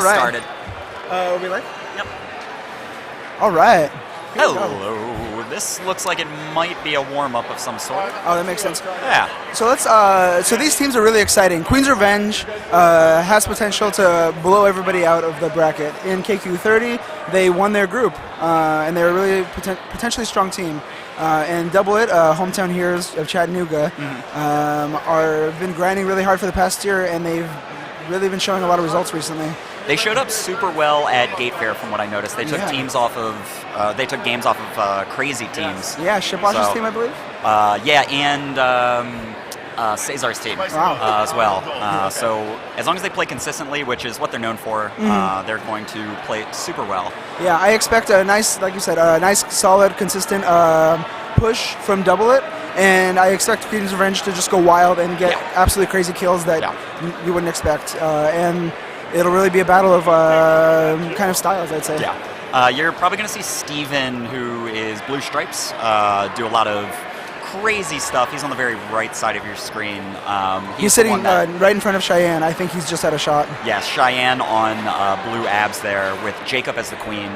Race started. Are we live? Yep. All right. Hello. This looks like it might be a warm-up of some sort. Oh, that makes sense. Yeah. So let's. So these teams are really exciting. Queen's Revenge has potential to blow everybody out of the bracket. In KQ30, they won their group, and they're a really potentially strong team. And Double It, hometown heroes of Chattanooga, are been grinding really hard for the past year, and they've really been showing a lot of results recently. They showed up super well at Gate Fair, from what I noticed. They took teams off of, they took games off of crazy teams. Yeah, Shipwatch's team, I believe. Yeah, and Cesar's team as well. So as long as they play consistently, which is what they're known for, they're going to play super well. Yeah, I expect a nice, like you said, a nice, solid, consistent push from Double It. And I expect Queen's Revenge to just go wild and get absolutely crazy kills that you wouldn't expect. And it'll really be a battle of kind of styles, I'd say. Yeah. You're probably going to see Steven, who is Blue Stripes, do a lot of crazy stuff. He's on the very right side of your screen. He's sitting right in front of Cheyenne. I think he's just had a shot. Yes, Cheyenne on blue abs there with Jacob as the queen.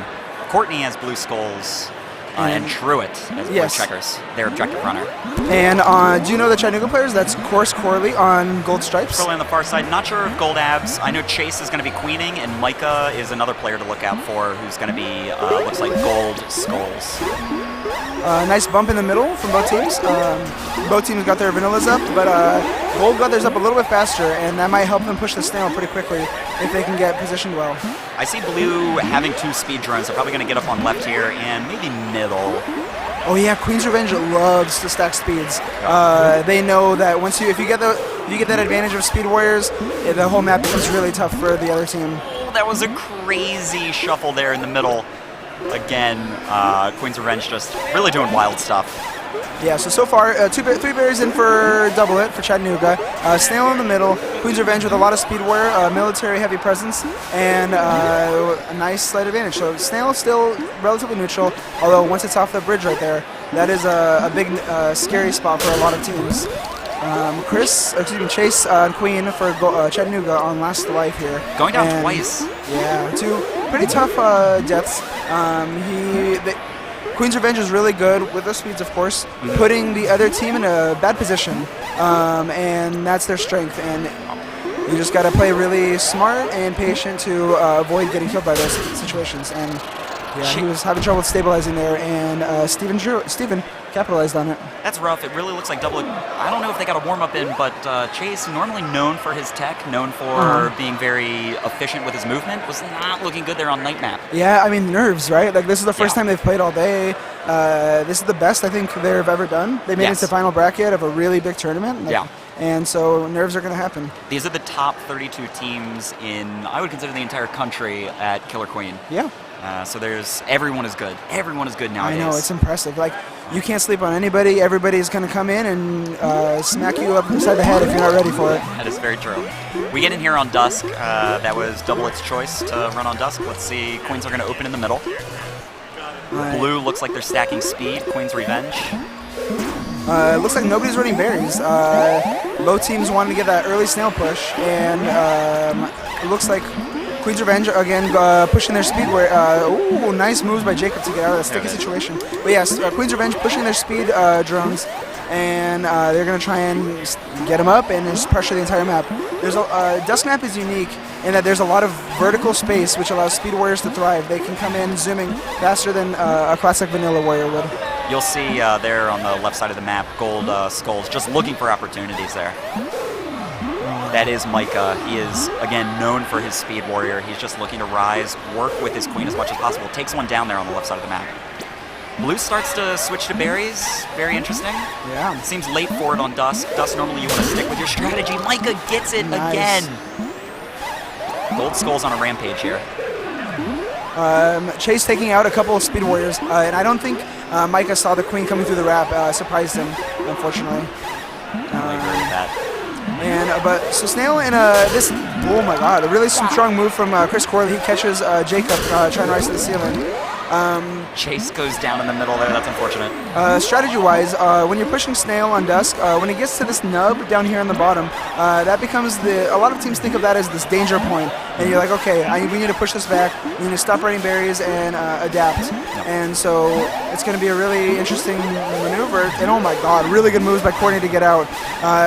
Courtney has blue skulls. And Truitt as blue checkers, their objective runner. And do you know the Chattanooga players? That's Course Corley on gold stripes. Corley on the far side. Not sure of gold abs. I know Chase is going to be queening, and Micah is another player to look out for who's going to be, looks like gold skulls. Nice bump in the middle from both teams. Both teams got their vanillas up, but gold got theirs up a little bit faster, and that might help them push the snail pretty quickly if they can get positioned well. I see blue having 2 speed drones. They're probably going to get up on left here and maybe middle. Oh yeah, Queen's Revenge loves to stack speeds. They know that if you get that advantage of speed warriors, the whole map becomes really tough for the other team. Oh, that was a crazy shuffle there in the middle. Again, Queen's Revenge just really doing wild stuff. Yeah, so far, 3 berries in for Double It for Chattanooga. Snail in the middle, Queen's Revenge with a lot of speed warrior, military-heavy presence, and a nice slight advantage. So Snail is still relatively neutral, although once it's off the bridge right there, that is a big, scary spot for a lot of teams. Chase and Queen for Chattanooga on last life here. Going down twice. Yeah, 2 pretty tough deaths. Queen's Revenge is really good with the speeds, of course, putting the other team in a bad position, and that's their strength. And you just got to play really smart and patient to avoid getting killed by those situations. And yeah, he was having trouble stabilizing there, and Steven capitalized on it. That's rough. It really looks like Double It. I don't know if they got a warm-up in, but Chase, normally known for his tech, known for being very efficient with his movement, was not looking good there on night map. Yeah, I mean, nerves, right? Like, this is the first time they've played all day. This is the best I think they've ever done. They made it to the final bracket of a really big tournament. And so nerves are going to happen. These are the top 32 teams in, I would consider, the entire country at Killer Queen. Yeah. So everyone is good. Everyone is good nowadays. I know, it's impressive. Like, you can't sleep on anybody. Everybody's going to come in and smack you up inside the head if you're not ready for it. That is very true. We get in here on Dusk. That was Double It's choice to run on Dusk. Let's see. Queens are going to open in the middle. Blue looks like they're stacking speed. Queen's Revenge. It looks like nobody's running berries. Both teams wanted to get that early snail push, and it looks like Queen's Revenge, again, pushing their speed. Nice moves by Jacob to get out of that sticky situation. But yes, Queen's Revenge pushing their speed drones, and they're going to try and get them up and just pressure the entire map. Dusk map is unique in that there's a lot of vertical space, which allows speed warriors to thrive. They can come in zooming faster than a classic vanilla warrior would. You'll see there on the left side of the map, gold skulls, just looking for opportunities there. That is Micah. He is, again, known for his speed warrior. He's just looking to rise, work with his queen as much as possible. Takes one down there on the left side of the map. Blue starts to switch to berries. Very interesting. Yeah. Seems late for it on Dusk. Dusk, normally you want to stick with your strategy. Micah gets it again. Gold skulls on a rampage here. Chase taking out a couple of speed warriors, and I don't think Micah saw the queen coming through the wrap. Surprised him, unfortunately. I agree with that. So Snail in this, oh my god, a really strong move from Chris Corley. He catches Jacob trying to rise to the ceiling. Chase goes down in the middle there. That's unfortunate. Strategy-wise, when you're pushing Snail on Dusk, when it gets to this nub down here on the bottom, that becomes a lot of teams think of that as this danger point, and you're like, okay, we need to push this back. We need to stop running berries and adapt. Yep. And so it's going to be a really interesting maneuver. And oh my God, really good moves by Courtney to get out.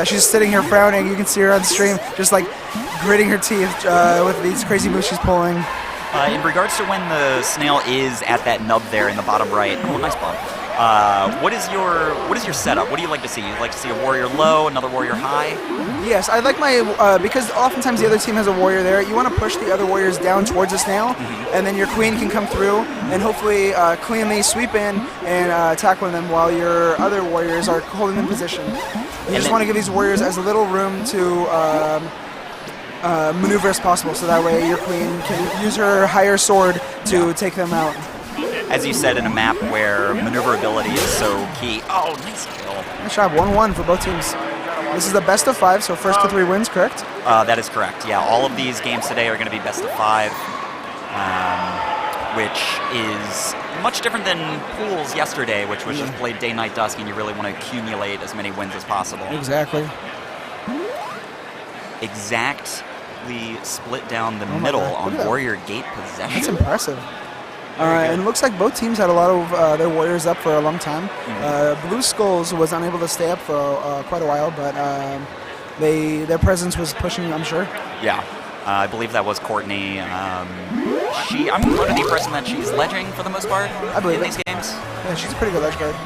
She's sitting here frowning. You can see her on stream, just like gritting her teeth with these crazy moves she's pulling. In regards to when the Snail is at that nub there in the bottom right, oh, nice bump. What is your setup? What do you like to see? You like to see a warrior low, another warrior high? Yes, I like my because oftentimes the other team has a warrior there. You want to push the other warriors down towards the Snail, and then your queen can come through and hopefully cleanly sweep in and attack one of them while your other warriors are holding in position. You just want to give these warriors as little room to maneuver as possible, so that way your queen can use her higher sword to take them out. As you said, in a map where maneuverability is so key. Oh, nice kill. Nice job, 1-1 for both teams. This is the best of 5, so first to 3 wins, correct? That is correct. Yeah, all of these games today are going to be best of 5, which is much different than pools yesterday, which was just played day, night, dusk, and you really want to accumulate as many wins as possible. Exactly. Exactly split down the middle on Warrior Gate possession. That's impressive. And it looks like both teams had a lot of their warriors up for a long time. Blue Skulls was unable to stay up for quite a while, but their presence was pushing, I'm sure. Yeah, I believe that was Courtney. I'm under the impression that she's ledging for the most part in these games. Yeah, she's a pretty good ledge card.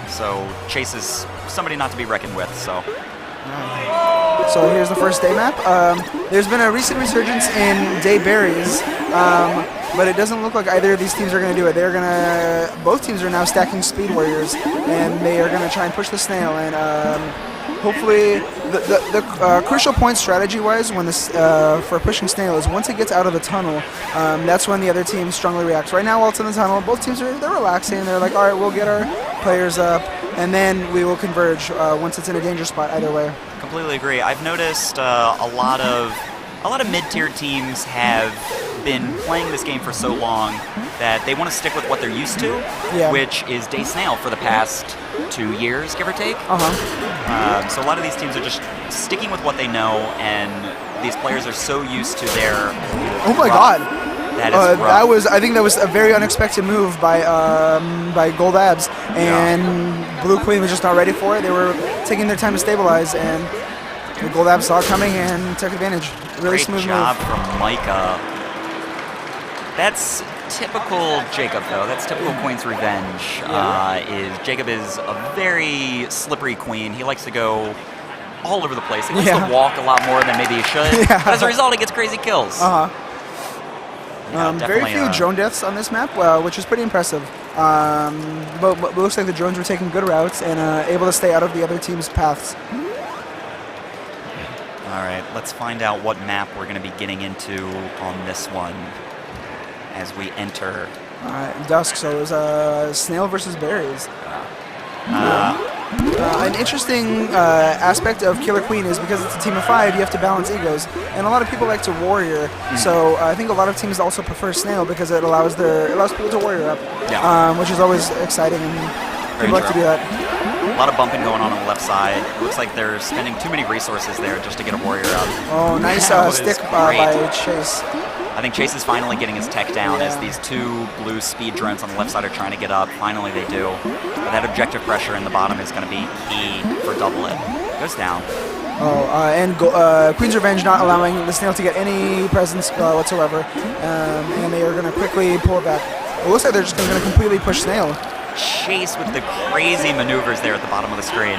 So Chase is somebody not to be reckoned with. So here's the first day map. There's been a recent resurgence in day berries, but it doesn't look like either of these teams are going to do it. Both teams are now stacking speed warriors, and they are going to try and push the Snail. And hopefully, the crucial point strategy-wise when this for pushing Snail is once it gets out of the tunnel, that's when the other team strongly reacts. Right now, while it's in the tunnel, both teams they're relaxing. They're like, all right, we'll get our players up, and then we will converge once it's in a danger spot. Either way. Completely agree. I've noticed a lot of mid-tier teams have been playing this game for so long that they want to stick with what they're used to, which is Day Snail for the past 2 years, give or take. So a lot of these teams are just sticking with what they know, and these players are so used to their. Oh my God! That I think that was a very unexpected move by Gold Abs, and Blue Queen was just not ready for it. They were taking their time to stabilize, and the Gold Abs saw it coming and took advantage. Really Great smooth job move. from Micah. That's typical Jacob, though. That's typical Queen's revenge. Jacob is a very slippery queen. He likes to go all over the place. He likes to walk a lot more than maybe he should. But as a result, he gets crazy kills. Very few drone deaths on this map, which is pretty impressive. But it looks like the drones were taking good routes and able to stay out of the other team's paths. All right, let's find out what map we're going to be getting into on this one as we enter. Dusk, so it was Snail versus Berries. An interesting aspect of Killer Queen is because it's a team of 5, you have to balance egos, and a lot of people like to warrior. So I think a lot of teams also prefer Snail because it allows people to warrior up, which is always exciting, and people like to do that. A lot of bumping going on the left side. It looks like they're spending too many resources there just to get a warrior up. Oh, nice stick by Chase. I think Chase is finally getting his tech down as these 2 blue speed drones on the left side are trying to get up. Finally they do. But that objective pressure in the bottom is going to be key for double it. Goes down. And Queen's Revenge not allowing the Snail to get any presence whatsoever. And they are going to quickly pull it back. It looks like they're just going to completely push Snail. Chase with the crazy maneuvers there at the bottom of the screen.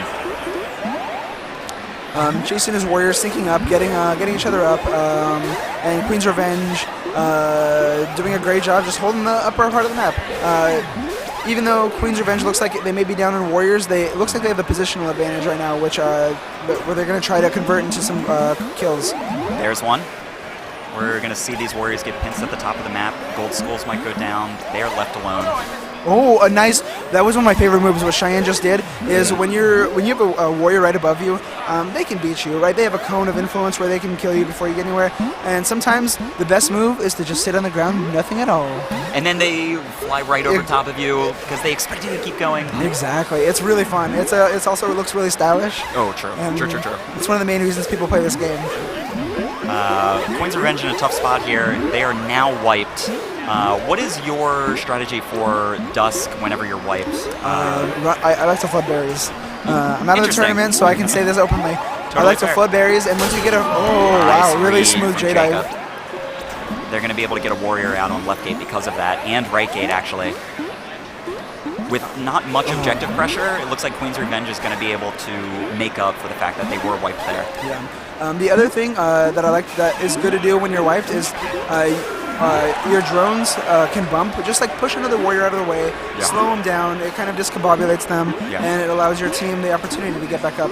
Chase and his warriors syncing up, getting each other up, and Queen's Revenge doing a great job just holding the upper part of the map. Even though Queen's Revenge looks like they may be down in warriors, it looks like they have the positional advantage right now, where they're going to try to convert into some kills. There's one. We're going to see these warriors get pinched at the top of the map. Gold Skulls might go down. They are left alone. Oh, a nice! That was one of my favorite moves. What Cheyenne just did is when you have a warrior right above you, they can beat you, right? They have a cone of influence where they can kill you before you get anywhere. And sometimes the best move is to just sit on the ground, nothing at all. And then they fly right over top of you because they expect you to keep going. Exactly. It's really fun. It's also, it looks really stylish. Oh, true. True. It's one of the main reasons people play this game. Queen's Revenge in a tough spot here. They are now wiped. What is your strategy for Dusk whenever you're wiped? I like to flood berries. I'm out of the tournament, so I can say this openly. Totally I like to fair. flood berries, and once you get a... Oh, Nice wow, really read smooth from J-dive. Jacob. They're going to be able to get a warrior out on left gate because of that, and right gate, actually. With not much objective pressure, it looks like Queen's Revenge is going to be able to make up for the fact that they were wiped there. Yeah. The other thing that I like that is good to do when you're wiped is your drones can bump. Just like push another warrior out of the way, slow them down. It kind of discombobulates them, and it allows your team the opportunity to get back up.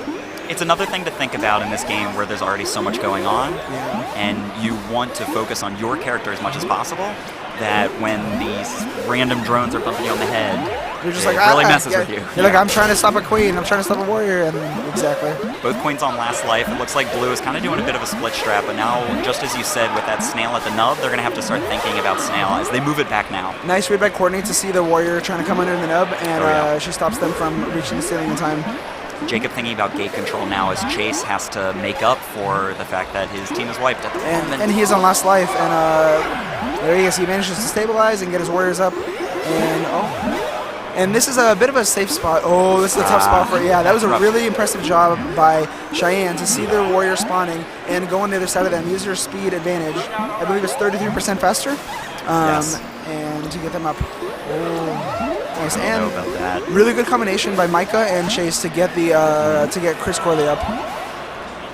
It's another thing to think about in this game where there's already so much going on, and you want to focus on your character as much as possible, that when these random drones are bumping you on the head, you're just it like, really messes with you. You're like, I'm trying to stop a queen, I'm trying to stop a warrior, and exactly. Both queens on last life. It looks like blue is kind of doing a bit of a split strap, but now, just as you said, with that snail at the nub, they're going to have to start thinking about snail as they move it back now. Nice read by Courtney to see the warrior trying to come under the nub, and she stops them from reaching the ceiling in time. Jacob thinking about gate control now as Chase has to make up for the fact that his team is wiped at the moment. And he is on last life, and there he is. He manages to stabilize and get his warriors up, and this is a bit of a safe spot. Oh, this is a tough spot for that was a really impressive job by Cheyenne to see their warrior spawning and go on the other side of them. Use your speed advantage. I believe it's 33% faster, and to get them up. Oh. Nice. I don't know about that. Really good combination by Micah and Chase to get Chris Corley up.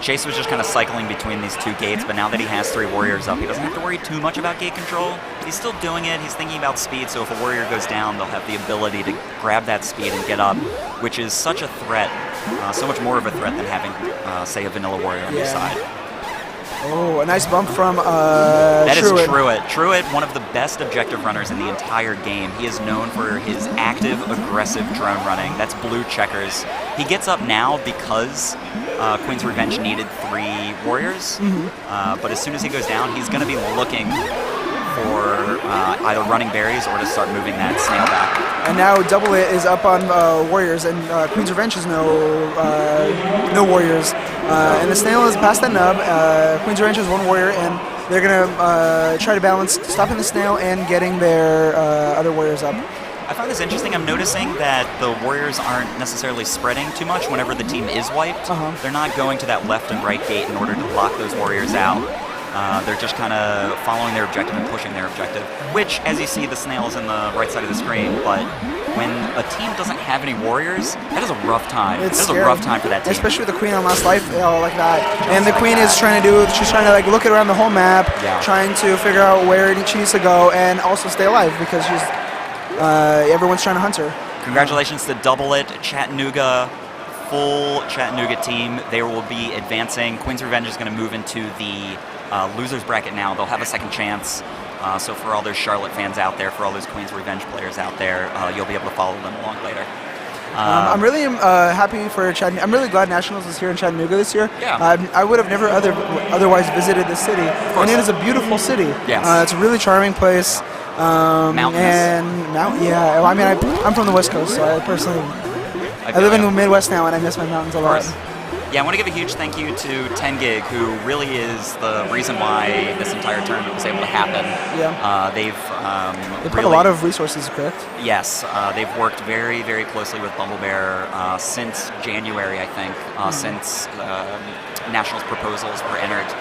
Chase was just kind of cycling between these two gates, but now that he has 3 warriors up, he doesn't have to worry too much about gate control. He's still doing it. He's thinking about speed, so if a warrior goes down, they'll have the ability to grab that speed and get up, which is such a threat, so much more of a threat than having, say, a vanilla warrior on your side. Oh, a nice bump from That Truitt. is Truitt. Truitt, one of the best objective runners in the entire game. He is known for his active, aggressive drone running. That's blue checkers. He gets up now because Queen's Revenge needed 3 warriors. But as soon as he goes down, he's going to be looking for either running berries or to start moving that snail back. And now Double It is up on warriors, and Queen's Revenge has no warriors. And the snail is past that nub. Queen's Revenge has 1 warrior, and they're going to try to balance stopping the snail and getting their other warriors up. I find this interesting. I'm noticing that the warriors aren't necessarily spreading too much whenever the team is wiped. They're not going to that left and right gate in order to block those warriors out. They're just kind of following their objective and pushing their objective, which, as you see, the snail is in the right side of the screen, but when a team doesn't have any warriors, that is a rough time. It's a rough time for that team. Especially with the queen on last life, like that. And the queen is trying to she's trying to like look around the whole map, trying to figure out where she needs to go and also stay alive because everyone's trying to hunt her. Congratulations to Double It, Chattanooga, full Chattanooga team. They will be advancing. Queen's Revenge is going to move into the losers bracket now. They'll have a second chance. So for all those Charlotte fans out there, for all those Queen's Revenge players out there, you'll be able to follow them along later. I'm really happy for Chattanooga. I'm really glad Nationals is here in Chattanooga this year. I would have never otherwise visited this city, and it is a beautiful city. It's a really charming place. Mountainous. I mean, I'm from the West Coast, so I live in the Midwest now, and I miss my mountains a lot. Yeah, I want to give a huge thank you to 10gig, who really is the reason why this entire tournament was able to happen. They put a lot of resources, correct? Yes, they've worked very, very closely with BumbleBash since January, I think, since Nationals proposals were entered.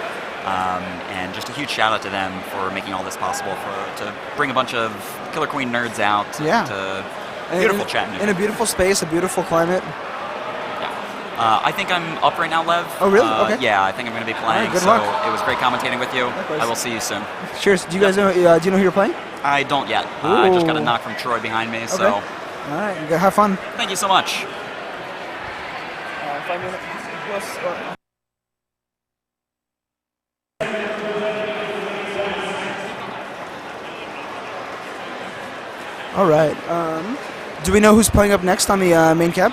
And just a huge shout out to them for making all this possible, to bring a bunch of Killer Queen nerds out to beautiful Chattanooga. In a beautiful space, a beautiful climate. I think I'm up right now, Lev. Oh, really? Okay. Yeah, I think I'm going to be playing. Good luck. It was great commentating with you. Likewise. I will see you soon. Cheers. Do you guys know? Do you know who you're playing? I don't yet. I just got a knock from Troy behind me. So. All right. You gotta have fun. Thank you so much. 5 minutes plus. All right. Do we know who's playing up next on the main cab?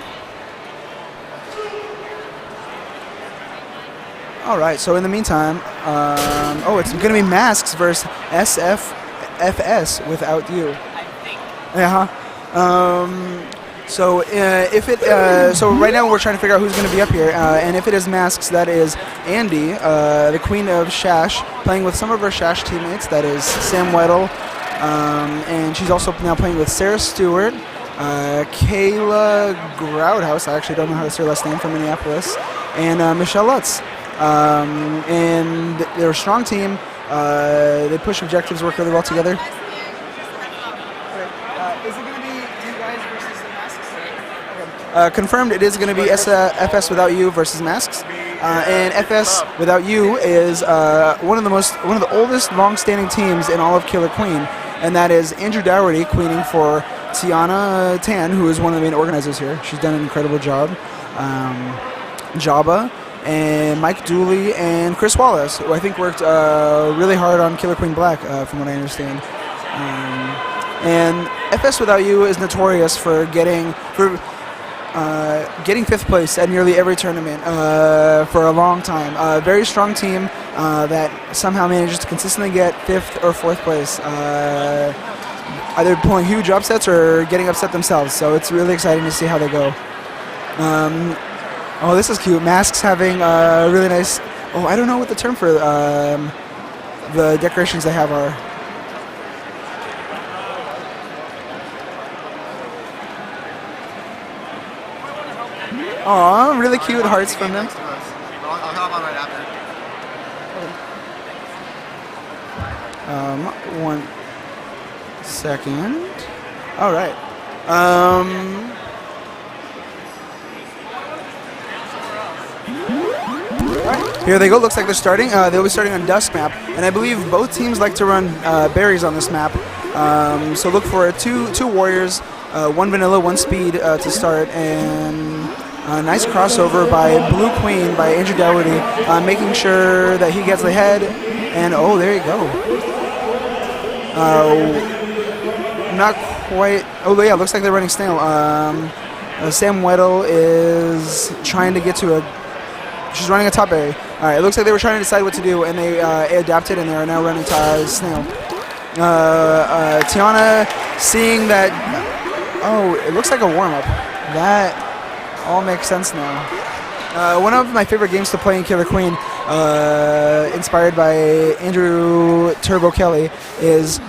All right. So in the meantime, it's going to be Masks versus SF FS without you. Yeah. So so right now we're trying to figure out who's going to be up here, and if it is Masks, that is Andy, the Queen of Shash, playing with some of her Shash teammates. That is Sam Weddle, and she's also now playing with Sarah Stewart, Kayla Groudhouse. I actually don't know how to say her last name, from Minneapolis, and Michelle Lutz. And they're a strong team. They push objectives, work really well together. Is it going to be you guys versus the Masks? Okay. Confirmed, it is going to be FS Without You versus Masks. And FS Without You is one of the oldest, long-standing teams in all of Killer Queen, and that is Andrew Dougherty queening for Tiana Tan, who is one of the main organizers here. She's done an incredible job. Jabba and Mike Dooley and Chris Wallace, who I think worked really hard on Killer Queen Black, from what I understand. And FS Without You is notorious for getting 5th place at nearly every tournament for a long time. A very strong team that somehow manages to consistently get 5th or 4th place, either pulling huge upsets or getting upset themselves. So it's really exciting to see how they go. Oh, this is cute. Masks having really nice... Oh, I don't know what the term for the decorations they have are. Aw, really cute hearts from them. I'll hop on right after. 1 second. All right. Here they go. Looks like they're starting. They'll be starting on Dusk map, and I believe both teams like to run berries on this map. So look for two warriors, 1 vanilla, 1 speed to start, and a nice crossover by Blue Queen by Andrew Dougherty, making sure that he gets the head. And oh, there you go. Not quite. Oh yeah, looks like they're running snail. Sam Weddle is trying to get to a. She's running a top berry. All right, it looks like they were trying to decide what to do, and they adapted, and they are now running to snail. Tiana, seeing that, oh, it looks like a warm-up. That all makes sense now. One of my favorite games to play in Killer Queen, inspired by Andrew Turbo Kelly, is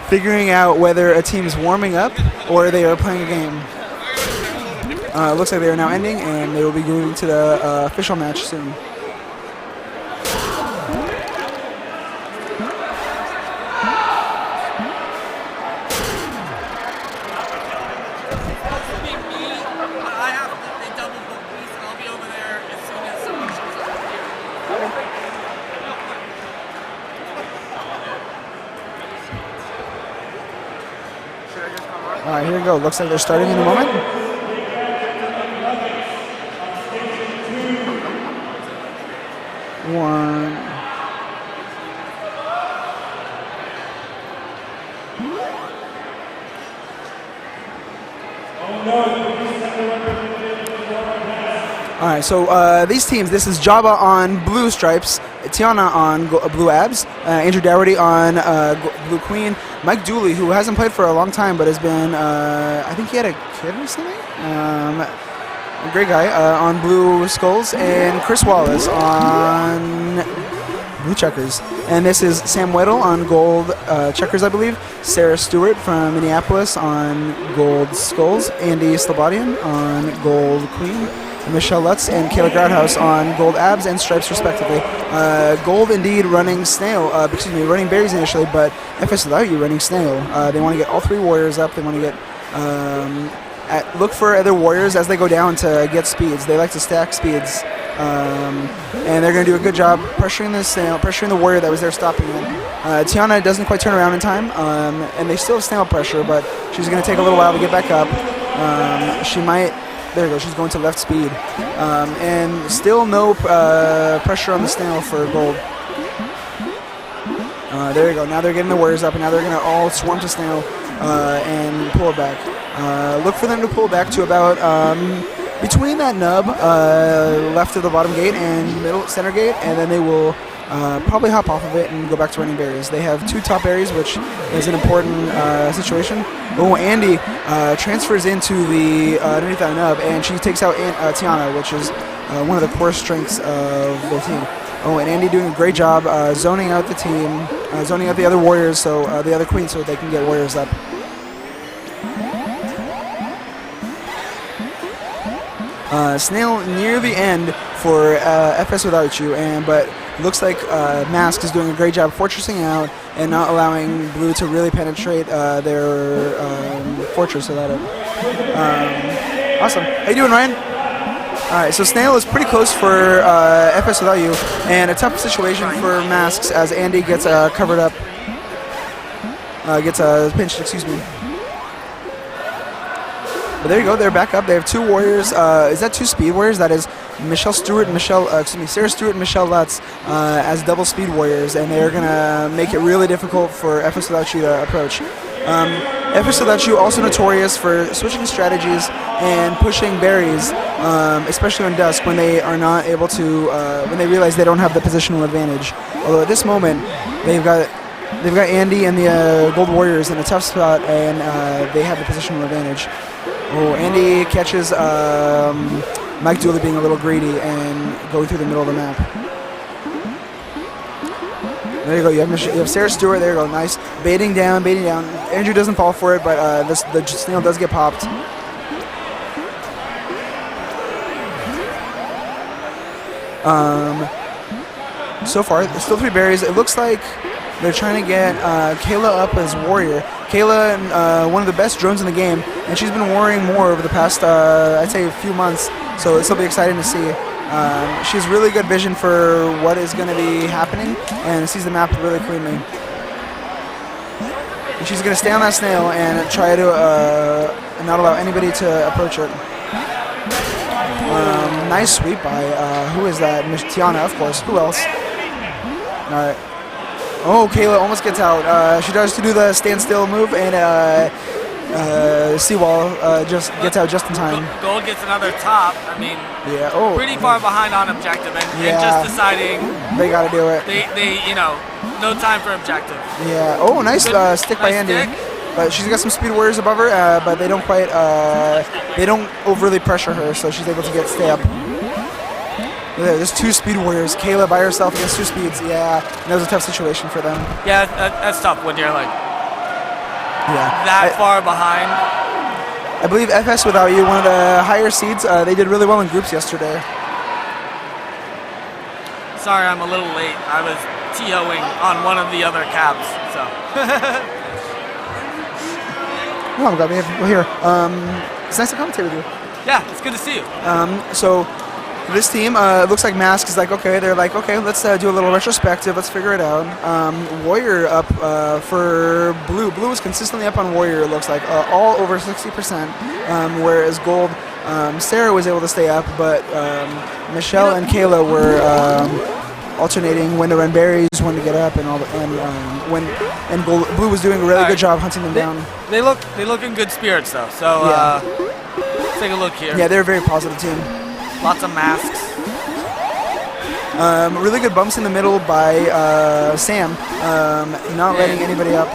figuring out whether a team is warming up or they are playing a game. It looks like they are now ending, and they will be going to the official match soon. All right, here we go. Looks like they're starting in a moment. All right, so these teams, this is Jabba on blue stripes, Tiana on blue abs, Andrew Dougherty on blue queen, Mike Dooley, who hasn't played for a long time but has been, I think he had a kid recently, a great guy, on blue skulls, and Chris Wallace on blue checkers. And this is Sam Weddle on gold checkers, I believe, Sarah Stewart from Minneapolis on gold skulls, Andy Slobodian on gold queen, Michelle Lutz and Kayla Groudhouse on gold abs and stripes respectively. Gold indeed running snail, running berries initially, but FS Without You running snail. They want to get all 3 warriors up. They want to get look for other warriors as they go down to get speeds. They like to stack speeds, and they're going to do a good job pressuring the snail, pressuring the warrior that was there stopping them. Tiana doesn't quite turn around in time, and they still have snail pressure, but she's going to take a little while to get back up. She might. There you go, she's going to left speed. And still no pressure on the snail for gold. There you go, now they're getting the warriors up, and now they're going to all swarm to snail and pull it back. Look for them to pull back to about between that nub, left of the bottom gate and middle center gate, and then they will probably hop off of it and go back to running berries. They have 2 top berries, which is an important situation. Oh, Andy transfers into the underneath that nub, and she takes out Tiana, which is one of the core strengths of the team. Oh, and Andy doing a great job zoning out the team, zoning out the other warriors, so the other queens, so they can get warriors up. Snail near the end for FS Without You, but looks like Mask is doing a great job fortressing out and not allowing Blue to really penetrate their fortress without it. Awesome. How you doing, Ryan? All right, so Snail is pretty close for FS Without You, and a tough situation for Masks as Andy gets covered up, gets pinched, excuse me. But there you go, they're back up. They have 2 warriors. Is that 2 speed warriors? That is Sarah Stewart and Michelle Lutz as double speed warriors, and they're gonna make it really difficult for FS Without You to approach. FS Without You also notorious for switching strategies and pushing berries, especially in dusk when they are not able to, when they realize they don't have the positional advantage. Although at this moment, they've got Andy and the Gold Warriors in a tough spot, and they have the positional advantage. Oh, Andy catches Mike Dooley being a little greedy and going through the middle of the map. There you go. You have Sarah Stewart. There you go. Nice. Baiting down. Andrew doesn't fall for it, but the snail does get popped. So far, still 3 berries. It looks like they're trying to get Kayla up as warrior. Kayla, one of the best drones in the game, and she's been warring more over the past, I'd say, a few months. So this will be exciting to see. She has really good vision for what is going to be happening, and sees the map really cleanly. And she's going to stay on that snail and try to not allow anybody to approach it. Nice sweep by, who is that? Tiana, of course. Who else? All right. Oh, Kayla almost gets out. She tries to do the standstill move, and Seawall just gets out just in time. Gold gets another top. I mean, yeah. Oh, pretty far behind on objective, and just deciding they got to do it. They no time for objective. Yeah. Oh, nice stick by Andy. Stick. But she's got some speed warriors above her, but they don't quite, they don't overly pressure her, so she's able to stay up. There's 2 speed warriors. Kayla by herself against 2 speeds. Yeah, that was a tough situation for them. Yeah, that's tough when you're like that far behind. I believe FS Without You, one of the higher seeds, they did really well in groups yesterday. Sorry, I'm a little late. I was TOing on one of the other caps, so. Oh, I'm glad we have people here. It's nice to commentate with you. Yeah, it's good to see you. So this team looks like Mask is like, okay, they're like, okay, let's do a little retrospective, let's figure it out. Warrior up for Blue. Blue is consistently up on Warrior, it looks like, all over 60%, whereas Gold, Sarah was able to stay up, but Michelle and Kayla were alternating when to run berries, when to get up, and all the, and Blue was doing a really good job hunting them down. They look in good spirits though. So let's take a look here. Yeah, they're a very positive team. Lots of masks. Really good bumps in the middle by Sam, not letting anybody up.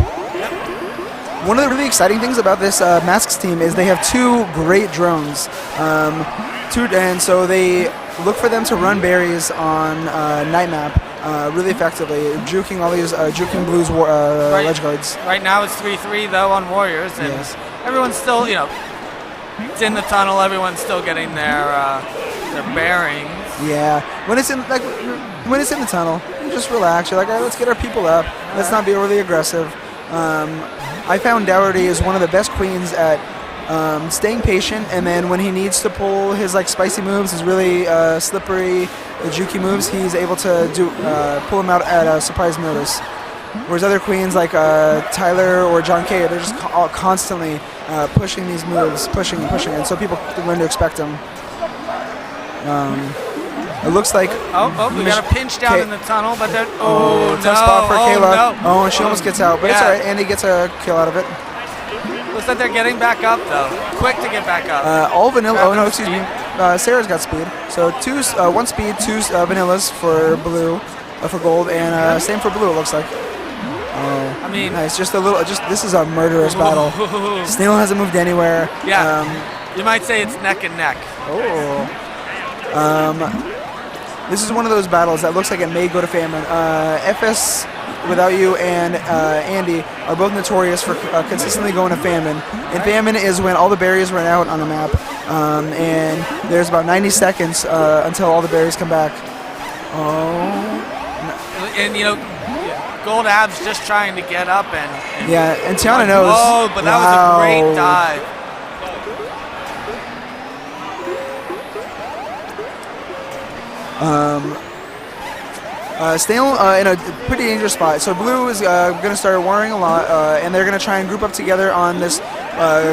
One of the really exciting things about this Masks team is they have 2 great drones. And so they look for them to run berries on night map really effectively, juking all these juking Blue's ledge guards. Right now it's 3-3 though on Warriors, and everyone's still, it's in the tunnel. Everyone's still getting their bearings. Yeah, when it's in the tunnel, you just relax. You're like, all right, let's get our people up. Let's not be overly aggressive. I found Dougherty is one of the best queens at staying patient, and then when he needs to pull his spicy moves, his really slippery, jukey moves, he's able to pull them out at a surprise notice. Whereas other queens like Tyler or John Kay, they're just constantly pushing these moves, pushing, and so people learn to expect them. It looks like we got a pinch down in the tunnel, but then tough spot for Kayla. No. And she almost gets out, but it's all right. Andy gets a kill out of it. Looks like they're getting back up though. Quick to get back up. All vanilla. Oh no, excuse me. Sarah's got speed. So 1 speed, 2 vanillas for Blue. for gold, and same for blue. It looks like. Oh, I mean, nice. Just a little. This is a murderous battle. Snail hasn't moved anywhere. Yeah. You might say it's neck and neck. Oh. This is one of those battles that looks like it may go to famine. FS Without You and Andy are both notorious for consistently going to famine. And famine is when all the berries run out on a map, and there's about 90 seconds until all the berries come back. Oh. And Gold Ab's just trying to get up and yeah, and Tiana knows. Oh, but that was a great dive. Snail in a pretty dangerous spot. So blue is going to start worrying a lot, and they're going to try and group up together on this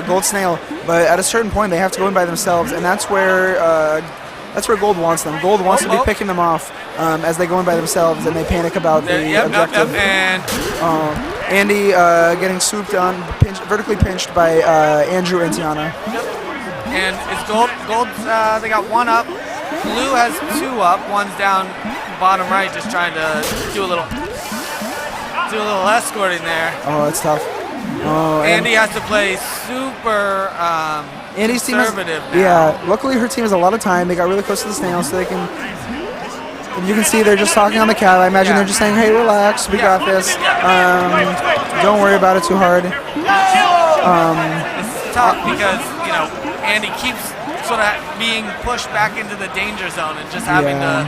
gold snail. But at a certain point, they have to go in by themselves, and that's where gold wants them. Gold wants to be picking them off as they go in by themselves, and they panic about the objective. And Andy getting swooped on, vertically pinched by Andrew and Tiana. And it's gold. They got one up. Blue has two up. One's down bottom right, just trying to do a little escorting there. Oh, that's tough. Oh, Andy has to play super Andy's team conservative now. Yeah, luckily her team has a lot of time. They got really close to the snail, so they can. You can see they're just talking on the cat. I imagine they're just saying, "Hey, relax, we got this. Don't worry about it too hard." It's tough because Andy keeps sort of being pushed back into the danger zone and just having to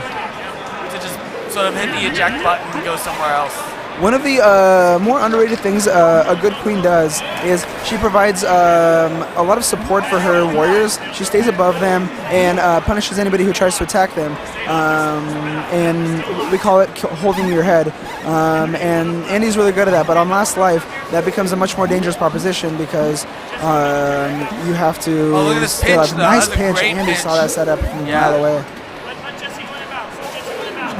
just sort of hit the eject button and go somewhere else. One of the more underrated things a good queen does is she provides a lot of support for her warriors. She stays above them and punishes anybody who tries to attack them. And we call it holding your head. And Andy's really good at that. But on Last Life, that becomes a much more dangerous proposition because you have to. Oh, look at this pitch, though. Nice That's a pinch. great Andy pinch. saw that setup from a mile away.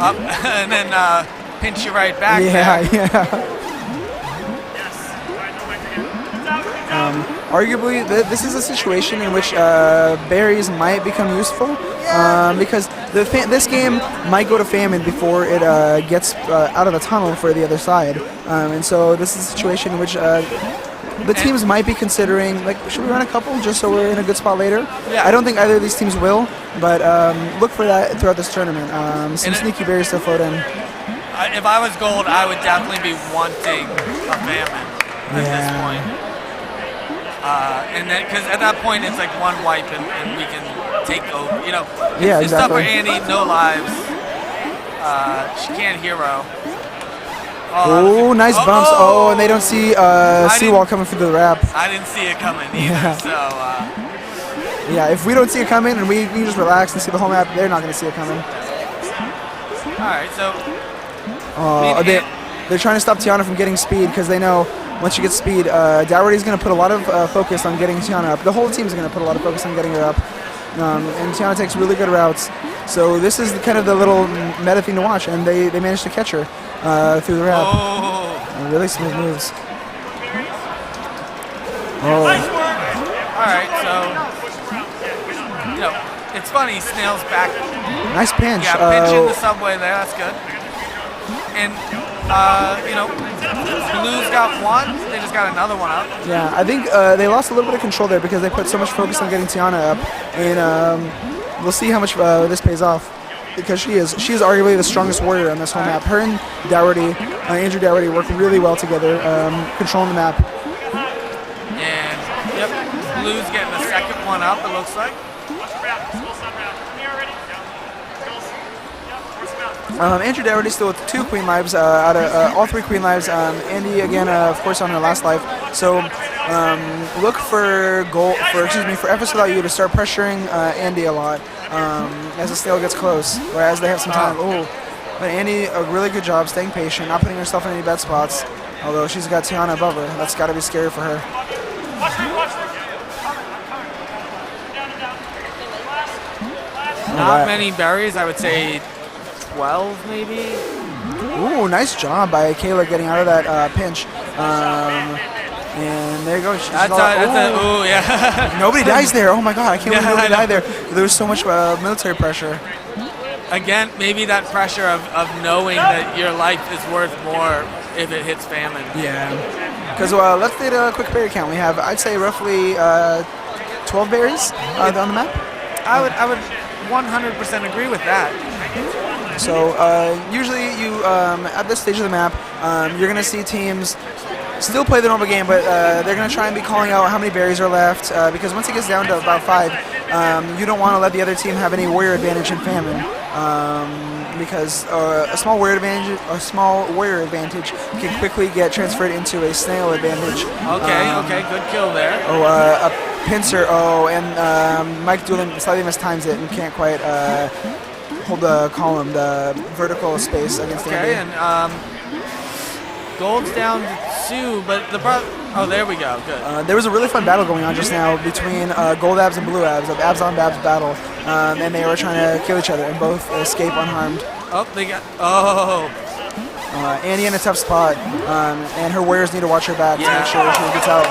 Up and then pinch you right back there. Arguably, this is a situation in which berries might become useful because this game might go to famine before it gets out of the tunnel for the other side. And so this is a situation in which the teams might be considering, like, should we run a couple just so we're in a good spot later? Yeah. I don't think either of these teams will, but look for that throughout this tournament. Some sneaky berries to float in. If I was gold, I would definitely be wanting a famine at this point. And then, because at that point, it's like one wipe and we can take over. It's tough for Andy, no lives. She can't hero. Oh, nice bumps. Oh, and they don't see Seawall coming through the wrap. I didn't see it coming either, so... yeah, if we don't see it coming and we just relax and see the whole map, they're not going to see it coming. All right, so... They're trying to stop Tiana from getting speed because they know once she gets speed, Dougherty's going to put a lot of focus on getting Tiana up. The whole team's going to put a lot of focus on getting her up. And Tiana takes really good routes. So this is kind of the little meta thing to watch, and they managed to catch her through the wrap. Really smooth moves. All right, so it's funny. Snail's back. Nice pinch. Yeah, pinch in the subway there. That's good. And Blue's got one. They just got another one up. Yeah, I think they lost a little bit of control there because they put so much focus on getting Tiana up, and we'll see how much this pays off. Because she is arguably the strongest warrior on this whole map. Her and Dougherty, Andrew Dougherty, work really well together, controlling the map. And Blue's getting the second one up. It looks like. Andrew Dougherty still with 2 queen lives out of all 3 queen lives. Andy again, of course, on her last life. So look for FS Without You to start pressuring Andy a lot as the snail gets close, or as they have some time. But Andy, a really good job staying patient, not putting herself in any bad spots. Although she's got Tiana above her, that's got to be scary for her. Not many berries, I would say 12 maybe. Ooh, nice job by Kayla getting out of that pinch. And there you go. Yeah. Nobody dies there. Oh my god, I can't believe nobody died there. There was so much military pressure. again, maybe that pressure of knowing that your life is worth more if it hits famine. Yeah. Because let's take a quick berry count. We have, I'd say, roughly 12 berries on the map. I would 100% agree with that. So usually you at this stage of the map, you're gonna see teams still play the normal game, but they're gonna try and be calling out how many berries are left because once it gets down to about 5, you don't want to let the other team have any warrior advantage in famine. Because a small warrior advantage can quickly get transferred into a snail advantage. Okay, good kill there. Oh, a pincer. Oh, and Mike Doolin slightly mistimes it and can't quite hold the column, the vertical space against Andy. Okay, and Gold's down to 2, but the oh, there we go. Good. There was a really fun battle going on just now between Gold Abs and Blue Abs, of Abs on Babs battle, and they were trying to kill each other and both escape unharmed. Oh, they got. Oh. Andy in a tough spot, and her warriors need to watch her back to make sure she gets out.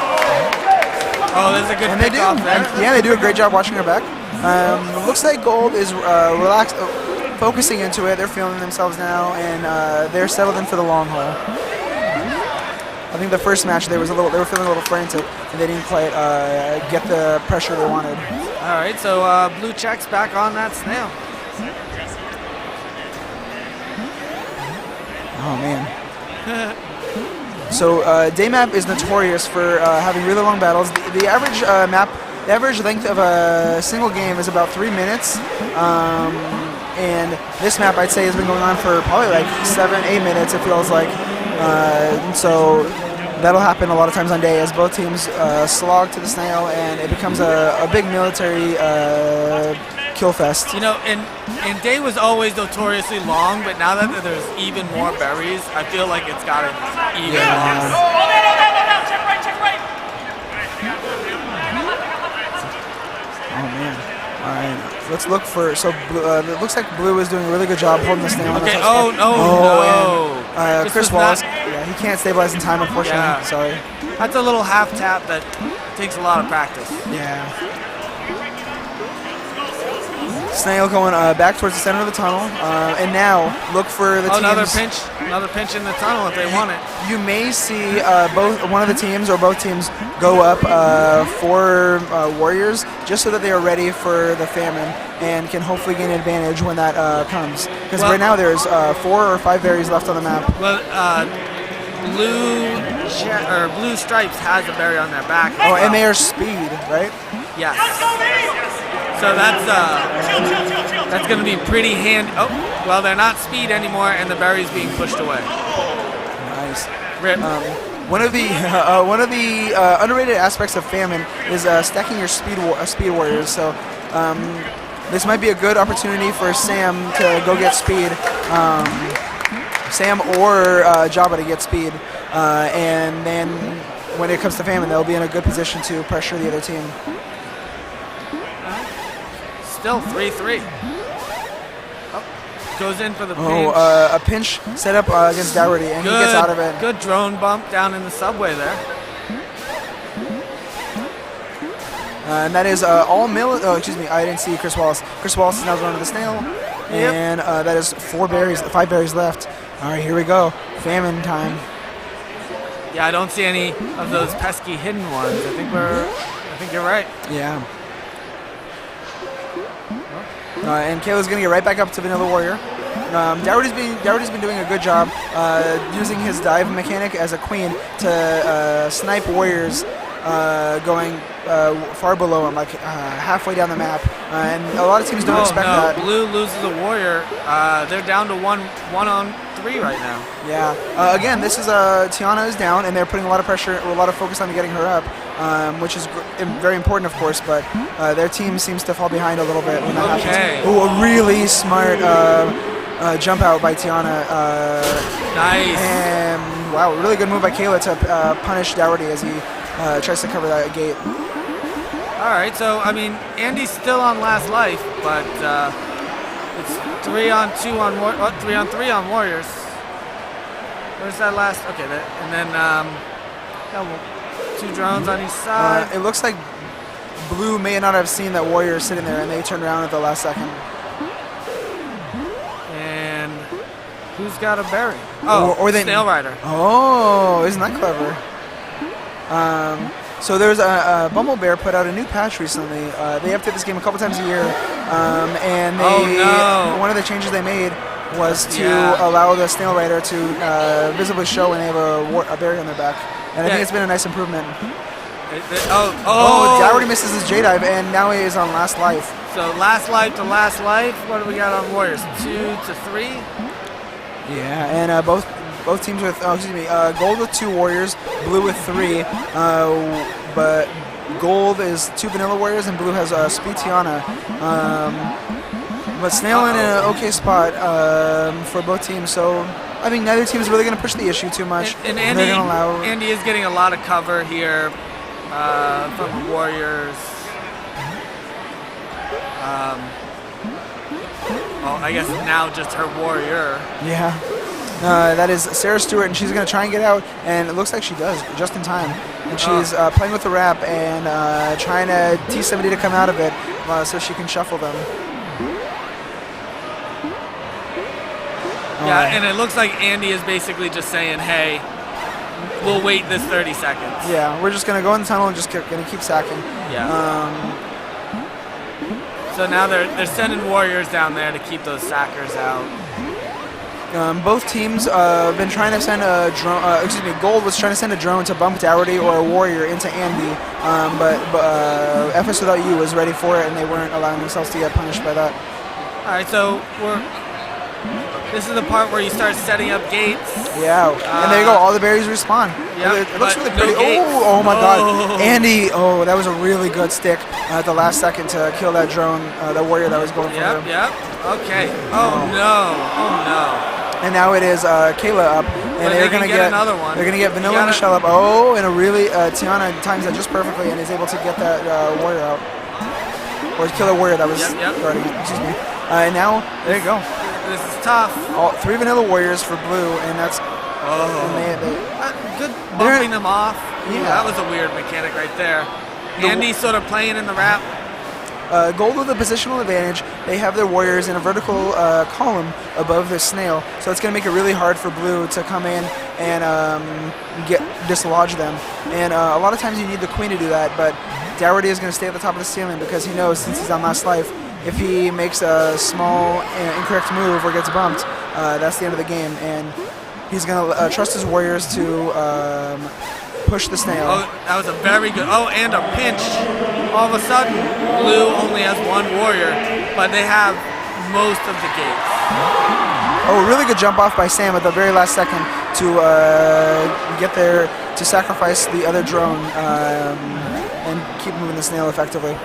Oh, there's a good and they do. Yeah, they do a great job watching her back. Looks like Gold is relaxed, focusing into it. They're feeling themselves now, and they're settled in for the long haul. I think the first match they were feeling a little frantic, and they didn't quite get the pressure they wanted. All right, so Blue Check's back on that snail. Oh man. So Daymap is notorious for having really long battles. The average the average length of a single game is about 3 minutes. And this map, I'd say, has been going on for probably like 7-8 minutes, it feels like. So that'll happen a lot of times on day as both teams slog to the snail, and it becomes a big military kill fest. You know, and day was always notoriously long, but now that there's even more berries, I feel like it's gotten even longer. Oh man. All right, let's look for. So it looks like Blue is doing a really good job holding the snail. Okay. Oh no. And, Chris Wallace. Yeah, he can't stabilize in time, unfortunately. Yeah. Sorry. That's a little half tap that takes a lot of practice. Yeah. Snail going back towards the center of the tunnel, and now look for the teams. Another pinch in the tunnel if they want it. You may see one of the teams or both teams go up 4 warriors just so that they are ready for the famine and can hopefully gain an advantage when that comes. Because right now there's 4 or 5 berries left on the map. Well, Blue Stripes has a berry on their back. Oh, and they are speed, right? Yes. So that's going to be pretty handy. Oh, well, they're not speed anymore, and the berry's being pushed away. Nice. Rip. One of the underrated aspects of famine is stacking your speed warriors. So this might be a good opportunity for Sam to go get speed. Sam or Jabba to get speed, and then when it comes to famine, they'll be in a good position to pressure the other team. Still 3-3. Oh, goes in for the pinch. Oh, a pinch set up against Dougherty, and he gets out of it. Good drone bump down in the subway there. And that is all excuse me, I didn't see Chris Wallace. Chris Wallace is now going to the snail, and that is 5 berries left. All right, here we go. Famine time. Yeah, I don't see any of those pesky hidden ones. I think you're right. Yeah. And Kayla's going to get right back up to Vanilla Warrior. Dougherty's been doing a good job using his dive mechanic as a queen to snipe warriors going far below him, like halfway down the map. And a lot of teams don't expect that. Blue loses a warrior. They're down to 1-on-3 right now. Yeah. Again, this is Tiana is down, and they're putting a lot of pressure, a lot of focus on getting her up, which is very important, of course. But their team seems to fall behind a little bit when that happens. Ooh, a really smart jump out by Tiana. Nice. And wow, really good move by Kayla to punish Dougherty as he tries to cover that gate. All right, so I mean, Andy's still on last life, but it's 3-on-2 on 3-on-3 on Warriors. Where's that last? Okay, and then 2 drones on each side. It looks like Blue may not have seen that Warrior sitting there, and they turned around at the last second. Who's got a berry? Oh, or they Snail Rider. Oh, isn't that clever? So there's a BumbleBear put out a new patch recently. They update this game a couple times a year, and one of the changes they made was to allow the Snail Rider to visibly show when they have a berry on their back, and I think it's been a nice improvement. Dougherty misses his J-dive, and now he is on last life. So last life to last life. What do we got on Warriors? 2 to 3. Yeah, and both teams with gold with 2 warriors, blue with 3. But gold is 2 vanilla warriors, and blue has Speed Tiana. But Snail in an okay spot for both teams. So I think neither team is really going to push the issue too much. And Andy is getting a lot of cover here from the Warriors. Well, I guess now just her warrior. Yeah. That is Sarah Stewart, and she's going to try and get out, and it looks like she does, just in time. And she's playing with the wrap and trying to tease somebody to come out of it so she can shuffle them. Yeah, and it looks like Andy is basically just saying, hey, we'll wait this 30 seconds. Yeah, we're just going to go in the tunnel and just going to keep sacking. Yeah. So now they're sending warriors down there to keep those sackers out. Both teams have been trying to send a drone. Gold was trying to send a drone to bump Dougherty or a warrior into Andy, but FS Without You was ready for it, and they weren't allowing themselves to get punished by that. All right, so this is the part where you start setting up gates. Yeah, and there you go. All the berries respawn. Yeah, it looks really pretty. Oh my God, Andy! Oh, that was a really good stick at the last second to kill that drone, the warrior that was going for him. Yep. Okay. Oh no. And now it is Kayla up, and they're gonna get another one. They're gonna get Vanilla and Michelle up. Oh, and a really Tiana times that just perfectly and is able to get that warrior out, or kill a warrior that was guarding it. Excuse me. And now there you go. This is tough. All 3 vanilla warriors for blue, and that's good bumping them off. Yeah, that was a weird mechanic right there. Andy sort of playing in the wrap. Gold with a positional advantage. They have their warriors in a vertical column above the snail, so it's going to make it really hard for blue to come in and dislodge them. And a lot of times you need the queen to do that, but Dougherty is going to stay at the top of the ceiling because he knows since he's on last life, if he makes a small incorrect move or gets bumped, that's the end of the game. And he's going to trust his warriors to push the snail. Oh, that was a very good. Oh, and a pinch. All of a sudden, blue only has 1 warrior, but they have most of the gates. Oh, really good jump off by Sam at the very last second to get there to sacrifice the other drone and keep moving the snail effectively.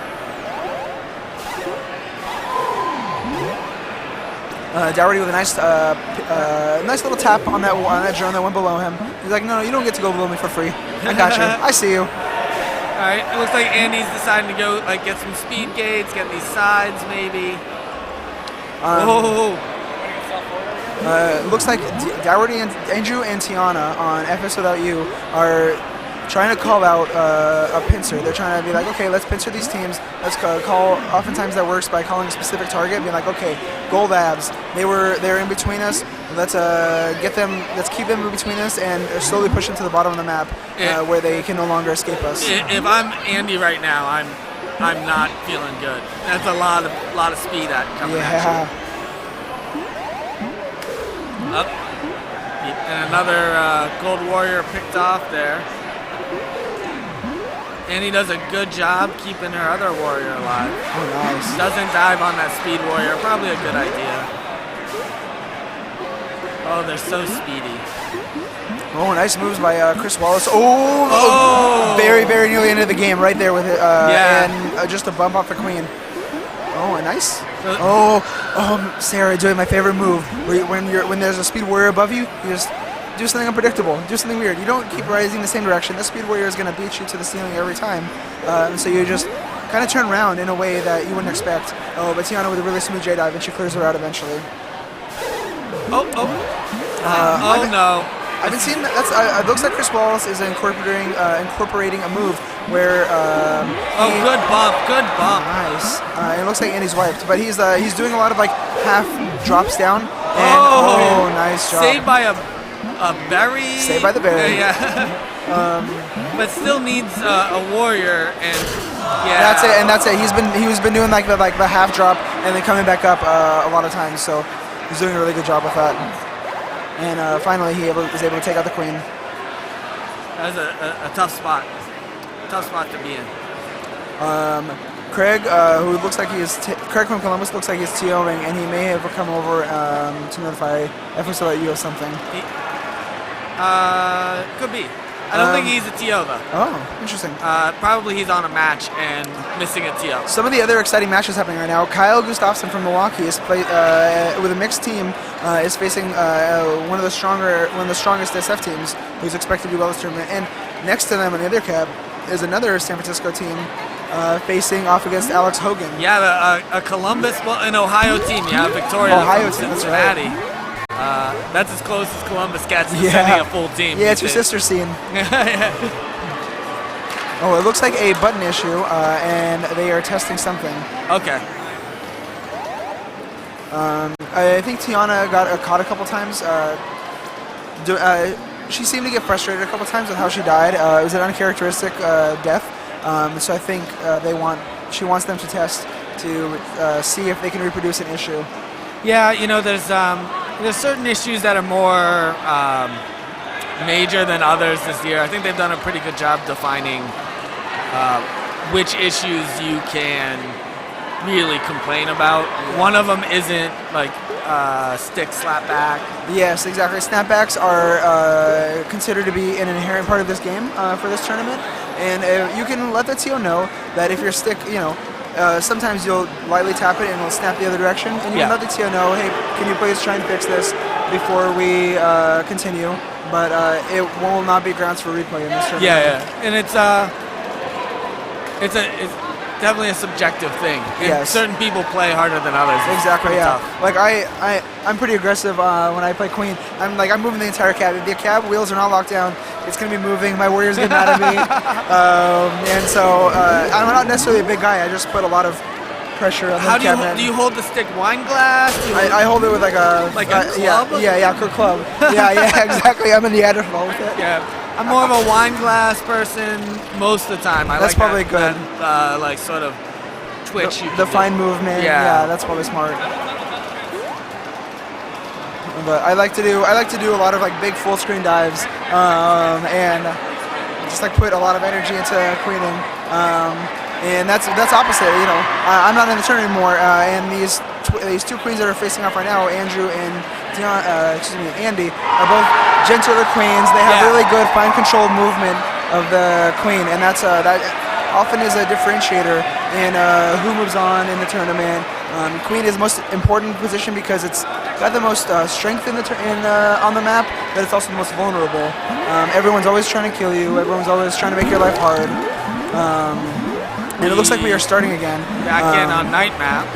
Dougherty with a nice little tap on that drone that went below him. He's like, no, you don't get to go below me for free. I got you. I see you. All right, it looks like Andy's deciding to go get some speed gates, get these sides maybe. Looks like Dougherty and Andrew and Tiana on FS Without You are trying to call out a pincer. They're trying to be like, okay, let's pincer these teams. Let's call. Oftentimes that works by calling a specific target, being like, okay, gold abs. They're in between us. Let's get them. Let's keep them in between us and slowly push them to the bottom of the map where they can no longer escape us. If I'm Andy right now, I'm not feeling good. That's a lot of speed coming at you. Up. And another gold warrior picked off there. And he does a good job keeping her other warrior alive. Oh, nice. Doesn't dive on that speed warrior. Probably a good idea. Oh, they're so speedy. Oh, nice moves by Chris Wallace. Oh, very, very nearly into the game right there with it. And just a bump off the queen. Oh, nice. Sarah doing my favorite move. When there's a speed warrior above you, you just do something unpredictable, do something weird. You don't keep rising the same direction. The speed warrior is going to beat you to the ceiling every time. So you just kind of turn around in a way that you wouldn't expect. Oh, but Tiana with a really smooth J-dive, and she clears her out eventually. No. I've been seeing that. It looks like Chris Wallace is incorporating a move where. Good bump. Nice. It looks like Andy's wiped, but he's doing a lot of half drops down And, nice job. Saved by a berry. Saved by the berry. Yeah. But still needs a warrior, and yeah. That's it. He's been doing like the half drop and then coming back up a lot of times. So he's doing a really good job with that. And finally, he was able to take out the queen. That was a tough spot. Tough spot to be in. Craig, who looks like Craig from Columbus looks like he's TOing, and he may have come over to notify FSLU of something. Could be. I don't think he's a TO though. Oh, interesting. Probably he's on a match and missing a TO. Some of the other exciting matches happening right now. Kyle Gustafsson from Milwaukee is with a mixed team. Is facing one of the strongest SF teams, who's expected to do well this tournament. And next to them on the other cap is another San Francisco team facing off against Alex Hogan. Yeah, a Columbus, an Ohio team. Yeah, Victoria. Ohio from team, that's Cincinnati. right. That's as close as Columbus gets to sending a full team. Yeah, it's your sister scene. Oh, it looks like a button issue, and they are testing something. Okay. I think Tiana got caught a couple times. She seemed to get frustrated a couple times with how she died. It was an uncharacteristic death, so I think she wants them to test to see if they can reproduce an issue. Yeah, there's certain issues that are more major than others this year. I think they've done a pretty good job defining which issues you can really complain about. One of them isn't like stick slapback. Yes, exactly. Snapbacks are considered to be an inherent part of this game for this tournament, and you can let the TO know that if your stick, sometimes you'll lightly tap it and it'll snap the other direction, and you can let the TO know, hey, can you please try and fix this before we continue? But it will not be grounds for replay in this tournament. Yeah, and it's definitely a subjective thing. Yes. Certain people play harder than others. Exactly. Yeah. Tough. Like I'm pretty aggressive when I play queen. I'm moving the entire cab. If the cab wheels are not locked down, it's gonna be moving. My warriors get mad at me, and so I'm not necessarily a big guy. I just put a lot of pressure on the cab. How do you hold the stick? Wine glass? I hold it with like a club. Yeah, club. yeah, exactly. I'm a Neanderthal with it. Yeah. I'm more of a wine glass person most of the time. That's probably good. That, like sort of twitch. The fine movement. Yeah, that's probably smart. But I like to do a lot of like big full screen dives, and just like put a lot of energy into queening. And that's opposite. I'm not in the tournament anymore, and these two queens that are facing off right now, Andrew and Andy, are both gentler queens. They have really good fine controlled movement of the queen, and that often is a differentiator in who moves on in the tournament. Queen is the most important position because it's got the most strength on the map, but it's also the most vulnerable. Everyone's always trying to kill you. Everyone's always trying to make your life hard. And it looks like we are starting again. Back in on night map.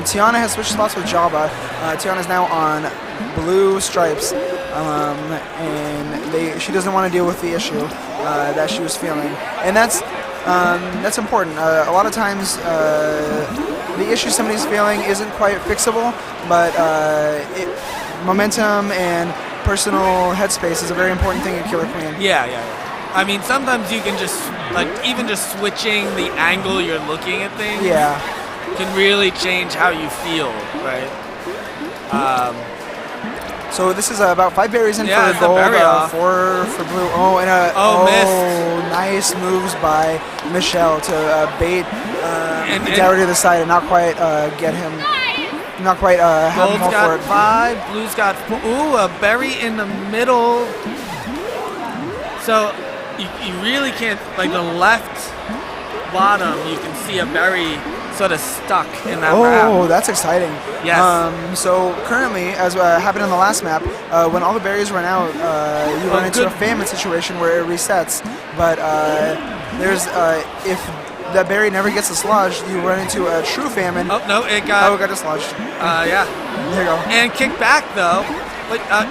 Tiana has switched spots with Jabba. Tiana's now on blue stripes, and she doesn't want to deal with the issue that she was feeling, and that's important. A lot of times, the issue somebody's feeling isn't quite fixable, but momentum and personal headspace is a very important thing in Killer Queen. Yeah. I mean, sometimes you can just even just switching the angle you're looking at things. Yeah. Can really change how you feel, right? So this is about 5 berries in for it's gold, a berry off. 4 for blue. Oh, and missed. Nice moves by Michelle to bait Dower to the side and not quite get him. Not quite have him Gold's fall for got it. 5, blue's got 4. Ooh, a berry in the middle. So you really can't, like the left bottom, you can see a berry sort of stuck in that map. Oh, that's exciting. Yes. So currently, as happened in the last map, when all the berries run out, you run into a famine situation where it resets. But if that berry never gets dislodged, you run into a true famine. Oh no, it got dislodged. Yeah. There you go. And kick back though. But I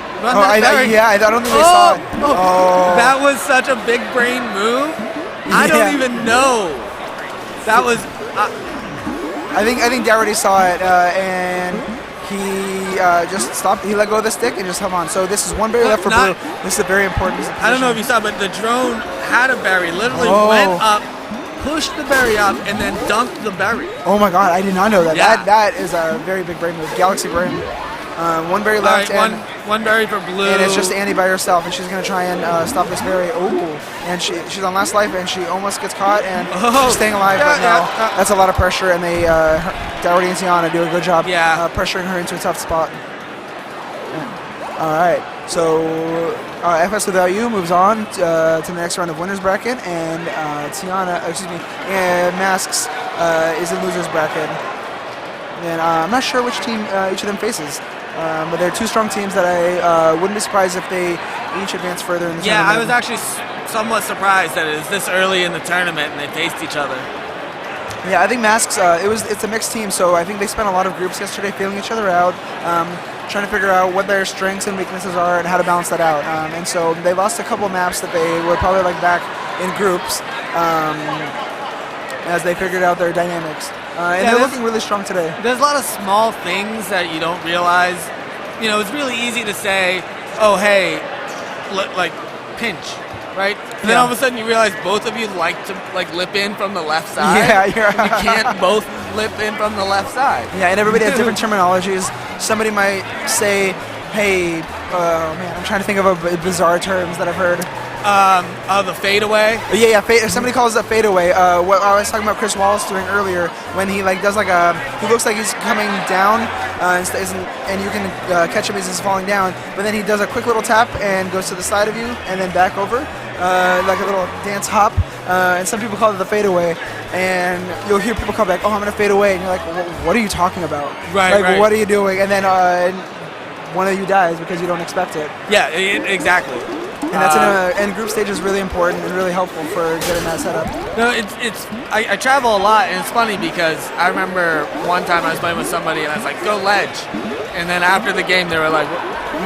don't think they saw it. Oh. That was such a big brain move. I don't even know. That was. I think Dougherty saw it, and he just stopped. He let go of the stick and just held on. So this is one berry left for blue. This is a very important position. I don't know if you saw, but the drone had a berry, literally went up, pushed the berry up, and then dunked the berry. Oh my God, I did not know that. Yeah. That is a very big brain move. Galaxy brain. One berry left. All right, one berry for blue. And it's just Annie by herself, and she's going to try and stop this berry. Oh, and she's on last life, and she almost gets caught, and she's staying alive, but no. That's a lot of pressure, and Dougherty and Tiana do a good job pressuring her into a tough spot. All right, so FS Without You moves on to the next round of winners bracket, and Masks is in losers bracket. And I'm not sure which team each of them faces. But they're two strong teams that I wouldn't be surprised if they each advance further in the tournament. Yeah, I was actually somewhat surprised that it was this early in the tournament and they faced each other. Yeah, I think Masks, it's a mixed team, so I think they spent a lot of groups yesterday feeling each other out, trying to figure out what their strengths and weaknesses are and how to balance that out. And so they lost a couple maps that they were probably like back in groups as they figured out their dynamics. And they're looking really strong today. There's a lot of small things that you don't realize. You know, it's really easy to say, oh, hey, like, pinch, right? And then all of a sudden you realize both of you like to, like, lip in from the left side. Yeah, you can't both lip in from the left side. Yeah, and everybody has different terminologies. Somebody might say, hey, man, I'm trying to think of a bizarre terms that I've heard. The fadeaway. Yeah, somebody calls it a fadeaway. What I was talking about Chris Wallace doing earlier, when he like does like he looks like he's coming down, and you can catch him as he's falling down, but then he does a quick little tap and goes to the side of you and then back over, like a little dance hop. And some people call it the fadeaway, and you'll hear people come back, oh, I'm gonna fade away, and you're like, well, what are you talking about? Right. What are you doing? And then one of you dies because you don't expect it. Yeah, exactly. And that's and group stage is really important and really helpful for getting that set up. No, I travel a lot, and it's funny because I remember one time I was playing with somebody and I was like, go ledge. And then after the game they were like,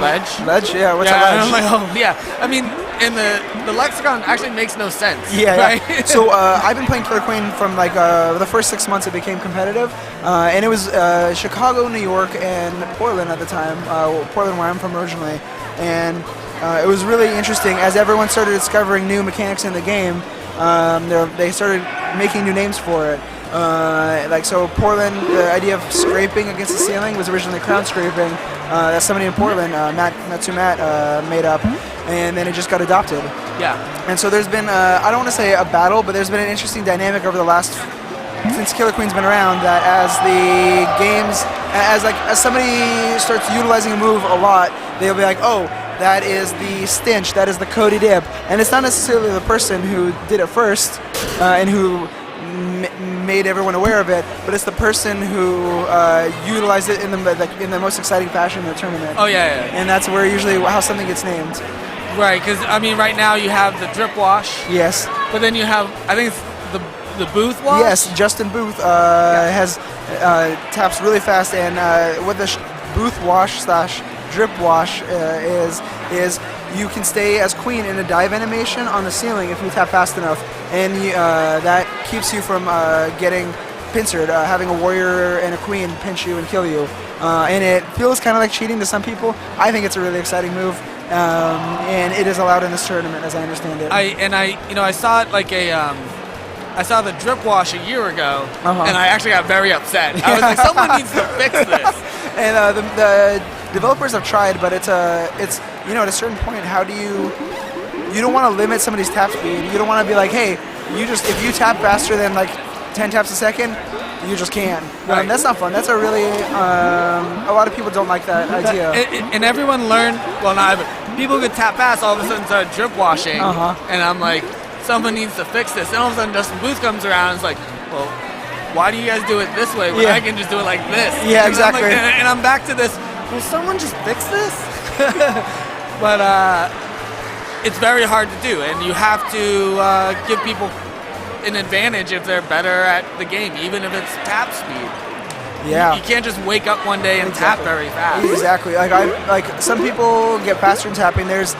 ledge? Ledge? Yeah, what's a ledge? And I'm like, oh, yeah. I mean, in the lexicon actually makes no sense. Yeah, right? Yeah. So I've been playing Killer Queen from like the first 6 months it became competitive. And it was Chicago, New York, and Portland at the time. Portland, where I'm from originally. And it was really interesting as everyone started discovering new mechanics in the game. They started making new names for it. Like so, Portland, the idea of scraping against the ceiling was originally crown scraping. That somebody in Portland, Matt made up, and then it just got adopted. Yeah. And so there's been, I don't want to say a battle, but there's been an interesting dynamic over the last, since Killer Queen's been around, that as the games, as somebody starts utilizing a move a lot, they'll be like, oh, that is the Stinch, that is the Cody Dip. And it's not necessarily the person who did it first and who made everyone aware of it, but it's the person who utilized it in the most exciting fashion in the tournament. Oh, yeah. And that's where usually how something gets named. Right, because, I mean, right now you have the Drip Wash. Yes. But then you have, I think it's the Booth Wash? Yes, Justin Booth has taps really fast, and what the Booth Wash / Drip Wash is you can stay as queen in a dive animation on the ceiling if you tap fast enough, and that keeps you from getting pincered, having a warrior and a queen pinch you and kill you. And it feels kind of like cheating to some people. I think it's a really exciting move, and it is allowed in this tournament, as I understand it. I saw it like I saw the Drip Wash a year ago, and I actually got very upset. I was like, someone needs to fix this. And the developers have tried, but it's at a certain point, how do you don't want to limit somebody's tap speed. You don't want to be like, hey, if you tap faster than like 10 taps a second, you just can't. Right. That's not fun. That's a really a lot of people don't like that idea. And everyone learned, well, not everyone, people could tap fast, all of a sudden start drip washing, and I'm like, someone needs to fix this. And all of a sudden Justin Booth comes around and is like, well, why do you guys do it this way when I can just do it like this? Yeah, exactly. And I'm back to this, will someone just fix this? But it's very hard to do, and you have to give people an advantage if they're better at the game, even if it's tap speed. Yeah. You can't just wake up one day and tap very fast. Exactly. Like some people get faster in tapping. There's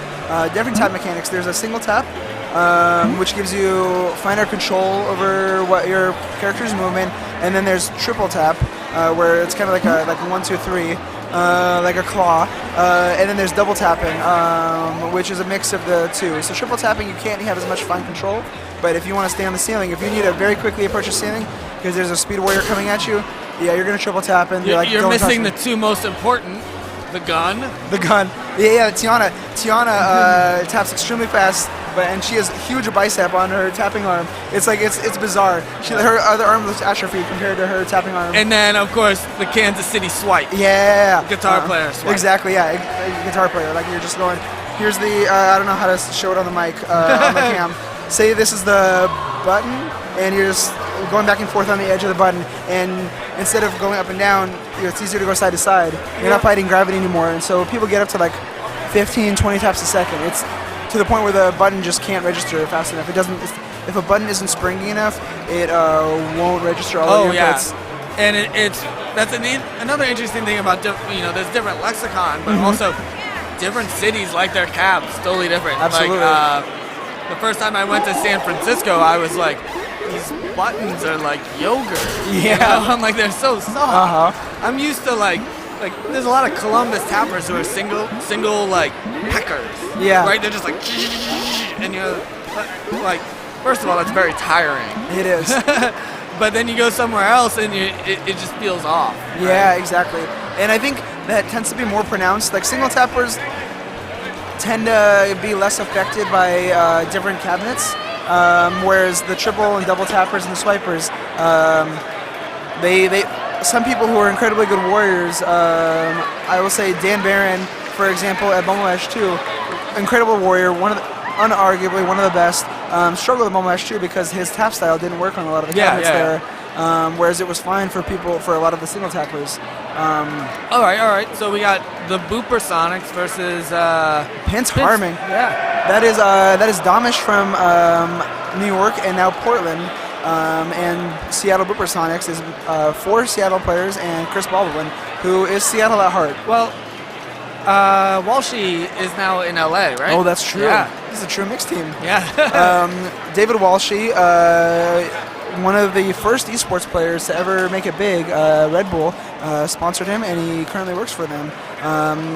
different tap mechanics. There's a single tap, which gives you finer control over what your character's movement, and then there's triple tap, where it's kind of like a 1, 2, 3. like a claw, and then there's double tapping, which is a mix of the two. So triple tapping, you can't have as much fine control, but if you want to stay on the ceiling, if you need to very quickly approach the ceiling because there's a speed warrior coming at you, yeah, you're going to triple tap and you're missing the two most important, the gun. The gun. Yeah, Tiana taps extremely fast, and she has huge bicep on her tapping arm. It's like it's bizarre. Her other arm looks atrophied compared to her tapping arm. And then of course the Kansas City swipe. Yeah. Guitar player swipe. Exactly. Yeah, guitar player. Like you're just going. Here's the. I don't know how to show it on the mic on the cam. Say this is the button, and you're just going back and forth on the edge of the button, and instead of going up and down, it's easier to go side to side. You're not fighting gravity anymore, and so people get up to like 15, 20 taps a second. It's to the point where the button just can't register fast enough. It doesn't. If a button isn't springy enough, it won't register all of your inputs. And that's another interesting thing about there's different lexicon, but also different cities like their cabs totally different. Absolutely. Like, the first time I went to San Francisco, I was like, these buttons are like yogurt. Yeah. You know? I'm like, they're so soft. I'm used to like there's a lot of Columbus tappers who are single like peckers. Yeah. Right? They're just like, and you're like, first of all, that's very tiring. It is. But then you go somewhere else and it just feels off. Right? Yeah, exactly. And I think that tends to be more pronounced. Like single tappers tend to be less affected by different cabinets, whereas the triple and double tappers and the swipers, some people who are incredibly good warriors, I will say Dan Barron, for example, at BumbleBash II, incredible warrior, unarguably one of the best. Struggled with BumbleBash II because his tap style didn't work on a lot of the cabinets there, whereas it was fine for a lot of the single tappers. All right. So we got the Booper Sonics versus Pince Harming. Yeah, that is Damish from New York and now Portland. And Seattle Booper Sonics is 4 Seattle players and Chris Baldwin, who is Seattle at heart. Well, Walshy is now in LA, right? Oh, that's true. Yeah. This is a true mixed team. Yeah. David Walshy, one of the first esports players to ever make it big, Red Bull, sponsored him, and he currently works for them.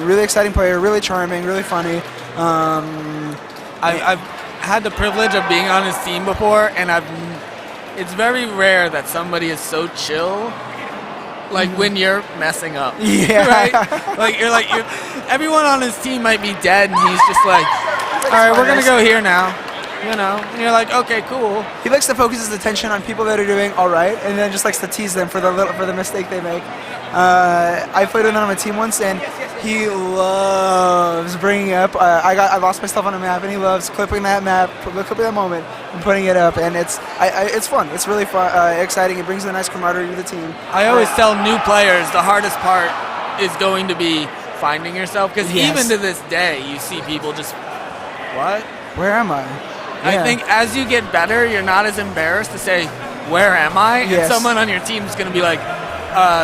Really exciting player, really charming, really funny. I've had the privilege of being on his team before, and it's very rare that somebody is so chill. Like when you're messing up, right? Like everyone on his team might be dead, and he's just like, all right, we're gonna go here now, And you're like, okay, cool. He likes to focus his attention on people that are doing all right, and then just likes to tease them for the mistake they make. I played with him on a team once, and he loves bringing up. I lost myself on a map, and he loves clipping that map, clipping that moment, and putting it up. And it's fun. It's really fun, exciting. It brings a nice camaraderie to the team. I always tell new players the hardest part is going to be finding yourself, because even to this day, you see people just, what? Where am I? I think as you get better, you're not as embarrassed to say, where am I? Yes. And someone on your team is going to be like,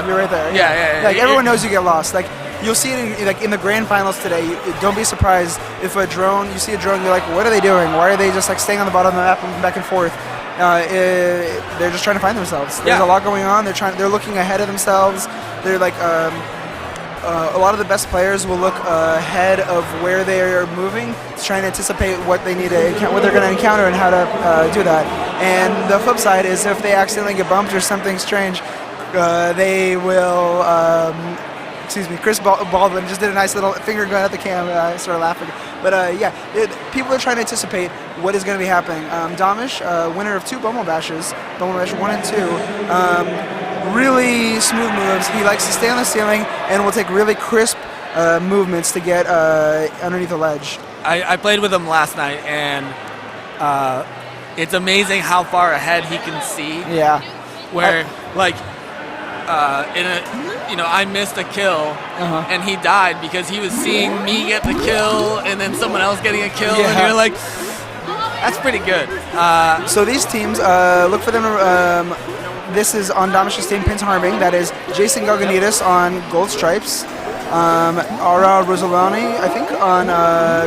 you're right there. Yeah. Like everyone knows you get lost. Like you'll see it in the grand finals today. Don't be surprised if you see a drone, you're like, what are they doing? Why are they just like staying on the bottom of the map and back and forth? They're just trying to find themselves. There's a lot going on. They're looking ahead of themselves. They're like a lot of the best players will look ahead of where they are moving, trying to anticipate what they need to what they're going to encounter and how to do that. And the flip side is if they accidentally get bumped or something strange, they will. Chris Baldwin just did a nice little finger gun at the cam. I started laughing. But people are trying to anticipate what is going to be happening. Damish, winner of 2 BumbleBashes, BumbleBash 1 and 2. Really smooth moves. He likes to stay on the ceiling and will take really crisp movements to get underneath the ledge. I played with him last night, and it's amazing how far ahead he can see. Yeah. Where I missed a kill, and he died because he was seeing me get the kill, and then someone else getting a kill, and you're like, that's pretty good. So these teams, look for them. This is on Damish's team, Pince Harming. That is Jason Gaganitas on Gold Stripes. Ara Rosolani, I think, on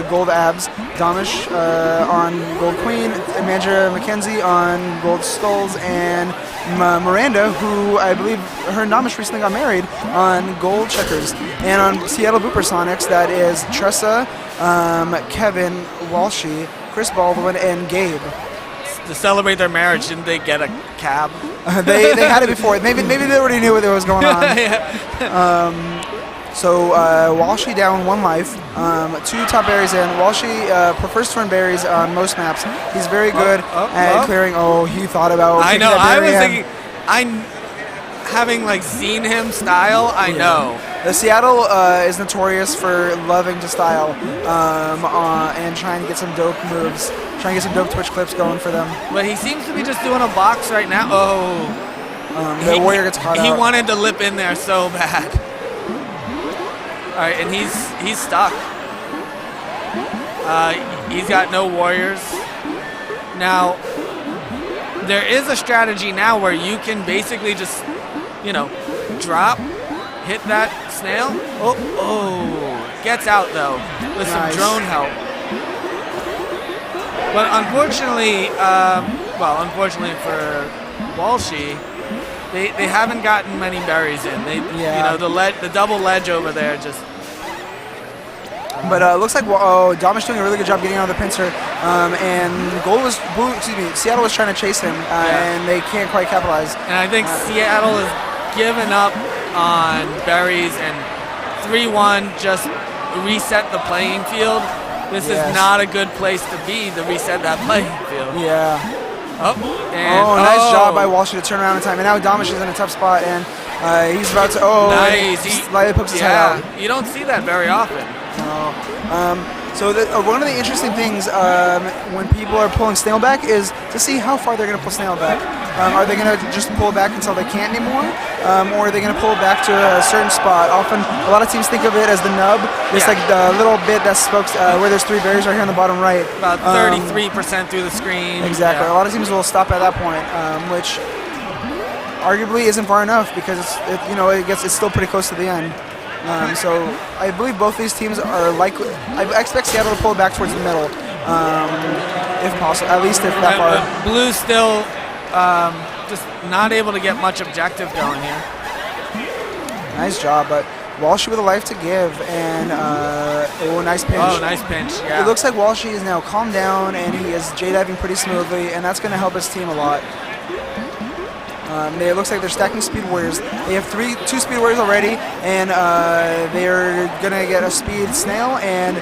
gold abs. Damish on gold queen. Amanda McKenzie on gold skulls. And Miranda, who I believe her and Damish recently got married, on gold checkers. And on Seattle Boopersonics, that is Tressa, Kevin, Walshy, Chris Baldwin, and Gabe. To celebrate their marriage, didn't they get a cab? They had it before. Maybe they already knew what was going on. So Walshy down 1 life, 2 top berries in. Walshy prefers to run berries on most maps. He's very good at clearing. Oh, he thought about. I know. I was thinking. Having like seen him style, I know. The Seattle is notorious for loving to style and trying to get some dope moves, trying to get some dope Twitch clips going for them. But he seems to be just doing a box right now. The warrior gets caught out. He wanted to lip in there so bad. All right, and he's stuck. He's got no warriors. Now, there is a strategy now where you can basically just, drop, hit that snail. Gets out though with some drone help. But unfortunately, unfortunately for Walshy, they haven't gotten many berries in. The double ledge over there just. But it looks like Damish doing a really good job getting out of the pincer, and Seattle was trying to chase him, and they can't quite capitalize. And I think Seattle has given up on berries, and 3-1 just reset the playing field. This is not a good place to be to reset that playing field. Yeah. Nice job by Walshy to turn around in time, and now Damish is in a tough spot, and he's about to. Nice. He slightly pokes his head out. You don't see that very often. So one of the interesting things when people are pulling snail back is to see how far they're going to pull snail back. Are they going to just pull back until they can't anymore? Or are they going to pull back to a certain spot? Often, a lot of teams think of it as the nub. It's like the little bit that spokes where there's 3 berries right here on the bottom right. About 33% through the screen. Exactly. Yeah. A lot of teams will stop at that point, which arguably isn't far enough because it's still pretty close to the end. So I believe both these teams are likely. I expect Seattle to pull back towards the middle, if possible. At least if that far. Blue still just not able to get much objective going here. Nice job, but Walshy with a life to give, and nice pinch. Oh, nice pinch. Yeah. It looks like Walshy is now calmed down, and he is J-diving pretty smoothly, and that's going to help his team a lot. It looks like they're stacking speed warriors. They have 2 speed warriors already, and they're gonna get a speed snail, and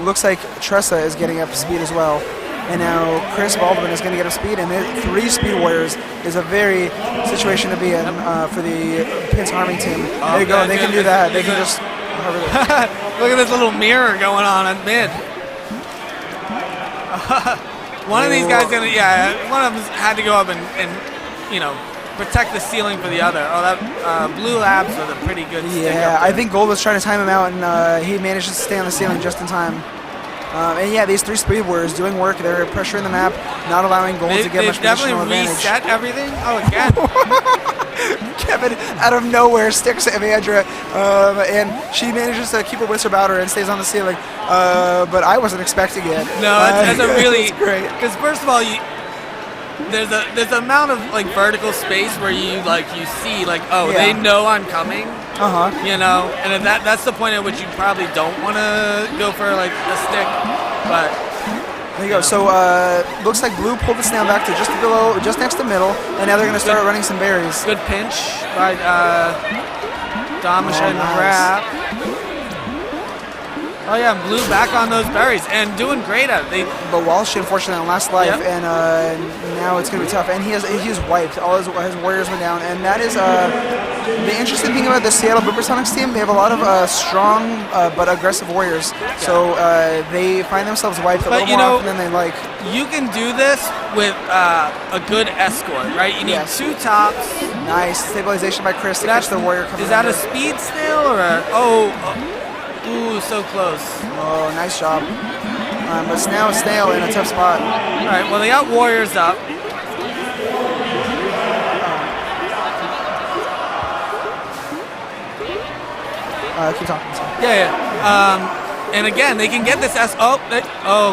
looks like Tressa is getting up speed as well. And now Chris Baldwin is gonna get up speed, and 3 speed warriors is a very situation to be in for the Pins Harming team. There you go. They can do that. They can just. Look at this little mirror going on at mid. One of these guys one of them had to go up and protect the ceiling for the other. Oh, that blue labs with a pretty good stick. Yeah, I think Gold was trying to time him out, and he managed to stay on the ceiling just in time. These 3 speed warriors doing work. They're pressuring the map, not allowing Gold to get much positional advantage. They've definitely reset everything. Oh, again. Kevin, out of nowhere, sticks Amandra, and she manages to keep her wits about her and stays on the ceiling. But I wasn't expecting it. No, that's a really great. Because first of all, there's an amount of vertical space where you see they know I'm coming. And that's the point at which you probably don't want to go for a stick, but. There you go. So looks like Blue pulled the snail back to just next to middle, and now they're going to start running some berries. Good pinch by Damish and Rap. Oh yeah, Blue back on those berries and doing great at it. But Walshy, unfortunately, on last life, and now it's going to be tough. And he is wiped. All his warriors went down, and that is the interesting thing about the Seattle Boopersonics team. They have a lot of strong but aggressive warriors, so they find themselves wiped a little more often than they like. You can do this with a good escort, right? You need 2 tops. Nice stabilization by Chris to catch the warrior coming. Is that a speed snail or a Ooh, so close. Oh, nice job. But now snail in a tough spot. All right, well, they got warriors up. keep talking. Sorry. Yeah. And again, they can get this S. Oh,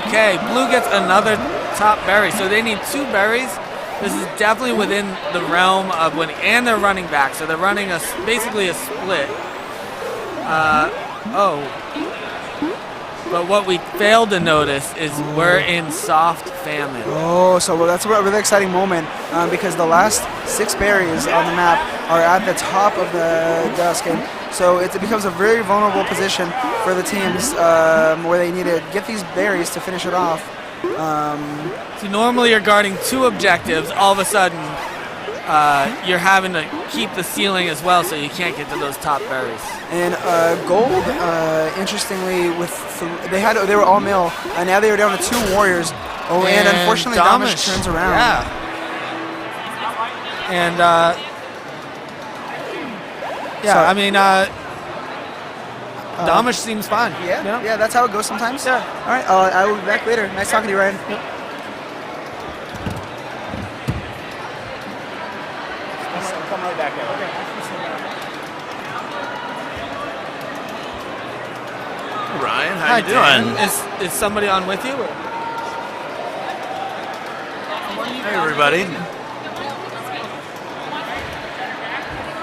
okay. Blue gets another top berry, so they need 2 berries. This is definitely within the realm of winning, and they're running back, so they're running basically a split. But what we failed to notice is we're in soft famine. Oh, so that's a really exciting moment because the last 6 berries on the map are at the top of the dusk, and so it becomes a very vulnerable position for the teams where they need to get these berries to finish it off. So normally you're guarding 2 objectives. All of a sudden, you're having to keep the ceiling as well, so you can't get to those top berries. And gold, interestingly, they were all male, and now they were down to 2 warriors. Oh, and unfortunately, Damish turns around. Yeah. And So- I mean, Damish seems fine. Yeah, that's how it goes sometimes. Yeah. All right, I will be back later. Nice talking to you, Ryan. Yep. Come right back there. Okay. Ryan, how Hi, you doing? Dan. Is somebody on with you? Hey, everybody.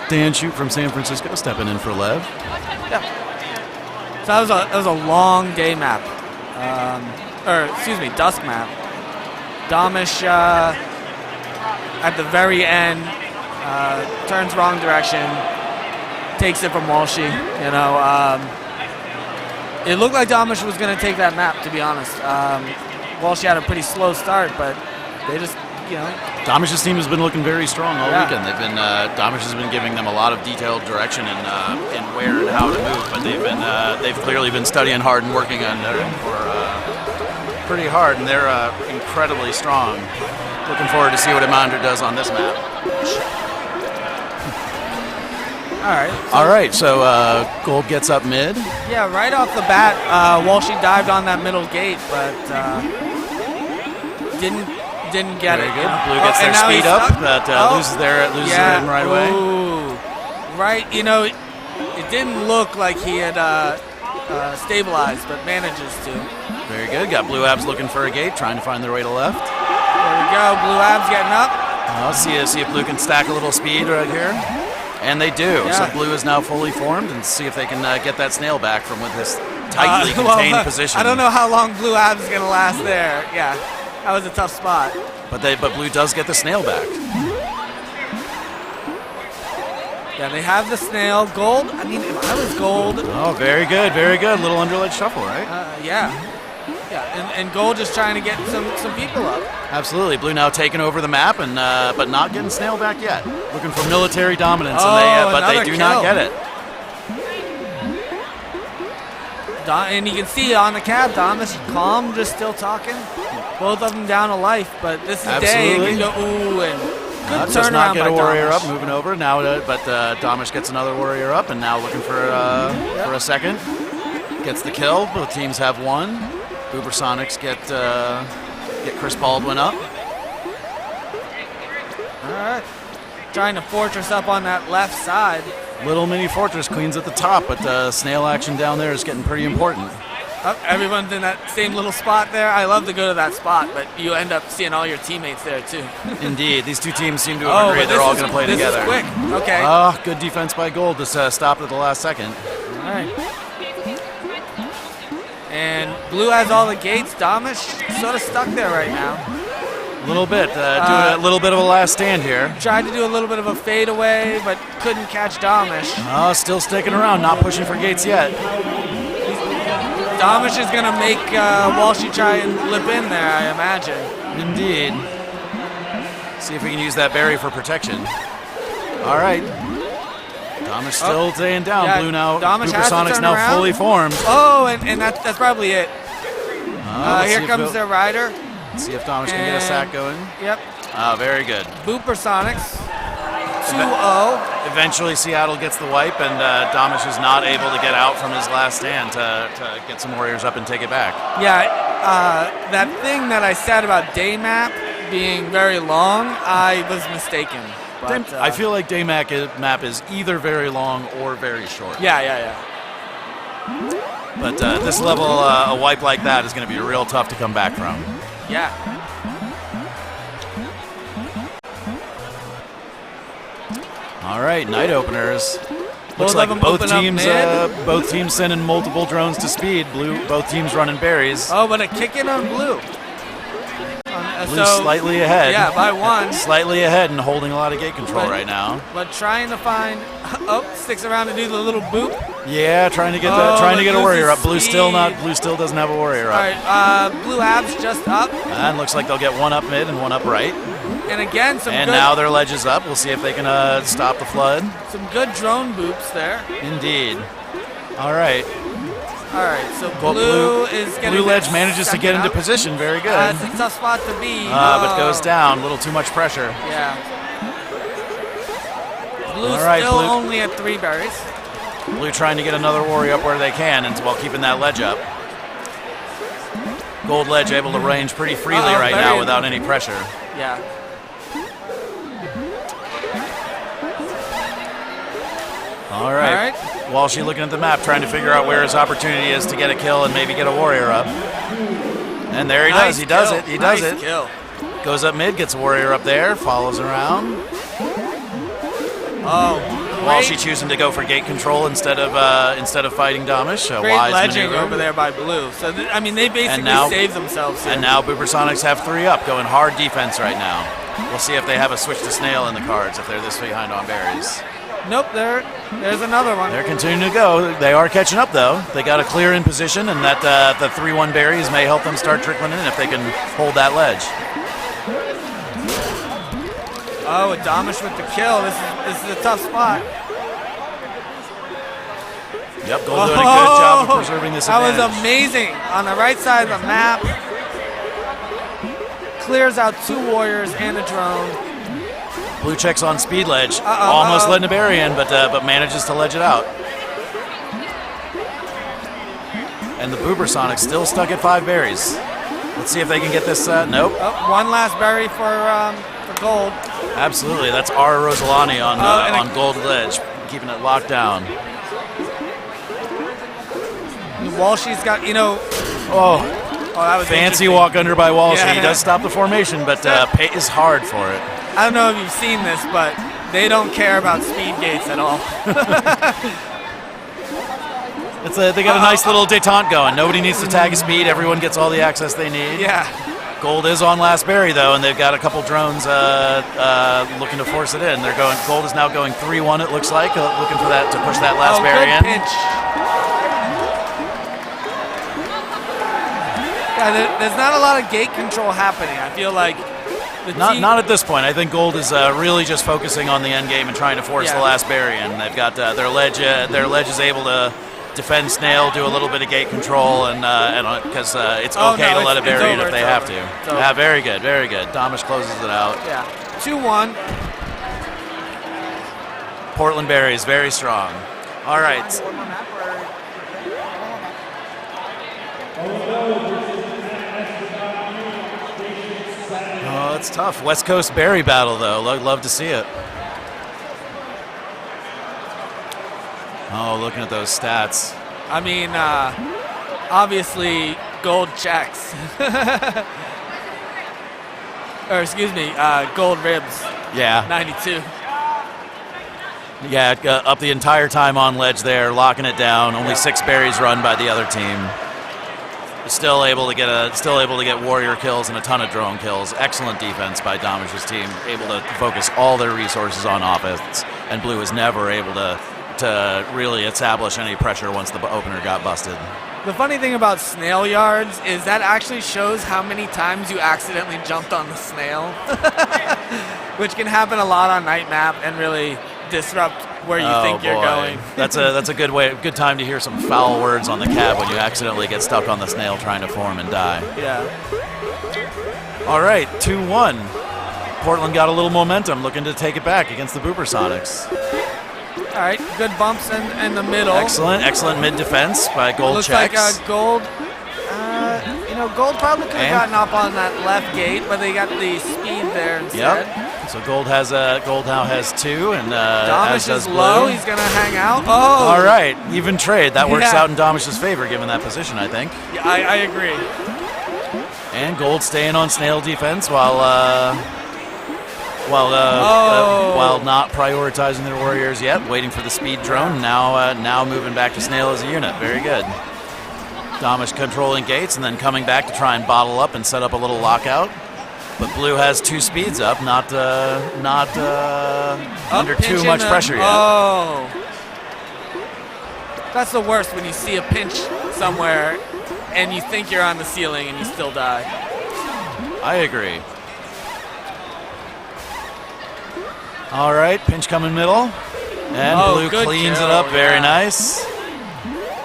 Dan Shute from San Francisco stepping in for Lev. Yeah. So that was a long day map, dusk map. Damish at the very end turns wrong direction, takes it from Walshy. It looked like Damish was going to take that map, to be honest. Walshy had a pretty slow start, but they just, Damish's team has been looking very strong all Yeah. weekend. Damish has been giving them a lot of detailed direction in where and how to move, but they've clearly been studying hard and working on pretty hard, and they're incredibly strong. Looking forward to see what Amanda does on this map. all right. So Gold gets up mid. Yeah, right off the bat, Walshy dived on that middle gate, but didn't get Very it. good. Blue gets and their now he's speed up, stuck. but loses their rhythm right away. Ooh. Right, it didn't look like he had stabilized, but manages to. Very good. Got Blue Abs looking for a gate, trying to find their way to left. There we go. Blue Abs getting up. I'll see if Blue can stack a little speed right here. And they do. Yeah. So Blue is now fully formed, and see if they can get that snail back from with this tightly contained position. I don't know how long Blue Abs is going to last there. Yeah, that was a tough spot. But Blue does get the snail back. Yeah, they have the snail. Gold, I mean, if I was Gold, Oh, very good, very good. Little underledge shuffle, right? yeah. Yeah, and Gold just trying to get some people up. Absolutely. Blue now taking over the map, and but not getting snail back yet. Looking for military dominance, but they another do not kill. get it. And you can see on the cab, Thomas calm, just still talking. Both of them down a life, but this is day. It Absolutely. can go ooh and good Does turnaround not get by a warrior Damish. up, moving over now, but Damish gets another warrior up, and now looking for a second. Gets the kill. Both teams have one. Boobersonics get Chris Baldwin up. All right, trying to fortress up on that left side. Little mini fortress queens at the top, but snail action down there is getting pretty important. Everyone's in that same little spot there. I love to go to that spot, but you end up seeing all your teammates there too. Indeed, these two teams seem to have agreed but they're all going to play this together. is quick. Okay. Good defense by Gold to stop at the last second. All right. And Blue has all the gates. Damish sort of stuck there right now. A little bit, doing a little bit of a last stand here. Tried to do a little bit of a fadeaway, but couldn't catch Damish. Still sticking around, not pushing for gates yet. Damish is going to make Walshy try and lip in there, I imagine. Indeed. See if we can use that berry for protection. All right. Damish still staying down. Yeah, Blue now. Damish has to Supersonics turn now around. fully formed. Oh, and that's probably it. Let's see Here if comes their rider. See if Damish can get a sack going. Yep. Very good. Boopersonics. 2-0. Eventually, Seattle gets the wipe, and Damish is not able to get out from his last stand to get some warriors up and take it back. Yeah, that thing that I said about day map being very long, I was mistaken. But, I feel like day map is either very long or very short. Yeah. But this level, a wipe like that is going to be real tough to come back from. Yeah. All right, night openers. Looks Both like of them open up both teams sending multiple drones to speed. Both teams running berries. Oh, but a kick in on blue. Blue slightly ahead. Yeah, by 1. Slightly ahead and holding a lot of gate control right now. But trying to find. Oh, sticks around to do the little boop. Yeah, trying to get a warrior up. Blue still doesn't have a warrior up. All right, blue abs just up. And looks like they'll get one up mid and one up right. And again, now their ledge is up. We'll see if they can stop the flood. Some good drone boops there. Indeed. All right. All right, so blue is getting blue ledge manages to get into position. Very good. That's a tough spot to be. But goes down. A little too much pressure. Yeah. Blue's Blue. only at 3 berries. Blue trying to get another warrior up where they can and while keeping that ledge up. Gold ledge able to range pretty freely right now without any pressure. Yeah. All right. Walshy looking at the map, trying to figure out where his opportunity is to get a kill and maybe get a warrior up. And there he does. He does it. He does it. Kill. Goes up mid, gets a warrior up there, follows around. Oh. Walshy choosing to go for gate control instead of fighting Domish. Great wise ledging maneuver. over there by blue. So they basically saved themselves here. And now Boobersonics have 3 up, going hard defense right now. We'll see if they have a switch to snail in the cards if they're this behind on berries. Nope, there's another one. They're continuing to go. They are catching up, though. They got a clear in position, and that the 3-1 berries may help them start trickling in if they can hold that ledge. Oh, Domish with the kill. This is a tough spot. Yep, Gold doing a good job of preserving this advantage. That was amazing. On the right side of the map. Clears out 2 warriors and a drone. Blue checks on speed ledge. Almost letting a berry in, but manages to ledge it out. And the Boobersonics still stuck at 5 berries. Let's see if they can get this. Nope. Oh, one last berry for Gold. Absolutely. That's Ara Rosalani on Gold ledge, keeping it locked down. Walshy's got, that was fancy walk under by Walshy. Yeah. He does stop the formation, but pays hard for it. I don't know if you've seen this, but they don't care about speed gates at all. They got a nice little detente going. Nobody needs to tag a speed. Everyone gets all the access they need. Yeah. Gold is on last berry, though, and they've got a couple drones looking to force it in. Gold is now going 3-1, it looks like, looking for that to push that last berry in. Pinch. Yeah, there's not a lot of gate control happening. I feel like not at this point. I think Gold is really just focusing on the end game and trying to force the last berry in. They've got their ledge is able to defend snail, do a little bit of gate control, and because it's okay to let a berry in if they have to. Yeah, very good, very good. Domish closes it out. Yeah, 2-1. Portland berries very strong. All right. Oh, it's tough. West Coast berry battle, though. Love to see it. Oh, looking at those stats. I mean, obviously, Gold checks. Or, excuse me, Gold ribs. Yeah. 92. Yeah, up the entire time on ledge there, locking it down. Only 6 berries run by the other team. Still able to get warrior kills and a ton of drone kills. Excellent defense by Domish's team, able to focus all their resources on offense. And Blue was never able to really establish any pressure once the opener got busted. The funny thing about snail yards is that actually shows how many times you accidentally jumped on the snail, which can happen a lot on night map and really disrupt where you think you're going. That's a good time to hear some foul words on the cab when you accidentally get stuck on the snail trying to form and die. Yeah. All right, 2-1. Portland got a little momentum, looking to take it back against the Boobersonics. All right, good bumps in the middle. Excellent mid defense by Gold. Looks checks. like Gold. Gold probably could have gotten up on that left gate, but they got the speed there instead. Yep. So Gold now has 2, and as Domish does is low. Blue. He's gonna hang out. Oh. All right, even trade. That works Yeah. out in Domish's favor, given that position, I think. Yeah, I agree. And Gold staying on snail defense while not prioritizing their warriors yet, waiting for the speed drone. Now moving back to snail as a unit. Very good. Domish controlling gates and then coming back to try and bottle up and set up a little lockout. But Blue has 2 speeds up, not under too much pressure yet. Oh. That's the worst when you see a pinch somewhere and you think you're on the ceiling and you still die. I agree. All right, pinch coming middle. And Blue good cleans kill, it up, very yeah. nice.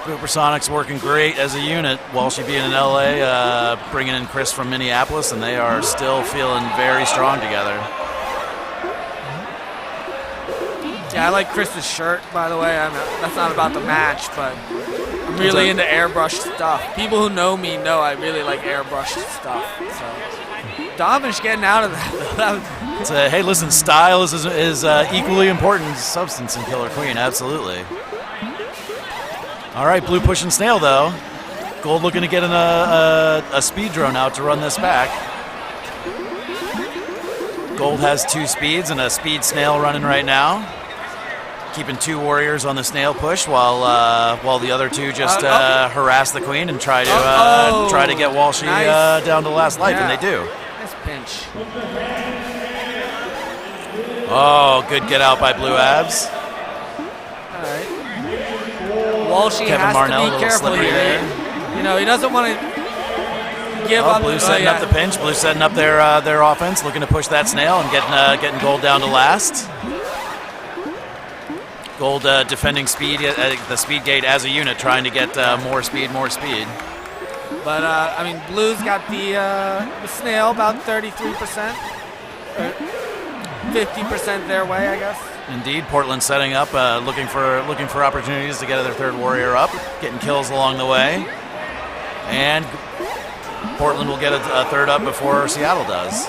Supersonic's working great as a unit. Walshy being in LA, bringing in Chris from Minneapolis, and they are still feeling very strong together. Yeah, I like Chris's shirt, by the way. That's not about the match, but I'm really into airbrushed stuff. People who know me know I really like airbrushed stuff. So Domish getting out of that. Hey, listen, style is equally important as substance in Killer Queen, absolutely. All right, Blue pushing snail, though. Gold looking to get a speed drone out to run this back. Gold has 2 speeds and a speed snail running right now. Keeping 2 warriors on the snail push while the other 2 just harass the queen and try to get Walshy nice. down to last life, and they do. Nice pinch. Oh, good get out by Blue Abs. All right. Walshy Kevin has Marnell, a to little be careful slippery here. there. You know, he doesn't want to give up. Blue setting up the pinch. Blue setting up their offense, looking to push that snail and getting Gold down to last. Gold defending speed the speed gate as a unit, trying to get more speed. But I mean, Blue's got the snail about 33%, 50% their way, I guess. Indeed, Portland setting up, looking for opportunities to get their 3rd warrior up, getting kills along the way, and Portland will get a 3rd up before Seattle does.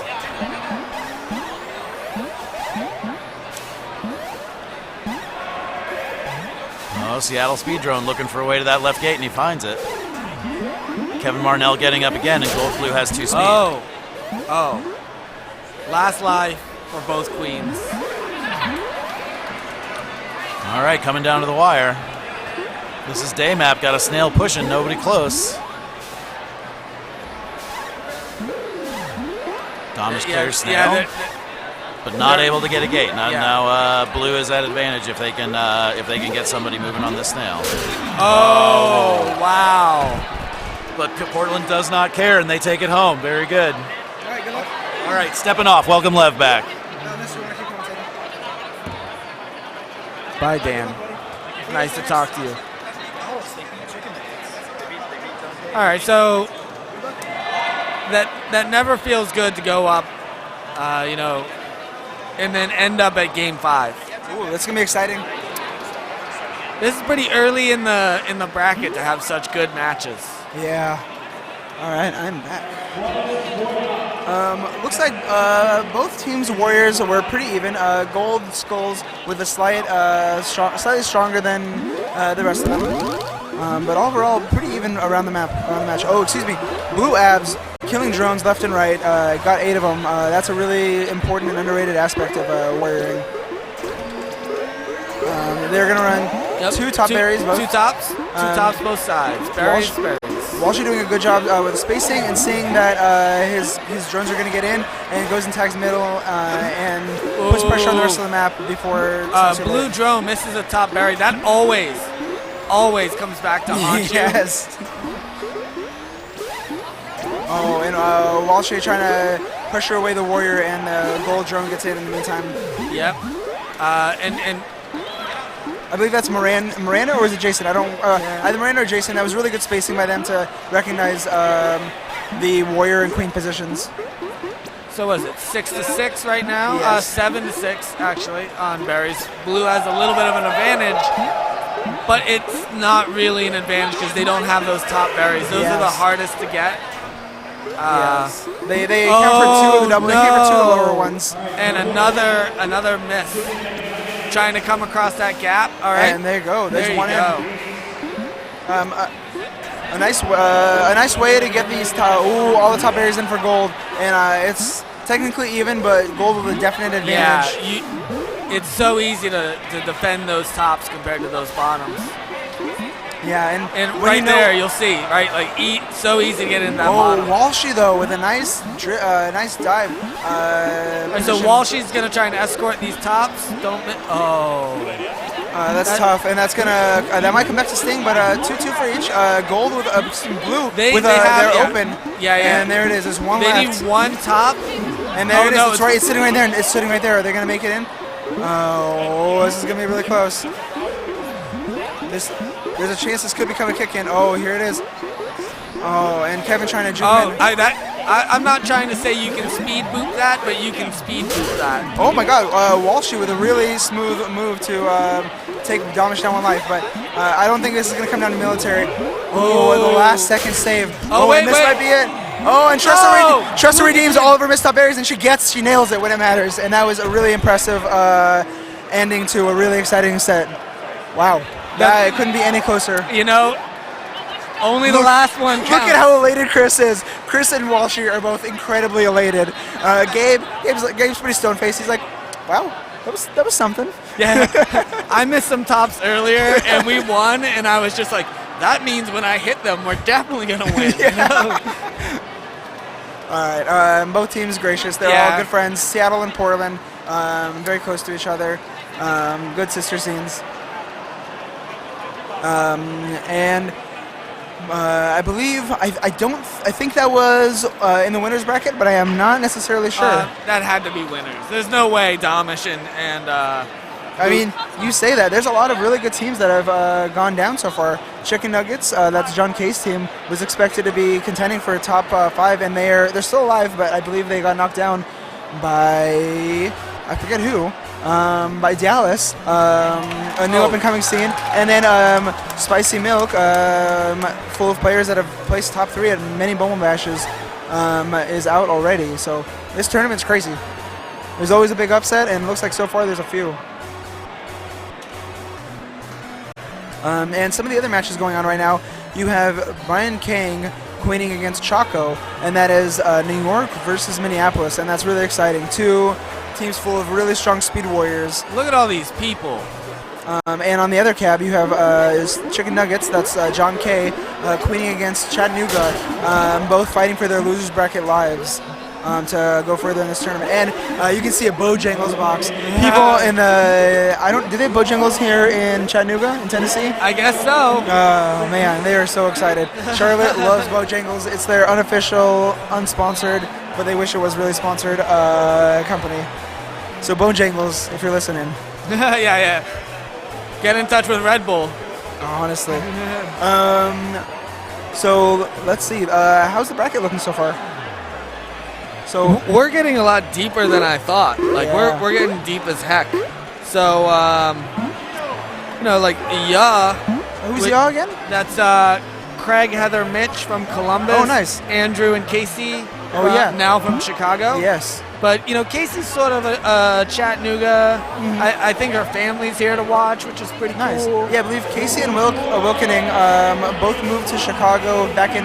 Oh, Seattle speed drone looking for a way to that left gate, and he finds it. Kevin Marnell getting up again, and Gold Blue has 2 speed. Oh, last life for both queens. All right, coming down to the wire. This is day map. Got a snail pushing, nobody close. Domish clears snail, but not able to get a gate. Now Blue is at advantage if they can get somebody moving on this snail. Oh, wow. But Portland does not care, and they take it home. Very good. All right, good luck. All right, stepping off. Welcome Lev back. Bye, Dan. Nice to talk to you. All right, so that never feels good to go up, and then end up at Game 5. Ooh, that's gonna be exciting. This is pretty early in the bracket to have such good matches. Yeah. All right, I'm back. Looks like both teams' warriors were pretty even. Gold Skulls with a slightly stronger than the rest of them. But overall, pretty even around the match. Oh, excuse me. Blue Abs killing drones left and right. Got 8 of them. That's a really important and underrated aspect of warrioring. They're gonna run 2 top berries. Both. 2 tops. 2 tops both sides. Berries. Walshy doing a good job with the spacing and seeing that his drones are going to get in, and goes and tags middle and puts pressure on the rest of the map before. Blue drone misses a top berry. That always comes back to haunt you. Yes. Oh, and Walshy trying to pressure away the warrior, and the gold drone gets in the meantime. Yep. And I believe that's Miranda, or is it Jason? I don't. Either Miranda or Jason. That was really good spacing by them to recognize the warrior and queen positions. So was it 6-6 right now? Yes. 7-6 actually on berries. Blue has a little bit of an advantage, but it's not really an advantage because they don't have those top berries. Those are the hardest to get. Yes. They count for 2 of the double. They count for 2 of the lower ones. And another miss. Trying to come across that gap. All right. And there you go. There's there one you in. go. A nice way to get these all the top areas in for gold, and it's technically even, but gold with a definite advantage. Yeah, it's so easy to defend those tops compared to those bottoms. Yeah, and right there you'll see, right, like so easy to get in that bottom. Walshy though with a nice dive. So Walshy's gonna try and escort these tops. That's tough, and that's gonna that might come back to sting, but 2-2 for each. Gold with some blue they're open. Yeah. And there it is. There's one they left. need one top. And there it is. It's right. It's sitting right there. It's sitting right there. Are they gonna make it in? Oh, this is gonna be really close. There's a chance this could become a kick in. Oh, here it is. Oh, and Kevin trying to jump in. I'm not trying to say you can speed boot that, but you can speed boot that. Oh my God, Walshy with a really smooth move to take Domish down 1 life, but I don't think this is gonna come down to military. Oh, the last second save. Wait, and this might be it. Oh, and Tressa redeems all of her missed top berries, and she nails it when it matters, and that was a really impressive ending to a really exciting set. Wow, it couldn't be any closer. You know, only the last one counts. Look at how elated Chris is. Chris and Walshy are both incredibly elated. Gabe's pretty stone-faced. He's like, wow, that was something. Yeah, I missed some tops earlier, and we won, and I was just like, that means when I hit them, we're definitely going to win. All right, both teams gracious. They're all good friends. Seattle and Portland, very close to each other. Good sister scenes. And I believe I think that was in the winners bracket, but I am not necessarily sure. That had to be winners. There's no way Domish and I mean, you say that. There's a lot of really good teams that have gone down so far. Chicken Nuggets, that's John Kay's team, was expected to be contending for a top 5, and they're still alive, but I believe they got knocked down by I forget who. By Dallas, a new up-and-coming scene, and then Spicy Milk, full of players that have placed top 3 at many BumbleBashes, is out already. So this tournament's crazy. There's always a big upset, and it looks like so far there's a few. And some of the other matches going on right now, you have Brian Kang queening against Chaco, and that is New York versus Minneapolis, and that's really exciting. 2 teams full of really strong speed warriors. Look at all these people. And on the other cab, you have is Chicken Nuggets. That's John Kay queening against Chattanooga, both fighting for their losers bracket lives to go further in this tournament. And you can see a Bojangles box. People in the do they have Bojangles here in Chattanooga, in Tennessee? I guess so. Oh man, they are so excited. Charlotte loves Bojangles. It's their unofficial, unsponsored, but they wish it was really sponsored company. So Bojangles, if you're listening. yeah. Get in touch with Red Bull. Honestly. So let's see. How's the bracket looking so far? So we're getting a lot deeper than I thought. Like we're getting deep as heck. So like who's Ya again? That's Craig, Heather, Mitch from Columbus. Oh, nice. Andrew and Casey. Now from Chicago. Yes. But Casey's sort of a Chattanooga. Mm-hmm. I think her family's here to watch, which is pretty nice. Cool. Yeah, I believe Casey and Wilkening both moved to Chicago back in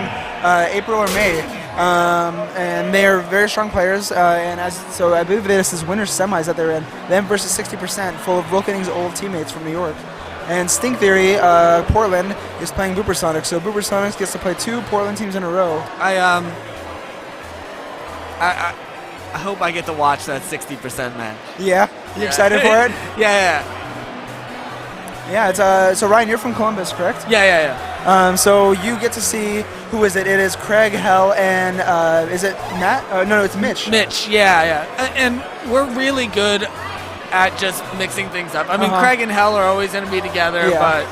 April or May. And they are very strong players, so I believe this is winners semis that they're in. Them versus 60%, full of Wilkening's old teammates from New York. And Stink Theory, Portland, is playing Boopersonics, so Boopersonics gets to play 2 Portland teams in a row. I hope I get to watch that 60% match. Yeah, you excited for it? Yeah. Yeah, it's so Ryan, you're from Columbus, correct? Yeah. So you get to see, who is it? It is Craig, Hell, and is it Matt? No, it's Mitch. Mitch, yeah. And we're really good at just mixing things up. I mean, Craig and Hell are always going to be together, but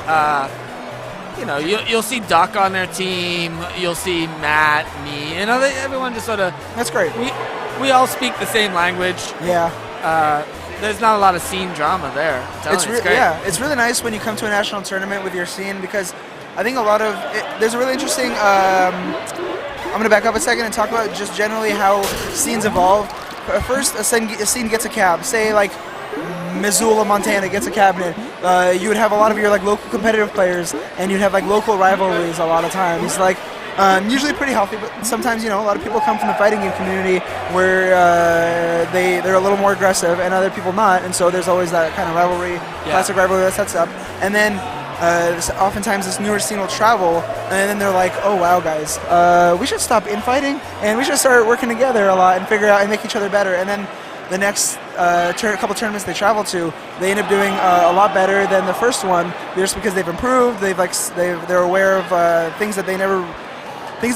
you'll see Duck on their team. You'll see Matt, me, everyone just sort of. That's great. We all speak the same language. Yeah. There's not a lot of scene drama there. It's great. Yeah, it's really nice when you come to a national tournament with your scene, because I think there's a really interesting I'm going to back up a second and talk about just generally how scenes evolve. First, a scene gets a cab. Say, like, Missoula, Montana gets a cabinet. You would have a lot of your like local competitive players, and you'd have like local rivalries a lot of times. Like usually pretty healthy, but sometimes a lot of people come from the fighting game community where they're a little more aggressive, and other people not. And so there's always that kind of rivalry, classic rivalry that sets up. And then oftentimes this newer scene will travel, and then they're like, oh wow guys, we should stop infighting, and we should start working together a lot and figure out and make each other better. And then the next couple tournaments they travel to, they end up doing a lot better than the first one, just because they've improved. They're aware of things that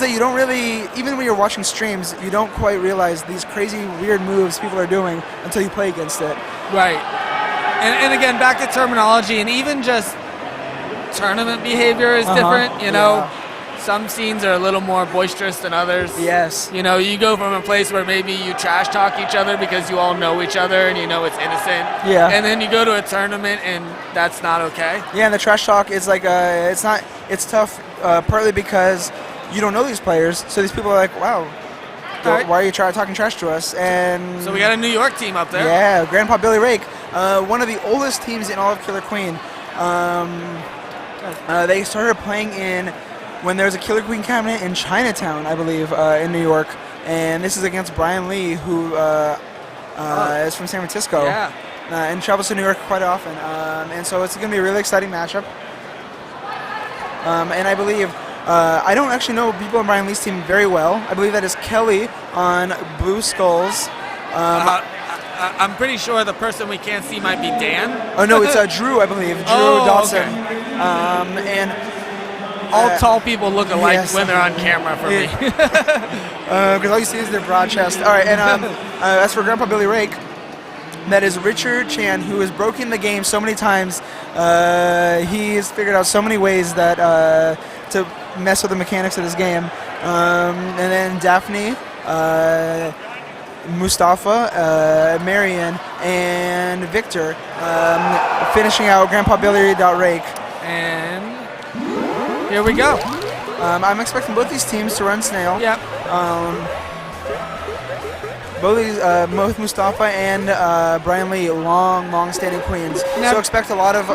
you don't really, even when you're watching streams, you don't quite realize these crazy weird moves people are doing until you play against it. Right. And again, back to terminology, and even just tournament behavior is different. Some scenes are a little more boisterous than others. Yes. You go from a place where maybe you trash talk each other because you all know each other and it's innocent. Yeah. And then you go to a tournament and that's not okay. Yeah, and the trash talk is like it's tough partly because you don't know these players, so these people are like, wow, why are you talking trash to us? And so we got a New York team up there. Yeah, Grandpa Billy Rake, one of the oldest teams in all of Killer Queen. They started playing when there was a Killer Queen cabinet in Chinatown, I believe, in New York, and this is against Brian Lee, who is from San Francisco, and travels to New York quite often, and so it's going to be a really exciting matchup. And I believe, I don't actually know people on Brian Lee's team very well. I believe that is Kelly on Blue Skulls. I'm pretty sure the person we can't see might be Dan. Oh no, it's Drew, I believe, Drew Dawson, okay. And all tall people look alike when they're on camera for me. Because all you see is their broad chest. All right, and as for Grandpa Billy Rake, that is Richard Chan, who has broken the game so many times. He has figured out so many ways that to mess with the mechanics of this game. And then Daphne, Mustafa, Marion, and Victor finishing out Grandpa Billy.Rake. And here we go. I'm expecting both these teams to run snail. Yep. Both Mustafa and Brian Lee, long-standing queens. Yep. So expect a lot of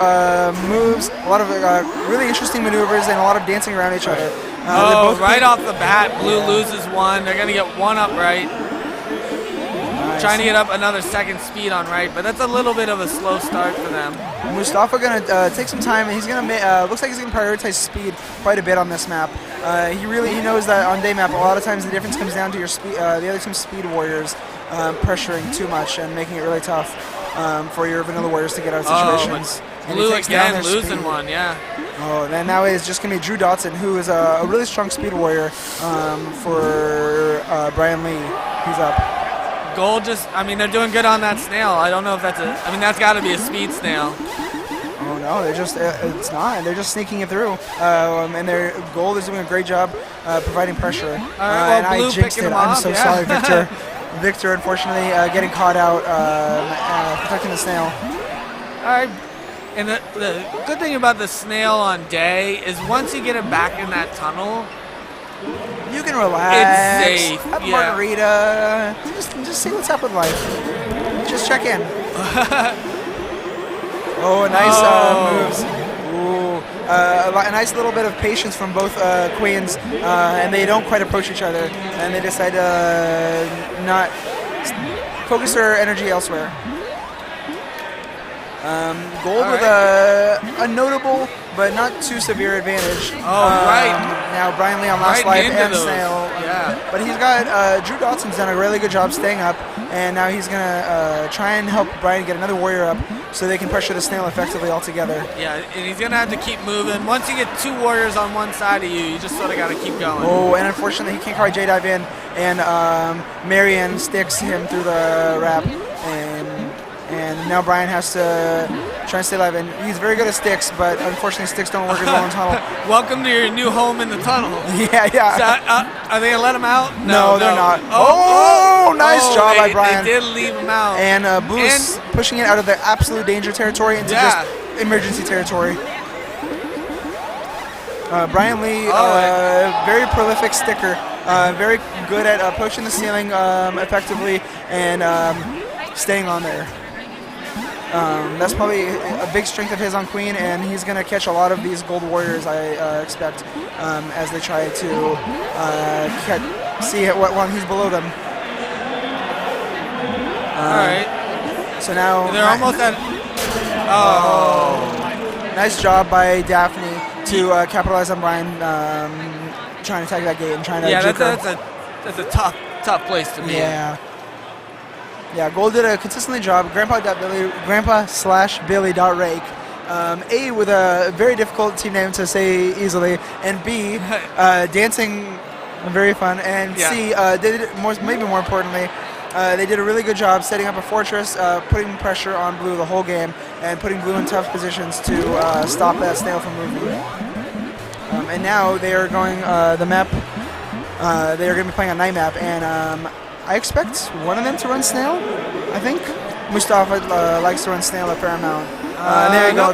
moves, a lot of really interesting maneuvers, and a lot of dancing around each other. Right off the bat, Blue loses one. They're going to get one up right. Nice. Trying to get up another second speed on right, but that's a little bit of a slow start for them. Mustafa going to take some time, and he's going to looks like he's going to prioritize speed quite a bit on this map. He knows that on day map, a lot of times the difference comes down to your speed, the other team's speed warriors pressuring too much and making it really tough for your vanilla warriors to get out of situations. Blue again losing one, yeah. Oh, and now it's just going to be Drew Dotson, who is a really strong speed warrior for Brian Lee. He's up. Gold they're doing good on that snail. I don't know if that's got to be a speed snail. Oh no, it's not. They're just sneaking it through. And their Gold is doing a great job providing pressure. All right, and I jinxed it. I'm so sorry, Victor. Victor, unfortunately, getting caught out protecting the snail. All right. And the good thing about the snail on day is once you get it back in that tunnel, you can relax. It's safe. Have a margarita. Just see what's up with life. Just check in. Nice moves. Ooh. A nice little bit of patience from both queens, and they don't quite approach each other, and they decide to not focus their energy elsewhere. Gold with a notable but not too severe advantage. Right. Now Brian Lee on last life and those. Snail. Yeah. But he's got Drew Dotson's done a really good job staying up, and now he's gonna try and help Brian get another warrior up so they can pressure the Snail effectively all together. Yeah, and he's gonna have to keep moving. Once you get two warriors on one side of you, you just sort of gotta keep going. Oh, and unfortunately he can't quite J-dive in, and Marion sticks him through the wrap, and now Brian has to try and stay alive. And he's very good at sticks, but unfortunately sticks don't work as well in tunnel. Welcome to your new home in the tunnel. Yeah. So, are they gonna let him out? No, they're not. Nice job by Brian. They did leave him out. And Blue's pushing it out of the absolute danger territory into just emergency territory. Brian Lee, very prolific sticker. very good at approaching the ceiling effectively and staying on there. That's probably a big strength of his on Queen, and he's going to catch a lot of these gold warriors, I expect, as they try to see what one he's below them. All right. So now They're almost at. Oh. Nice job by Daphne to capitalize on Brian trying to tag that gate and trying to juke her. That's a tough place to be. Yeah. Yeah, Gold did a consistently job. Grandpa/Billy.rake. A, with a very difficult team name to say easily, and B, dancing very fun, and C, maybe more importantly, they did a really good job setting up a fortress, putting pressure on Blue the whole game, and putting Blue in tough positions to stop that snail from moving. And now they are going the map. They are going to be playing a night map, and I expect one of them to run snail. I think Mustafa likes to run snail a fair amount. There you go.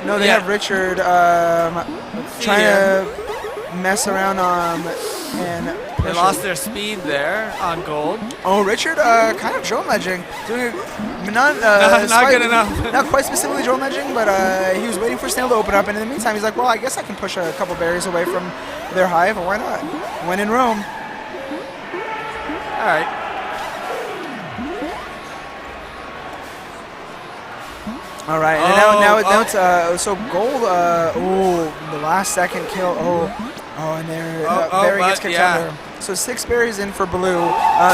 No, they have Richard trying to mess around and. They lost their speed there on Gold. Oh, Richard kind of drone ledging. Doing not good enough. Not quite specifically drone ledging, but he was waiting for Snail to open up, and in the meantime, he's like, well, I guess I can push a couple berries away from their hive, or why not? When in Rome. All right. All right, and now it's so Gold. The last second kill. And there Berry gets kicked under. So 6 berries in for Blue.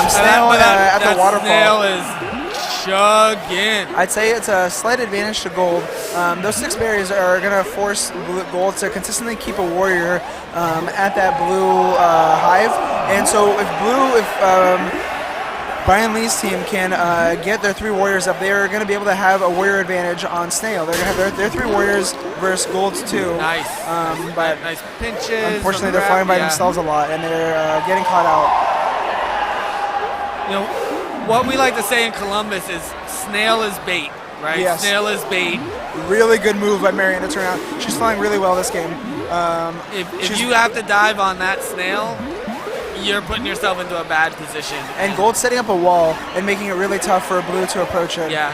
Snail at the waterfall. Snail is chugging. I'd say it's a slight advantage to Gold. Those 6 berries are going to force Gold to consistently keep a warrior at that Blue hive. And so if Brian Lee's team can get their 3 warriors up, they're going to be able to have a warrior advantage on Snail. They're going to have their 3 warriors versus Gold's 2. Nice. But nice pinches. Unfortunately, they're flying by themselves a lot, and they're getting caught out. You know, what we like to say in Columbus is snail is bait, right? Yes. Snail is bait. Really good move by Marianne to turn out. She's flying really well this game. If you have to dive on that snail, you're putting yourself into a bad position. And Gold's setting up a wall and making it really tough for Blue to approach it. Yeah.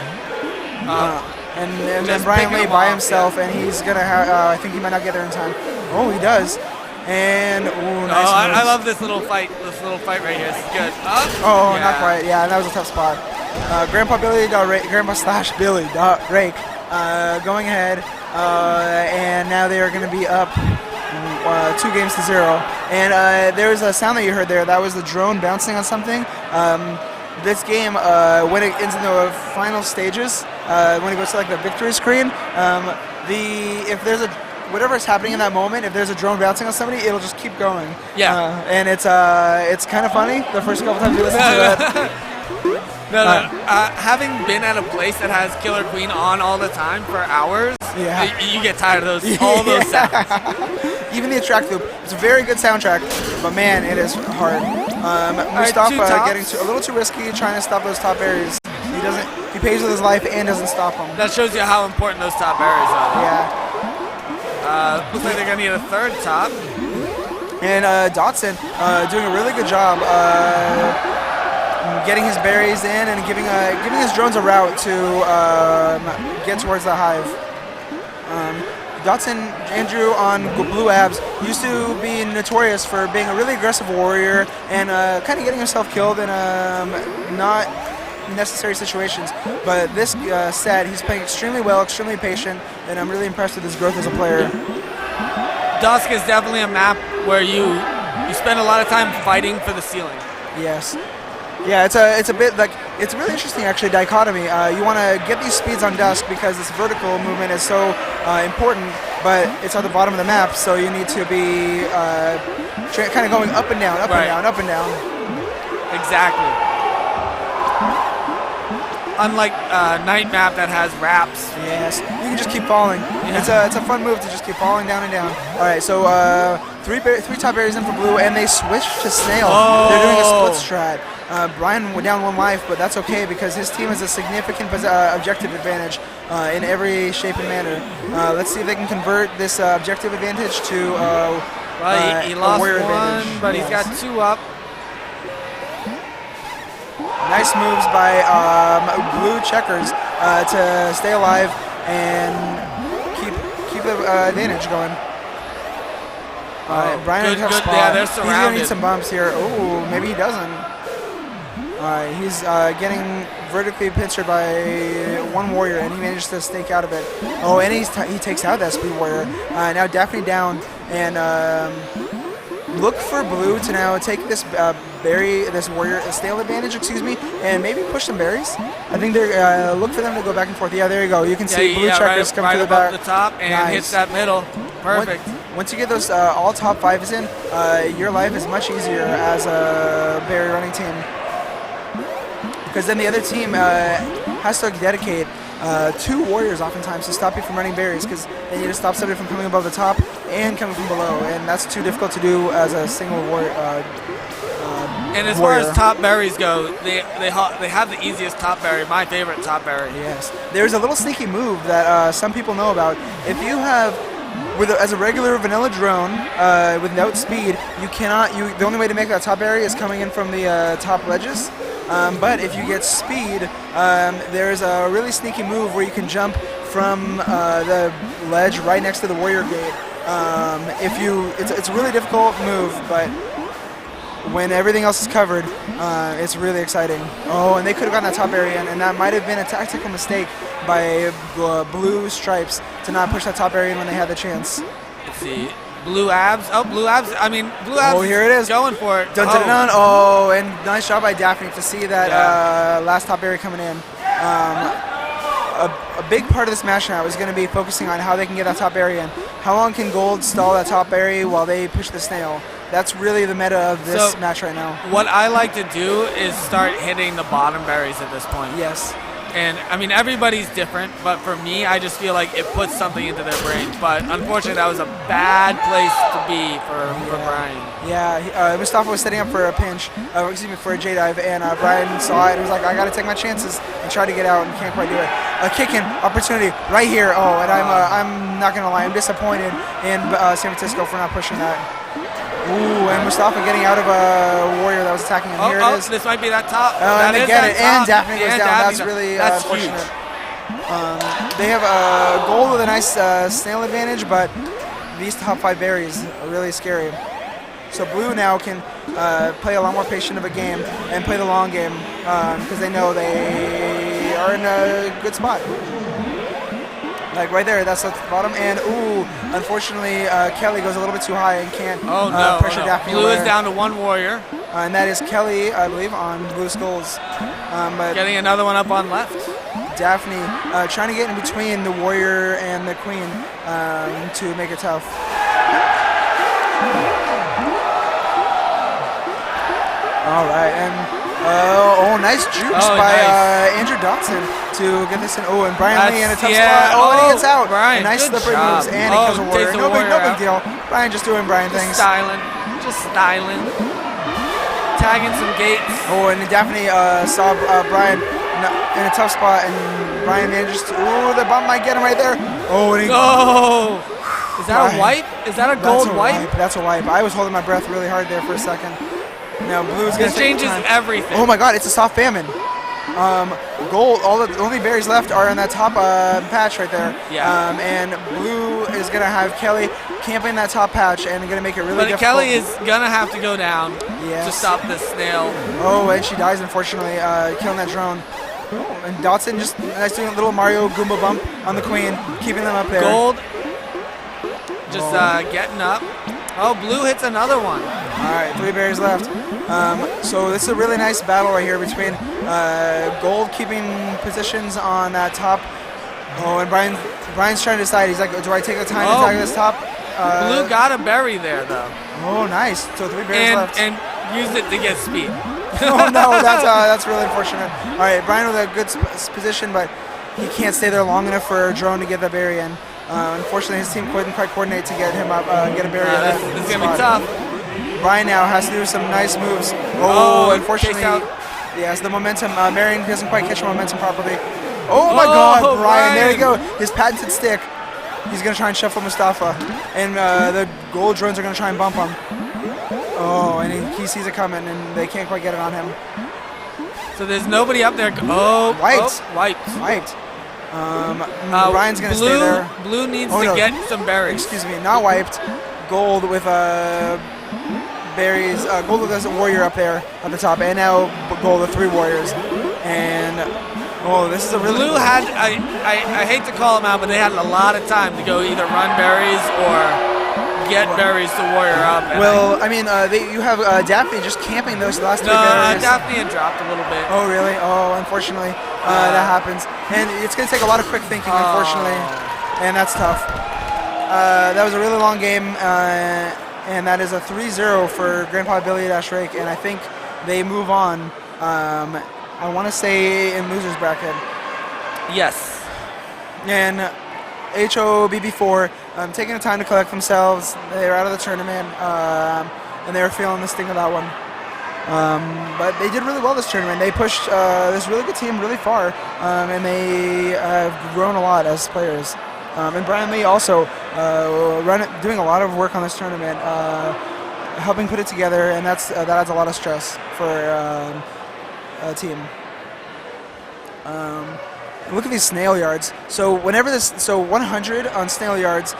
And then Brian Lee by himself, and he's going to have, I think he might not get there in time. Oh, he does. And, nice I love this little fight. This little fight right here. This is good. Not quite. Yeah, that was a tough spot. Grandpa/Billy.rake going ahead. And now they are going to be up 2 games to 0. And there was a sound that you heard there. That was the drone bouncing on something. This game, when it ends in the final stages, when it goes to like the victory screen, if there's whatever's happening in that moment, if there's a drone bouncing on somebody, it'll just keep going. Yeah. And it's kind of funny the first couple times you listen to that. Having been at a place that has Killer Queen on all the time for hours, you get tired of all those sounds. Even the track loop, it's a very good soundtrack, but man, it is hard. Mustafa getting a little too risky, trying to stop those top berries. He pays with his life and doesn't stop them. That shows you how important those top berries are. Yeah. Looks like they're gonna need a 3rd top. And Dotson doing a really good job getting his berries in and giving his drones a route to get towards the hive. Dotson, Andrew on Blue Abs, used to be notorious for being a really aggressive warrior and kind of getting himself killed in not necessary situations. But this set, he's playing extremely well, extremely patient, and I'm really impressed with his growth as a player. Dusk is definitely a map where you spend a lot of time fighting for the ceiling. Yes. Yeah, it's a bit like, it's really interesting actually, dichotomy. You want to get these speeds on Dusk because this vertical movement is so important, but it's at the bottom of the map, so you need to be kind of going up and down, up and down, up and down. Exactly. Unlike Night Map that has wraps. Yes, you can just keep falling. Yeah. It's a fun move to just keep falling down and down. All right, so 3 top berries in for Blue, and they switch to Snail. They're doing a split strat. Brian went down 1 life, but that's okay because his team has a significant objective advantage in every shape and manner. Let's see if they can convert this objective advantage to Well, he lost warrior one, advantage. but he's got 2 up. Nice moves by blue checkers to stay alive and keep the advantage going. Brian in a tough good. spot. Yeah, they're He's gonna surrounded. need some bumps here. Oh, maybe he doesn't. All right, he's getting vertically pincered by one warrior, and he managed to stake out of it. Oh, and he takes out that speed warrior. Now Daphne down, and look for blue to now take this this warrior stale advantage, and maybe push some berries. I think they're look for them to go back and forth. Yeah, there you go. You can see blue checkers come to the back. The top and hits that middle. Perfect. Once you get those all top 5s in, your life is much easier as a berry running team. Because then the other team has to dedicate 2 warriors oftentimes to stop you from running berries, because they need to stop somebody from coming above the top and coming from below, and that's too difficult to do as a single warrior. And as far as top berries go, they have the easiest top berry, my favorite top berry. Yes. There's a little sneaky move that some people know about. If you have, as a regular vanilla drone without speed, you cannot. The only way to make that top berry is coming in from the top ledges. But if you get speed, there's a really sneaky move where you can jump from the ledge right next to the warrior gate. It's a really difficult move, but when everything else is covered, it's really exciting. Oh, and they could have gotten that top area in, and that might have been a tactical mistake by blue stripes to not push that top area in when they had the chance. Let's see. Blue abs. Oh, blue abs. I mean, blue abs. Oh, here it is. Going for it. Dun, dun, dun. Oh, and nice job by Daphne to see that last top area coming in. A big part of this match now is going to be focusing on how they can get that top area in. How long can Gold stall that top area while they push the snail? That's really the meta of this match right now. What I like to do is start hitting the bottom berries at this point. Yes. And, I mean, everybody's different, but for me, I just feel like it puts something into their brains. But unfortunately, that was a bad place to be for Brian. Yeah, Mustafa was setting up for a pinch, for a J-dive, and Brian saw it and was like, I got to take my chances and try to get out, and can't quite do it. A kick-in opportunity right here. Oh, and I'm not going to lie, I'm disappointed in San Francisco for not pushing that. Ooh, and Mustafa getting out of a warrior that was attacking him. Here it is. This might be that top. And they get it, and Daphne goes down. Daphne, that's really that's unfortunate. Huge. They have a gold with a nice snail advantage, but these top 5 berries are really scary. So blue now can play a lot more patient of a game and play the long game because they know they are in a good spot. Like right there, that's at the bottom. And ooh, unfortunately, Kelly goes a little bit too high and can't pressure Daphne. Blue is down to 1 warrior. And that is Kelly, I believe, on blue skulls. But getting another one up on left. Daphne trying to get in between the warrior and the queen to make it tough. All right, and nice jukes by Andrew Dotson to get this in. Oh, and Brian Lee in a tough spot. Oh, and he gets out. Brian, nice slippery job. moves, and he kills a warrior. No big deal. Brian just doing Brian things. Just styling. Tagging some gates. Oh, and Daphne saw Brian in a tough spot, and Brian manages to. Oh, the bump might get him right there. Oh, and he. Oh! Is that a wipe? Is that a gold wipe? That's a wipe. I was holding my breath really hard there for a second. Now blue's gonna This changes everything. Oh my God! It's a soft famine. Gold. The only berries left are in that top patch right there. Yeah. And blue is gonna have Kelly camping that top patch and gonna make it really difficult. But Kelly is gonna have to go down to stop this snail. Oh, and she dies unfortunately, killing that drone. Oh, and Dotson just nice doing a little Mario Goomba bump on the queen, keeping them up there. Gold just getting up. Oh, blue hits another one. All right, 3 berries left. So this is a really nice battle right here between Gold keeping positions on that top. Oh, and Brian's trying to decide. He's like, do I take the time to tag this top? Blue got a berry there, though. Oh, nice. So 3 berries left. And used it to get speed. Oh, no, that's really unfortunate. All right, Brian with a good position, but he can't stay there long enough for a drone to get the berry in. Unfortunately, his team couldn't quite coordinate to get him up, get a berry in. This is going to be tough. Brian now has to do some nice moves. Unfortunately, yes, the momentum. Marion doesn't quite catch the momentum properly. Oh my God, Brian! There you go. His patented stick. He's going to try and shuffle Mustafa. And the gold drones are going to try and bump him. Oh, and he sees it coming, and they can't quite get it on him. So there's nobody up there. Oh, wiped. Oh, wiped. Wiped. Ryan's going to stay there. Blue needs to get some berries. Excuse me, not wiped. Gold with berries. Gold with a warrior up there at the top, and now gold with 3 warriors. And this is a really Blue had. I hate to call them out, but they had a lot of time to go either run berries or get berries to warrior up. Well, I mean, you have Daphne just camping those last 3 berries. Daphne had dropped a little bit. Oh, really? Oh, unfortunately, that happens. And it's going to take a lot of quick thinking, unfortunately, and that's tough. That was a really long game, and that is a 3-0 for Grandpa Billy Rake, and I think they move on. I want to say in loser's bracket. Yes. And HOBB4 taking the time to collect themselves. They're out of the tournament, and they were feeling the sting of that one. But they did really well this tournament. They pushed this really good team really far, and they have grown a lot as players. And Brian Lee also doing a lot of work on this tournament, helping put it together, and that adds a lot of stress for a team. Look at these snail yards. So 100 on snail yards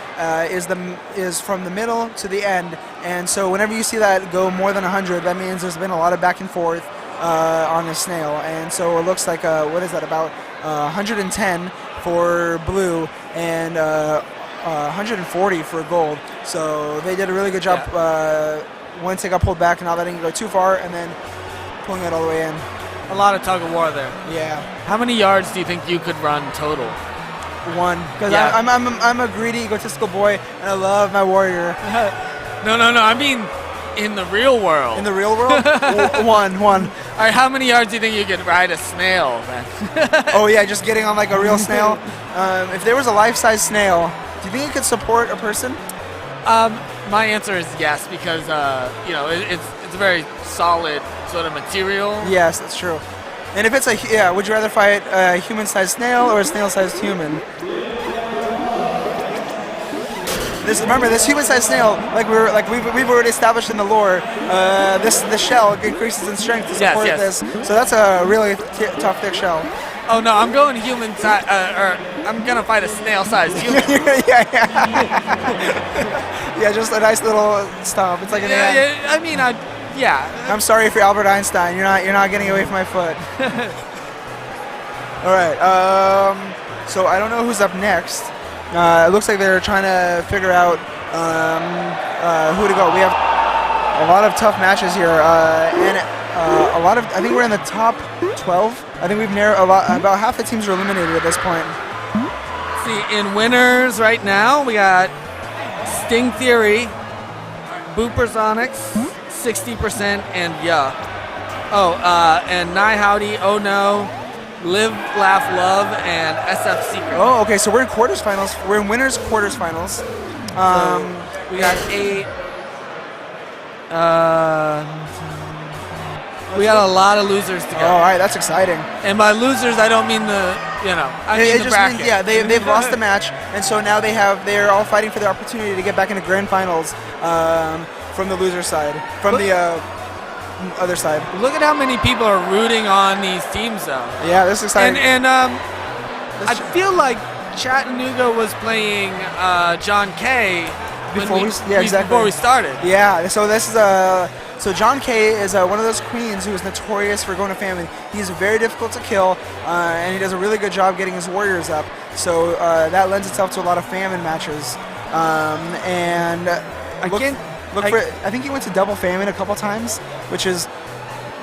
is from the middle to the end, and so whenever you see that go more than 100, that means there's been a lot of back and forth on the snail, and so it looks like what is that, about 110 for blue and 140 for gold. So they did a really good job once they got pulled back, not letting it go too far, and then pulling it all the way in. A lot of tug of war there. Yeah. How many yards do you think you could run total? 1, because I'm a greedy, egotistical boy, and I love my warrior. No. I mean, in the real world. In the real world, 1. All right. How many yards do you think you could ride a snail then? Oh yeah, just getting on like a real snail. If there was a life-size snail, do you think it could support a person? My answer is yes, because it's a very solid sort of material. Yes, that's true. And if it's would you rather fight a human-sized snail or a snail-sized human? Remember, this human-sized snail, we've already established in the lore, the shell increases in strength to support this. So that's a really tough, thick shell. Oh no, I'm going human size, or I'm gonna fight a snail-sized human. Yeah, just a nice little stomp. It's like an ant. I mean, I'm sorry if you're Albert Einstein. You're not getting away from my foot. All right. So I don't know who's up next. It looks like they're trying to figure out who to go. We have a lot of tough matches here, and a lot of. I think we're in the top 12. I think we've narrowed a lot. About half the teams are eliminated at this point. See, in winners right now, we got Sting Theory, Boopersonics, 60%, and and Nye Howdy, Oh No, Live, Laugh, Love, and SF Secret. Oh, okay. So we're in quarters-finals. We're in winners quarters-finals. We got 8. We got a lot of losers to go. All right, that's exciting. And by losers, I don't mean I mean the bracket. Means, they've lost the match, and so now they're all fighting for the opportunity to get back into grand finals from the loser side, from the other side. Look at how many people are rooting on these teams, though. Yeah, this is exciting. And I feel like Chattanooga was playing John Kay before we started. Yeah, so this is So John Kay is one of those queens who is notorious for going to famine. He's very difficult to kill, and he does a really good job getting his warriors up. So that lends itself to a lot of famine matches. And I think he went to double famine a couple times, which is,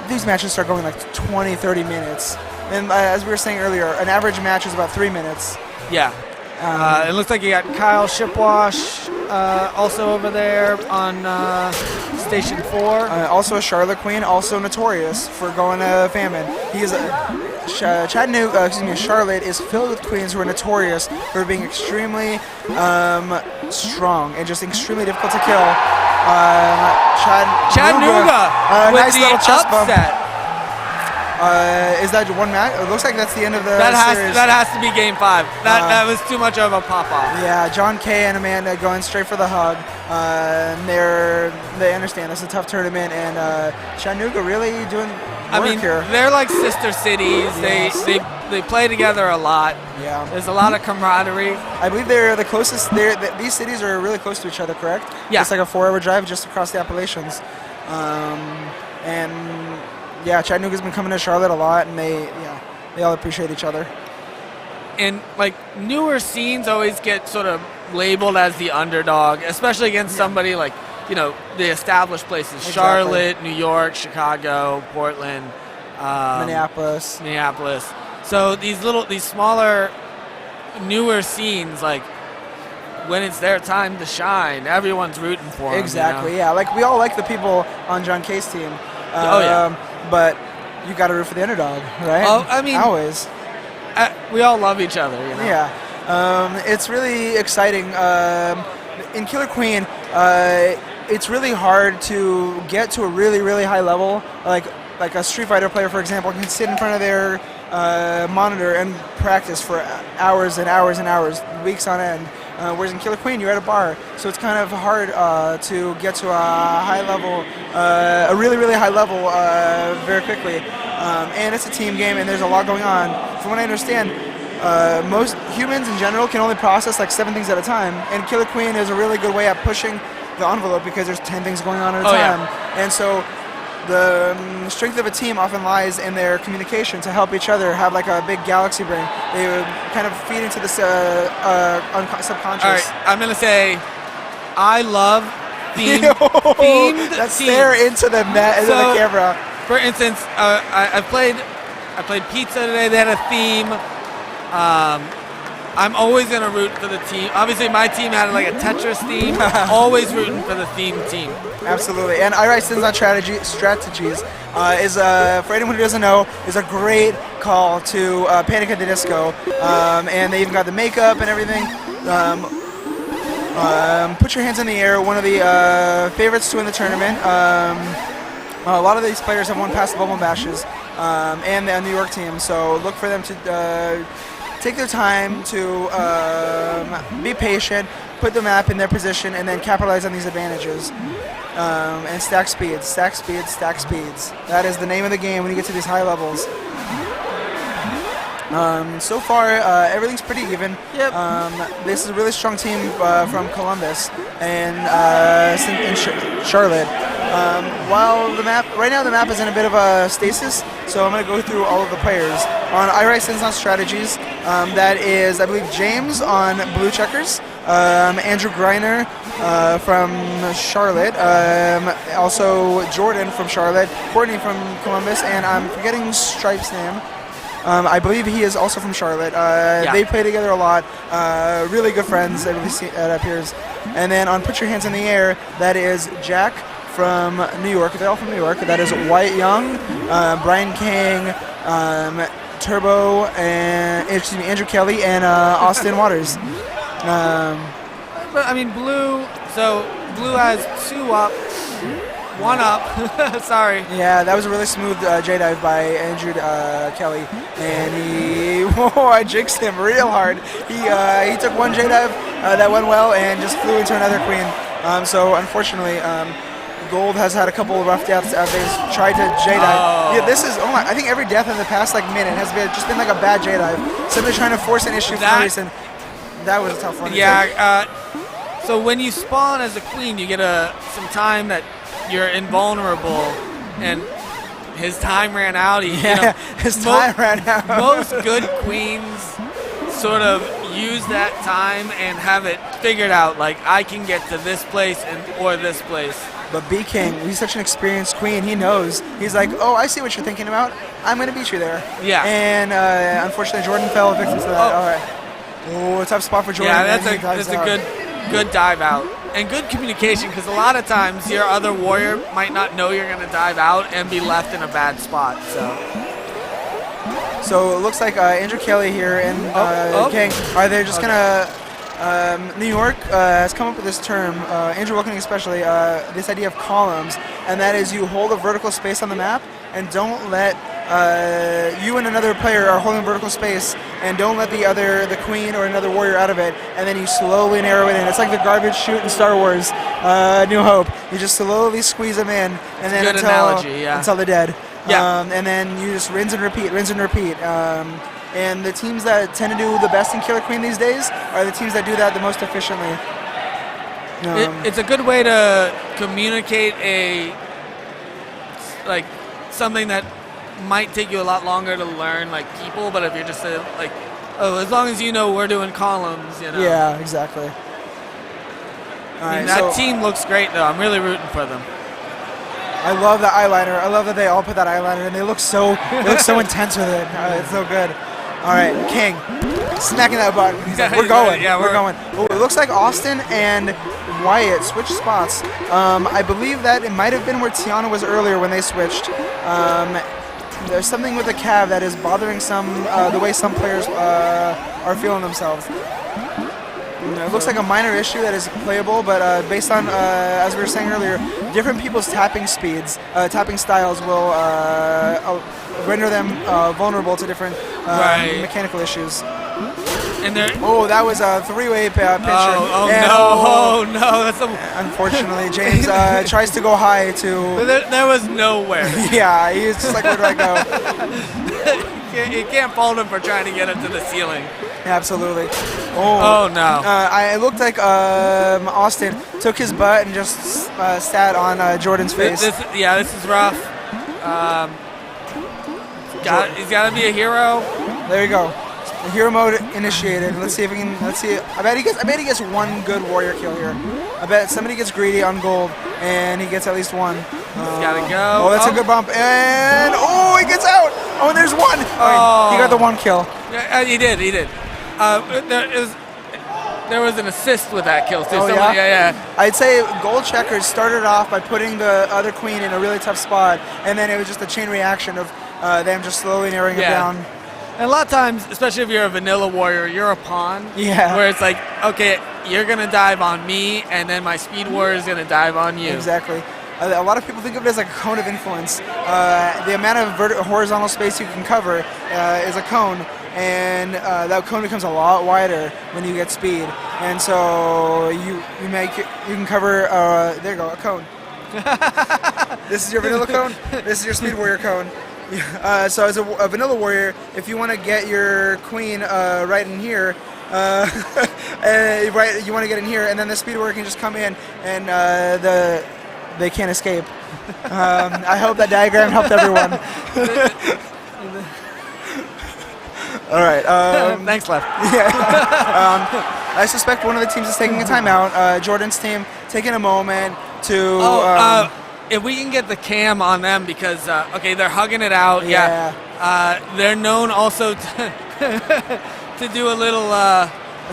these matches start going like 20, 30 minutes. And as we were saying earlier, an average match is about 3 minutes. Yeah. It looks like you got Kyle Shipwash also over there on Station 4. Also a Charlotte Queen, also notorious for going to famine. He is Charlotte is filled with queens who are notorious for being extremely strong and just extremely difficult to kill. Chattanooga with nice the little chest bump. upset. Is that one match? It looks like that's the end of the series. That has to be Game 5. That was too much of a pop-off. Yeah, John Kay and Amanda going straight for the hug. They understand it's a tough tournament, and Chattanooga really doing work here. They're like sister cities. Yes. They play together a lot. Yeah. There's a lot of camaraderie. I believe they're the closest. These cities are really close to each other, correct? Yeah. It's like a 4-hour drive just across the Appalachians. And yeah, Chattanooga's been coming to Charlotte a lot, and they all appreciate each other. And like newer scenes always get sort of labeled as the underdog, especially against somebody like, the established places. Exactly. Charlotte, New York, Chicago, Portland, Minneapolis. So these smaller, newer scenes, like when it's their time to shine, everyone's rooting for them. Exactly, yeah. Like we all like the people on John Kay's team. But you got to root for the underdog, right? Oh, I mean, always. We all love each other, Yeah. It's really exciting. In Killer Queen, it's really hard to get to a really, really high level. Like a Street Fighter player, for example, can sit in front of their monitor and practice for hours and hours and hours, weeks on end. Whereas in Killer Queen, you're at a bar, so it's kind of hard to get to a high level, a really, really high level very quickly. And it's a team game, and there's a lot going on. From what I understand, most humans in general can only process like 7 things at a time, and Killer Queen is a really good way at pushing the envelope because there's 10 things going on at a time. Yeah. And so the strength of a team often lies in their communication to help each other have like a big galaxy brain. They would kind of feed into this subconscious. All right, I'm gonna say, I love themed That's teams. there into the into the camera. For instance, I played Pizza today. They had a theme. I'm always gonna root for the team. Obviously, my team had like a Tetris theme. Always rooting for the theme team. Absolutely. And I Write Sins on Strategies is, for anyone who doesn't know, is a great call to Panic at the Disco. And they even got the makeup and everything. Put Your Hands in the Air, one of the favorites to win the tournament. A lot of these players have won past the BumbleBashes and the New York team, so look for them to take their time to be patient, put the map in their position, and then capitalize on these advantages. And stack speeds, stack speeds, stack speeds. That is the name of the game when you get to these high levels. So far, everything's pretty even. Yep. This is a really strong team from Columbus and Charlotte. While right now the map is in a bit of a stasis, so I'm going to go through all of the players. On I Write Sins on Strategies, that is, I believe, James on Blue Checkers, Andrew Greiner from Charlotte, also Jordan from Charlotte, Courtney from Columbus, and I'm forgetting Stripe's name. I believe he is also from Charlotte. They play together a lot. Really good friends, it appears. And then on Put Your Hands in the Air, that is Jack from New York. They're all from New York. That is Wyatt Young, Brian King, Turbo, and Andrew Kelly, and Austin Waters. But I mean, Blue has 2 up, 1 up. Sorry. Yeah, that was a really smooth J-dive by Andrew Kelly, and I jinxed him real hard. He took 1 J-dive that went well and just flew into another queen. So unfortunately, Gold has had a couple of rough deaths as they've tried to J-dive. Yeah, this is, I think every death in the past minute has been like a bad J-dive. Simply trying to force an issue for no reason. That was a tough one. Yeah. So when you spawn as a queen, you get some time that you're invulnerable, and his time ran out. His time ran out. Most good queens sort of use that time and have it figured out. Like, I can get to this place or this place. But B King, he's such an experienced queen. He knows. He's like, oh, I see what you're thinking about. I'm going to beat you there. Yeah. And unfortunately, Jordan fell victim to that. All right. Oh, tough spot for Jordan. Yeah, that's a good dive out. And good communication, because a lot of times your other warrior might not know you're going to dive out and be left in a bad spot. So it looks like Andrew Kelly here and King are they just going to New York has come up with this term, Andrew Wilkening especially, this idea of columns, and that is you hold a vertical space on the map and don't let you and another player are holding vertical space, and don't let the queen or another warrior out of it, and then you slowly narrow it in. It's like the garbage chute in Star Wars, New Hope. You just slowly squeeze them in, and then until they're dead. Yeah. And then you just rinse and repeat, rinse and repeat. And the teams that tend to do the best in Killer Queen these days are the teams that do that the most efficiently. It's a good way to communicate something that might take you a lot longer to learn, like people. But if you're just as long as you know we're doing columns, you know. Yeah, exactly. That team looks great, though. I'm really rooting for them. I love the eyeliner. I love that they all put that eyeliner, and they look so intense with it. It's so good. All right, King, smacking that button. He's like, we're going. Yeah, we're going. Oh, it looks like Austin and Wyatt switched spots. I believe that it might have been where Tiana was earlier when they switched. There's something with the calf that is bothering the way some players are feeling themselves. It looks like a minor issue that is playable, but based on, as we were saying earlier, different people's tapping speeds, tapping styles will render them vulnerable to different mechanical issues. And that was a three-way pitcher. Oh no! That's unfortunately, James tries to go high to. But there was nowhere. Yeah, he's just like, where do I go? You can't fault him for trying to get it to the ceiling. Absolutely. Oh no! It looked like Austin took his butt and just sat on Jordan's face. This is rough. He's got to be a hero. There you go. The hero mode initiated. Let's see if we can. Let's see. I bet he gets one good warrior kill here. I bet somebody gets greedy on gold, and he gets at least one. He's gotta go. Oh, that's a good bump, and he gets out. Oh, and there's one. He got the one kill. Yeah, he did. There was an assist with that kill too. Oh, yeah. I'd say Gold Checkers started off by putting the other queen in a really tough spot, and then it was just a chain reaction of them just slowly narrowing it down. And a lot of times, especially if you're a vanilla warrior, you're a pawn. Yeah. Where it's like, okay, you're gonna dive on me, and then my speed warrior is gonna dive on you. Exactly. A lot of people think of it as like a cone of influence. The amount of horizontal space you can cover is a cone, and that cone becomes a lot wider when you get speed. And so you can cover. There you go, a cone. This is your vanilla cone. This is your speed warrior cone. So as a vanilla warrior, if you want to get your queen right in here, you want to get in here, and then the speed warrior can just come in, and they can't escape. I hope that diagram helped everyone. All right. Thanks, Left. Yeah. I suspect one of the teams is taking a timeout. Jordan's team taking a moment to. If we can get the cam on them, because they're hugging it out. Yeah. They're known also to do a little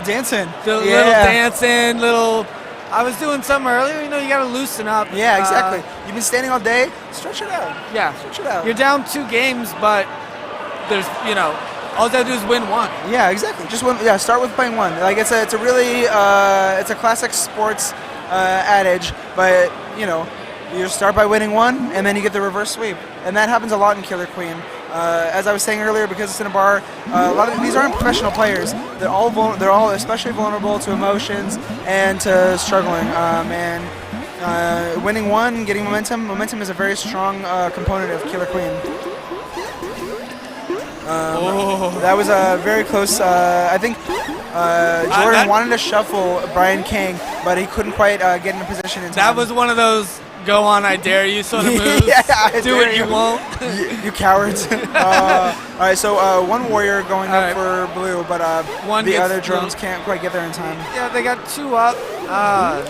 dancing. Little dancing, little. I was doing some earlier. You gotta loosen up. Yeah, exactly. You've been standing all day. Stretch it out. Yeah, stretch it out. You're down 2 games, but there's all you gotta do is win 1. Yeah, exactly. Just win. Yeah, start with playing 1. Like it's a really it's a classic sports adage, but you start by winning 1, and then you get the reverse sweep, and that happens a lot in Killer Queen. As I was saying earlier, because it's in a bar, a lot of these aren't professional players. They're all especially vulnerable to emotions and to struggling. And winning 1, getting momentum. Momentum is a very strong component of Killer Queen. That was a very close. I think Jordan wanted to shuffle Brian King, but he couldn't quite get in a position in time. That was one of those go on, I dare you sort of moves. Do what you won't. You cowards. All right, so 1 warrior going up for blue, but the other drones can't quite get there in time. Yeah, they got 2 up.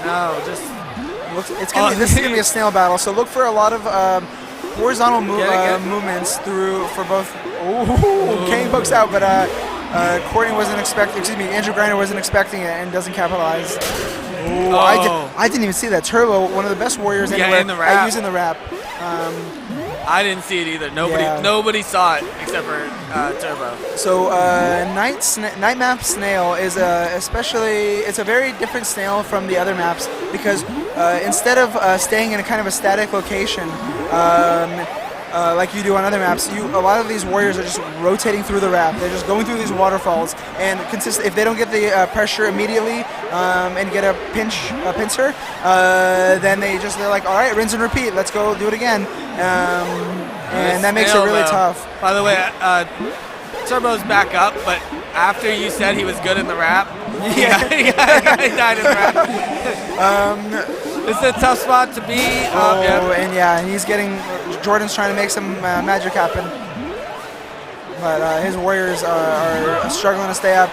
No, just. This is gonna be a snail battle, so look for a lot of horizontal movements for both. Ooh, Kane books out, but Courtney wasn't expecting. Excuse me, Andrew Griner wasn't expecting it and doesn't capitalize. Ooh, I didn't even see that. Turbo, one of the best warriors anywhere, in the wrap. Using the wrap. I didn't see it either. Nobody saw it except for Turbo. So Night Map Snail is it's a very different snail from the other maps, because instead of staying in a kind of a static location, like you do on other maps. A lot of these warriors are just rotating through the ramp. They're just going through these waterfalls, and if they don't get the pressure immediately and get a pincer, then they're like, all right, rinse and repeat. Let's go do it again, and that makes it really tough. By the way, Turbo's back up, but after you said he was good in the rap, he died in the rap. It's a tough spot to be. And he's Jordan's trying to make some magic happen, but his warriors are struggling to stay up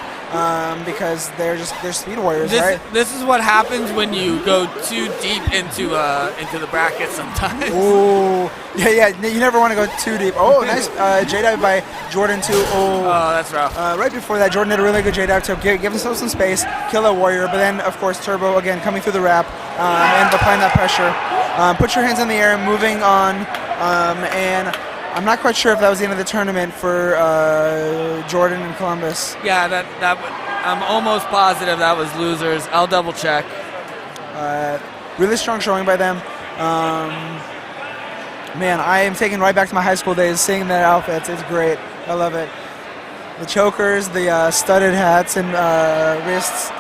because they're speed warriors, right? This is what happens when you go too deep into the bracket sometimes. Ooh, yeah. You never want to go too deep. Oh, nice J-dive by Jordan too. Oh, that's rough. Right before that, Jordan did a really good J-dive to give himself some space, kill that warrior. But then, of course, Turbo again coming through the wrap and applying that pressure. Put your hands in the air, moving on, and I'm not quite sure if that was the end of the tournament for Jordan and Columbus. Yeah, I'm almost positive that was losers. I'll double check. Really strong showing by them. Man, I am taken right back to my high school days seeing their outfits. It's great. I love it. The chokers, the studded hats and wrists.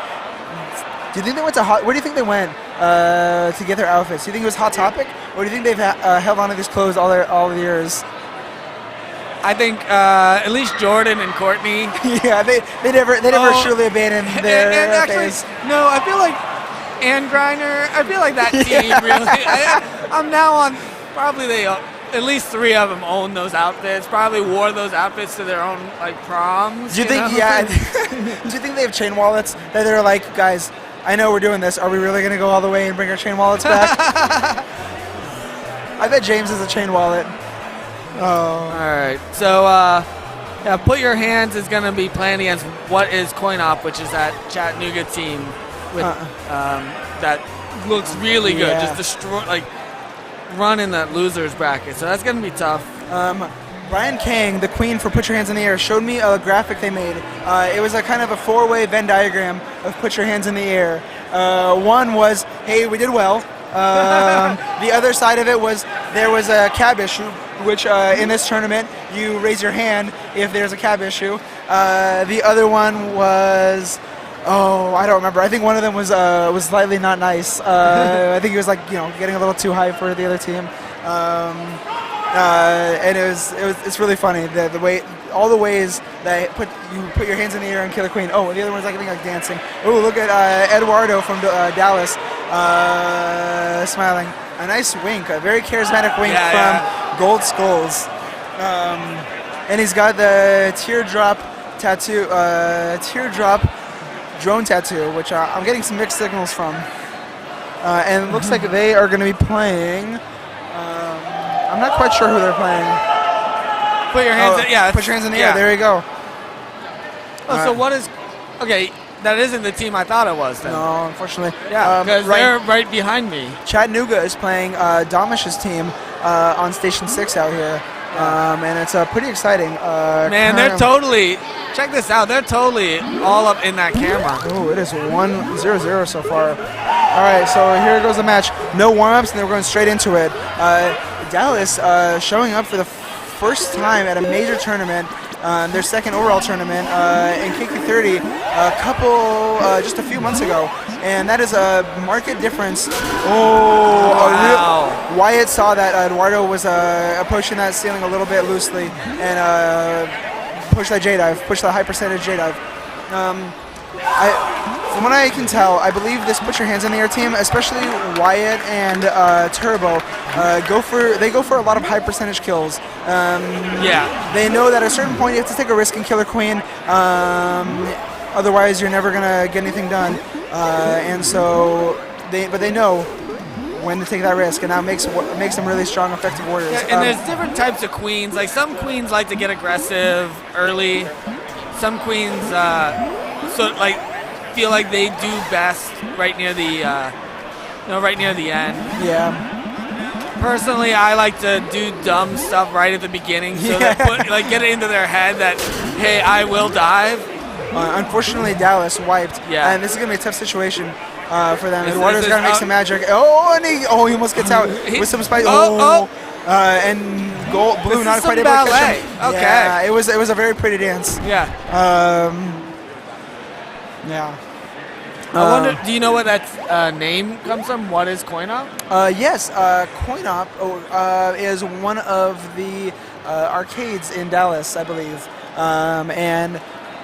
Do you think they went to where do you think they went to get their outfits? Do you think it was Hot Topic, or do you think they've held on to these clothes all the years? I think at least Jordan and Courtney. Yeah, they never surely abandoned their phase. No, I feel like Ann Griner. I feel like that team really. I'm now on. Probably at least 3 of them own those outfits. Probably wore those outfits to their own proms. Do you think? Yeah. Do you think they have chain wallets that they're like, guys? I know we're doing this. Are we really gonna go all the way and bring our chain wallets back? I bet James has a chain wallet. Oh. All right. So, Put Your Hands is going to be playing against what is Coin Op, which is that Chattanooga team with that looks really good. Yeah. Just run in that losers bracket. So that's going to be tough. Brian Kang, the queen for Put Your Hands in the Air, showed me a graphic they made. It was a kind of a 4-way Venn diagram of Put Your Hands in the Air. One was, hey, we did well. The other side of it was there was a cab issue, which in this tournament you raise your hand if there's a cab issue. The other one was, I don't remember. I think one of them was slightly not nice. I think he was getting a little too high for the other team. And it's really funny the way all the ways that you put your hands in the air and kill a queen. Oh, the other one's like dancing. Oh, look at Eduardo from Dallas smiling. A nice wink, a very charismatic wink from Gold Skulls. And he's got the teardrop tattoo, teardrop drone tattoo, which I'm getting some mixed signals from. And it looks like they are going to be playing. I'm not quite sure who they're playing. Put your hands in, Put your hands in the air. There you go. So what is... Okay, that isn't the team I thought it was then. No, unfortunately. Yeah, because they're right behind me. Chattanooga is playing Damish's team on Station 6 out here. And it's pretty exciting. Man, they're totally... Check this out. They're totally all up in that camera. Oh, it is 1-0-0 so far. All right, so here goes the match. No warm-ups, and we're going straight into it. Dallas showing up for the first time at a major tournament, their second overall tournament in KQ30 just a few months ago, and that is a market difference. Wyatt saw that Eduardo was approaching that ceiling a little bit loosely and pushed that J-dive, pushed the high percentage J-dive. From what I can tell, I believe this Put Your Hands in the Air team, especially Wyatt and Turbo, go for a lot of high percentage kills. They know that at a certain point you have to take a risk and kill a queen. Otherwise, you're never gonna get anything done. And so, they know when to take that risk, and that makes them really strong, effective warriors. Yeah, and there's different types of queens. Like some queens like to get aggressive early. Some queens feel like they do best right near the end. Yeah. Personally, I like to do dumb stuff right at the beginning, so that get it into their head that, hey, I will dive. Unfortunately, Dallas wiped. Yeah. And this is gonna be a tough situation for them. Eduardo's gotta make some magic. And he almost gets out with some spice. and blue This not is quite some able to catch ballet. him. Okay. Yeah, it was a very pretty dance. Yeah. Yeah. I wonder, do you know where that name comes from? What is coin op? Yes, Coin Op is one of the arcades in Dallas, I believe, and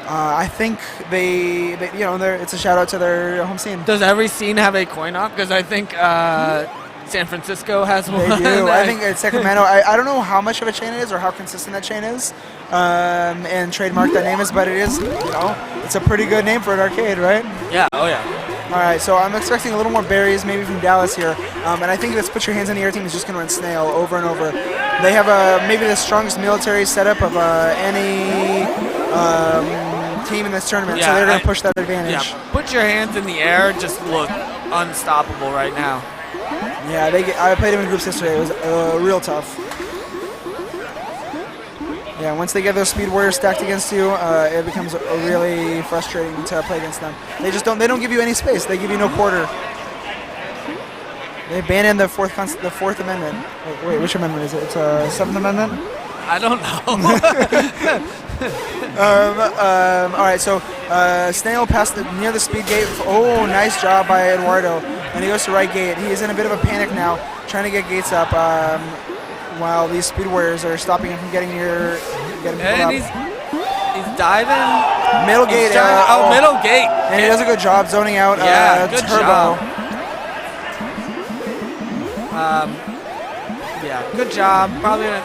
I think they it's a shout out to their home scene. Does every scene have a coin op? Because I think San Francisco has one. They do. I think it's Sacramento. I don't know how much of a chain it is or how consistent that chain is, and trademark that name is, but it is, it's a pretty good name for an arcade, right? Yeah. Oh yeah. All right, so I'm expecting a little more berries, maybe from Dallas here, and I think this Put Your Hands in the Air team is just going to run snail over and over. They have maybe the strongest military setup of any team in this tournament, so they're going to push that advantage. Yeah. Put Your Hands in the Air just look unstoppable right now. Yeah, I played them in groups yesterday. It was real tough. Yeah, once they get those Speed Warriors stacked against you, it becomes really frustrating to play against them. They don't give you any space. They give you no quarter. They abandoned the Fourth Amendment. Wait, which amendment is it? It's Seventh Amendment? I don't know. All right, so Snail passed near the speed gate. Oh, nice job by Eduardo. And he goes to right gate. He is in a bit of a panic now, trying to get gates up while these Speed Warriors are stopping him from getting people And up. he's diving. Middle gate. Middle gate. And he does a good job zoning out good Turbo. job. Yeah, good job. Probably gonna.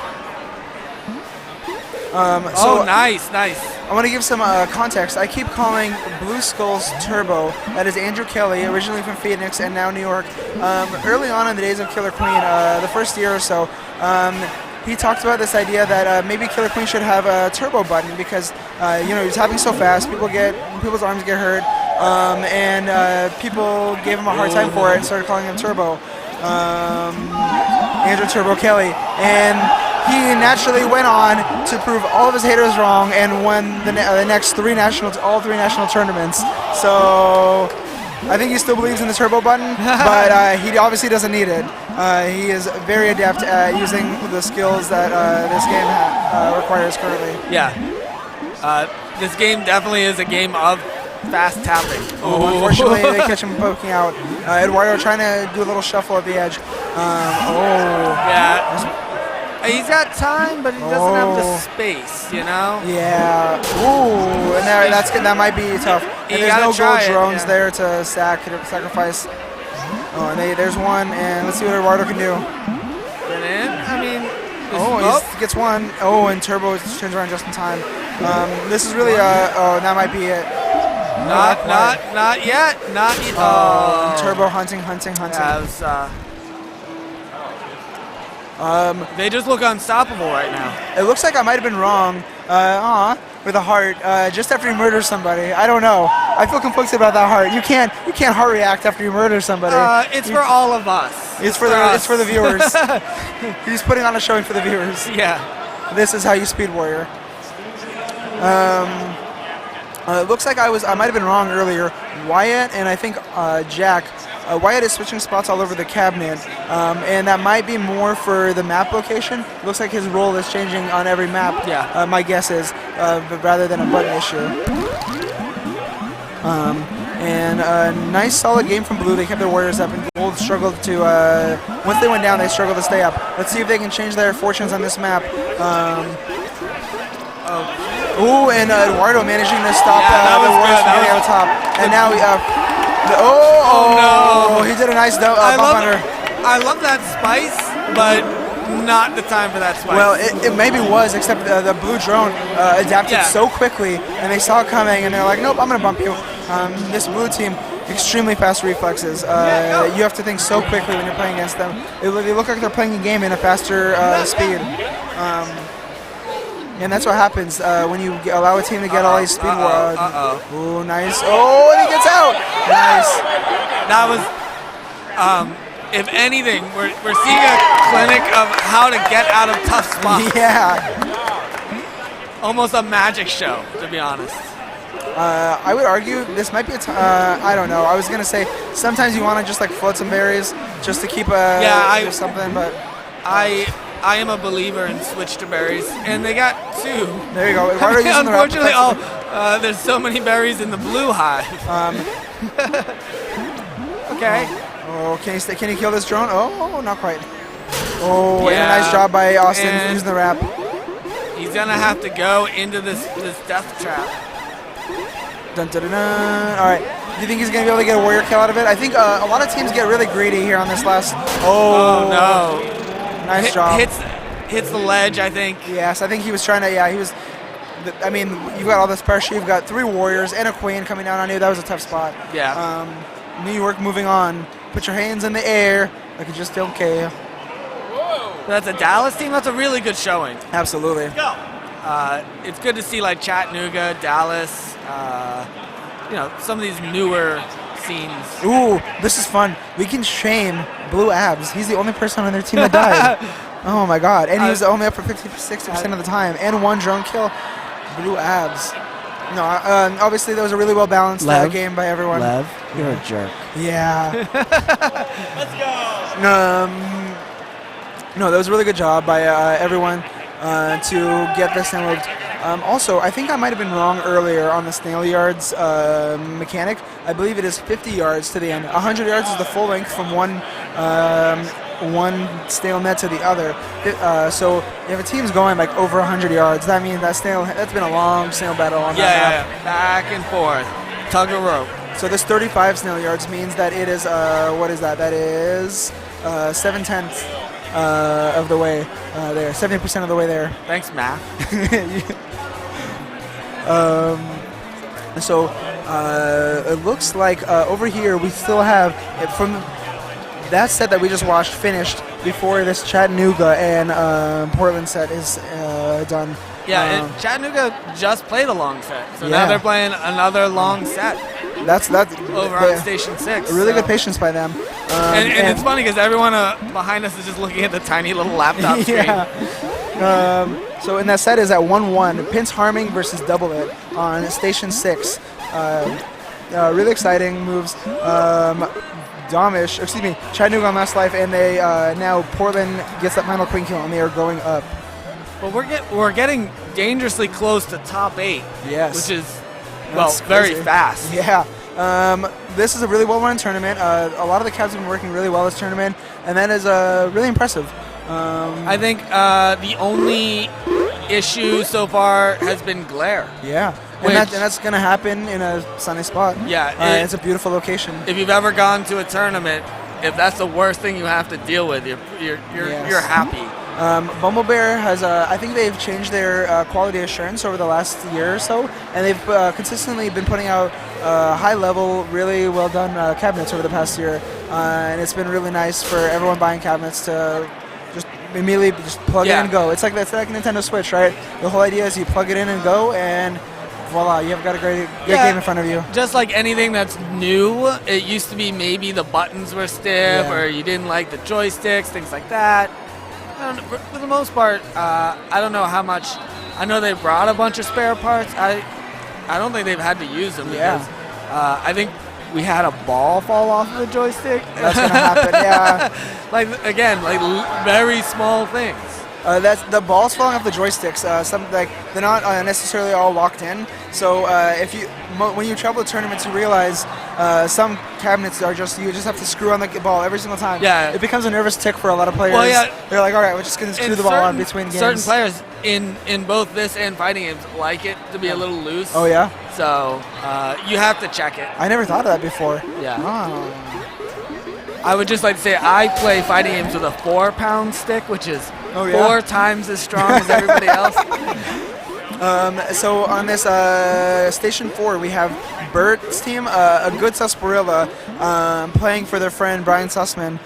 Nice. I want to give some context. I keep calling Blue Skulls Turbo. That is Andrew Kelly, originally from Phoenix and now New York. Early on in the days of Killer Queen, the first year or so, he talked about this idea that maybe Killer Queen should have a turbo button because he's tapping so fast, people's arms get hurt, and people gave him a hard time for it and started calling him Turbo. Andrew Turbo Kelly, and he naturally went on to prove all of his haters wrong and won the next all three national tournaments. So I think he still believes in the turbo button, but he obviously doesn't need it. He is very adept at using the skills that this game requires currently. Yeah. This game definitely is a game of fast tapping. Unfortunately, they catch him poking out. Eduardo trying to do a little shuffle at the edge. Yeah. He's got time, but he doesn't have the space, Yeah. Ooh, and that might be tough. And there's no gold drones there to sacrifice. Oh, and there's one, and let's see what Eduardo can do. And in, he gets one. Oh, and Turbo turns around just in time. This is really that might be it. Not yet. Turbo hunting. Yeah, they just look unstoppable right now. It looks like I might have been wrong. With a heart. Just after you murder somebody. I don't know. I feel conflicted about that heart. You can't heart react after you murder somebody. It's for all of us. It's for the viewers. He's putting on a showing for the viewers. Yeah. This is how you Speed Warrior. It looks like I might have been wrong earlier. Wyatt and I think Jack. Wyatt is switching spots all over the cabinet, and that might be more for the map location. Looks like his role is changing on every map. Yeah. My guess is, but rather than a button issue. And a nice solid game from Blue. They kept their Warriors up, and Gold struggled to. Once they went down, they struggled to stay up. Let's see if they can change their fortunes on this map. Ooh, and Eduardo managing to stop the Warriors from getting out top. And now no! He did a nice bump on her. I love that spice, but not the time for that spice. Well, it maybe was, except the blue drone adapted so quickly, and they saw it coming, and they're like, nope, I'm going to bump you. This blue team, extremely fast reflexes. You have to think so quickly when you're playing against them. They look like they're playing a game in a faster speed. And that's what happens when you allow a team to get all these speed. Ooh, nice. Oh, and he gets out. Nice. That was, if anything, we're seeing a clinic of how to get out of tough spots. Yeah. Almost a magic show, to be honest. I would argue this might be I don't know. I was going to say sometimes you want to just like float some berries just to keep something, but... I am a believer in switch to berries, and they got 2. There you go. Eduardo using the wrap Unfortunately, effectively. there's so many berries in the blue hive. Okay. Oh, can he kill this drone? Oh, not quite. Oh, and a Yeah. nice job by Austin And- using the wrap. He's gonna have to go into this death trap. Dun, dun, dun, dun. All right. Do you think he's going to be able to get a warrior kill out of it? I think a lot of teams get really greedy here on this last. Oh no! Nice job. Hits the ledge, I think. Yes, I think he was trying to. Yeah, he was. I mean, you've got all this pressure. You've got 3 warriors and a queen coming down on you. That was a tough spot. Yeah. New York moving on. Put your hands in the air like you just don't care. That's a Dallas team. That's a really good showing. Absolutely. It's good to see like Chattanooga, Dallas. Some of these newer scenes. Ooh, this is fun. We can shame Blue Abs. He's the only person on their team that died. Oh my god. And he was only up for 60% of the time. And 1 drone kill. Blue Abs. No, obviously that was a really well balanced game by everyone. Lev, you're a jerk. Yeah. Let's go. No, that was a really good job by everyone to get this thing moved. Also, I think I might have been wrong earlier on the snail yards mechanic. I believe it is 50 yards to the end. 100 yards is the full length from one snail net to the other. So if a team's going like over 100 yards, that means that's been a long snail battle on that map. Yeah, back and forth, tug of rope. So this 35 snail yards means that it is what is that? That is 7/10 of the way there, 70% of the way there. Thanks, math. So it looks like over here we still have from that set that we just watched finished before this Chattanooga and Portland set is done. Yeah, and Chattanooga just played a long set, so Yeah. now they're playing another long set That's over on Station 6. really so. good patience by them. And it's funny because everyone behind us is just looking at the tiny little laptop screen. Yeah. So in that set is at 1-1, Pince Harming versus Double It on Station 6. Really exciting moves. Chattanooga on Last Life, and they now Portland gets that final queen kill, and they are going up. But we're getting dangerously close to top 8. Yes. Which is That's very crazy. fast. Yeah. This is a really well-run tournament. A lot of the cabs have been working really well this tournament, and that is really impressive. I think the only issue so far has been glare. Yeah. And that's going to happen in a sunny spot. Yeah. It's a beautiful location. If you've ever gone to a tournament, if that's the worst thing you have to deal with, you're happy. BumbleBash has, I think they've changed their quality assurance over the last year or so, and they've consistently been putting out high-level, really well-done cabinets over the past year, and it's been really nice for everyone buying cabinets to just immediately just plug it in and go. It's like Nintendo Switch, right? The whole idea is you plug it in and go, and voila, you've got a great game in front of you. Just like anything that's new, it used to be maybe the buttons were stiff or you didn't like the joysticks, things like that. For the most part, I don't know how much. I know they brought a bunch of spare parts. I don't think they've had to use them because I think we had a ball fall off of the joystick. That's gonna happen, yeah. Very small things. That's the balls falling off the joysticks. They're not necessarily all locked in. So when you travel to tournaments, you realize some cabinets are you just have to screw on the ball every single time. Yeah. It becomes a nervous tick for a lot of players. Well, yeah. They're like, all right, we're just gonna screw the ball on between games. Certain players in both this and fighting games like it to be a little loose. Oh yeah. So you have to check it. I never thought of that before. Yeah. Oh. I would just like to say I play fighting games with a 4-pound stick, which is 4 times as strong as everybody else. So on this Station 4, we have Bert's team, a good sarsaparilla, playing for their friend Brian Sussman,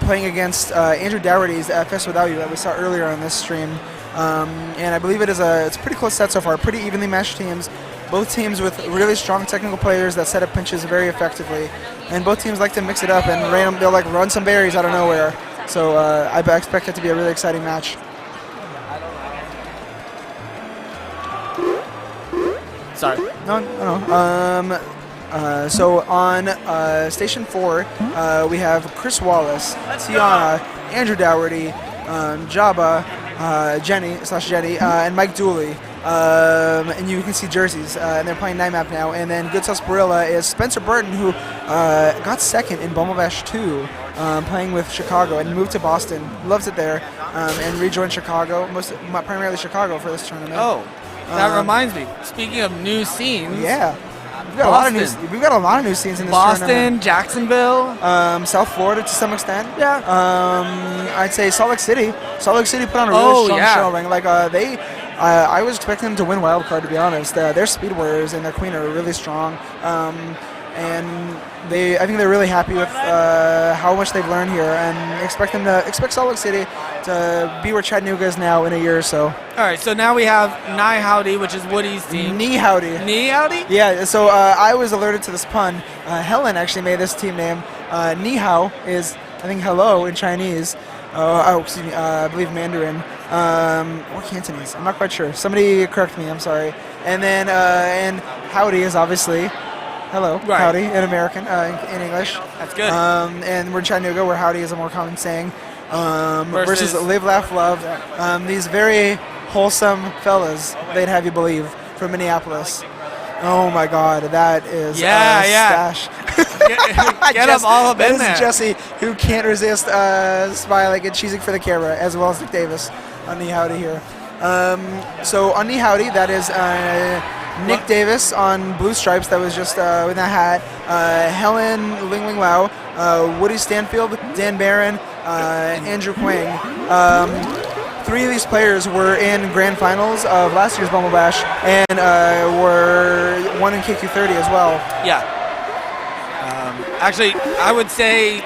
playing against Andrew Dougherty's FS Without You that we saw earlier on this stream. And I believe it's a pretty close set so far, pretty evenly matched teams. Both teams with really strong technical players that set up pinches very effectively. And both teams like to mix it up and they'll like run some berries out of nowhere. So I expect it to be a really exciting match. Sorry. No. So on Station 4, we have Chris Wallace, Tiana, Andrew Dougherty, Jabba, Jenny, and Mike Dooley. And you can see jerseys, and they're playing Night Map now. And then Good Sarsaparilla is Spencer Burton, who got second in BumbleBash 2, playing with Chicago, and moved to Boston. Loves it there, and rejoined Chicago, primarily Chicago for this tournament. Oh, that reminds me. Speaking of new scenes. Yeah. We've got a lot of new scenes in this Boston, tournament. Jacksonville, South Florida to some extent. Yeah. I'd say Salt Lake City. Salt Lake City put on a really strong showing. Like I was expecting them to win wild card, to be honest. Their Speed Warriors and their Queen are really strong, and I think they're really happy with how much they've learned here, and expect Salt Lake City to be where Chattanooga is now in a year or so. All right, so now we have Nye Howdy, which is Woody's team. Knee Howdy. Knee Howdy? Yeah. So I was alerted to this pun. Helen actually made this team name. Ni Hao is, I think, hello in Chinese. Excuse me. I believe Mandarin or Cantonese. I'm not quite sure. Somebody correct me. I'm sorry. And then and howdy is obviously hello. Right. Howdy in American in English. That's good. And we're in Chattanooga, where howdy is a more common saying. Versus Live, Laugh, Love. These very wholesome fellas, they'd have you believe, from Minneapolis. Oh my God, that is stash. Get them all up in there. That is Jesse, who can't resist smiling and cheesing for the camera, as well as Nick Davis on Knee Howdy here. So on Knee Howdy, that is Nick Davis on Blue Stripes, that was just with that hat. Helen Ling Ling Lau, Woody Stanfield, Dan Barron, Andrew Quang. 3 of these players were in grand finals of last year's BumbleBash, and were one in KQ30 as well. Yeah. Actually, I would say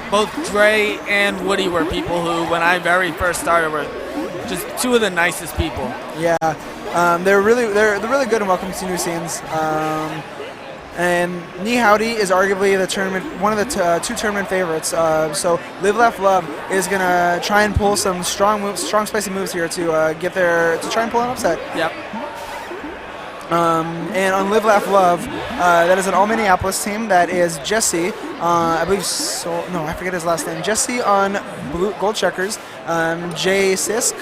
both Dre and Woody were people who, when I very first started, were just 2 of the nicest people. Yeah, they're really good and welcome to new scenes. And Knee Howdy is arguably one of the 2 tournament favorites. So Live, Laugh, Love is gonna try and pull some strong spicy moves here to try and pull an upset. Yep. And on Live, Laugh, Love, that is an all Minneapolis team. That is Jesse, I believe. I forget his last name. Jesse on gold checkers. Jay Sisk,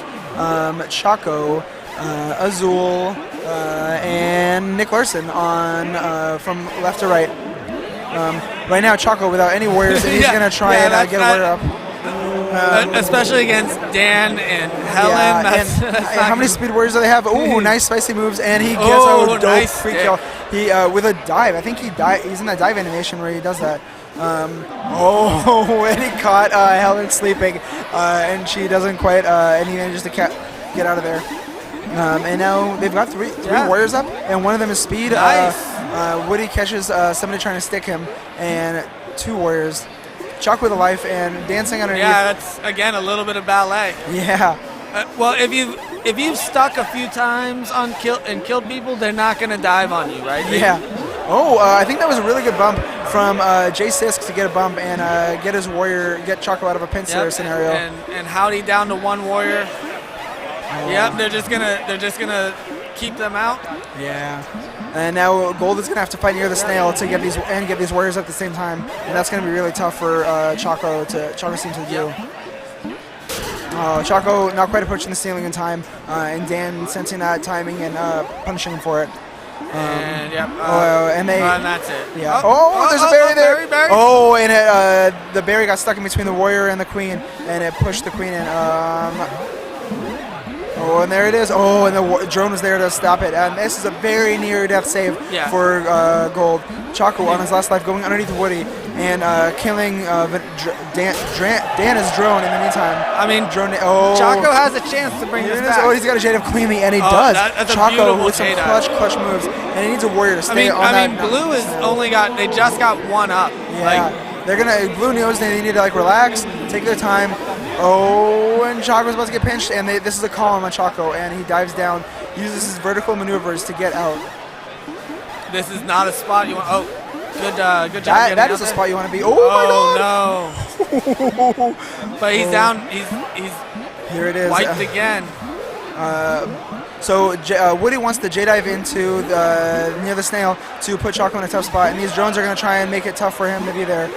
Chaco, Azul, and Nick Larson on from left to right. Right now, Chaco without any warriors, and he's gonna try and get a warrior up. Especially against Dan and Helen. How many speed warriors do they have? Ooh, nice spicy moves, and he gets a dope free kill. He with a dive. I think he's in that dive animation where he does that. And he caught Helen sleeping, and she doesn't quite, and he manages to get out of there. And now they've got three warriors up, and one of them is speed. Nice. Woody catches somebody trying to stick him, and 2 warriors. Chuck with a life and dancing underneath. Yeah, that's again a little bit of ballet. Yeah. Well, if you've stuck a few times on and killed people, they're not gonna dive on you, right? Yeah. I think that was a really good bump from Jay Sisk to get a bump and get Choco out of a pincer scenario. And Howdy down to 1 warrior. Yep, they're just gonna keep them out. Yeah. And now Gold is gonna have to fight near the snail to get these warriors at the same time, and that's gonna be really tough for Choco's team to do. Choco not quite approaching the ceiling in time, and Dan sensing that timing and punishing him for it. And that's it. Yeah. There's a berry there. Berry. And the berry got stuck in between the warrior and the queen, and it pushed the queen in. And there it is. And the drone was there to stop it. And this is a very near-death save for Gold. Chaco on his last life going underneath Woody and killing Dana's drone in the meantime. I mean, Chaco has a chance to bring this back. He's got a Jade cleanly, and he does. That's Chaco with some Jade clutch moves, and he needs a warrior to stay on that. I mean, Blue is they just got 1 up. Yeah. Blue knows they need to relax, take their time. And Chaco's about to get pinched, and this is a column on Chaco, and he dives down, uses his vertical maneuvers to get out. This is not a spot you want. Good job. That is a spot you want to be. No! But he's down. He's here. It is wiped again. So Woody wants to J-dive into near the snail to put Chaco in a tough spot, and these drones are going to try and make it tough for him to be there.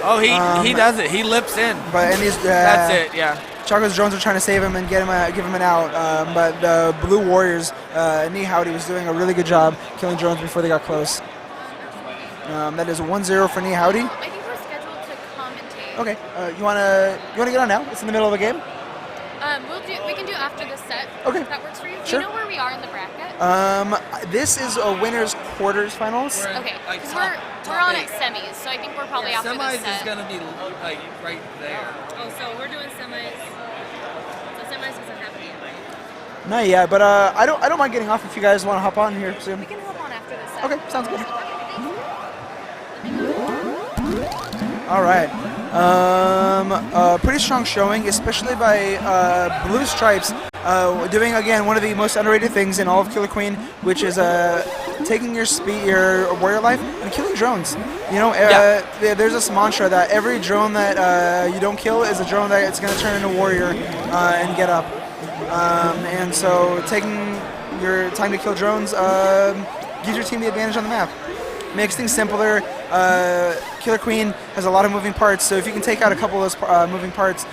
He does it. He lips in. That's it. Yeah. Choco's drones are trying to save him and give him an out, but the Blue Warriors, Knee Howdy was doing a really good job killing drones before they got close. That is 1-0 for Knee Howdy. I think we're scheduled to commentate. Okay, you wanna get on now? It's in the middle of a game. We can do after the set. Okay. If that works for you. Sure. Do you know where we are in the bracket? This is a winners quarters finals. Okay, Like, 'cause top we're on eight. at semis, so I think we're probably after the Semis set. is gonna be like right there. Oh, so we're doing semis. So semis isn't happening yet. Not yet, but I don't mind getting off if you guys want to hop on here soon. We can hop on after the set. Okay, sounds good. All right. Pretty strong showing, especially by Blue Stripes, doing again one of the most underrated things in all of Killer Queen, which is taking your warrior life and killing drones. You know, there's this mantra that every drone that you don't kill is a drone that it's going to turn into a warrior and get up. And so taking your time to kill drones gives your team the advantage on the map. Makes things simpler. Killer Queen has a lot of moving parts, so if you can take out a couple of those moving parts,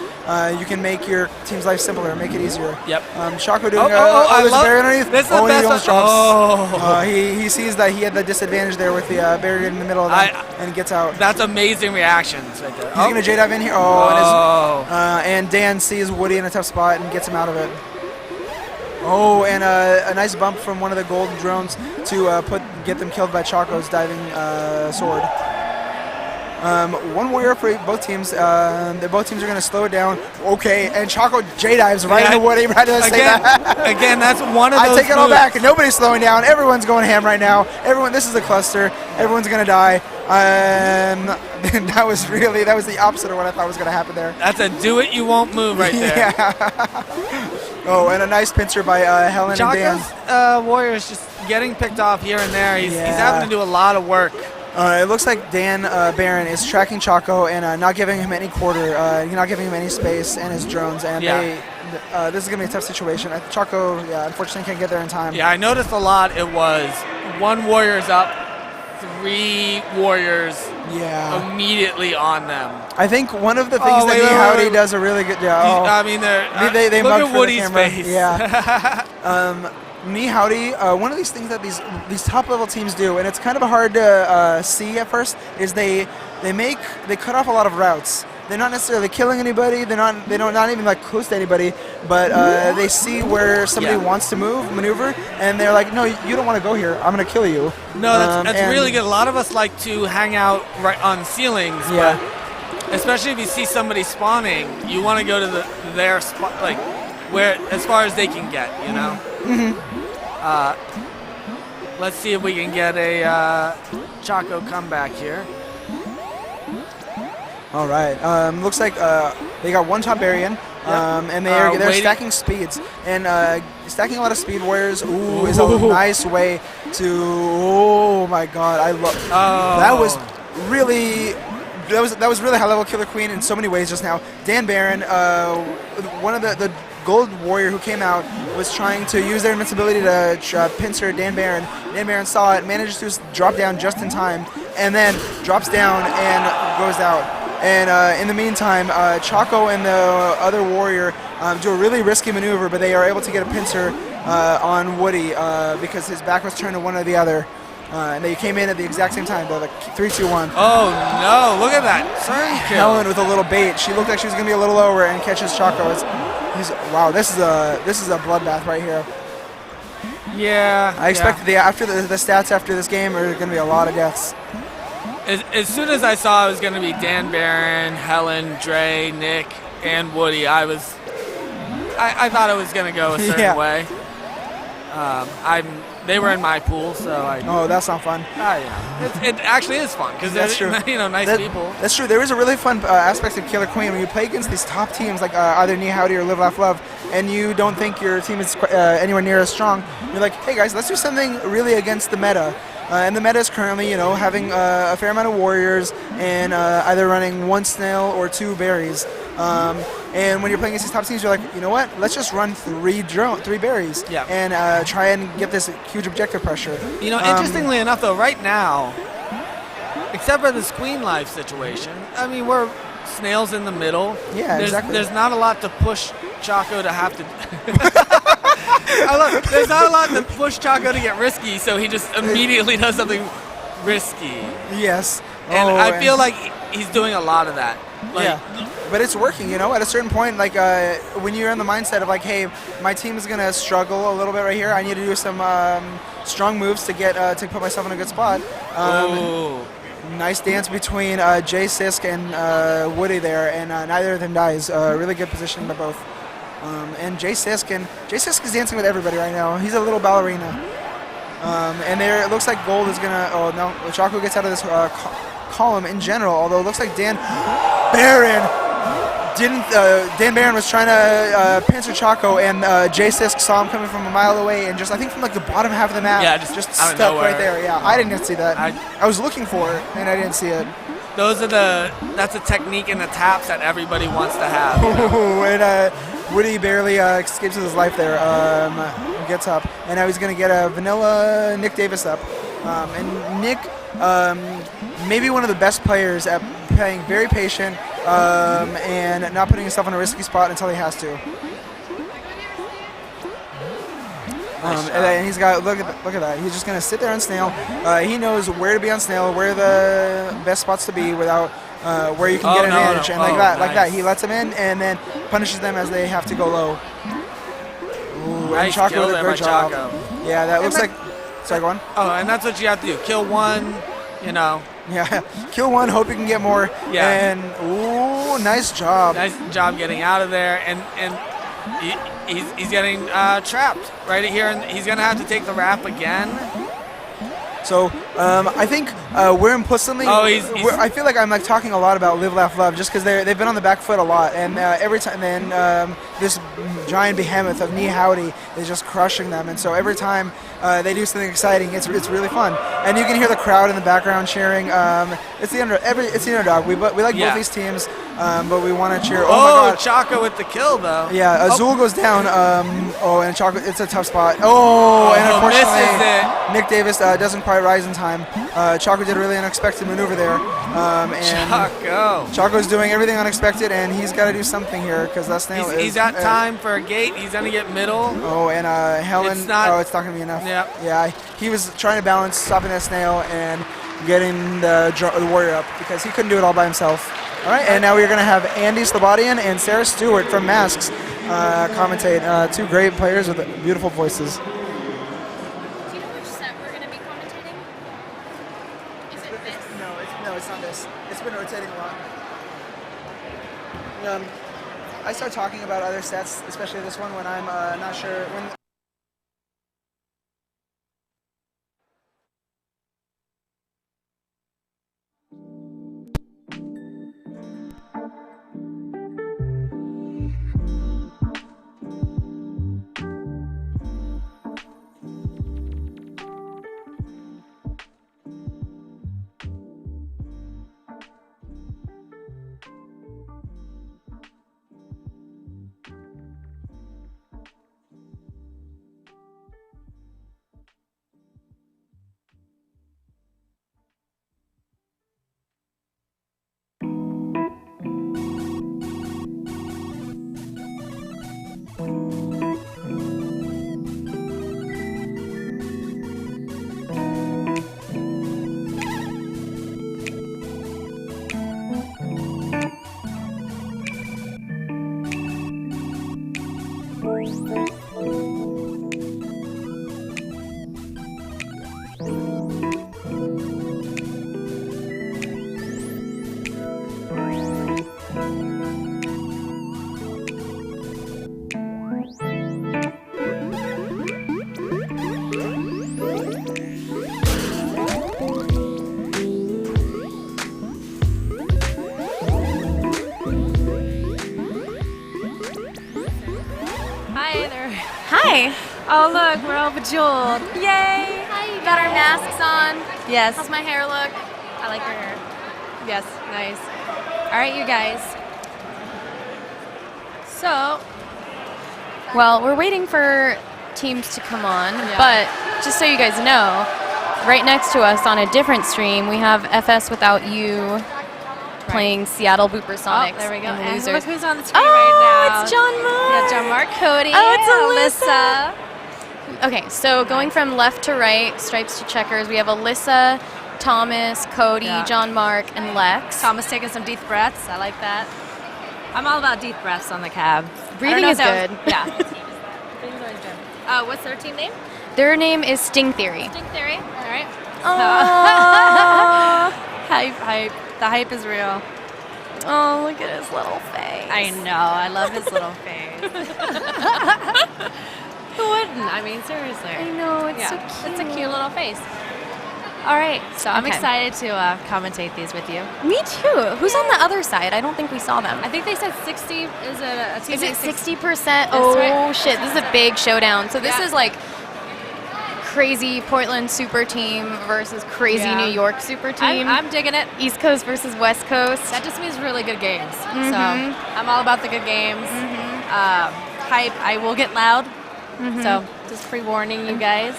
you can make your team's life simpler, make it easier. Yep. Choco doing I there's a love barrier underneath. this is the he best almost one. drops. He sees that he had the disadvantage there with the barrier in the middle of them, and gets out. That's amazing reactions right there. He's gonna J-dive in here. And Dan sees Woody in a tough spot and gets him out of it. Oh, and a nice bump from one of the gold drones to get them killed by Choco's diving sword. One warrior for both teams. Both teams are going to slow it down. Okay, and Choco J-dives right into Woody. Right to say that. Again, that's one of those I take it all moves. back. Nobody's slowing down. Everyone's going ham right now. This is a cluster. Everyone's going to die. That was the opposite of what I thought was going to happen there. That's a do it, you won't move right there. Yeah. Oh, and a nice pincer by Helen and Dan. Choco's warrior is just getting picked off here and there. He's having to do a lot of work. It looks like Dan Barron is tracking Choco and not giving him any quarter, not giving him any space and his drones. And this is going to be a tough situation. Choco, unfortunately can't get there in time. Yeah, I noticed a lot. It was one warrior's up, 3 warriors immediately on them. I think one of the things that Knee Howdy does a really good job. I mean, they look mugged at for Woody's the camera. face. Yeah. Knee Howdy, one of these things that these top level teams do, and it's kind of hard to see at first, is they cut off a lot of routes. They're not necessarily killing anybody. They're not even like close to anybody, but they see where somebody wants to maneuver, and they're like, no, you don't want to go here. I'm gonna kill you. No, that's really good. A lot of us like to hang out right on ceilings, but especially if you see somebody spawning, you want to go to their spot, like where as far as they can get, you know. Let's see if we can get a Choco comeback here. All right. Looks like they got one top barrier in, and they're stacking speeds and stacking a lot of speed warriors. Ooh, is a nice way to. Oh my God, I love. That was really. That was really high level Killer Queen in so many ways just now. Dan Barron, one of the gold warrior who came out, was trying to use their invincibility to pincer Dan Barron. Dan Barron saw it, manages to drop down just in time, and then drops down and goes out. And in the meantime, Choco and the other warrior do a really risky maneuver, but they are able to get a pincer on Woody because his back was turned to one or the other. And they came in at the exact same time. They're like 3, 2, 1. Oh no! Look at that turn kill. Helen with a little bait. She looked like she was gonna be a little lower and catches Choco. Wow, this is a bloodbath right here. Yeah. I expect the stats after this game are gonna be a lot of deaths. As soon as I saw it was going to be Dan Barron, Helen, Dre, Nick, and Woody, I thought it was going to go a certain way. They were in my pool, so I. Oh, that's not fun. Yeah. It actually is fun because they're nice people. That's true. There is a really fun aspect of Killer Queen when you play against these top teams like either Knee Howdy or Live Laugh Love, and you don't think your team is anywhere near as strong. You're like, hey guys, let's do something really against the meta. And the meta is currently, having a fair amount of warriors and either running 1 snail or 2 berries. And when you're playing against these top teams, you're like, you know what? Let's just run 3 berries and try and get this huge objective pressure. Interestingly enough, though, right now, except for this Queen Life situation, I mean, we're Snail's in the middle. Yeah, exactly. There's not a lot to push Choco to have to. There's not a lot to push Choco to get risky, so he just immediately does something risky. Yes. And I feel like he's doing a lot of that. Like, yeah, but it's working, At a certain point, like when you're in the mindset of like, hey, my team is gonna struggle a little bit right here. I need to do some strong moves to get to put myself in a good spot. Nice dance between Jay Sisk and Woody there, and neither of them dies. Really good positioning by both. And Jay Sisk is dancing with everybody right now. He's a little ballerina. And there, it looks like Gold is gonna. Oh no, Choco gets out of this column in general. Although it looks like Dan Barron was trying to pincer Choco, and Jay Sisk saw him coming from a mile away, and just I think from like the bottom half of the map, just stuck right there. Yeah, I didn't see that. I was looking for it, and I didn't see it. That's a technique and the taps that everybody wants to have. And Woody barely escapes with his life there. Gets up, and now he's going to get a vanilla Nick Davis up. And Nick, maybe one of the best players at playing very patient and not putting himself in a risky spot until he has to. And he's got look at that. He's just gonna sit there on Snail. He knows where to be on Snail, where the best spots to be without where you can get an advantage, and like that. He lets them in and then punishes them as they have to go low. Ooh, nice and Choco kill did a there great by job. Choco. Yeah, that looks like. Sorry, go on. Oh, and that's what you have to do. Kill one, Yeah, kill one, hope you can get more. Yeah. And ooh, nice job. Nice job getting out of there, and he's getting trapped right here, and he's gonna have to take the wrap again. So I think we're implicitly. I feel like I'm like talking a lot about Live, Laugh, Love, just because they've been on the back foot a lot, and every time then this giant behemoth of Knee Howdy is just crushing them, and so every time they do something exciting, it's really fun, and you can hear the crowd in the background cheering. It's the underdog. We like both these teams, but we want to cheer. Oh my God, Choco with the kill though. Yeah, Azul goes down. And Choco, it's a tough spot. And unfortunately, Nick Davis doesn't quite rise in time. Choco did a really unexpected maneuver there. And Choco's doing everything unexpected, and he's got to do something here because that Snail he's got time for a gate. He's gonna get middle. And Helen. It's not gonna be enough. Yeah. He was trying to balance stopping that Snail and getting the warrior up because he couldn't do it all by himself. All right, and now we're going to have Andy Slobodian and Sarah Stewart from Masks commentate. Two great players with beautiful voices. Do you know which set we're going to be commentating? Is it this? No, it's not this. It's been rotating a lot. I start talking about other sets, especially this one, when I'm not sure when. Hi. Oh, look, we're all bejeweled. Yay. Hi, you got our masks on. Yes. How's my hair look? I like your hair. Yes, nice. All right, you guys. So, well, we're waiting for teams to come on, but just so you guys know, right next to us on a different stream, we have FS Without You playing Seattle Boopersonics. Oh, there we go. and the And losers. look who's on the screen right now. it's John Mark. Yeah, John Mark, Cody, Oh, it's Alyssa. Okay, so going from left to right, stripes to checkers, we have Alyssa, Thomas, Cody, Yeah. John Mark, and Lex. Thomas taking some deep breaths. I like that. I'm all about deep breaths on the cab. Breathing is good. Yeah. Breathing's always good. What's their team name? Their name is Sting Theory. Sting Theory. All right. Aww. Hype. The hype is real. Oh, look at his little face. I know. I love his little face. Who wouldn't? I mean, seriously. I know, it's so It's cute. a cute little face. All right. So I'm Okay. excited to commentate these with you. Me too. Who's on the other side? I don't think we saw them. I think they said 60. Is it a team? Is it named 60%? That's Oh, right. shit. This is a big showdown. So this Yeah. is like crazy Portland super team versus crazy Yeah. New York super team. I'm digging it. East Coast versus West Coast. That just means really good games. Mhm. So I'm all about the good games. Hype. I will get loud. So just pre-warning you guys.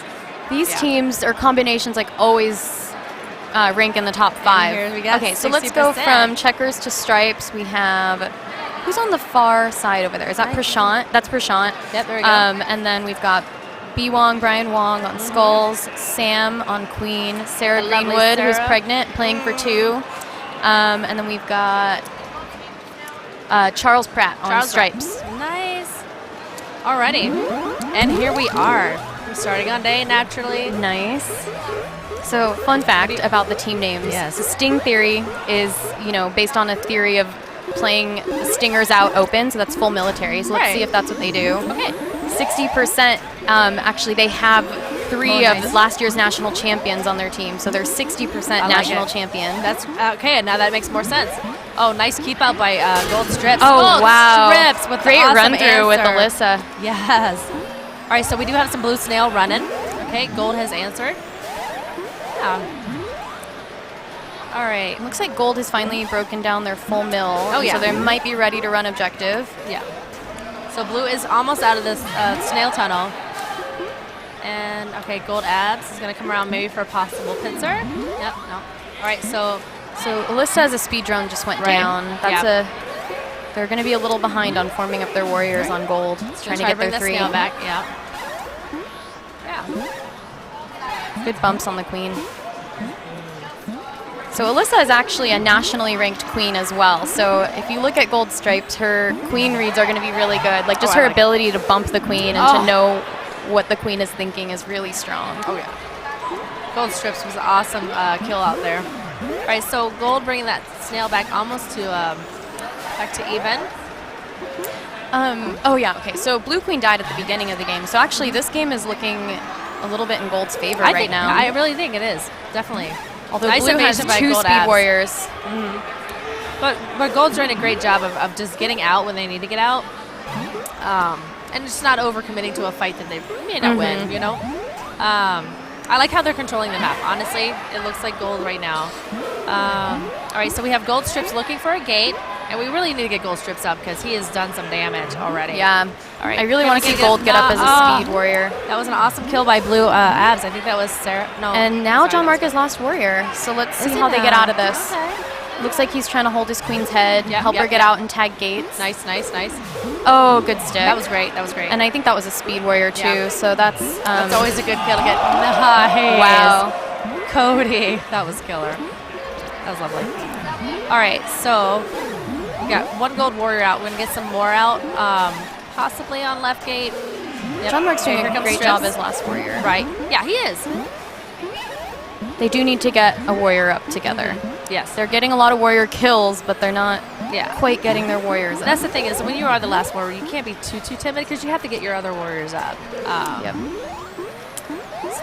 These Yeah. teams or combinations like always rank in the top 5. here we got Okay, so let's go 60%. from checkers to stripes. We have who's on the far side over there? Is that Prashant? That's Prashant. Yep, there we go. And then we've got B. Wong, Brian Wong on skulls, Sam on queen, Sarah The lovely Greenwood, who's Sarah. pregnant, playing for 2. And then we've got Charles Pratt on Charles stripes. Nice. Alrighty. And here we are. We're starting on day naturally. Nice. So, fun fact about the team names. Yes. The Sting Theory is, based on a theory of playing stingers out open, so that's full military. So let's Right. see if that's what they do. Okay. 60%, actually, they have 3 Oh, of nice. last year's national champions on their team, so they're 60% I like national it. champion. That's okay. Now that makes more sense. Oh, nice keep out by Gold Strips. Oh, Gold wow. Strips with Great the awesome run through with answer. Alyssa. Yes. All right, so we do have some blue snail running. Okay, Gold has answered. Yeah. All right. Looks like Gold has finally broken down their full mill. Oh, yeah. So they might be ready to run objective. Yeah. So blue is almost out of this snail tunnel. And, okay, Gold abs is going to come around maybe for a possible pincer. Yep, no. All right, so So Alyssa as a speed drone just went Right. down. That's they're going to be a little behind on forming up their warriors on gold, trying to try get bring their the 3. snail back. Yeah. Yeah. Good bumps on the queen. So Alyssa is actually a nationally ranked queen as well. So if you look at gold stripes, her queen reads are going to be really good. Like just Oh, I her like ability to bump the queen and Oh. to know what the queen is thinking is really strong. Oh, yeah. Gold Strips was an awesome kill out there. All right, so Gold bringing that snail back almost to back to even. Oh yeah, okay. So blue queen died at the beginning of the game. So actually this game is looking a little bit in gold's favor I right think, now. I really think it is, definitely. Although nice blue has evasion by 2 Gold speed abs. warriors. But Gold's doing a great job of just getting out when they need to get out. And just not overcommitting to a fight that they may not win, you know? I like how they're controlling the map. Honestly, it looks like Gold right now. All right, so we have Gold Strips looking for a gate, and we really need to get Gold Strips up because he has done some damage already. Yeah. All right. I really want to see Gonna gold get up as a speed warrior. That was an awesome kill by blue abs. I think that was Sarah. No. And now sorry, John that Mark was is lost warrior. So let's see Is it how they get now? out of this. Okay. Looks like he's trying to hold his queen's head, Yep, help yep, her get yep. out and tag gates. Nice, nice, nice. Oh, good stick. That was great. That was great. And I think that was a speed warrior too. Yeah. So that's that's always a good kill to get. Nice. wow. Cody. That was killer. That was lovely. All right, so we got 1 gold warrior out. We're going to get some more out, possibly on left gate. Yep. John Mark's Okay, doing here a comes great Strips. job as last warrior. Right. Yeah, he is. They do need to get a warrior up together. Yes. They're getting a lot of warrior kills, but they're not Yeah. quite getting their warriors up. That's the thing is when you are the last warrior, you can't be too timid because you have to get your other warriors up. Yep.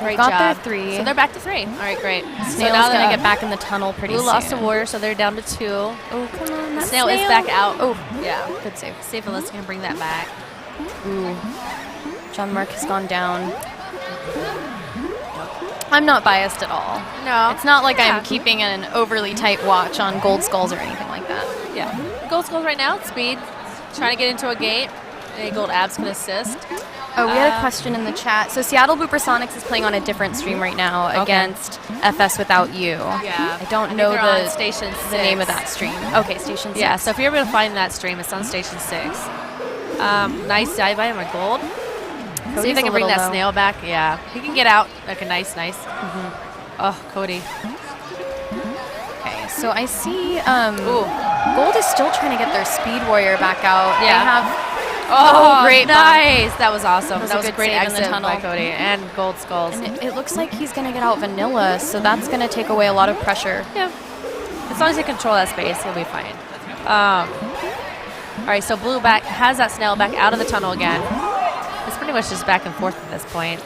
Great got job. their 3. So they're back to 3. All right, great. Snail's now going to the- get back in the tunnel pretty Blue soon. lost a warrior, so they're down to 2. Oh, come on. That Snail is back out. Oh, Yeah. good save. See if Alyssa can bring that back. Ooh. John Mark has gone down. I'm not biased at all. No. It's not like Yeah. I'm keeping an overly tight watch on gold skulls or anything like that. Yeah. Gold skulls right now, speed. Trying to get into a gate. any gold abs can assist. Oh, we had a question in the chat. So Seattle Boopersonics is playing on a different stream right now against FS Without You. Yeah. I don't know they're the on Station 6. the name of that stream. Okay, Station 6. Yeah, so if you're able to find that stream, it's on Station 6. Nice dive by him on gold. See if they can bring that snail back. Yeah, he can get out. Like a nice. Oh, Cody. Okay, so I see Gold is still trying to get their Speed Warrior back out. Yeah. They have great nice. That was awesome. That was That a was a good great save in the exit tunnel. by Cody. And gold skulls. and it looks like he's going to get out Vanilla, so that's going to take away a lot of pressure. Yeah. As long as he control that space, he'll be fine. All right, so Blue has that snail back out of the tunnel again. It's pretty much just back and forth at this point.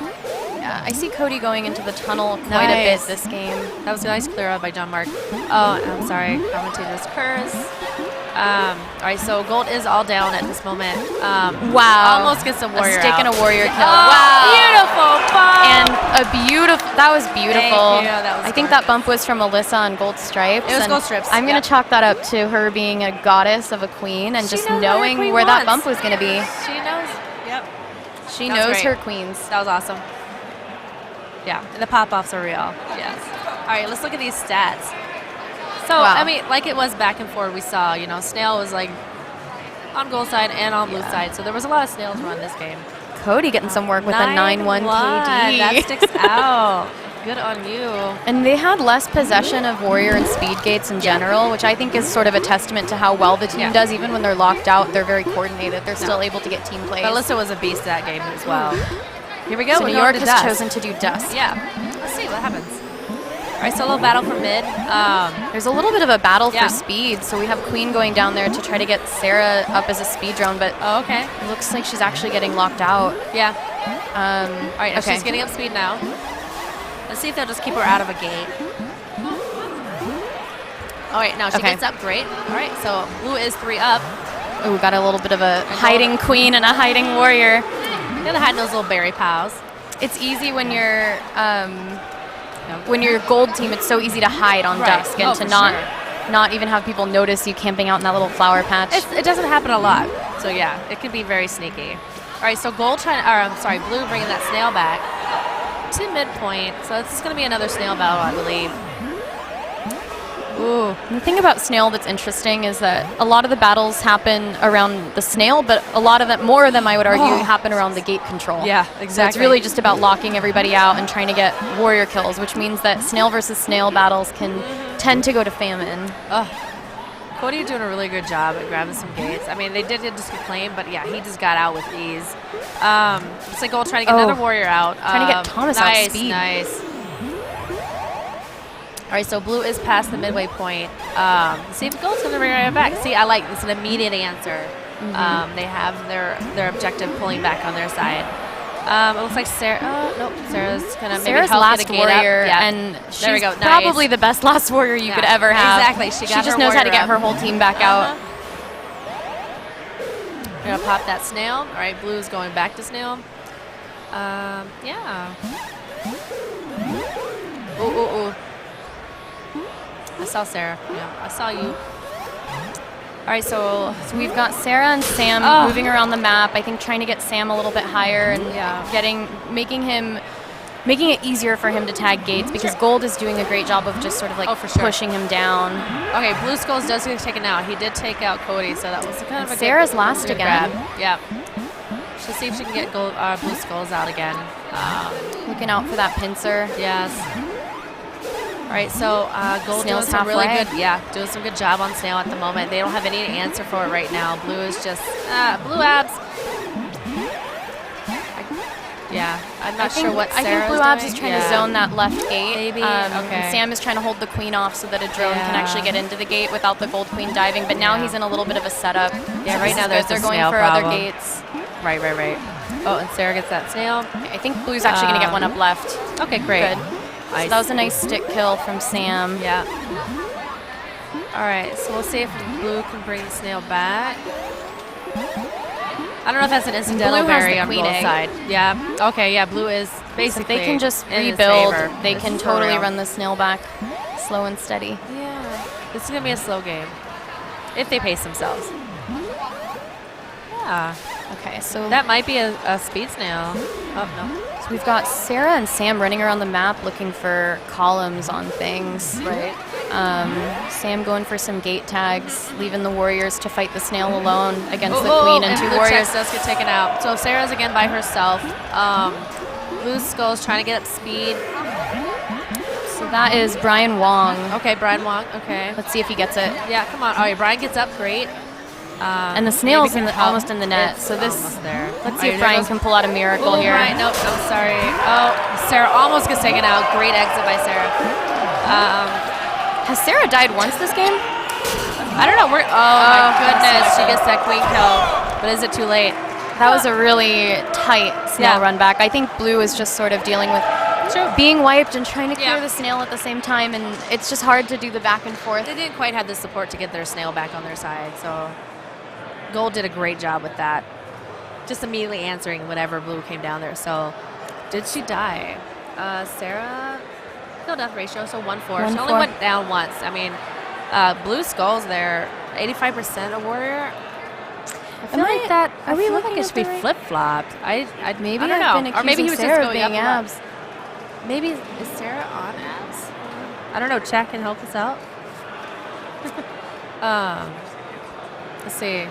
Yeah, I see Cody going into the tunnel quite a bit this game. That was a nice clear out by John Mark. Oh, I'm sorry. Commentator's curse. All right, so gold is all down at this moment. Wow. Almost gets a warrior stick and out. a warrior kill. Oh, Wow. beautiful bump. And that was beautiful. Thank you. That was I think good. that bump was from Alyssa on Gold Stripes. It was and Gold Stripes, I'm going yep. to chalk that up to her being a goddess of a queen and She just knows what her knowing queen where that wants. bump was going to be. She knows. Yep. She That was knows great. her queens. That was awesome. Yeah, the pop-offs are real. Yes. All right, let's look at these stats. So, Wow. I mean, like it was back and forth, we saw, Snail was like on gold side and on blue side. So there was a lot of snails run this game. Cody getting some work with a 9-1 KD. That sticks out. Good on you. And they had less possession of Warrior and Speed Gates in general, which I think is sort of a testament to how well the team does. Even when they're locked out, they're very coordinated. They're still able to get team plays. But Alyssa was a beast that game as well. Here we go. So We're New going York to has dust. chosen to do Dust. Yeah. Let's see what happens. All right, so a little battle for mid. There's a little bit of a battle Yeah. for speed, so we have Queen going down there to try to get Sarah up as a speed drone, but Oh, okay. it looks like she's actually getting locked out. Yeah. All right, okay. she's getting up speed now. Let's see if they'll just keep her out of a gate. All right, now she Okay. gets up. Great. All right, so blue is 3 up. Oh, we got a little bit of a hiding Queen and a hiding Warrior. You gotta hide those little berry pals. It's easy when you're gold team. It's so easy to hide on Right. Dusk and Oh, to for not even have people notice you camping out in that little flower patch. It doesn't happen a lot, so yeah, it can be very sneaky. All right, so blue bringing that snail back to midpoint. So it's going to be another snail battle, I believe. Ooh. And the thing about Snail that's interesting is that a lot of the battles happen around the Snail, but a lot of them, more of them, I would argue, happen around the gate control. Yeah, So it's exactly. really just about locking everybody out and trying to get warrior kills, which means that Snail versus Snail battles can tend to go to famine. Cody, you're doing a really good job at grabbing some gates. I mean, they did just complain, but yeah, he just got out with ease. It's like gold trying to get another warrior out. Trying to get Thomas out speed. Nice. All right, so blue is past the midway point. See if gold's going to bring right back. See, I like this, an immediate answer. They have their objective pulling back on their side. It looks like Sarah. Nope, Sarah's going to maybe Sarah's help last get a gate warrior, up. Yeah. and she's There we go. probably Nice. the best last warrior you could Yeah, ever have. exactly. She got just her knows how to warrior get up. her whole team back out. We're going to pop that snail. All right, blue's going back to snail. Yeah. Ooh. I saw Sarah. Yeah, I saw you. All right, so We've got Sarah and Sam Oh. moving around the map. I think trying to get Sam a little bit higher and making it easier for him to tag gates, because Gold is doing a great job of just sort of like Oh, for sure. pushing him down. okay, blue skulls does get taken out. He did take out Cody, so that was kind of a Sarah's good, last good again. grab. Yeah. She'll see if she can get blue skulls out again. Looking out for that pincer. Yes. All right, so gold Snail's doing some really halfway. good, doing some good job on snail at the moment. They don't have any answer for it right now. Blue is just blue abs. I'm not sure what I Sarah's think Blue Abs doing. is trying to zone that left gate. Maybe, and okay. Sam is trying to hold the queen off so that a drone can Yeah. actually get into the gate without the gold queen diving. But now he's in a little bit of a setup. Yeah, So right this now is there's good. They're a going snail for problem. other gates. Right. Oh, and Sarah gets that snail. I think Blue's actually going to get one up left. Okay, great. Good. So that was a nice stick kill from Sam. Yeah. All right, so we'll see if blue can bring the snail back. I don't know if that's an incidental Blue has berry the on queen both egg. side. Yeah. Okay. Yeah. Blue is So basically. if they can just in his rebuild, favor. they This can is for totally real. run the snail back slow and steady. Yeah. This is gonna be a slow game if they pace themselves. Yeah. Okay. Okay, so That might be a speed snail. Oh, no. So we've got Sarah and Sam running around the map looking for columns on things. Right. Sam going for some gate tags, leaving the warriors to fight the snail alone against the Oh, queen and and 2 Blue warriors. Checks does get taken out. So Sarah's again by herself. Blue Skull's trying to get up speed. So that is Brian Wong. Okay, Brian Wong. Okay. Let's see if he gets it. Yeah, come on. All right, Brian gets up. Great. And the snail's maybe can almost in the net. It's So this, almost there. let's see if Brian can pull out a miracle here. Brian, nope, I'm sorry. Oh, Sarah almost gets taken out. Great exit by Sarah. Has Sarah died once this game? I don't know. Oh my goodness, she gets that queen kill. But is it too late? That was a really tight snail run back. I think Blue is just sort of dealing with being wiped and trying to clear the snail at the same time, and it's just hard to do the back and forth. They didn't quite have the support to get their snail back on their side, so Gold did a great job with that. Just immediately answering whenever Blue came down there. So, did she die? Sarah, no death ratio, so 1-4. She only went down once. I mean, Blue Skull's there, 85% a warrior. I feel like that. Are we looking it should be flip flopped? Maybe I don't I've know. been Or maybe he was Sarah just going being up. abs. Maybe is Sarah on abs? I don't know. Chat can help us out. Let's see.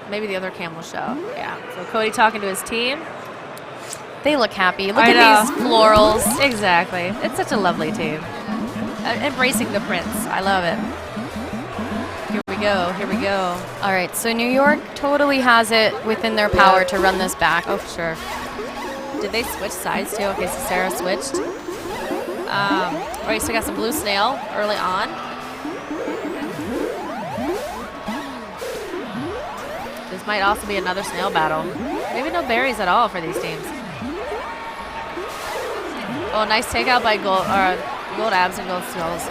Maybe the other cam will show. Yeah. So Cody talking to his team. They look happy. Look at these florals. Exactly. It's such a lovely team. Embracing the prince. I love it. Here we go. Here we go. All right, so New York totally has it within their power to run this back. Oh, for sure. Did they switch sides too? Okay, so Sarah switched. All right, so we got some blue snail early on. This might also be another snail battle. Maybe no berries at all for these teams. Oh, nice takeout by Gold Abs and Gold Skulls.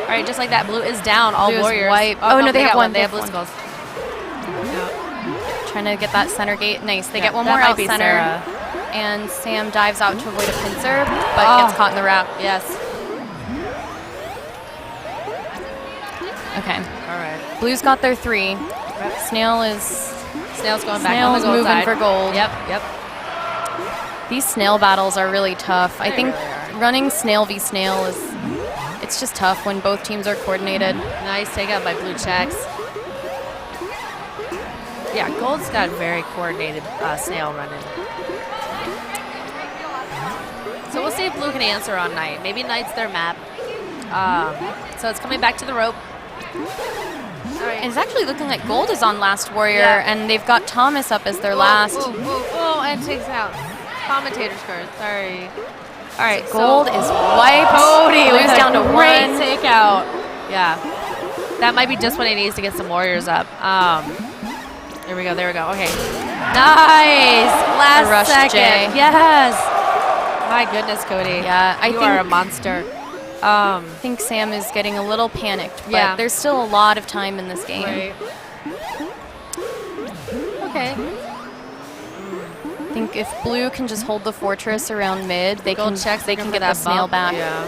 All right, just like that, Blue is down. All Blue is warriors. wiped. Oh, no, they have one. They have Blue Skulls. Trying to get that center gate. Nice. They get one that more might out be center. Sarah. And Sam dives out to avoid a pincer, but gets caught in the wrap. Yes. Okay. All right. Blue's got their 3. Snail's going back on the gold moving side. for gold. Yep. These snail battles are really tough. I think really are. running snail v snail it's just tough when both teams are coordinated. Nice takeout by Blue Checks. Yeah, Gold's got very coordinated snail running. So we'll see if Blue can answer on Knight. Maybe Knight's their map. So it's coming back to the rope. All right. And it's actually looking like Gold is on last warrior, and they've got Thomas up as their last. Oh, and takes out. Commentator's card. Sorry. All right, Gold is wiped. Cody Blue's down to great 1. takeout. Yeah. That might be just what he needs to get some warriors up. There we go. Okay. Nice. Last Rush second. J. Yes. My goodness, Cody. Yeah, you are a monster. I think Sam is getting a little panicked, but there's still a lot of time in this game. Right. Okay. I think if Blue can just hold the fortress around mid, they can get that the snail bump. back. Yeah.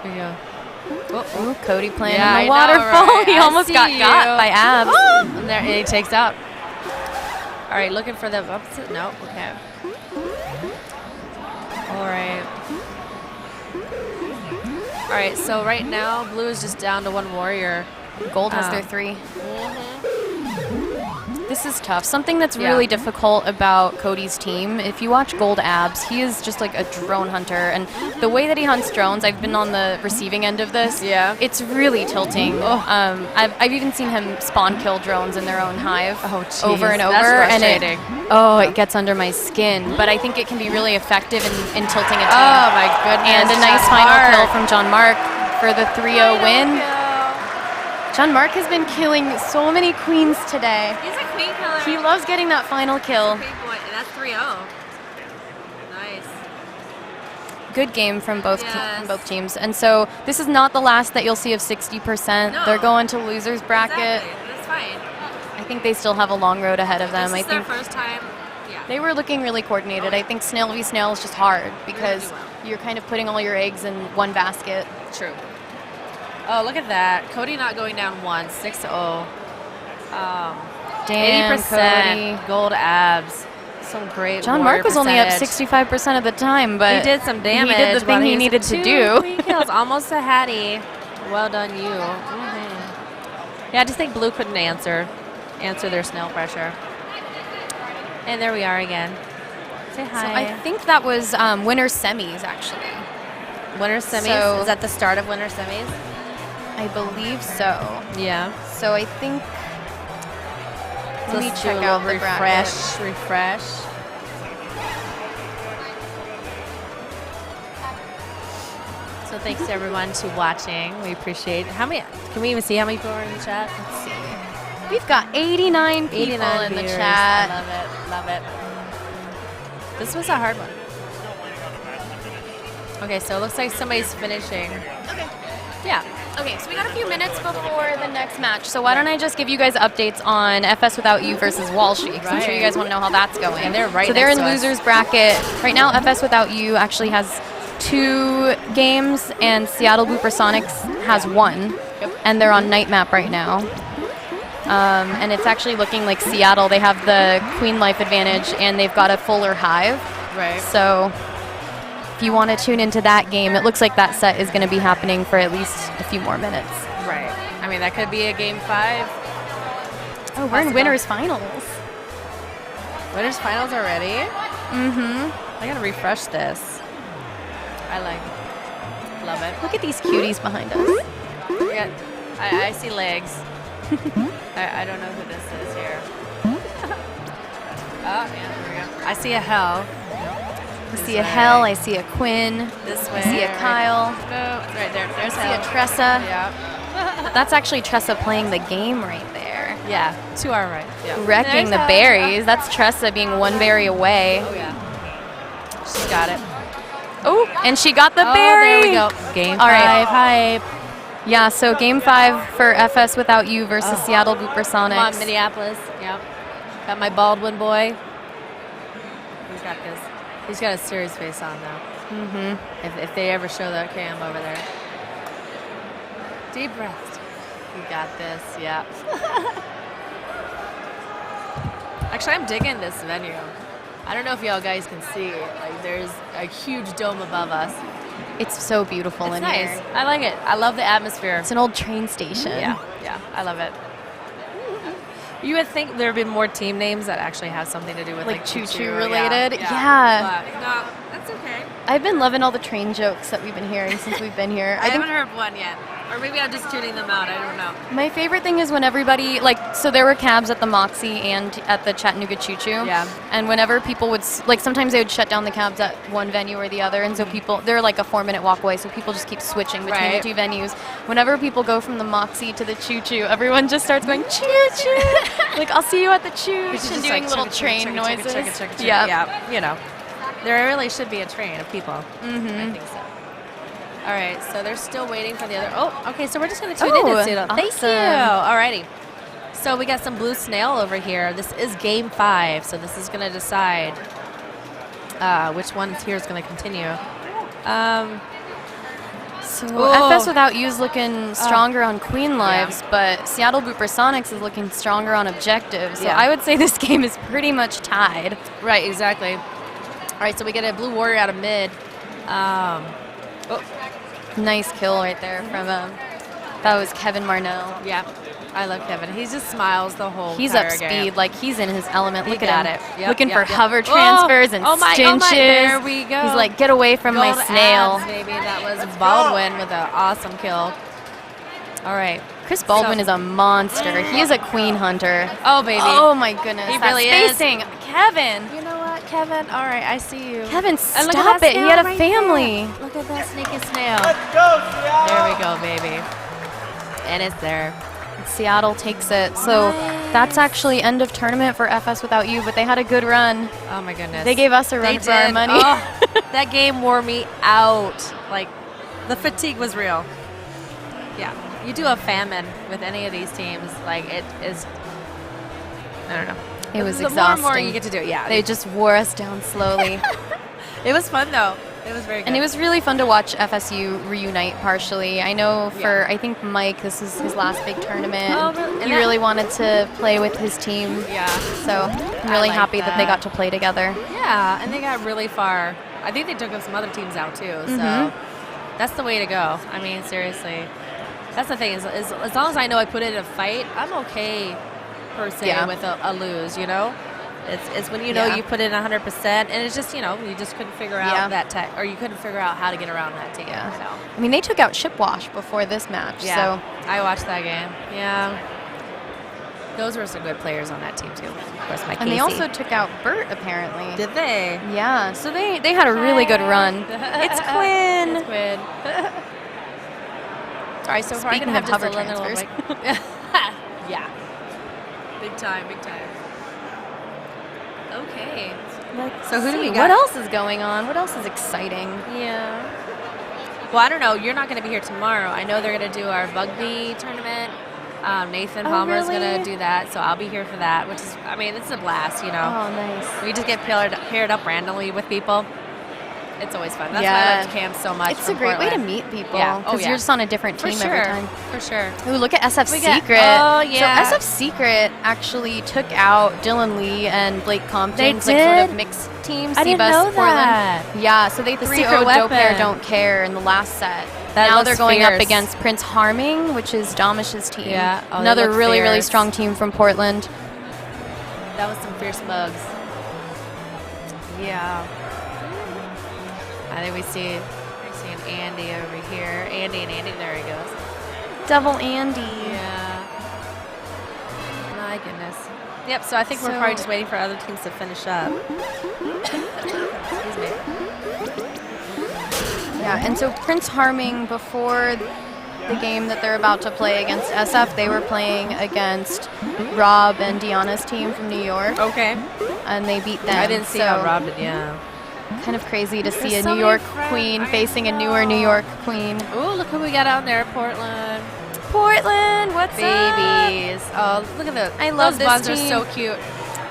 Here you go. Ooh, Cody playing Yeah, in I the know, waterfall. right? He I almost see got you. by abs. And there he takes out. All right, looking for the opposite. No, okay. All right. All right, so right now, Blue is just down to 1 warrior. Gold has their 3. This is tough. Something that's really difficult about Cody's team, if you watch Gold Abs, he is just like a drone hunter. And the way that he hunts drones, I've been on the receiving end of this. Yeah. It's really tilting. I've even seen him spawn kill drones in their own hive over and over. That's frustrating. And it gets under my skin. But I think it can be really effective in tilting a team. Oh, my goodness. And a nice final kill from John Mark for the 3-0 win. John Mark has been killing so many queens today. He's a queen killer. He loves getting that final kill. That's 3-0. Nice. Good game from both teams. And so this is not the last that you'll see of 60%. No. They're going to losers bracket. Exactly. That's fine. I think they still have a long road ahead of them. This is I think their first time. Yeah. they were looking really coordinated. I think snail v snail is just hard because you're kind of putting all your eggs in one basket. True. Oh, look at that. Cody not going down once. 6-0. Damn, 80% Cody. gold abs. Some great John warrior Mark was only up percentage. 65% of the time, but He did some damage. He did the but thing he he's needed to 2 do. clean kills. Almost a Hattie. Well done, you. Yeah, I just think Blue couldn't answer their snail pressure. And there we are again. Say hi. So I think that was winter semis, actually. Winter semis? So- Is that the start of winter semis? I believe so. Yeah. So I think. Let me Let's check do a out little the bracket. refresh. So thanks to everyone to watching. We appreciate it. How many? Can we even see how many people are in the chat? Let's see. We've got 89 people 89 in the viewers. chat. I love it. Love it. This was a hard one. Okay, so it looks like somebody's finishing. Okay. Yeah. Okay, so we got a few minutes before the next match. So why don't I just give you guys updates on FS Without You versus Walshy, because I'm sure you guys want to know how that's going. And they're right So they're next in to us. losers bracket right now. FS Without You actually has 2 games, and Seattle Boopersonics has 1, and they're on night map right now. And it's actually looking like Seattle. They have the Queen Life advantage, and they've got a fuller hive. Right. So if you want to tune into that game, it looks like that set is going to be happening for at least a few more minutes. Right. I mean, that could be a game 5. Oh, we're in Possible. winners finals. Winners finals already? Mm-hmm. I gotta refresh this. I like it. Love it. Look at these cuties behind us. Yeah, I see legs. I don't know who this is here. Oh, yeah, there we go. I see a Hell. I see a Hell. I see a Quinn. This way. I see a Kyle. No, right there. There's I see Hell. a Tressa. Yeah. That's actually Tressa playing the game right there. Yeah, to our right. Yeah. Wrecking There's the Hell. berries. That's Tressa being 1 berry away. Oh, yeah. She's got it. Oh, and she got the Oh, berry. there we go. Game All 5 right. hype. Yeah, so game 5 for FS Without You versus Seattle Boopersonics. Come on, Minneapolis. Yep. Got my Baldwin boy. He's got this. He's got a serious face on though. Mm-hmm. If they ever show that cam over there. Deep breath. You got this. Yeah. Actually, I'm digging this venue. I don't know if y'all guys can see. Like, there's a huge dome above us. It's so beautiful It's in nice. here. I like it. I love the atmosphere. It's an old train station. Yeah, I love it. You would think there would be more team names that actually have something to do with Like choo-choo choo-choo related. Yeah. Yeah. But no, that's okay. I've been loving all the train jokes that we've been hearing since we've been here. I haven't heard one yet. Or maybe I'm just tuning them out. I don't know. My favorite thing is when everybody, like, so there were cabs at the Moxie and at the Chattanooga Choo Choo. Yeah. And whenever people would, like, sometimes they would shut down the cabs at one venue or the other. And so people, they're like a 4-minute walk away. So people just keep switching between Right. the 2 venues. Whenever people go from the Moxie to the Choo Choo, everyone just starts going, choo choo. Like, I'll see you at the Choo It's and just doing like little chugga, train chugga, noises. chugga, chugga, chugga, chugga. Yeah. Yeah. You know, there really should be a train of people. Mm-hmm. I think so. All right, so they're still waiting for the other. Oh, okay, so we're just going to tune Oh, in to Seattle. Thank you. awesome. All righty. So we got some blue snail over here. This is game 5, so this is going to decide which one here is going to continue. So Oh. FS Without You is looking stronger on Queen Lives, but Seattle Boopersonics is looking stronger on Objectives. So Yeah. I would say this game is pretty much tied. Right, exactly. All right, so we get a blue warrior out of mid. Nice kill right there from that was Kevin Marnell. Yeah, I love Kevin. He just smiles the whole He's entire up game. speed, like he's in his element. He Look got at him, it. Yep, looking yep, for yep. hover transfers and oh my, stinches. there we go. He's like, get away from my Gold snail. abs, baby. That was Baldwin with an awesome kill. All right. Chris Baldwin So- is a monster. He is a queen hunter. Oh, baby. Oh my goodness, He that really is. spacing. Kevin. You know what, Kevin? All right, I see you. Kevin, And look at stop that it. He snail had a right family. there. Look at that sneaky snail. Let's go, Seattle! There we go, baby. And it's there. Seattle takes it. So that's actually end of tournament for FS Without You, but they had a good run. Oh, my goodness. They gave us a run They for our did. money. Oh, that game wore me out. Like, the fatigue was real. Yeah. You do a famine with any of these teams, like, it is, I don't know. It was the exhausting. more and more you get to do it, yeah. They just wore us down slowly. It was fun, though. It was very good. And it was really fun to watch FSU reunite partially. I know for, I think Mike, this is his last big tournament. Oh, really? He really wanted to play with his team. Yeah. So I'm really like happy that they that. got to play together. Yeah, and they got really far. I think they took up some other teams out too. So that's the way to go. I mean, seriously. That's the thing is as long as I know I put in a fight, I'm okay per se with a lose, you know? It's when you know you put in 100% and it's just, you know, you just couldn't figure out that tech or you couldn't figure out how to get around that team. Yeah. So. I mean, they took out Shipwash before this match. Yeah, So I watched that game. Yeah. Those were some good players on that team too. Of course, my and they also took out Bert, apparently. Did they? Yeah, so they had a really good run. It's Quinn. It's Quinn. All right, so far Speaking I'm gonna have of just hover a little transfers. break. Yeah. Big time, big time. Okay. So who do we got? What else is going on? What else is exciting? Yeah. Well, I don't know. You're not going to be here tomorrow. I know they're going to do our Bugby tournament. Nathan Palmer is going to do that, so I'll be here for that, which is, I mean, it's a blast, you know. Oh, nice. We just get paired up randomly with people. It's always fun. That's why I love camp so much. It's a great way to meet people. Yeah. Because you're just on a different team every time. For sure. Ooh, look at SF Secret. Oh, yeah. So SF Secret actually took out Dylan Lee and Blake Compton's They like, sort did? of mixed team. I didn't Seabus, know Portland. that. Yeah, so they The 3-0 secret Dope Air weapon. Don't Care in the last set. That now looks they're going up fierce. against Prince Harming, which is Damish's team. Yeah. Oh, they Another look really, really fierce. strong team from Portland. That was some fierce mugs. Yeah. I think we see an Andy over here. Andy, there he goes. Double Andy. Yeah. My goodness. Yep, so I think we're probably just waiting for other teams to finish up. Excuse me. Yeah, and so Prince Harming, before the game that they're about to play against SF, they were playing against Rob and Deanna's team from New York. Okay. And they beat them. I didn't see how Rob did, yeah. Kind of crazy to see There's a so New York many queen facing a newer New York queen. Ooh, look who we got out there, Portland. Portland, what's Babies. up? Oh, look at the. I love those this buns team. are so cute.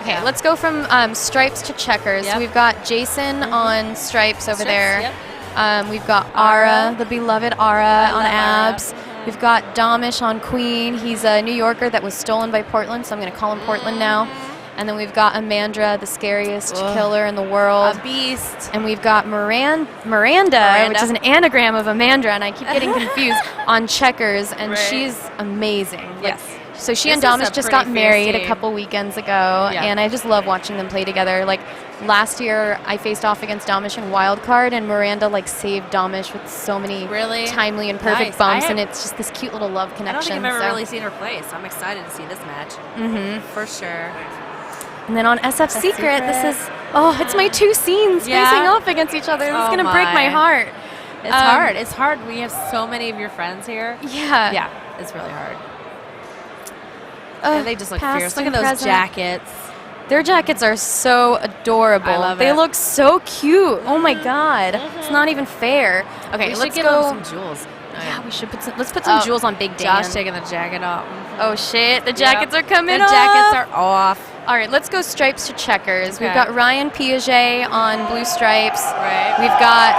Okay, let's go from stripes to checkers. Yep. We've got Jason on stripes over there. Yep. We've got Ara, the beloved Ara on love Ara. abs. We've got Damish on queen. He's a New Yorker that was stolen by Portland, so I'm going to call him Portland now. And then we've got Amandra, the scariest killer in the world. A beast. And we've got Miranda, which is an anagram of Amandra, and I keep getting confused, on checkers, and she's amazing. Yes. So she This and is Damish a just pretty got married fierce a couple weekends ago, and I just love watching them play together. Like last year, I faced off against Damish in Wild Card, and Miranda like saved Damish with so many timely and perfect Nice. bumps, and it's just this cute little love I connection. don't think I've ever so. really seen her play, so I'm excited to see this match. For sure. And then on SF Secret, this is it's my two scenes facing off against each other. This is gonna break my heart. It's hard. It's hard. We have so many of your friends here. Yeah. Yeah, it's really hard. And they just look past fierce. Look at and those present. jackets. Their jackets are so adorable. I love they it. look so cute. Oh my god, it's not even fair. Okay, We should let's give go. them some jewels. Yeah, we should put some. Let's put some jewels on Big Dan. Josh taking the jacket off. Oh shit, the jackets are coming The off. jackets are off. All right, let's go stripes to checkers. We've Okay. got Ryan Piaget on blue stripes. Right. We've got.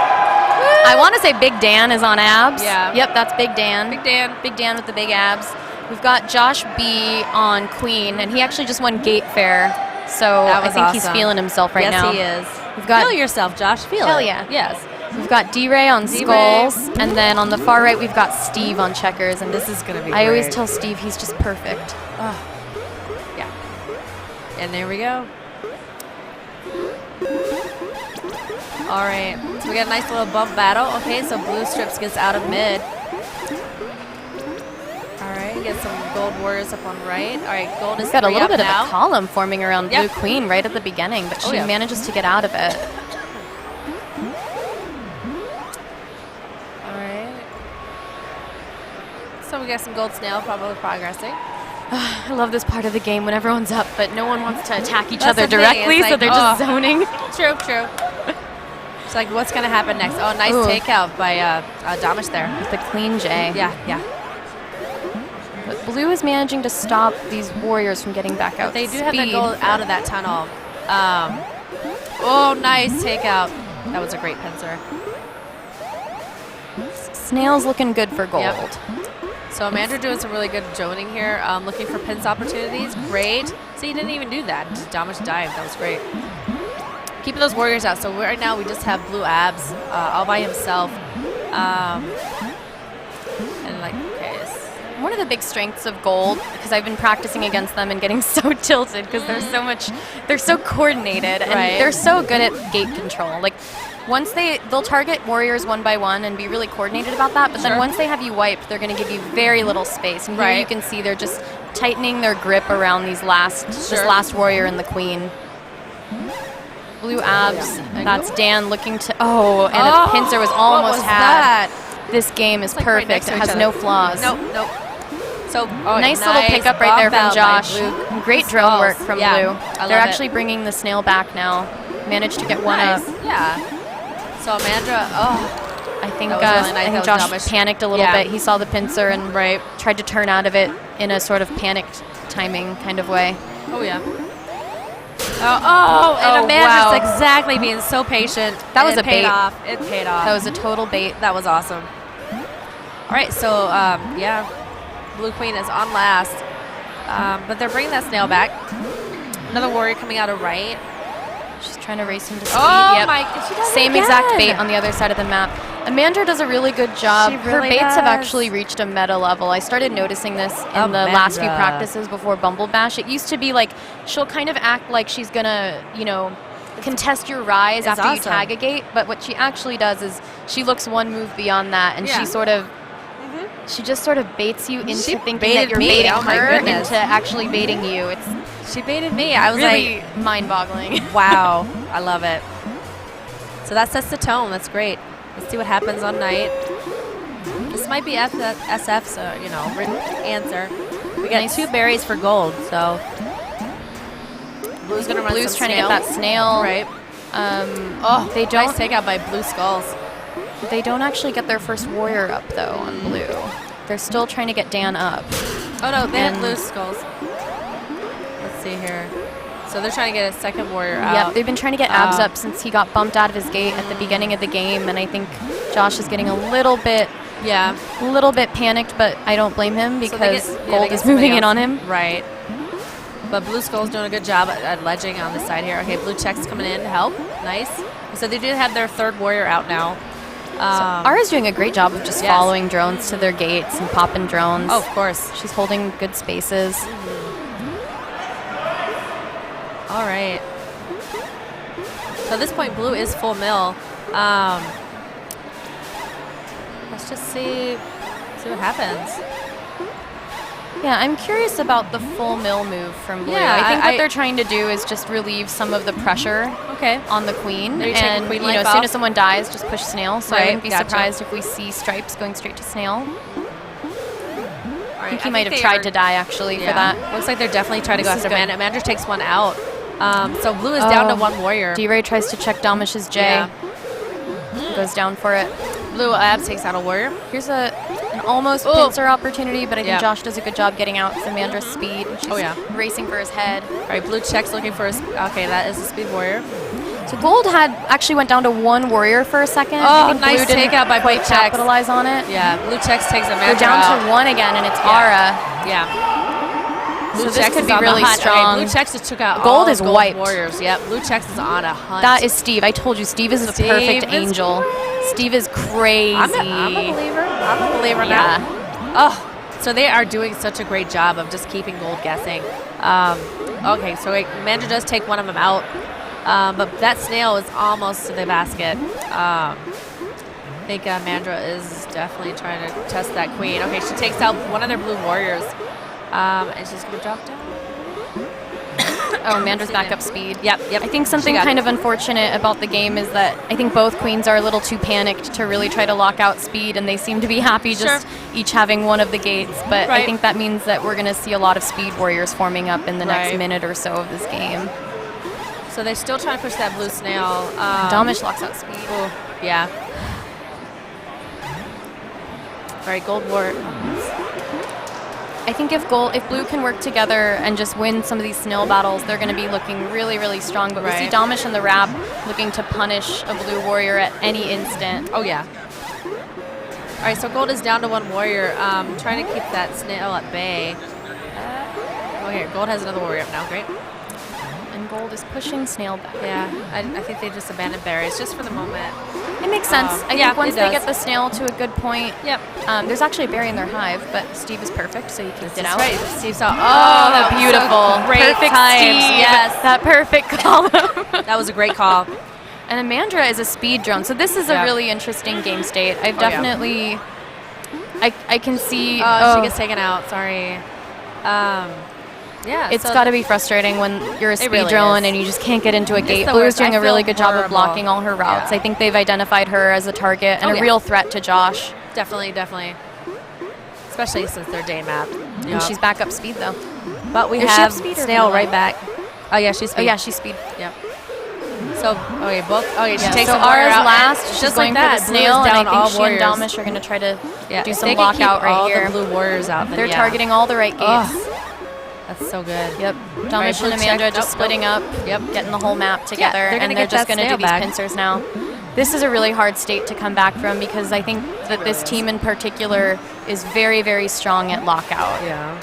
I want to say Big Dan is on abs. Yeah. Yep, that's Big Dan. Big Dan. Big Dan with the big abs. We've got Josh B on queen, and he actually just won Gate Fair. So That I was think he's awesome. feeling himself right now. Yes, he is. We've got Feel yourself, Josh. Feel Hell it. yeah. Yes. We've got D-Ray on D-Ray. skulls, and then on the far right we've got Steve on checkers. And This is gonna be I always great. tell Steve he's just perfect. Yeah. And there we go. All right. So we got a nice little bump battle. Okay, so blue strips gets out of mid. All right, get some gold warriors up on right. All right, gold is We've got a three little up bit now. of a column forming around Yep. blue queen right at the beginning, but she yeah. manages to get out of it. All right. So we got some gold snail probably progressing. I love this part of the game when everyone's up, but no one wants to attack each That's other the thing, directly, it's so like, they're just oh. zoning. True, true. It's like, what's going to happen next? Oh, nice Ooh. takeout by Damish there. With the clean J. Yeah, yeah. But blue is managing to stop these warriors from getting back out. They do speed. have to go out of that tunnel. Oh, nice takeout. That was a great pincer. Snail's looking good for gold. Yep. So Amanda doing some really good zoning here, looking for pinch opportunities. Great. So he didn't even do that. Just damage dive. That was great. Keeping those warriors out. So right now we just have Blue Abs all by himself. And like, okay. One of the big strengths of gold, because I've been practicing against them and getting so tilted because they're so coordinated and they're so good at gate control. Like once they'll target warriors one by one and be really coordinated about that, but then once they have you wiped, they're going to give you very little space. And here you can see they're just tightening their grip around this last warrior and the queen. Blue Abs, that's Dan looking to, and a pincer was almost had. This game is perfect. It has no flaws. Nope. So nice little pickup right there from Josh. Great drone work from Blue. They're actually bringing the snail back now. Managed to get one up. Yeah. So Amanda, I think really nice. I think Josh panicked a little bit. He saw the pincer and tried to turn out of it in a sort of panicked timing kind of way. Oh yeah. And Amanda's exactly being so patient. That was a bait. It paid off. That was a total bait. That was awesome. All right, so Blue Queen is on last, but they're bringing that snail back. Another warrior coming out of right. She's trying to race him to speed. My! Same exact bait on the other side of the map. Amanda does a really good job. Her baits have actually reached a meta level. I started noticing this in the last few practices before BumbleBash. It used to be like she'll kind of act like she's gonna, contest your rise after you tag a gate. But what she actually does is she looks one move beyond that, and she just sort of baits you into thinking that you're baiting her into actually baiting you. She baited me. I was really mind-boggling. Wow, I love it. So that sets the tone. That's great. Let's see what happens on night. This might be SF's, written answer. We got 2 berries for gold, so Blue's gonna run Blue's some trying snail. to get that snail. Right. They don't nice takeout by Blue Skulls. They don't actually get their first warrior up though on Blue. They're still trying to get Dan up. Oh no, they have Blue Skulls. Let's see here. So they're trying to get a second warrior out. Yep, they've been trying to get Abs up since he got bumped out of his gate at the beginning of the game, and I think Josh is getting a little bit panicked, but I don't blame him because Gold is moving in on him. Right. But Blue Skull's doing a good job at ledging on this side here. Okay, Blue Check's coming in to help. Nice. So they did have their third warrior out now. So Ara's doing a great job of just following drones to their gates and popping drones. Oh, of course. She's holding good spaces. All right. So at this point, Blue is full mill. Let's just see what happens. Yeah, I'm curious about the full mill move from Blue. Yeah, I think what they're trying to do is just relieve some of the pressure on the queen. And queen as soon as someone dies, just push snail. So I wouldn't be surprised if we see Stripes going straight to snail. I think he might have tried to die actually for that. Looks like they're definitely trying to go after Amanda. Amanda takes one out. So Blue is down to one warrior. D-Ray tries to check Damash's J. Goes down for it. Blue Abs takes out a warrior. Here's an almost pincer opportunity, but I think Josh does a good job getting out Amandra's speed. She's racing for his head. All right, Blue checks looking for his. Okay, that is a speed warrior. So Gold actually went down to one warrior for a second. Oh, nice takeout by Blue Checks. Capitalize on it. Yeah, Blue Checks takes Amanda They're down to one again, and it's Ara. Yeah. Blue Checks could be really strong. Okay, Blue Checks just took out Gold all is Gold wiped. warriors. Yep, Blue Checks is on a hunt. That is Steve. I told you, Steve is a perfect angel. Steve is crazy. I'm a believer. I'm a believer now. Oh, so they are doing such a great job of just keeping Gold guessing. Okay, so Amanda does take one of them out, but that snail is almost to the basket. I think Amanda is definitely trying to test that queen. Okay, she takes out one of their blue warriors, and she's going to drop down. Oh, Amandra's backup speed. Yep. I think something kind of unfortunate about the game is that I think both queens are a little too panicked to really try to lock out speed, and they seem to be happy just each having one of the gates. But I think that means that we're going to see a lot of speed warriors forming up in the next minute or so of this game. So they're still trying to push that blue snail. Damish locks out speed. Ooh, yeah. All right, Gold War. I think if Blue can work together and just win some of these snail battles, they're going to be looking really, really strong. But we see Damish and the Rab looking to punish a Blue warrior at any instant. Oh, yeah. All right, so Gold is down to 1 warrior. Trying to keep that snail at bay. Oh, here, Gold has another warrior up now. Great. And Gold is pushing snail back. Yeah, I think they just abandoned berries just for the moment. It makes sense. I yeah, think once it they does. get the snail to a good point. Yep. There's actually a berry in their hive, but Steve is perfect, so you can get out. Right. Steve saw. Oh, that was beautiful. so great Perfect times. Steve. Yes. That perfect column. That was a great call. And Amandra is a speed drone, so this is a really interesting game state. I've definitely, I can see. She gets taken out. Sorry. Yeah, it's so got to be frustrating when you're a speed really drone is. and you just can't get into a gate. the Blue's worst. doing I a really feel good job of horrible. blocking all her routes. Yeah. I think they've identified her as a target and a real threat to Josh. Definitely. Especially since they're day map. And she's back up speed though. But we Is she have up speed or Snail vanilla? right back. Oh yeah, she's speed. Oh yeah, she's speed. Yep. So she takes so the warrior Ara's out. last. And She's just going like that. for the Blue is snail, and down I all think she warriors. and Damish are going to try to do if some they can keep lockout right all here. the blue warriors out. Then They're targeting all the right gates. Oh, that's so good. Yep. Right, Damish blue and Amanda check. just splitting up. Yep. Getting the whole map together, they're gonna and they're get just that going to do snail these back. pincers now. This is a really hard state to come back from because I think that this team in particular is very, very strong at lockout. Yeah.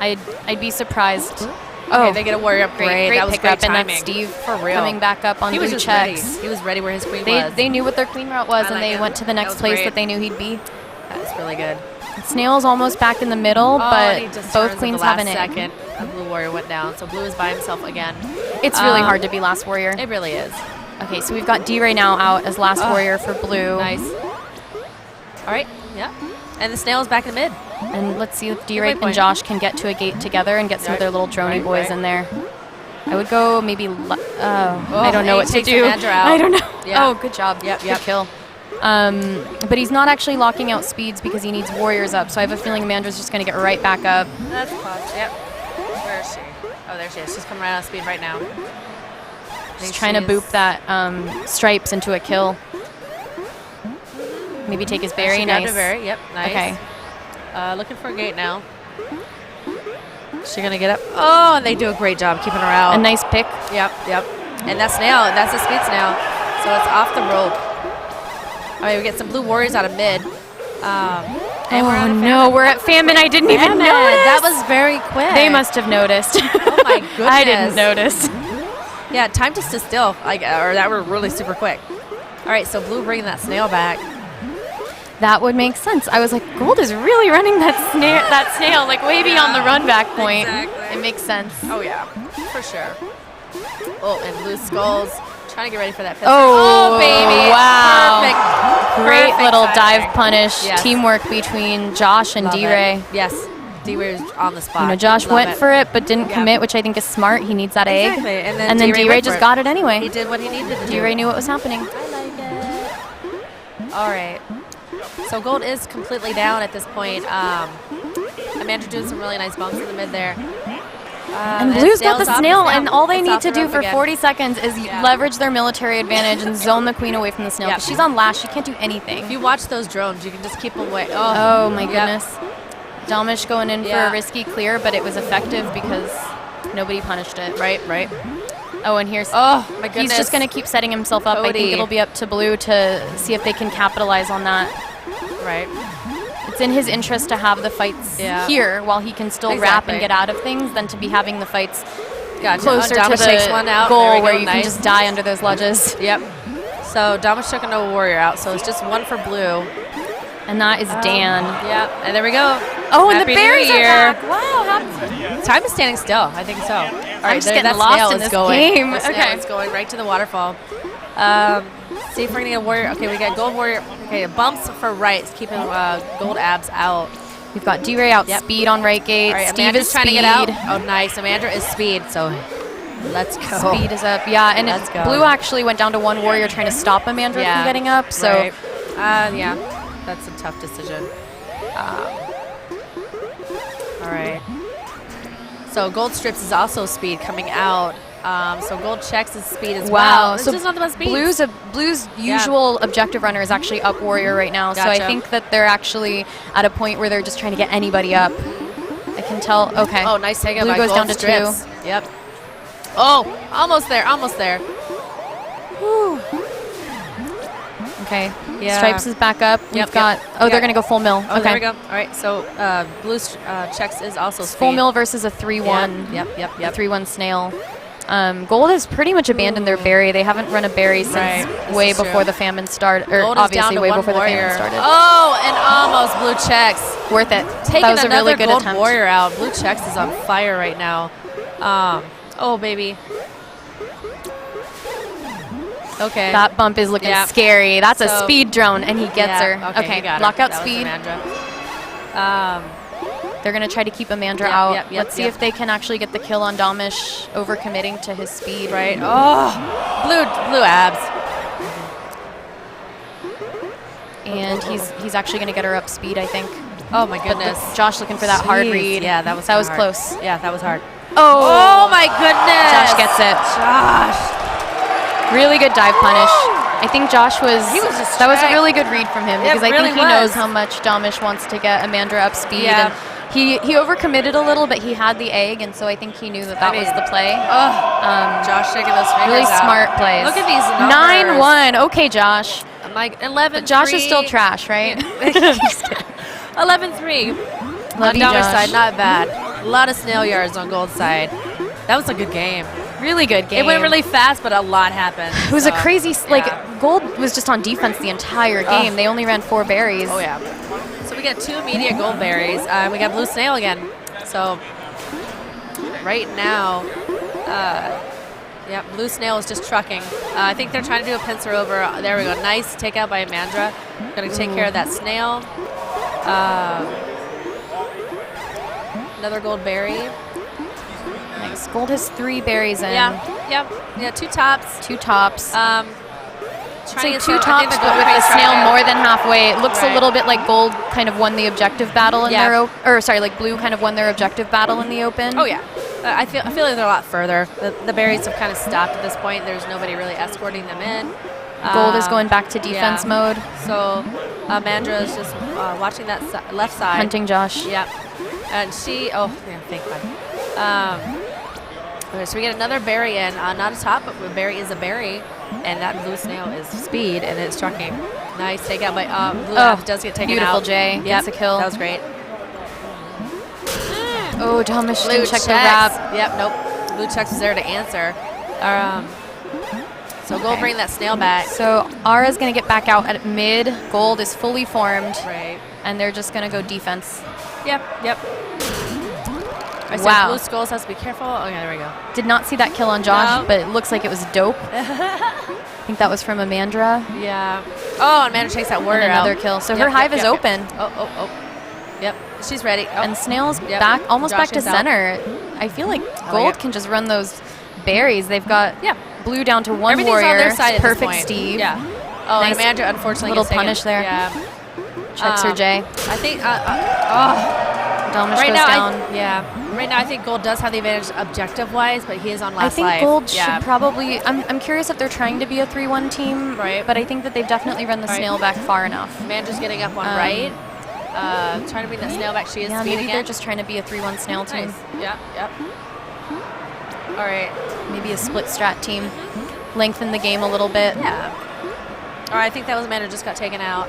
I'd be surprised. Okay, they get a warrior up. Great. Great That was pickup, great and timing. that's Steve For real. coming back up on He was blue just checks. ready. He was ready where his queen They was. knew what their queen route was, I and like they it. went to the That next was place great. that they knew he'd be. That's really good. Snail's almost back in the middle, And he but just both turns queens at the have last an egg. second. A blue warrior went down, so blue is by himself again. It's really hard to be last warrior. It really is. Okay, so we've got D-Ray now out as last warrior for blue. Nice. All right. Yeah. And the snail is back in the mid. And let's see if D-Ray Good and point. Josh can get to a gate together and get some of their little droney boys in there. I would go maybe. I don't know what to takes do. Amandra out. I don't know. Yeah. Oh, good job. Yep, Good yep. kill. But he's not actually locking out speeds because he needs warriors up. So I have a feeling Amandra's just going to get right back up. That's possible. Yep. Where is she? Oh, there she is. She's coming right out of speed right now. She's trying to boop that Stripes into a kill. Maybe take his berry. She grabbed Nice. a berry. Yep. Nice. Okay. Looking for a gate now. She's gonna get up. Oh, and they do a great job keeping her out. A nice pick. Yep. And that snail, that's a speed snail. So it's off the rope. All right, we get some blue warriors out of mid. And we're out of No, we're at famine. I didn't even famine. notice. That was very quick. They must have noticed. Oh my goodness. I didn't notice. Yeah, time to sit still. Or that were really super quick. All right, so blue bringing that snail back. That would make sense. I was like, Gold is really running that snail like way beyond the run back point. Exactly. It makes sense. Oh yeah, for sure. Oh, and blue skulls trying to get ready for that. Oh, baby! wow. Perfect. Great Perfect little timing. dive punish. Yes. Teamwork between Josh and Love D-Ray. it. Yes, D-Ray is on the spot. You know, Josh Love went for it but didn't Yep. commit, which I think is smart. He needs that egg. Exactly. And then D-Ray went for just it. got it anyway. He did what he needed to do. D-Ray knew what was happening. I like it. All right. So Gold is completely down at this point. Amanda doing some really nice bumps in the mid there. And Blue's got the Snail's off snail, and all they It's need off to the do rope for again. 40 seconds is leverage their military advantage and zone the queen away from the snail. Yep. 'Cause she's on last. She can't do anything. If you watch those drones, you can just keep away. Oh my Yep. goodness. Damish going in for Yeah. a risky clear, but it was effective because nobody punished it. Right. Oh, and here's Oh my goodness. he's just going to keep setting himself up. I Cody. think it'll be up to Blue to see if they can capitalize on that. Right. It's in his interest to have the fights here while he can still wrap Exactly. and get out of things than to be having the fights Gotcha. closer to Damish takes the one out. goal There we where go. you Nice. can just die under those ledges. Yep. So Damish took a warrior out, so it's just one for blue. And that is Dan. Yep. And there we go. Oh, and Happy the New berries are Year. back. Wow. Happy. Time is standing still. I think so. All right, just there, getting that lost snail in is this going. game. The snail Okay. is going right to the waterfall. See if we're gonna get a warrior. Okay, we got gold warrior. Okay, bumps for rights, keeping gold abs out. We've got D-Ray out Yep. speed on right gate. All right, Steve Amanda's is trying speed. to get out. Oh, nice. Amanda is speed. So let's go. Speed is up. Yeah, and Let's go. Blue actually went down to one warrior trying to stop Amandra Yeah. from getting up. So Right. Yeah, that's a tough decision. All right. So gold strips is also speed coming out. So gold checks his speed as well. It's So just not the best speed. Blue's usual objective runner is actually up warrior right now. So I Gotcha. think that they're actually at a point where they're just trying to get anybody up. can tell. Okay. Oh, nice takeout Blue by goes Gold down to Strips. 2. Yep. Oh, almost there, almost there. Whew. Okay. Yeah. Stripes is back up. We've Yep, got. yep. Oh, Yeah. they're gonna go full mill. Oh, okay. there we go. All right, so Blue checks is also speed. Full mill versus a 3-1. Yep. A 3-1 snail. Gold has pretty much abandoned their berry. They haven't run a berry since Right, this way is before true. the famine started, or Gold is down obviously to way one before the warrior. famine started. Oh, and almost Blue checks. Worth it. Taking That was a another really good Gold attempt. warrior out. Blue checks is on fire right now. Oh, baby. Okay. That bump is looking Yeah. scary. That's a So- speed drone, and he gets Yeah, her. Okay, he got her. Lockout That was speed. Amandra. They're going to try to keep Amandra Yep, out. yep, Let's see yep. if they can actually get the kill on Domish, overcommitting to his speed. Right. Oh, blue abs. And he's actually going to get her up speed, I think. Oh my But goodness. Josh looking for that hard Jeez. read. Yeah, that was hard. close. Close. Yeah, that was hard. Oh, my goodness. Josh gets it. Josh. Really good dive punish. I think Josh was. He was just that was a tracked. really good read from him It because I really think he knows was. how much Domish wants to get Amandra up speed. Yeah. And he overcommitted a little, but he had the egg, and so I think he knew that I was mean, the play. Josh shaking those fingers Really out. smart plays. Look at these numbers. 9-1. Okay, Josh. Like 11. But Josh is still trash, right? 11-3. Love On you, Domish Josh. side, not bad. A lot of snail yards on Gold side. That was a good game. Really good game. It went really fast, but a lot happened. It was a so, crazy, yeah. Gold was just on defense the entire game. They only ran 4 berries. Oh, yeah. So we got 2 immediate gold berries. We got Blue Snail again. So right now, Blue Snail is just trucking. I think they're trying to do a pincer over. There we go. Nice takeout by Amandra. Going to take care of that snail. Another gold berry. Nice. Gold has 3 berries in. Yeah, 2 tops. 2 tops. Trying It's to like get 2 some- I tops, think the but gold with the berries snail trying to- more than halfway. It looks a Right. little bit like Gold kind of won the objective battle in Yeah. their like Blue kind of won their objective battle in the open. Oh yeah, I feel like they're a lot further. The berries have kind of stopped at this point. There's nobody really escorting them in. Gold is going back to defense yeah. mode. So Amandra is just watching that left side. Hunting Josh. Yep. And she, thank God. Okay, so we get another berry in, not a top, but a berry is a berry, and that Blue Snail is speed, and it's trucking. Nice takeout by Blue Abs does get taken beautiful out. Jay. Yep, Gets a kill. That was great. Oh, Domish Blue didn't check checks. the wrap. Yep, nope. Blue checks is there to answer. So Gold Okay. bring that snail back. So Ara's going to get back out at mid. Gold is fully formed, Right. and they're just going to go defense. Yep. I said Wow. Blue Skulls has to be careful. Okay, there we go. Did not see that kill on Josh, No. but it looks like it was dope. I think that was from Amandra. Yeah. Oh, and Amanda takes that warrior And another out. kill. So Yep, her hive yep, is yep, open. Yep. Oh. Yep. She's ready. Oh. And Snail's Yep. back, almost Josh back to is out. center. I feel like like Gold it. can just run those berries. They've got Blue down to 1 Everything's warrior. on their side at this Perfect point. Steve. Yeah. Oh, Nice and Amanda unfortunately little gets taken. punish there. Yeah. Checks her J. I think. Domish Right goes now, down. Right now, I think Gold does have the advantage objective-wise, but he is on I last think life. Gold Yeah. should probably. I'm curious if they're trying to be a 3-1 team, Right. But I think that they've definitely run the Right. snail back far enough. Amanda's getting up on right. Trying to bring that snail back. She is Yeah, speed maybe again. they're just trying to be a 3-1 snail team. Nice. Yep. All right. Maybe a split strat team. Lengthen the game a little bit. Yeah. All right, I think that was Amanda just got taken out.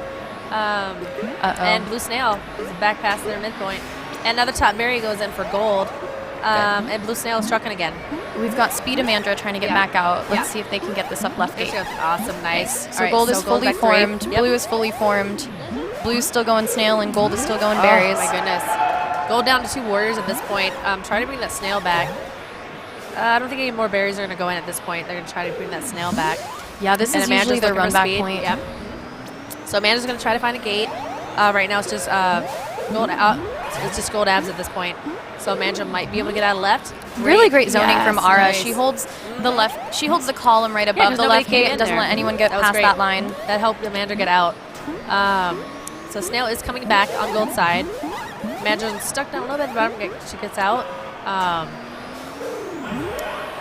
And Blue Snail is back past their midpoint. And another top berry goes in for Gold. And Blue Snail is trucking again. We've got Speed Amandra trying to get back out. Let's see if they can get this up left There gate. she goes. Awesome, nice. So Gold is fully back three. formed. Yep. Blue is fully formed. Blue's still going snail, and Gold is still going berries. Oh my goodness. Gold down to 2 warriors at this point. Try to bring that snail back. I don't think any more berries are going to go in at this point. They're going to try to bring that snail back. Yeah, this And is Amanda's usually their looking run for back speed. point. Yep. So Amanda's going to try to find a gate. Right now it's just Gold out. It's just Gold abs at this point. So Amanda might be able to get out of left. Really great zoning from Ara. Nice. She holds the left. She holds the column right above 'cause the nobody left came gate in and doesn't there. let anyone get That was past great. that line. That helped Amanda get out. So Snail is coming back on Gold's side. Amanda's stuck down a little bit, but she gets out.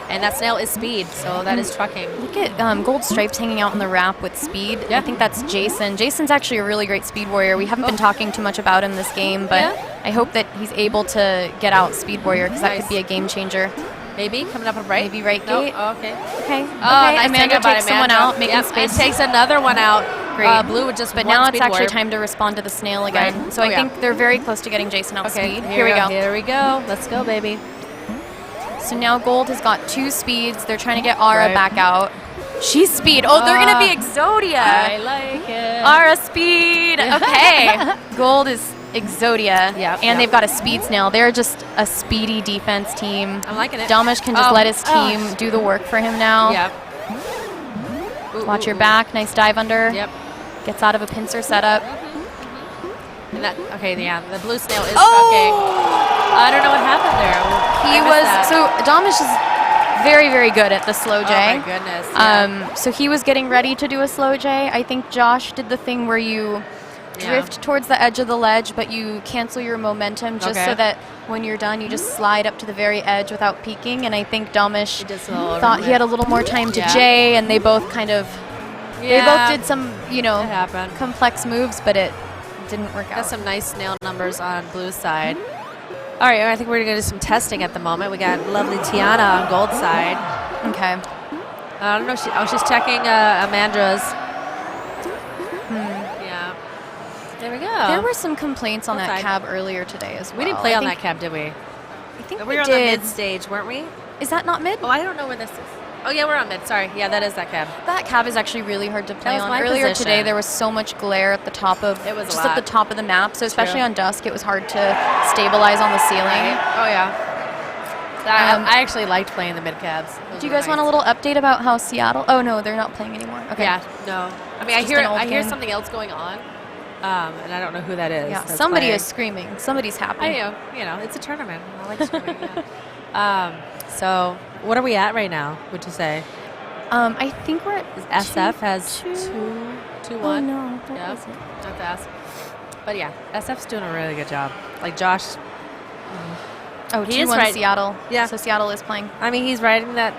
And that Snail is speed, so that is trucking. Look at Gold Stripes hanging out in the wrap with Speed. Yeah. I think that's Jason. Jason's actually a really great speed warrior. We haven't been talking too much about him this game, but Yeah. I hope that he's able to get out Speed Warrior because that Nice. could be a game changer. Maybe coming up on right. Maybe right Nope. gate. Oh, okay. Okay. Oh, okay. nice Amanda takeout by takes someone Amanda. out, making Yep, space. and takes another one out. Great. Blue with just But one now it's Speed actually Warrior. time to respond to the snail again. Right. So Oh, I yeah. think they're very close to getting Jason out Okay, speed. Here we go. Here we go. Let's go, baby. So now Gold has got 2 speeds. They're trying to get Ara Right. back out. She's speed. Oh, they're going to be Exodia. I like it. Ara speed. Okay. Gold is Exodia. Yep, And they've got a speed snail. They're just a speedy defense team. I'm liking it. Damish can just Oh. let his Oh. team do the work for him now. Yep. Watch your back. Nice dive under. Yep. Gets out of a pincer setup. And that, okay, yeah, the blue snail is Oh! trucking. I don't know what happened there. He I missed was that. so Damish is very, very good at the slow J. Oh my goodness. Yeah. So he was getting ready to do a slow J. I think Josh did the thing where you drift towards the edge of the ledge, but you cancel your momentum just Okay. so that when you're done, you just slide up to the very edge without peaking. And I think Damish He just a little thought he had a little more time to Yeah. J, and they both kind of they both did some It happened. complex moves, but it didn't work Got out. some nice snail numbers on blue side. All right, I think we're gonna do some testing at the moment. We got lovely Tiana on gold side. Okay. I don't know. She's checking Amandra's. Yeah. There we go. There were some complaints on that Outside. cab earlier today as well. We didn't play I on think- that cab, did we? I think We we were on the did. mid stage, weren't we? Is that not mid? Oh, I don't know where this is. Oh yeah, we're on mid. Sorry. Yeah, that is that cab. That cab is actually really hard to play was on. my Earlier position. today, there was so much glare at the top of It was a just lot. at the top of the map. So especially True. on dusk, it was hard to stabilize on the ceiling. Oh yeah. I actually liked playing the mid cabs. Those Do you were guys want a nice. little update about how Seattle? Oh no, they're not playing anymore. Okay. Yeah. No. I mean, It's just an old I hear game. something else going on, and I don't know who that is. Yeah. that's Somebody playing. is screaming. Somebody's happy. I know. You know, it's a tournament. I like screaming. Yeah. So, what are we at right now? Would you say? I think we're at SF has two- 2-1. Oh no, that Yeah. wasn't. Not fast. But yeah, SF's doing a really good job. Like Josh, Oh, He is 2-1 right. Seattle. Yeah. So Seattle is playing. I mean, he's riding that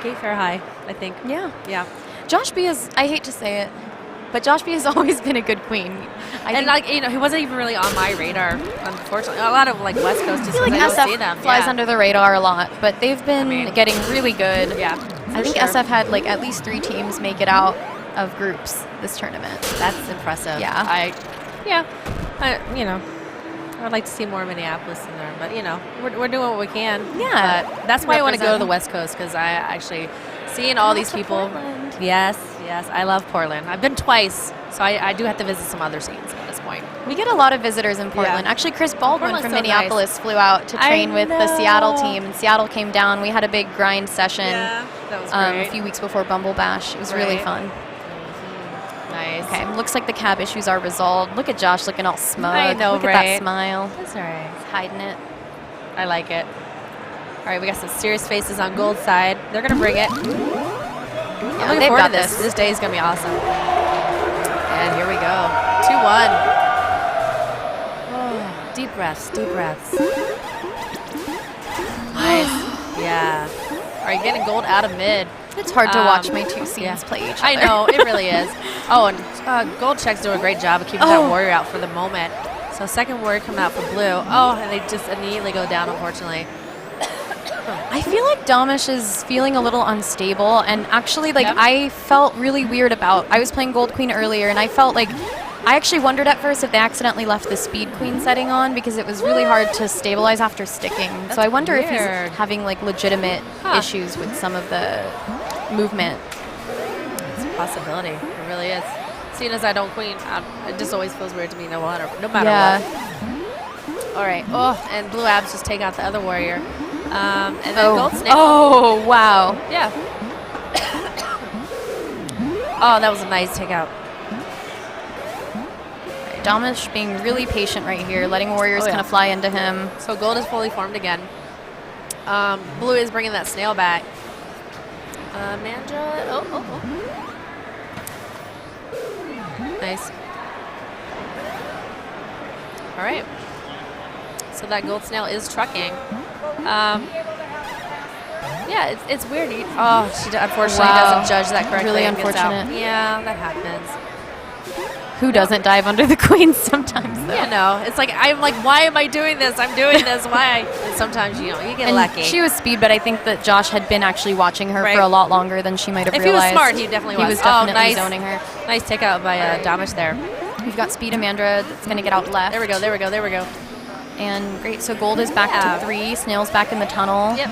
gate fair high, I think. Yeah. Yeah. Josh B is. I hate to say it, but Josh B has always been a good queen. I And think like, you know, he wasn't even really on my radar, unfortunately. A lot of like West Coast I just feel like I don't SF see them. flies Yeah. under the radar a lot, but they've been mean- getting really good. Yeah. I think sure. SF had like at least 3 teams make it out of groups this tournament. That's impressive. Yeah. You know, I'd like to see more Minneapolis in there, but you know, we're doing what we can. Yeah. But that's why I want to go to the Representing. West Coast because I actually seeing all these to people. Portland. Yes, I love Portland. I've been twice, so I do have to visit some other scenes at this point. We get a lot of visitors in Portland. Yeah. Actually, Chris Baldwin Portland's from so Minneapolis flew out to I train with the Seattle know. team, and Seattle came down. We had a big grind session that was a few weeks before BumbleBash. It was really Right. fun. Nice. Okay, looks like the cab issues are resolved. Look at Josh looking all smug. I know, Look at right? that smile. That's all right. He's hiding it. I like it. All right, we got some serious faces on gold side. They're gonna bring it. I'm looking they've forward got to this. this. This day is gonna be awesome. And here we go. 2-1. Oh, deep breaths. Deep breaths. Nice. Yeah. All right, getting gold out of mid. It's hard to watch Um, my 2 scenes play each other. I know, it really is. Oh, and Gold Check's doing a great job of keeping that warrior out for the moment. So second warrior coming out for blue. Oh, and they just immediately go down, unfortunately. I feel like Damish is feeling a little unstable, and actually, like, Yep. I felt really weird about. I was playing Gold Queen earlier, and I felt like I actually wondered at first if they accidentally left the Speed Queen setting on because it was really hard to stabilize after sticking. So I wonder if weird. he's having like legitimate Huh. issues with some of the movement. It's a possibility. It really is. Seeing as I don't queen, it just always feels weird to me no matter Yeah. what. All right. Oh, and blue abs just take out the other warrior. And then gold snake. Oh, wow. Yeah. Oh, that was a nice takeout. Damish being really patient right here, letting warriors Oh, yeah. kind of fly into him. So gold is fully formed again. Blue is bringing that snail back. Mandra. Oh. Nice. All right. So that gold snail is trucking. Yeah, it's weird. Unfortunately Wow. doesn't judge that correctly. Really and gets out. unfortunate. Yeah, that happens. Who doesn't dive under the queens sometimes, though? You know, it's like, I'm like, why am I doing this? I'm doing this. Why? And sometimes, you know, you get And lucky. she was speed, but I think that Josh had been actually watching her Right. for a lot longer than she might have If he was realized. smart, he definitely was. He was definitely nice. zoning her. Nice takeout by Damish there. We've got speed Amandra that's going to get out left. There we go, there we go, there we go. And great, so gold is back Yeah. to 3. Snail's back in the tunnel. Yep.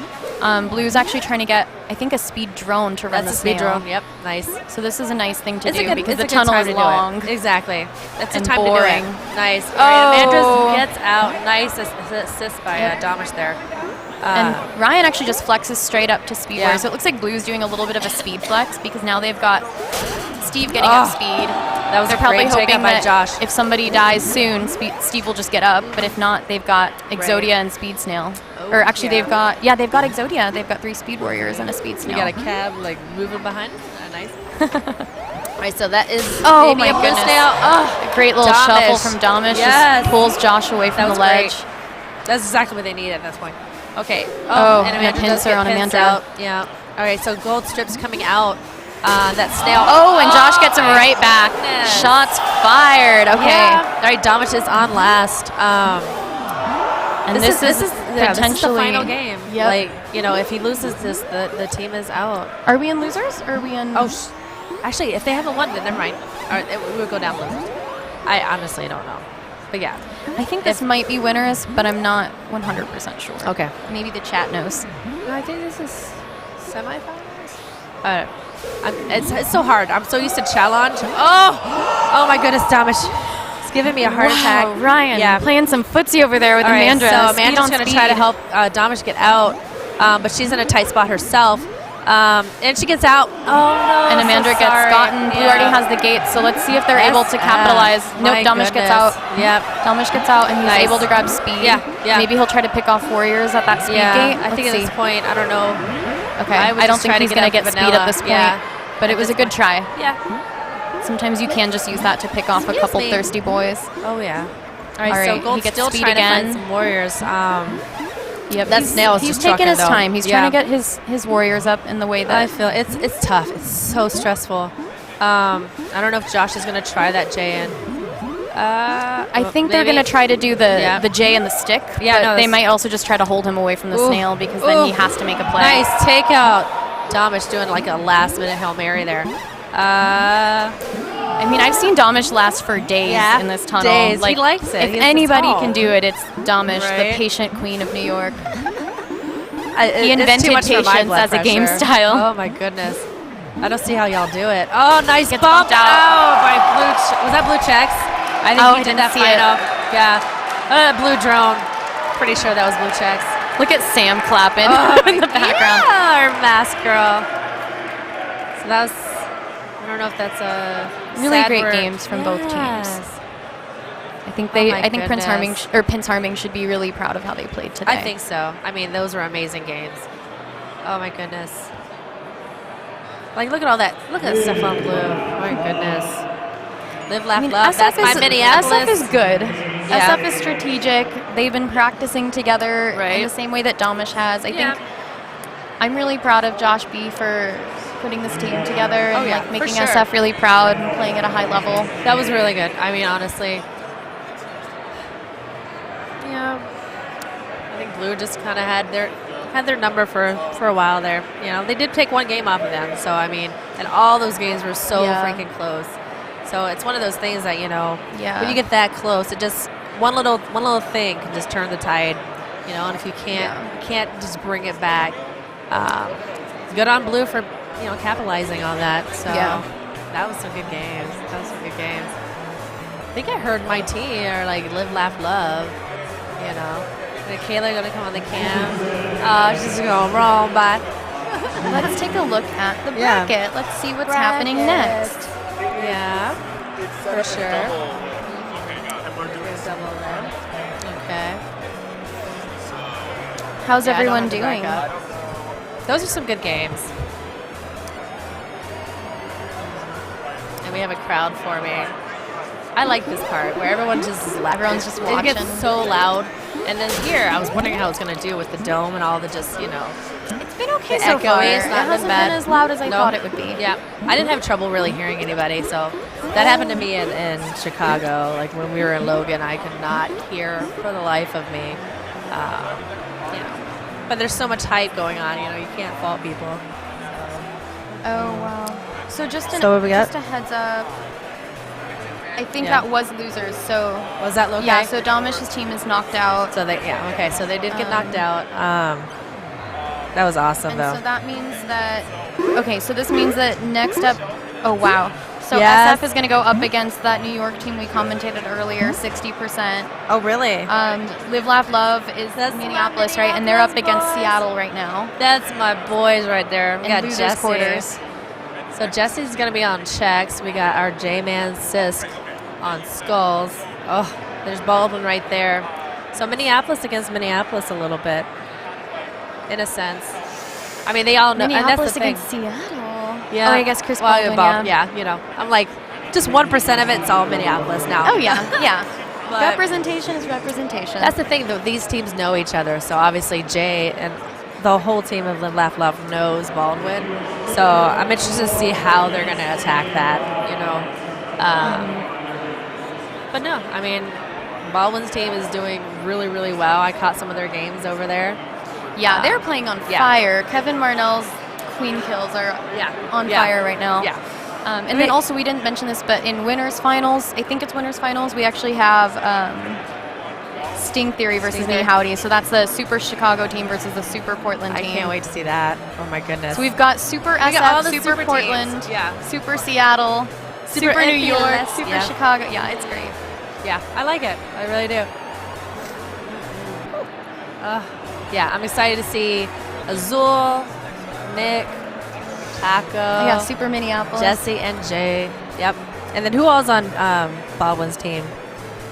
Blue's actually trying to get, I think, a speed drone to run That's the a speed snail. drone. Yep, nice. So this is a nice thing to It's a do good, because it's the a good tunnel time is to do long. it. Exactly. That's and the time boring. to do it. Nice. Oh. All right, Amandra gets out. Nice assist by Damish there. And Ryan actually just flexes straight up to speed Yeah. warrior. So it looks like Blue's doing a little bit of a speed flex because now they've got Steve getting up speed. That was They're a probably great hoping takeout by that Josh. if somebody dies soon, Steve will just get up. But if not, they've got Exodia and Speed Snail. Oh, or actually, yeah. they've got Exodia. They've got 3 speed warriors and a speed We snail. got a cab like moving behind. Nice. All right, so that is Oh maybe my a blue goodness. snail. Oh, A great little Damish. shuffle from Damish. Yes. Just pulls Josh away that from was the ledge. great. That's exactly what they need at this point. Okay. Oh, and and a Amandra does pincer get on pinced Amandra. out. Yeah. All right, so gold strips coming out. That snail. Oh, and Josh gets him right back. goodness. Shots fired. Okay. Yeah. All right, Damish is on last. And this is yeah, potentially this is the final game. Yep. Like, you know, if he loses this, the team is out. Are we in losers? Or are we in? Oh, actually, if they haven't won, then never mind. All right, we would go down losers. I honestly don't know. But yeah. I think this might be winners, but I'm not 100% sure. Okay. Maybe the chat knows. No, I think this is semifinals. It's so hard. I'm so used to challenge. Oh my goodness, Damish. It's giving me a heart attack. Ryan. Yeah. Playing some footsie over there with All right, Amandra. so Speed Amandra's on going to speed. try to help Damish get out, but she's in a tight spot herself. And she gets out. Oh, no. And Amandra gets gotten. Blue already has the gate, so let's see if they're able to capitalize. Nope, Damish gets out. Yep. Damish gets out, and he's Nice. able to grab speed. Yeah, yeah. Maybe he'll try to pick off warriors at that speed gate. I think at this point, I don't know. Okay, I would I don't just think try to he's get going to up get speed vanilla. at this point. Yeah. But it was a good try. Yeah. Sometimes you can just use that to pick off a Excuse couple me. thirsty boys. Oh, yeah. All All right, right, so Gold's he gets still speed trying to again. find some warriors. Yep, That snail is he's just taking trucking, his though. time. He's Yeah. trying to get his warriors up in the way I that feel it's tough. It's so stressful. I don't know if Josh is going to try that J in. I think they're going to try to do the J and the stick. Yeah, but no, they this- might also just try to hold him away from the Ooh. snail because then he Ooh. has to make a play. Nice takeout. Damish doing like a last minute Hail Mary there. I mean, I've seen Damish last for days Yeah, in this tunnel. days. Like, He likes it. If He's anybody tall. can do it, it's Damish, Right. the patient queen of New York. He invented patience as a game style. Oh my goodness. I don't see how y'all do it. Oh, nice Gets bump bumped out. out by blue. Was that blue checks? I think Oh, he I did didn't that see it. final. Yeah. Blue drone. Pretty sure that was blue checks. Look at Sam clapping in the background. Yeah, our mask girl. So that was. I don't know if that's a Really sad great word. games from both teams. Yes. I think Oh my I think Prince Harming goodness. Prince Harming should be really proud of how they played today. I think so. I mean, those were amazing games. Oh my goodness. Like, look at all that. Look at stuff on blue. My goodness. Live, laugh, love. That's my Minneapolis. SF is good. Yeah. SF is strategic. They've been practicing together in Right. the same way that Damish has. I Yeah. think I'm really proud of Josh B for putting this team together and yeah, like for making sure. SF really proud and playing at a high level. That was really good. I mean, honestly. Yeah. I think Blue just kind of had their number for a while there. You know, they did take one game off of them. So, I mean, and all those games were so Yeah. freaking close. So it's one of those things that, you know, Yeah. when you get that close, it just one little thing can just turn the tide. You know, and if you can't just bring it back. Good on Blue for, you know, capitalizing on that. So Yeah. that was some good games. I think I heard my team or like live, laugh, love. You know, and Kayla gonna come on the cam. She's going wrong, but Let's take a look at the Yeah. bracket. Let's see what's happening next. yeah, for sure. Double there. Okay. How's Yeah, I don't everyone have to back doing? up. Those are some good games. And we have a crowd forming. I like this part where everyone's just Everyone's just It gets watching. so loud. And then here, I was wondering how it's going to do with the dome and all the just, you know, It's been okay the so far. echoey. It's It not been hasn't bad. been as loud as I No. thought it would be. Yeah, I didn't have trouble really hearing anybody. So that happened to me in Chicago. Like when we were in Logan, I could not hear for the life of me. You know, but there's so much hype going on. You know, you can't fault people. Oh, wow. So just So what we got? just a heads up. I think Yeah. that was losers. So Was that okay? yeah. So Domish's team is knocked out. So so they did get knocked out. That was awesome And though. so that means that, okay, so this means that next up, oh wow. So Yes. SF is going to go up against that New York team we commentated earlier, 60%. Oh really? Live, Laugh, Love is That's Minneapolis, my right? And they're up Minneapolis against boys. Seattle right now. That's my boys right there. We In got losers' Jesse. quarters. So Jesse's gonna be on checks. We got our J-Man Sisk on skulls. Oh, there's Baldwin right there. So Minneapolis against Minneapolis a little bit, in a sense. I mean, they all know, and that's Minneapolis the thing. against Seattle. Yeah. Oh, I guess Chris Well, Baldwin, yeah. you know, I'm like, just 1% of it's all Minneapolis now. Oh, yeah, yeah. But Representation is representation. that's the thing, though. These teams know each other. So obviously Jay and the whole team of Live, Laugh, Love knows Baldwin. So I'm interested to see how they're going to attack that, you know. But no, I mean, Baldwin's team is doing really, really well. I caught some of their games over there. yeah, they're playing on yeah. fire. Kevin Marnell's Queen Kills are on fire right now. Yeah. And then also, we didn't mention this, but in winners finals, I think it's winners finals, we actually have Sting Theory versus Sting Me Theory. Howdy. So that's the Super Chicago team versus the Super Portland I team. can't wait to see that. Oh, my goodness. So we've got Super got SF, all the Super super Portland, teams. Yeah. Super Seattle, Super Super New York, NPLS, Super yeah. Chicago. Yeah, it's great. Yeah, I like it. I really do. Yeah, I'm excited to see Azul, Nick, Taco, Yeah, Super Minneapolis. Jesse, and Jay. Yep. And then who all's on Baldwin's team?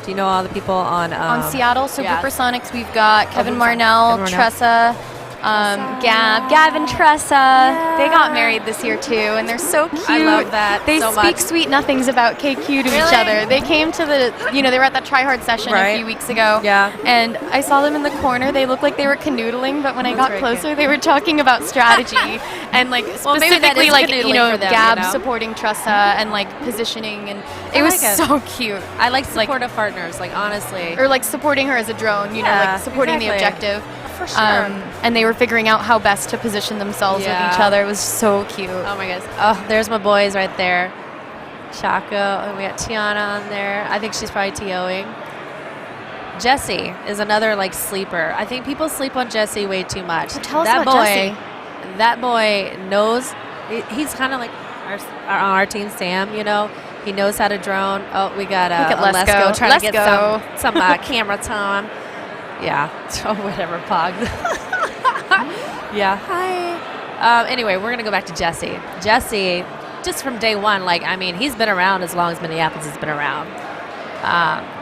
Do you know all the people on On Seattle, so yeah. Supersonics, we've got Kevin Supersonics. Marnell, Kevin Marnell. Tressa, Gab and Tressa. They got married this year too, and they're so cute. I love that They so speak much. sweet nothings about KQ to each Really? other. They came to the, they were at that Try Hard session Right. a few weeks ago. Yeah. And I saw them in the corner. They looked like they were canoodling, but when I That's got very closer, cute. they were talking about strategy and like Well, maybe that specifically is like canoodling for them, Gab you know? supporting Tressa and like positioning, and it I was like it. so cute. I like supportive partners, like honestly. Or like supporting her as a drone, Yeah, like supporting the exactly. objective. For sure. And they were figuring out how best to position themselves with each Yeah. other. It was so cute. Oh my goodness. Oh, there's my boys right there. Chaco. And we got Tiana on there. I think she's probably TOing. Jesse is another like sleeper. I think people sleep on Jesse way too much. So tell us that about boy, Jesse. That boy knows. He's kind of like our team Sam, you know. He knows how to drone. Oh, we got Look at Lesko. trying to get Lesko. some camera time. Yeah. Oh, whatever, Pog. Yeah. Hi. Anyway, we're going to go back to Jesse. Jesse, just from day one, he's been around as long as Minneapolis has been around.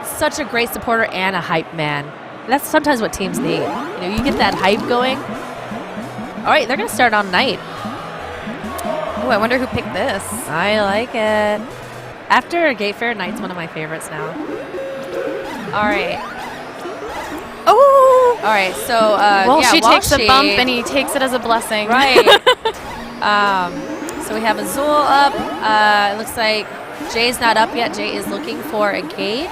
Such a great supporter and a hype man. That's sometimes what teams need. You get that hype going. All right, they're going to start on night. Oh, I wonder who picked this. I like it. After Gate Fair, night's one of my favorites now. All right. Oh! All right, so She takes a Walshy- bump and he takes it as a blessing. Right. So we have Azul up. It looks like Jay's not up yet. Jay is looking for a gate.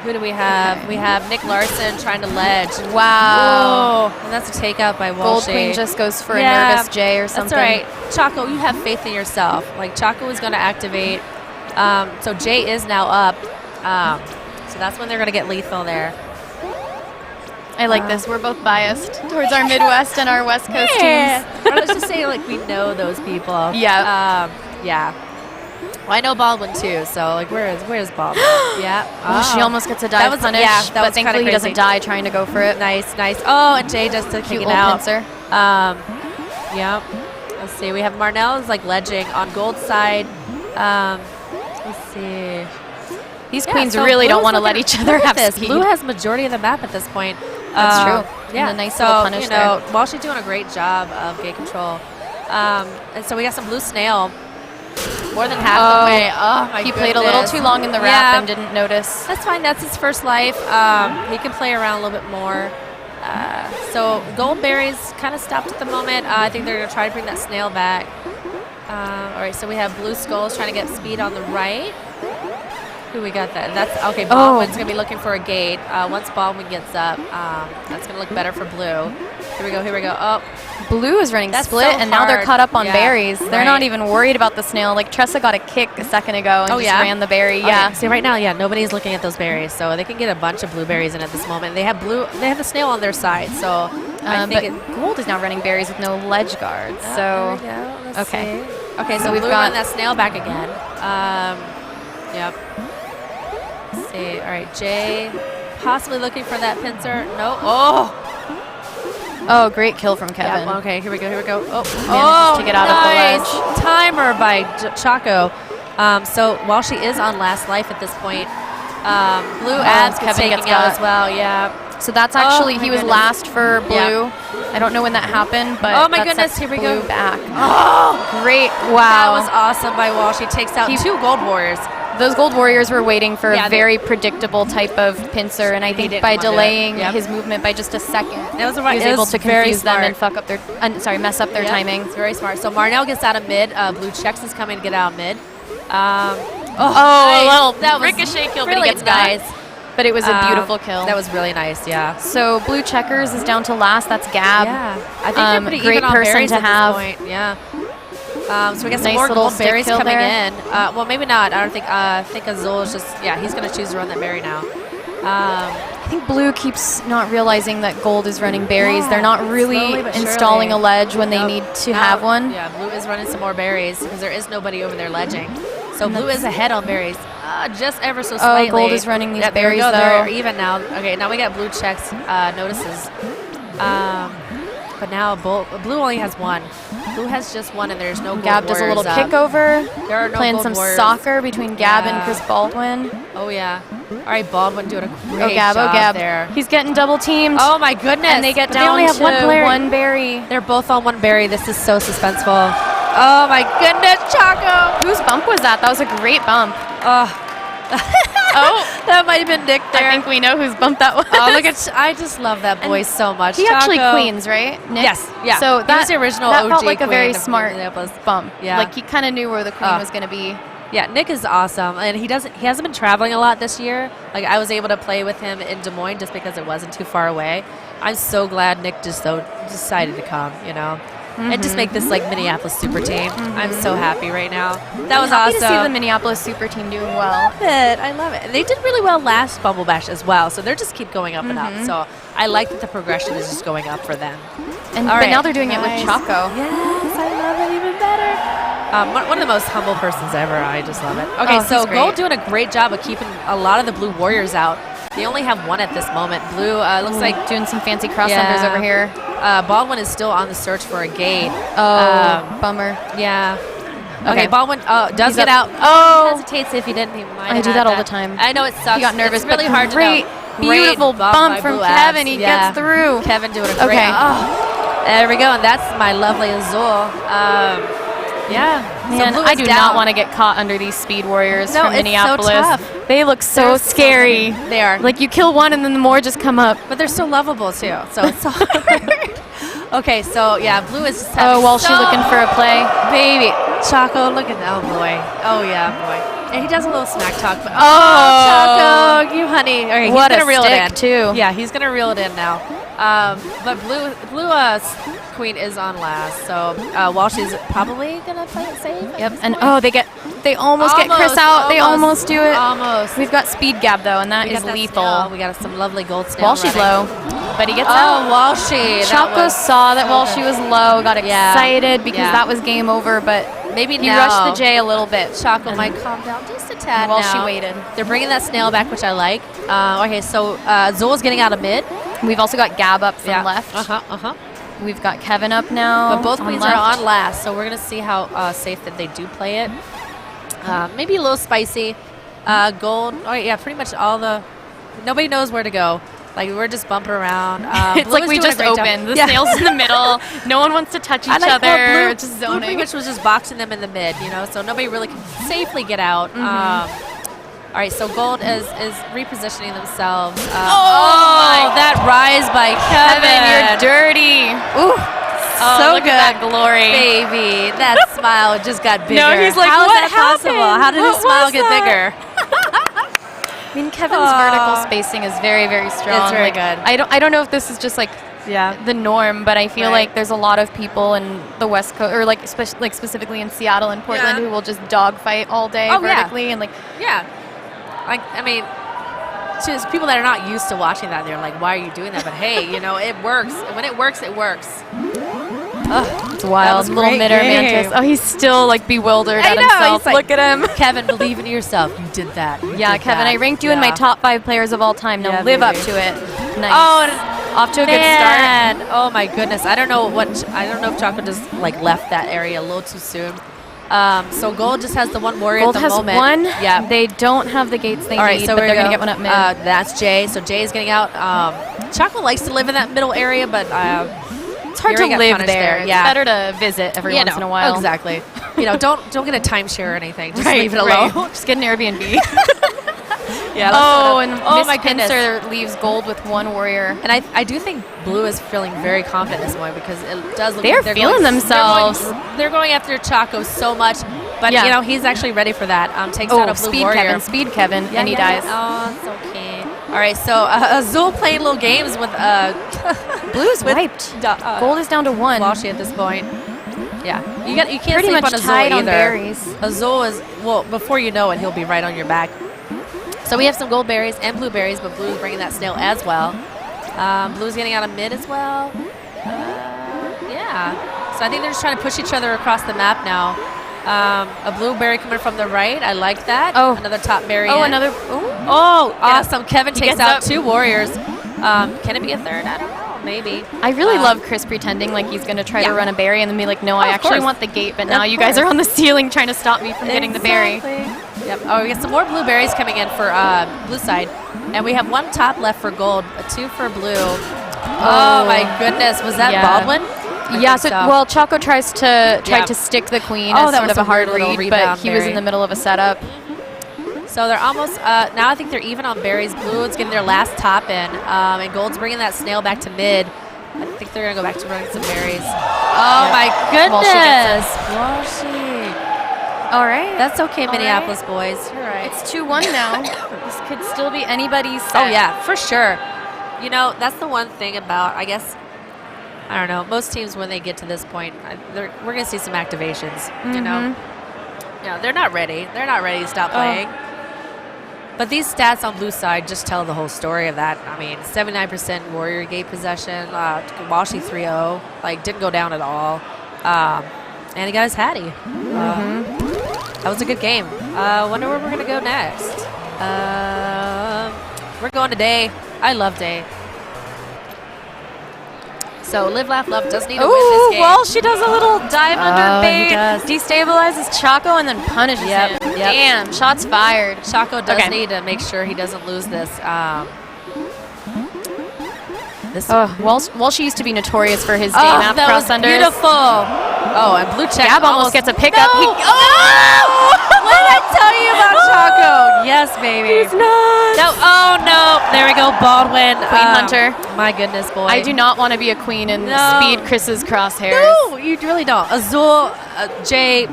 Who do we have? Okay. We have Nick Larson trying to ledge. Wow. Oh, and that's a takeout by Gold Walshy. Queen just goes for Yeah, a nervous J or something. That's all right. Chaco, you have faith in yourself. Chaco is going to activate. So Jay is now up. So that's when they're going to get lethal there. I like this. We're both biased towards our Midwest and our West Coast teams. Or let's just say we know those people. Yeah. Yeah. Well, I know Baldwin too. So where's Baldwin? Yeah. Oh, she almost gets a dive punish, that but was kinda thankfully he doesn't crazy. die trying to go for it. Nice. Oh, and Jay just Cute kicking little out. pincer. Yeah. Let's see. We have Marnell is ledging on gold side. Let's see. These Yeah, queens so really don't Blue's want to let looking- each other look at have this. speed. Blue has majority of the map at this point. That's true. Yeah, And a nice so little punish there. while she's doing a great job of gate control, and so we got some blue snail. more than half the way. Oh my He played a little goodness. too long in the wrap and didn't notice. That's fine. That's his first life. He can play around a little bit more. So gold berries kind of stopped at the moment. I think they're going to try to bring that snail back. All right, so we have blue skulls trying to get speed on the right. Who we got that? That's okay. Baldwin's going to be looking for a gate. Once Baldwin gets up, that's going to look better for blue. Here we go. Here we go. Oh, Blue is running That's split, so and now they're hard. caught up on Yeah, berries. They're right. not even worried about the snail. Like, Tressa got a kick a second ago and Oh, just yeah? ran the berry. okay. Yeah. See, right now, nobody's looking at those berries, so they can get a bunch of blueberries in at this moment. They have the snail on their side, so I But think Gold is now running berries with no ledge guards. So, okay. Okay, so we've blue got- run that snail back again. Yep. Let's see. All right, Jay possibly looking for that pincer. No. oh, great kill from Kevin. Yeah, okay, here we go. Manages to get out of the ledge. Timer by Chaco. So while she is on last life at this point, blue adds Kevin taking gets out got. as well. Yeah. So that's actually, Oh, my he was goodness. last for blue. Yeah. I don't know when that happened, but Oh, my that goodness, sets here we blue go. back. Oh, Great. that Wow. was awesome by Wall. She takes out 2 gold warriors. Those gold warriors were waiting for Yeah, a very predictable type of pincer, and I He think didn't by want to do it. delaying Yep. his movement by just a second, That was he was it able was to very confuse them smart. and fuck up their, mess up their Yep, timing. It's very smart. So Marnell gets out of mid. Blue checks is coming to get out of mid. A Nice. little That was ricochet kill, but really he gets nice. got. But it was a beautiful kill. That was really nice. Yeah. So blue checkers is down to last. That's Gab. Yeah. I think they're pretty great even on person berries to at have. this point. Yeah. So we got some Nice more little gold stick berries kill coming there. in. Well, maybe not. I don't think. I think Azul is just. Yeah, he's gonna choose to run that berry now. I think blue keeps not realizing that gold is running berries. Yeah, They're not really slowly but installing surely. a ledge when they Nope. need to Now- have one. Yeah, blue is running some more berries because there is nobody over there ledging. So blue is ahead on berries, just ever so slightly. gold is running these Yep, there we berries, go. They're though. even now. Okay, now we got blue checks notices. But now blue only has 1. Blue has just 1, and there's no gold Gab does a little warriors kick up. over, There are no playing gold some warriors. soccer between Gab and Yeah. Chris Baldwin. Oh yeah. All right, Baldwin doing a great Gab, job there. He's getting double teamed. Oh my goodness! and they get But down they only have to one player. one berry. They're both on 1 berry. This is so suspenseful. Oh my goodness, Chaco! Whose bump was that? That was a great bump. Oh, that might have been Nick there. I think we know whose bump that was. Oh, look at! I just love that boy so much. He actually Chaco. queens, right? Nick? Yes, yeah. So He that was the original that OG felt like a queen very of smart Minneapolis. bump. Yeah. Like he kind of knew where the queen was going to be. Yeah, Nick is awesome, and he hasn't been traveling a lot this year. Like I was able to play with him in Des Moines just because it wasn't too far away. I'm so glad Nick just decided to come, and just make this like Minneapolis super team. I'm so happy right now. That was Happy awesome. to see the Minneapolis super team doing well. I love it. They did really well last BumbleBash as well, so they're just keep going up and up. So I like that the progression is just going up for them. And All but right. now they're doing it with Nice. Chaco. Yes, I love it even better. One of the most humble persons ever. I just love it. Okay, Oh, so he's great. Gold doing a great job of keeping a lot of the blue warriors out. They only have 1 at this moment. Blue looks like Doing some fancy cross unders over here. Baldwin is still on the search for a gate. Bummer. Yeah. Okay. Okay, Baldwin does He's get up. out. Oh. He hesitates if he didn't. He might I have do had that all the time. I know it sucks. He got nervous, It's really but hard great, to know. beautiful Great bump by from Blue Kevin. Abs. He Yeah. gets through. Kevin doing a great. Okay. There we go, and that's my lovely Azul. Yeah. Man, so Blue I is do down. not want to get caught under these speed warriors No, from it's so Minneapolis. tough. They look so They're scary. They are. Like you kill one and then the more just come up. But they're so lovable too. So it's so hard. Okay, so yeah, Blue is just Oh, having while she's so- looking for a play. baby. Chaco, look at that. Oh boy. Oh yeah, boy. And he does a little smack talk. But, Chaco, you honey. Okay, What he's a gonna reel stick, it in too. Yeah, he's gonna reel it in now. But Blue Queen is on last. So Walsh is probably gonna play it safe. at Yep. this And point. they almost get Chris out. They almost do it. Almost. We've got speed gab though, and that We is got that lethal. snail. We got some lovely gold snail. While she's running. low, but he gets Oh, out. Walshy. that Chaco was saw that so while good. she was low, got Yeah. excited because Yeah. that was game over, but Maybe he now. rushed the J a little bit. Chaco might calm down just a tad while now. she waited. They're bringing that snail back, which I like. Okay, so Zola's getting out of mid. We've also got Gab up from left. Uh-huh. We've got Kevin up now. But both on queens left. are on last, so we're going to see how safe that they do play it. Maybe a little spicy. Gold. Oh, yeah, pretty much all the... Nobody knows where to go. Like we're just bumping around. It's like we just opened. The snail's in the middle. No one wants to touch each other. Blue, It's just Blue zoning. pretty much was just boxing them in the mid, so nobody really can safely get out. All right, so Gold is repositioning themselves. That rise by Kevin. You're dirty. Ooh, so look good. at that glory. Baby, that smile just got bigger. No, he's like, how is what that possible? happened? How did his What smile was get that? bigger? I mean, Kevin's vertical spacing is very, very strong. It's very like, good. I don't know if this is just like the norm, but I feel like there's a lot of people in the West Coast, or like specifically in Seattle and Portland, who will just dogfight all day vertically and like. Yeah. Like, I mean, just people that are not used to watching that, they're like, why are you doing that? But hey, it works. When it works, it works. It's wild. Little mid-air mantis. Oh, he's still like bewildered at himself. Like, look at him. Kevin, believe in yourself. You did that. Yeah, Kevin, I ranked you in my top 5 players of all time. Now live up to it. Nice. Oh, off to a good start. Oh my goodness. I don't know if Choco just like left that area a little too soon. So Gold just has the one warrior Gold at the has moment. one. Yeah. They don't have the gates they All right, need, so but we're they're going to get one up mid. That's Jay. So Jay is getting out. Choco likes to live in that middle area, but it's hard to live there. It's better to visit every once in a while. Exactly. Don't get a timeshare or anything. Just leave it alone. Just get an Airbnb. And Miss my goodness. Pincer leaves Gold with one warrior. And I do think Blue is feeling very confident this morning because it does look They're like feeling themselves. They're going after Choco so much, but he's actually ready for that. Takes out a Blue speed warrior. Speed Kevin, and he dies. Oh, it's okay. All right, so Azul playing little games with Blue's wiped. Gold is down to 1. Walshy at this point. Yeah, you can't Pretty sleep much on Azul tied either. on berries. Azul is before you know it, he'll be right on your back. So we have some gold berries and blueberries, but Blue's bringing that snail as well. Blue's getting out of mid as well. So I think they're just trying to push each other across the map now. A blueberry coming from the right. I like that. Oh. Another top berry. Another. Oh, awesome. Kevin takes gets out up. 2 warriors. Can it be a third? I don't know. Maybe. I really love Chris pretending like he's going to try to run a berry and then be like, no, I of actually course. want the gate, but now you guys are on the ceiling trying to stop me from getting the berry. Yep. Oh, we got some more blueberries coming in for blue side. And we have 1 top left for gold, 2 for blue. Oh my goodness. Was that Baldwin? Yeah, well, Choco tried to stick the queen as that sort was of a a hard weird little read, but rebound he was berry. in the middle of a setup. So they're almost, now I think they're even on berries. Blue is getting their last top in, and Gold's bringing that snail back to mid. I think they're going to go back to running some berries. Oh my goodness. Walshy. All right. That's okay, Minneapolis boys. You're right. It's 2-1 now. This could still be anybody's set. Oh yeah, for sure. That's the one thing about, I guess, I don't know, most teams when they get to this point, we're going to see some activations, they're not ready. They're not ready to stop playing. But these stats on blue side just tell the whole story of that. I mean, 79% warrior gate possession, Walshy 3-0, didn't go down at all. And he got his hattie. That was a good game. Wonder where we're going to go next. We're going to Day. I love Day. So Live, Laugh, Love does need to win this game. Well, she does a little dive under he bait, does. destabilizes Choco, and then punishes him. Damn, shots fired. Choco does need to make sure he doesn't lose this. Well, she used to be notorious for his day map that was cross-unders. beautiful. Oh, and blue check Gab almost gets a pickup. No! What did I tell you about Choco? Yes, baby. He's not. No, no. There we go, Baldwin. Queen Hunter. My goodness, boy. I do not want to be a queen and speed Chris's crosshairs. No, you really don't. Azul, Jay,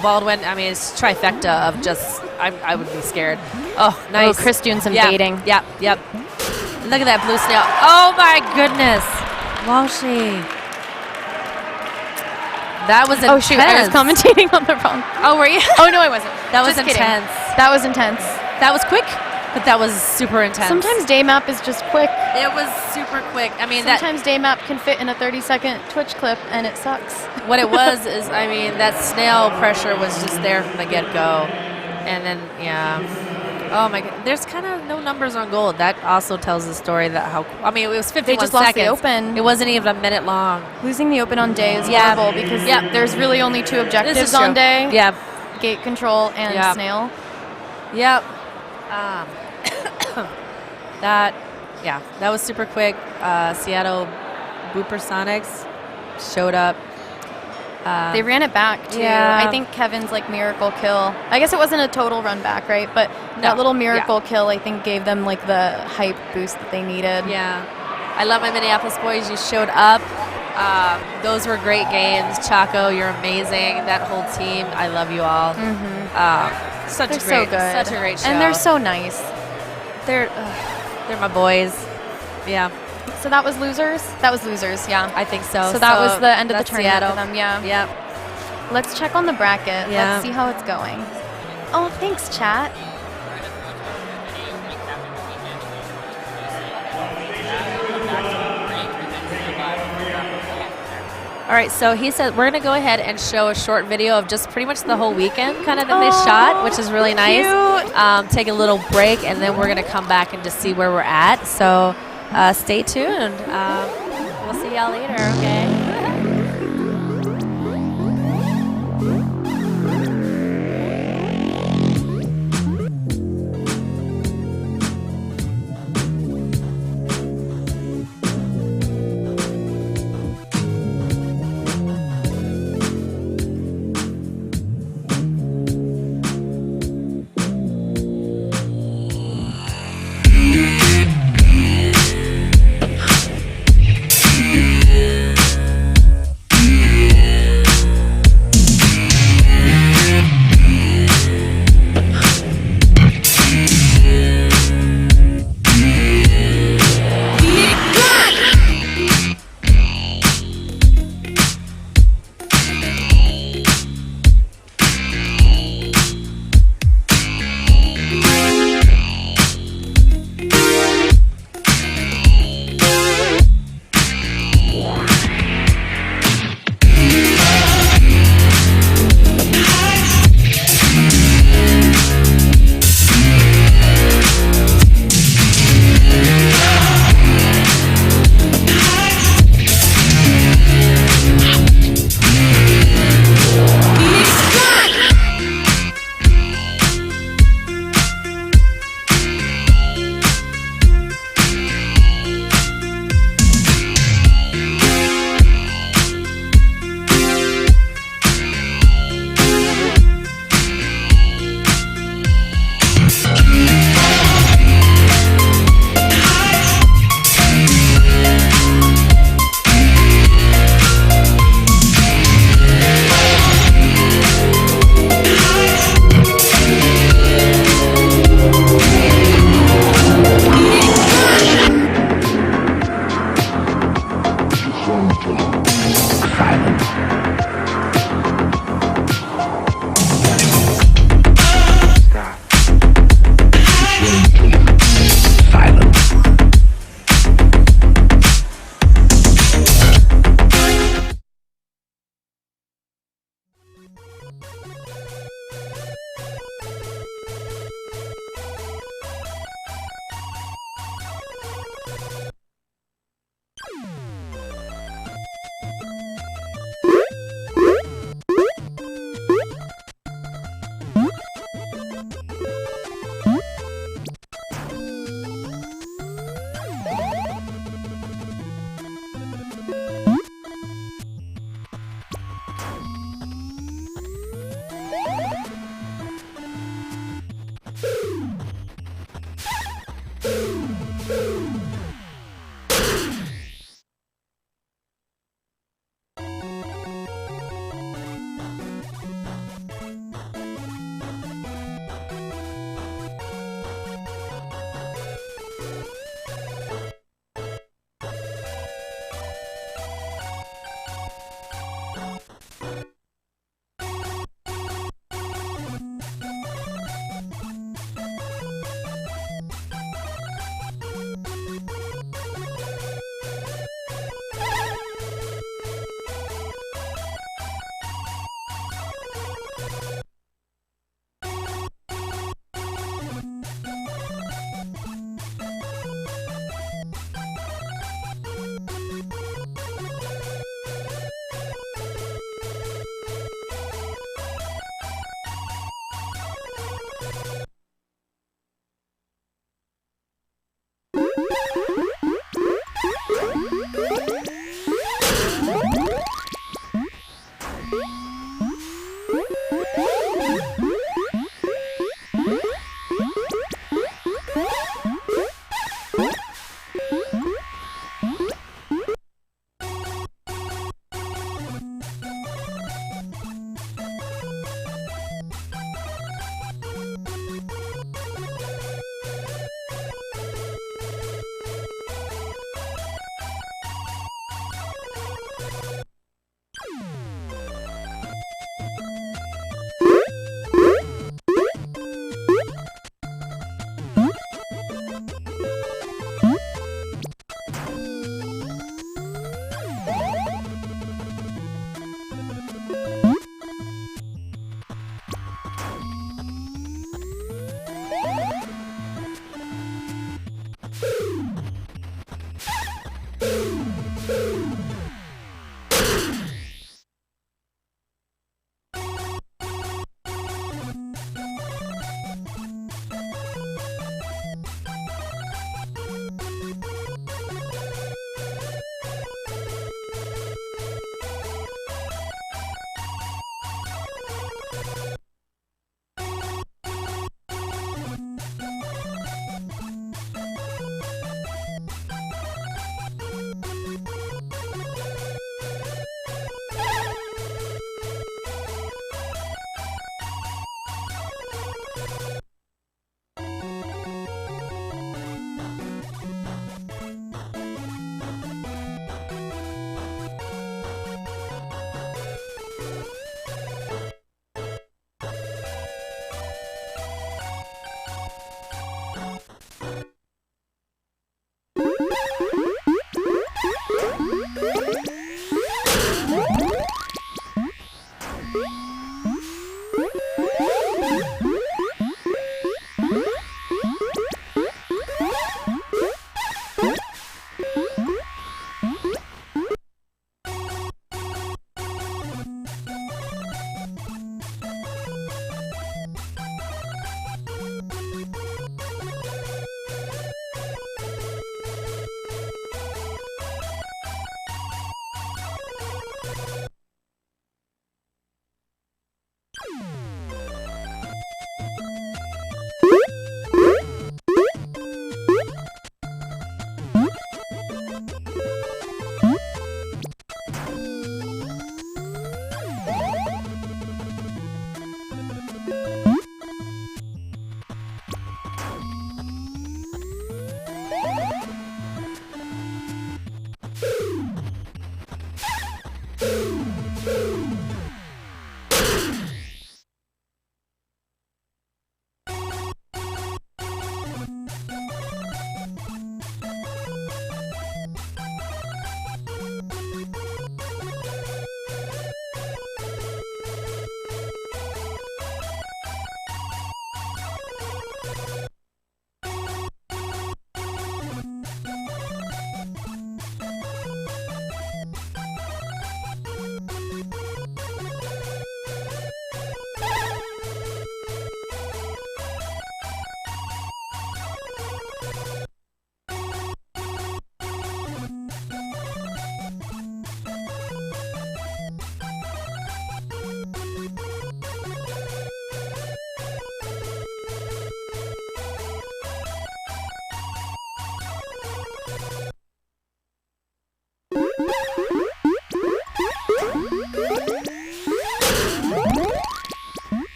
Baldwin. I mean, it's trifecta of just, I would be scared. Oh, nice. Oh, Chris doing some baiting. Yep. Look at that blue snail. Oh, my goodness. Walshy. That was intense. Oh, shoot. I was commentating on the wrong. Oh, were you? Oh, no, I wasn't. That was Just kidding. intense. That was intense. That was quick, but that was super intense. Sometimes day map is just quick. It was super quick. I mean, sometimes day map can fit in a 30-second Twitch clip, and it sucks. What it was is, I mean, that snail pressure was just there from the get-go. And then, oh my God. There's kind of no numbers on gold. That also tells the story that it was 51 They just seconds. lost the open. It wasn't even a minute long. Losing the open on day is horrible because there's really only 2 objectives on day. Yeah. Gate control and snail. Yep. That Yeah, that was super quick. Seattle Boopersonics showed up. They ran it back too. Yeah. I think Kevin's like miracle kill. I guess it wasn't a total run back, right? But that little miracle kill, I think, gave them like the hype boost that they needed. Yeah. I love my Minneapolis boys. You showed up. Those were great games. Chaco, you're amazing. That whole team, I love you all. Such They're so good. Such a great show. And they're so nice. They're my boys. Yeah. So that was losers? That was losers, yeah. I think so. So that was the end of the that's tournament Seattle. for them, yeah. Yep. Let's check on the bracket. Yeah. Let's see how it's going. Oh, thanks, chat. All right, so he said we're going to go ahead and show a short video of just pretty much the whole weekend kind of that they shot, which is really nice. Take a little break, and then we're going to come back and just see where we're at. So stay tuned. We'll see y'all later, okay?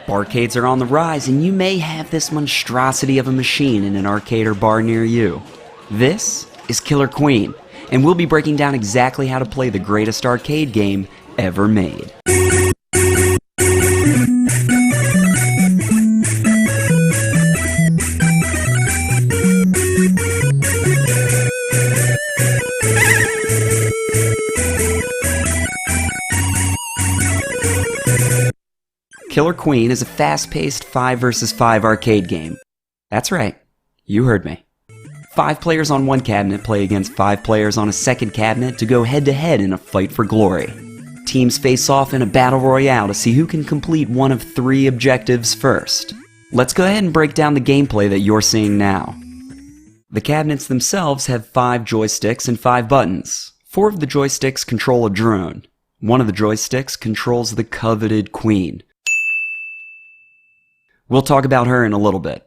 Barcades are on the rise, and you may have this monstrosity of a machine in an arcade or bar near you. This is Killer Queen, and we'll be breaking down exactly how to play the greatest arcade game ever made. Killer Queen is a fast-paced 5 vs 5 arcade game. That's right, you heard me. 5 players on one cabinet play against 5 players on a second cabinet to go head-to-head in a fight for glory. Teams face off in a battle royale to see who can complete one of 3 objectives first. Let's go ahead and break down the gameplay that you're seeing now. The cabinets themselves have 5 joysticks and 5 buttons. 4 of the joysticks control a drone. One of the joysticks controls the coveted queen. We'll talk about her in a little bit.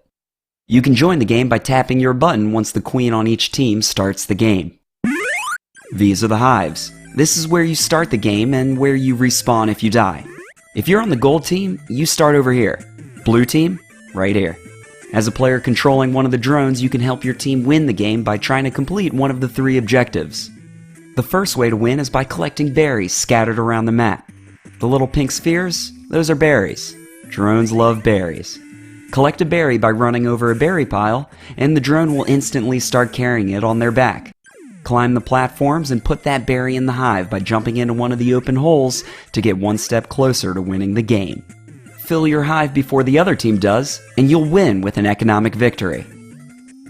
You can join the game by tapping your button once the queen on each team starts the game. These are the hives. This is where you start the game and where you respawn if you die. If you're on the gold team, you start over here. Blue team, right here. As a player controlling one of the drones, you can help your team win the game by trying to complete one of the 3 objectives. The first way to win is by collecting berries scattered around the map. The little pink spheres, those are berries. Drones love berries. Collect a berry by running over a berry pile, and the drone will instantly start carrying it on their back. Climb the platforms and put that berry in the hive by jumping into one of the open holes to get one step closer to winning the game. Fill your hive before the other team does, and you'll win with an economic victory.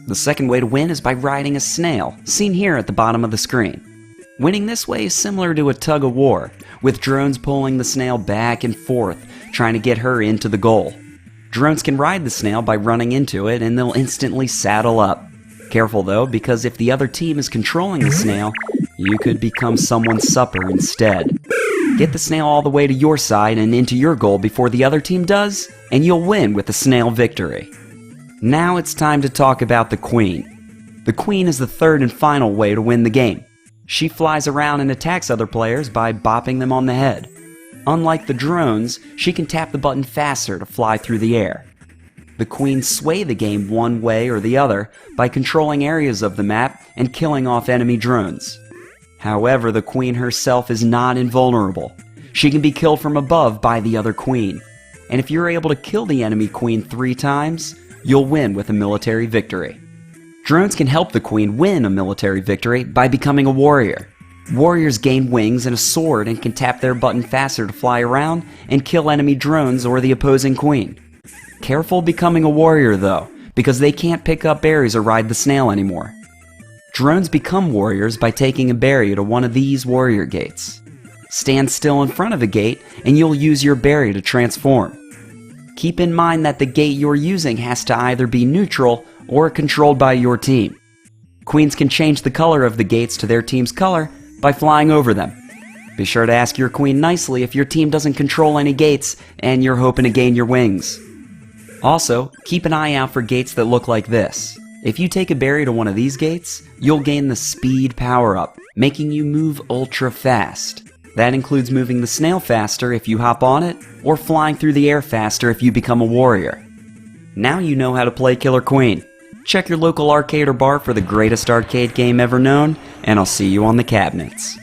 The second way to win is by riding a snail, seen here at the bottom of the screen. Winning this way is similar to a tug-of-war, with drones pulling the snail back and forth, trying to get her into the goal. Drones can ride the snail by running into it, and they'll instantly saddle up. Careful though, because if the other team is controlling the snail, you could become someone's supper instead. Get the snail all the way to your side and into your goal before the other team does, and you'll win with a snail victory. Now it's time to talk about the queen. The queen is the third and final way to win the game. She flies around and attacks other players by bopping them on the head. Unlike the drones, she can tap the button faster to fly through the air. The queens sway the game one way or the other by controlling areas of the map and killing off enemy drones. However, the queen herself is not invulnerable. She can be killed from above by the other queen. And if you're able to kill the enemy queen 3 times, you'll win with a military victory. Drones can help the queen win a military victory by becoming a warrior. Warriors gain wings and a sword and can tap their button faster to fly around and kill enemy drones or the opposing queen. Careful becoming a warrior though, because they can't pick up berries or ride the snail anymore. Drones become warriors by taking a berry to one of these warrior gates. Stand still in front of a gate and you'll use your berry to transform. Keep in mind that the gate you're using has to either be neutral or controlled by your team. Queens can change the color of the gates to their team's color by flying over them. Be sure to ask your queen nicely if your team doesn't control any gates and you're hoping to gain your wings. Also, keep an eye out for gates that look like this. If you take a berry to one of these gates, you'll gain the speed power-up, making you move ultra fast. That includes moving the snail faster if you hop on it, or flying through the air faster if you become a warrior. Now you know how to play Killer Queen. Check your local arcade or bar for the greatest arcade game ever known, and I'll see you on the cabinets.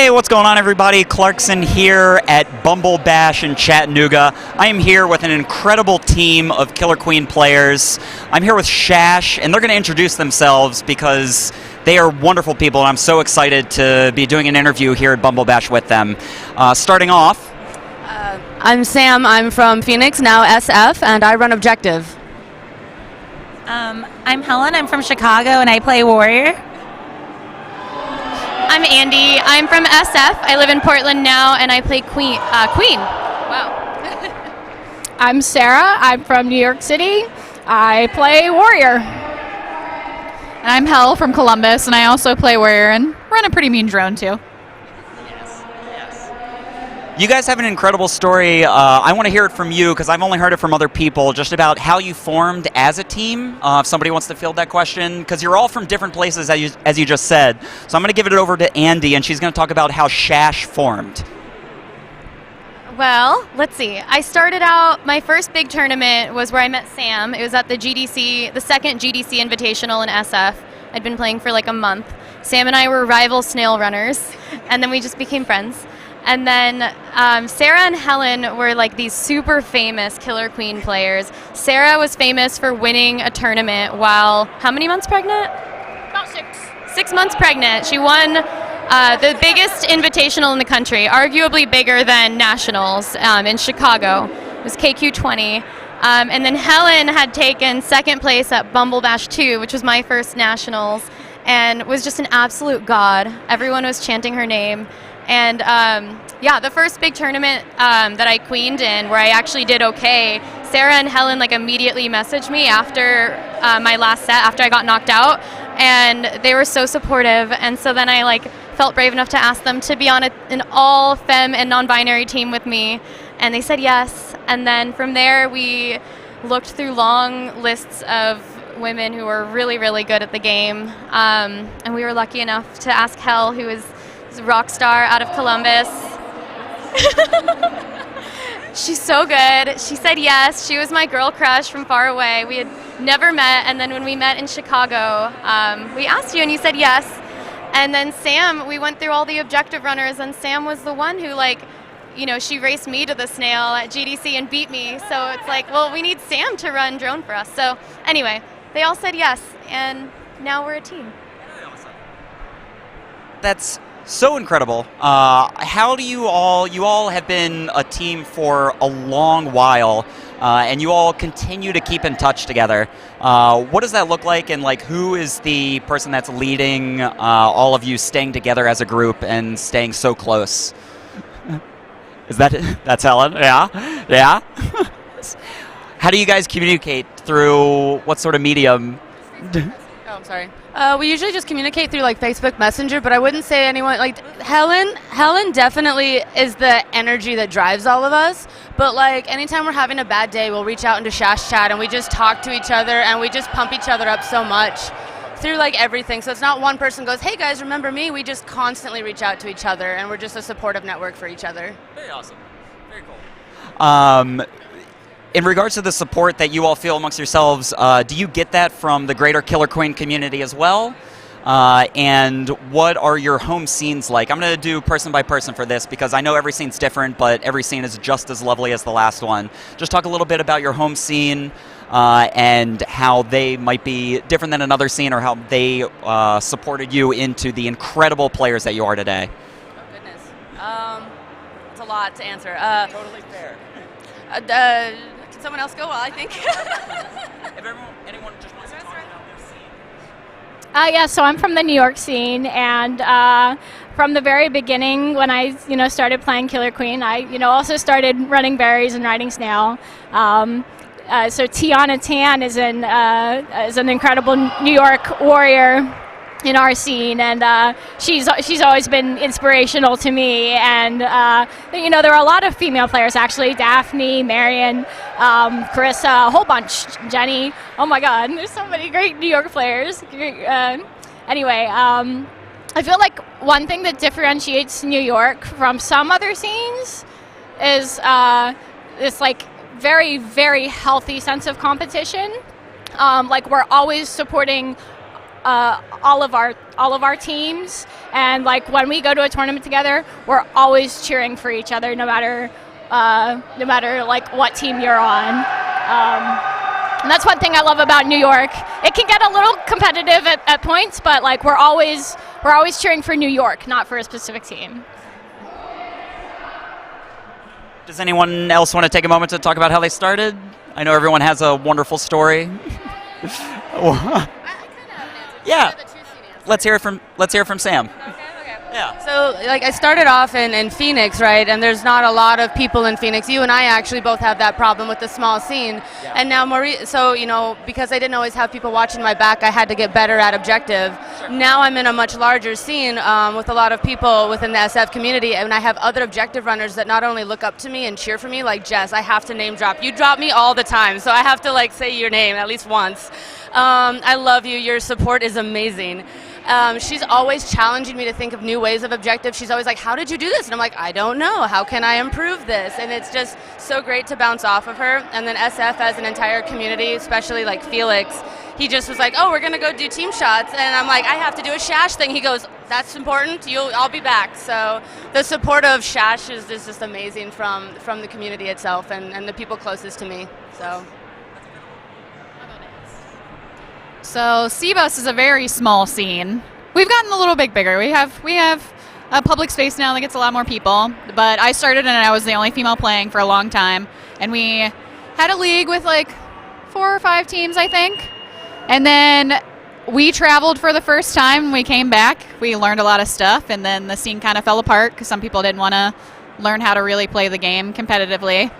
Hey, what's going on, everybody? Clarkson here at BumbleBash in Chattanooga. I am here with an incredible team of Killer Queen players. I'm here with Shash, and they're going to introduce themselves because they are wonderful people, and I'm so excited to be doing an interview here at BumbleBash with them. Starting off, I'm Sam. I'm from Phoenix, now SF, and I run Objective. I'm Helen. I'm from Chicago, and I play Warrior. I'm Andy. I'm from SF. I live in Portland now, and I play Queen. Wow. I'm Sarah. I'm from New York City. I play Warrior. And I'm Hel from Columbus, and I also play Warrior and run a pretty mean drone too. you guys have an incredible story. I want to hear it from you because I've only heard it from other people, just about how you formed as a team. If somebody wants to field that question, because you're all from different places, as you just said. So I'm going to give it over to Andy, and she's going to talk about how Shash formed. Well, let's see. I started out, my first big tournament was where I met Sam. It was at the GDC, the second GDC Invitational in SF. I'd been playing for like a month. Sam and I were rival snail runners, and then we just became friends. And then Sarah and Helen were like these super famous Killer Queen players. Sarah was famous for winning a tournament while, how many months pregnant? About 6. 6 months pregnant. She won the biggest invitational in the country, arguably bigger than nationals in Chicago. It was KQ20. And then Helen had taken second place at BumbleBash IV, which was my first nationals, and was just an absolute god. Everyone was chanting her name. And yeah, the first big tournament that I queened in, where I actually did okay, Sarah and Helen like immediately messaged me after my last set, after I got knocked out, and they were so supportive. And so then I like felt brave enough to ask them to be on an all femme and non-binary team with me, and they said yes. And then from there we looked through long lists of women who were really, really good at the game, and we were lucky enough to ask Hel, who is a rock star out of Columbus. She's so good. She said yes. She was my girl crush from far away. We had never met, and then when we met in Chicago, we asked you and you said yes. And then Sam, we went through all the objective runners, and Sam was the one who, like, you know, she raced me to the snail at GDC and beat me. So it's like, well, we need Sam to run drone for us. So anyway, they all said yes, and now we're a team. That's so incredible. How do you all have been a team for a long while, and you all continue to keep in touch together. What does that look like, and like who is the person that's leading all of you staying together as a group and staying so close? That's Helen? Yeah? Yeah? How do you guys communicate? Through what sort of medium? Oh, I'm sorry. We usually just communicate through like Facebook Messenger, but I wouldn't say anyone like Helen definitely is the energy that drives all of us. But like anytime we're having a bad day, we'll reach out into Shash Chat and we just talk to each other and we just pump each other up so much through like everything. So it's not one person goes, "Hey guys, remember me?" We just constantly reach out to each other, and we're just a supportive network for each other. Very awesome. Very cool. In regards to the support that you all feel amongst yourselves, do you get that from the greater Killer Queen community as well? And what are your home scenes like? I'm going to do person by person for this because I know every scene's different, but every scene is just as lovely as the last one. Just talk a little bit about your home scene and how they might be different than another scene, or how they supported you into the incredible players that you are today. Oh, goodness. It's a lot to answer. Totally fair. Can someone else go while I think? If anyone just wants to talk about their scene. Yeah, so I'm from the New York scene, and from the very beginning, when I started playing Killer Queen, I also started running berries and riding snail. So Tiana Tan is an incredible New York warrior in our scene, and she's always been inspirational to me. And there are a lot of female players actually: Daphne, Marion, Carissa, a whole bunch, Jenny. Oh my God, there's so many great New York players. Anyway, I feel like one thing that differentiates New York from some other scenes is this like very, very healthy sense of competition. Like we're always supporting all of our teams, and like when we go to a tournament together, we're always cheering for each other, no matter like what team you're on. And that's one thing I love about New York. It can get a little competitive at points, but like we're always cheering for New York, not for a specific team. Does anyone else want to take a moment to talk about how they started? I know everyone has a wonderful story. Yeah. Let's hear it from Sam. Yeah. So, like, I started off in Phoenix, right? And there's not a lot of people in Phoenix. You and I actually both have that problem with the small scene. Yeah. And now, so, you know, because I didn't always have people watching my back, I had to get better at objective. Sure. Now I'm in a much larger scene with a lot of people within the SF community, and I have other objective runners that not only look up to me and cheer for me, like Jess, I have to name drop. You drop me all the time, so I have to, like, say your name at least once. I love you. Your support is amazing. She's always challenging me to think of new ways of objective. She's always like, how did you do this? And I'm like, I don't know. How can I improve this? And it's just so great to bounce off of her. And then SF as an entire community, especially like Felix, he just was like, oh, we're going to go do team shots. And I'm like, I have to do a Shash thing. He goes, that's important. I'll be back. So the support of Shash is just amazing from the community itself and the people closest to me. So CBUS is a very small scene. We've gotten a little bit bigger. We have a public space now that gets a lot more people. But I started and I was the only female playing for a long time. And we had a league with like 4 or 5 teams, I think. And then we traveled for the first time. When we came back. We learned a lot of stuff. And then the scene kind of fell apart because some people didn't want to learn how to really play the game competitively.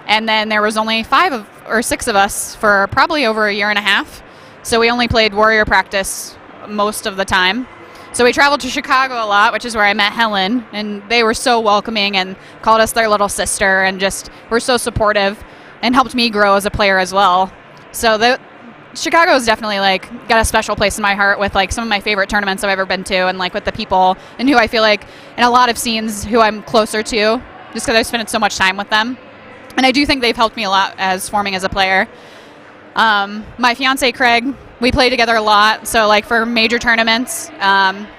And then there was only 5 or 6 of us for probably over a year and a half. So we only played Warrior practice most of the time. So we traveled to Chicago a lot, which is where I met Helen, and they were so welcoming and called us their little sister and just were so supportive and helped me grow as a player as well. So Chicago is definitely like got a special place in my heart with like some of my favorite tournaments I've ever been to, and like with the people and who I feel like in a lot of scenes who I'm closer to just because I've spent so much time with them. And I do think they've helped me a lot as forming as a player. My fiance Craig, we play together a lot. So like for major tournaments,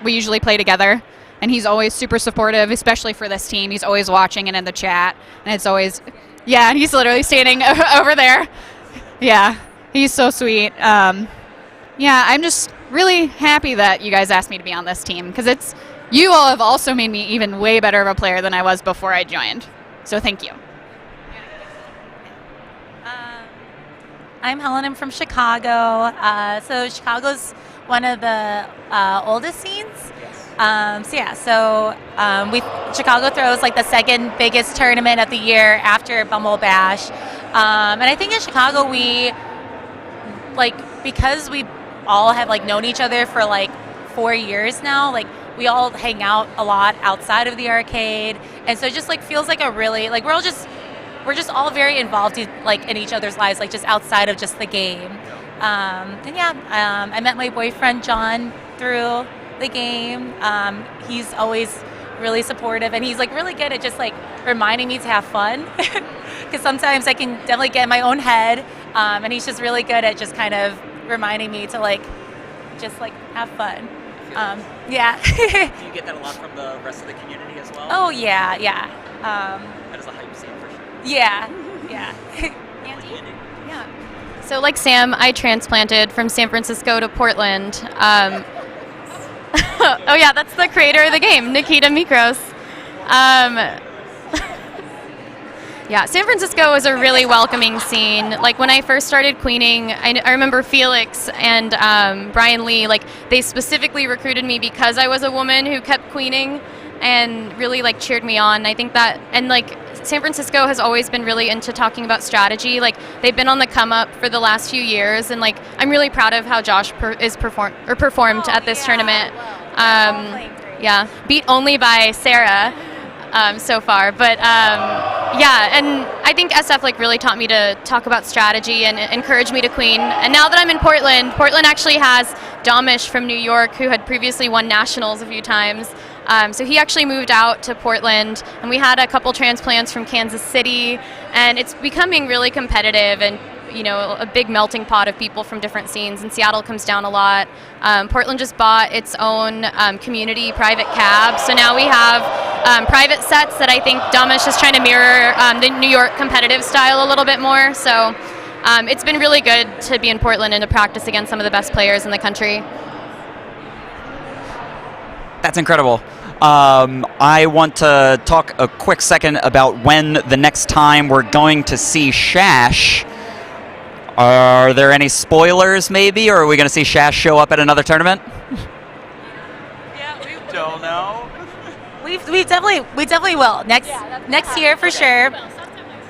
we usually play together, and he's always super supportive, especially for this team. He's always watching and in the chat, and it's always, yeah, and he's literally standing over there. Yeah, he's so sweet. Yeah, I'm just really happy that you guys asked me to be on this team because you all have also made me even way better of a player than I was before I joined. So thank you. I'm Helen. I'm from Chicago. So Chicago's one of the oldest scenes. Chicago throws like the second biggest tournament of the year after BumbleBash. And I think in Chicago because we all have like known each other for like 4 years now, like we all hang out a lot outside of the arcade. And so it just like feels like a really, like we're just all very involved in each other's lives, like just outside of just the game. I met my boyfriend John through the game. He's always really supportive, and he's like really good at just like reminding me to have fun because sometimes I can definitely get in my own head, and he's just really good at just kind of reminding me to like just like have fun. Yeah. Do you get that a lot from the rest of the community as well? Oh yeah. That is a hype scene for sure. Yeah. Andy? Yeah. So like Sam, I transplanted from San Francisco to Portland. Oh yeah, that's the creator of the game, Nikita Mikros. Yeah, San Francisco is a really welcoming scene. Like when I first started queening, I remember Felix and Brian Lee, like they specifically recruited me because I was a woman who kept queening and really like cheered me on. I think that, and like San Francisco has always been really into talking about strategy. Like they've been on the come up for the last few years, and like I'm really proud of how Josh performed at this tournament. Yeah, beat only by Sarah so far, but yeah, and I think SF like really taught me to talk about strategy and encouraged me to queen. And now that I'm in Portland actually has Domish from New York, who had previously won nationals a few times. So he actually moved out to Portland, and we had a couple transplants from Kansas City, and it's becoming really competitive. And a big melting pot of people from different scenes, and Seattle comes down a lot. Portland just bought its own community private cab, so now we have private sets that I think Dummish is trying to mirror the New York competitive style a little bit more. So it's been really good to be in Portland and to practice against some of the best players in the country. That's incredible. I want to talk a quick second about when the next time we're going to see Shash. Are there any spoilers, maybe, or are we going to see Shash show up at another tournament? Don't know. We definitely will next year for sure.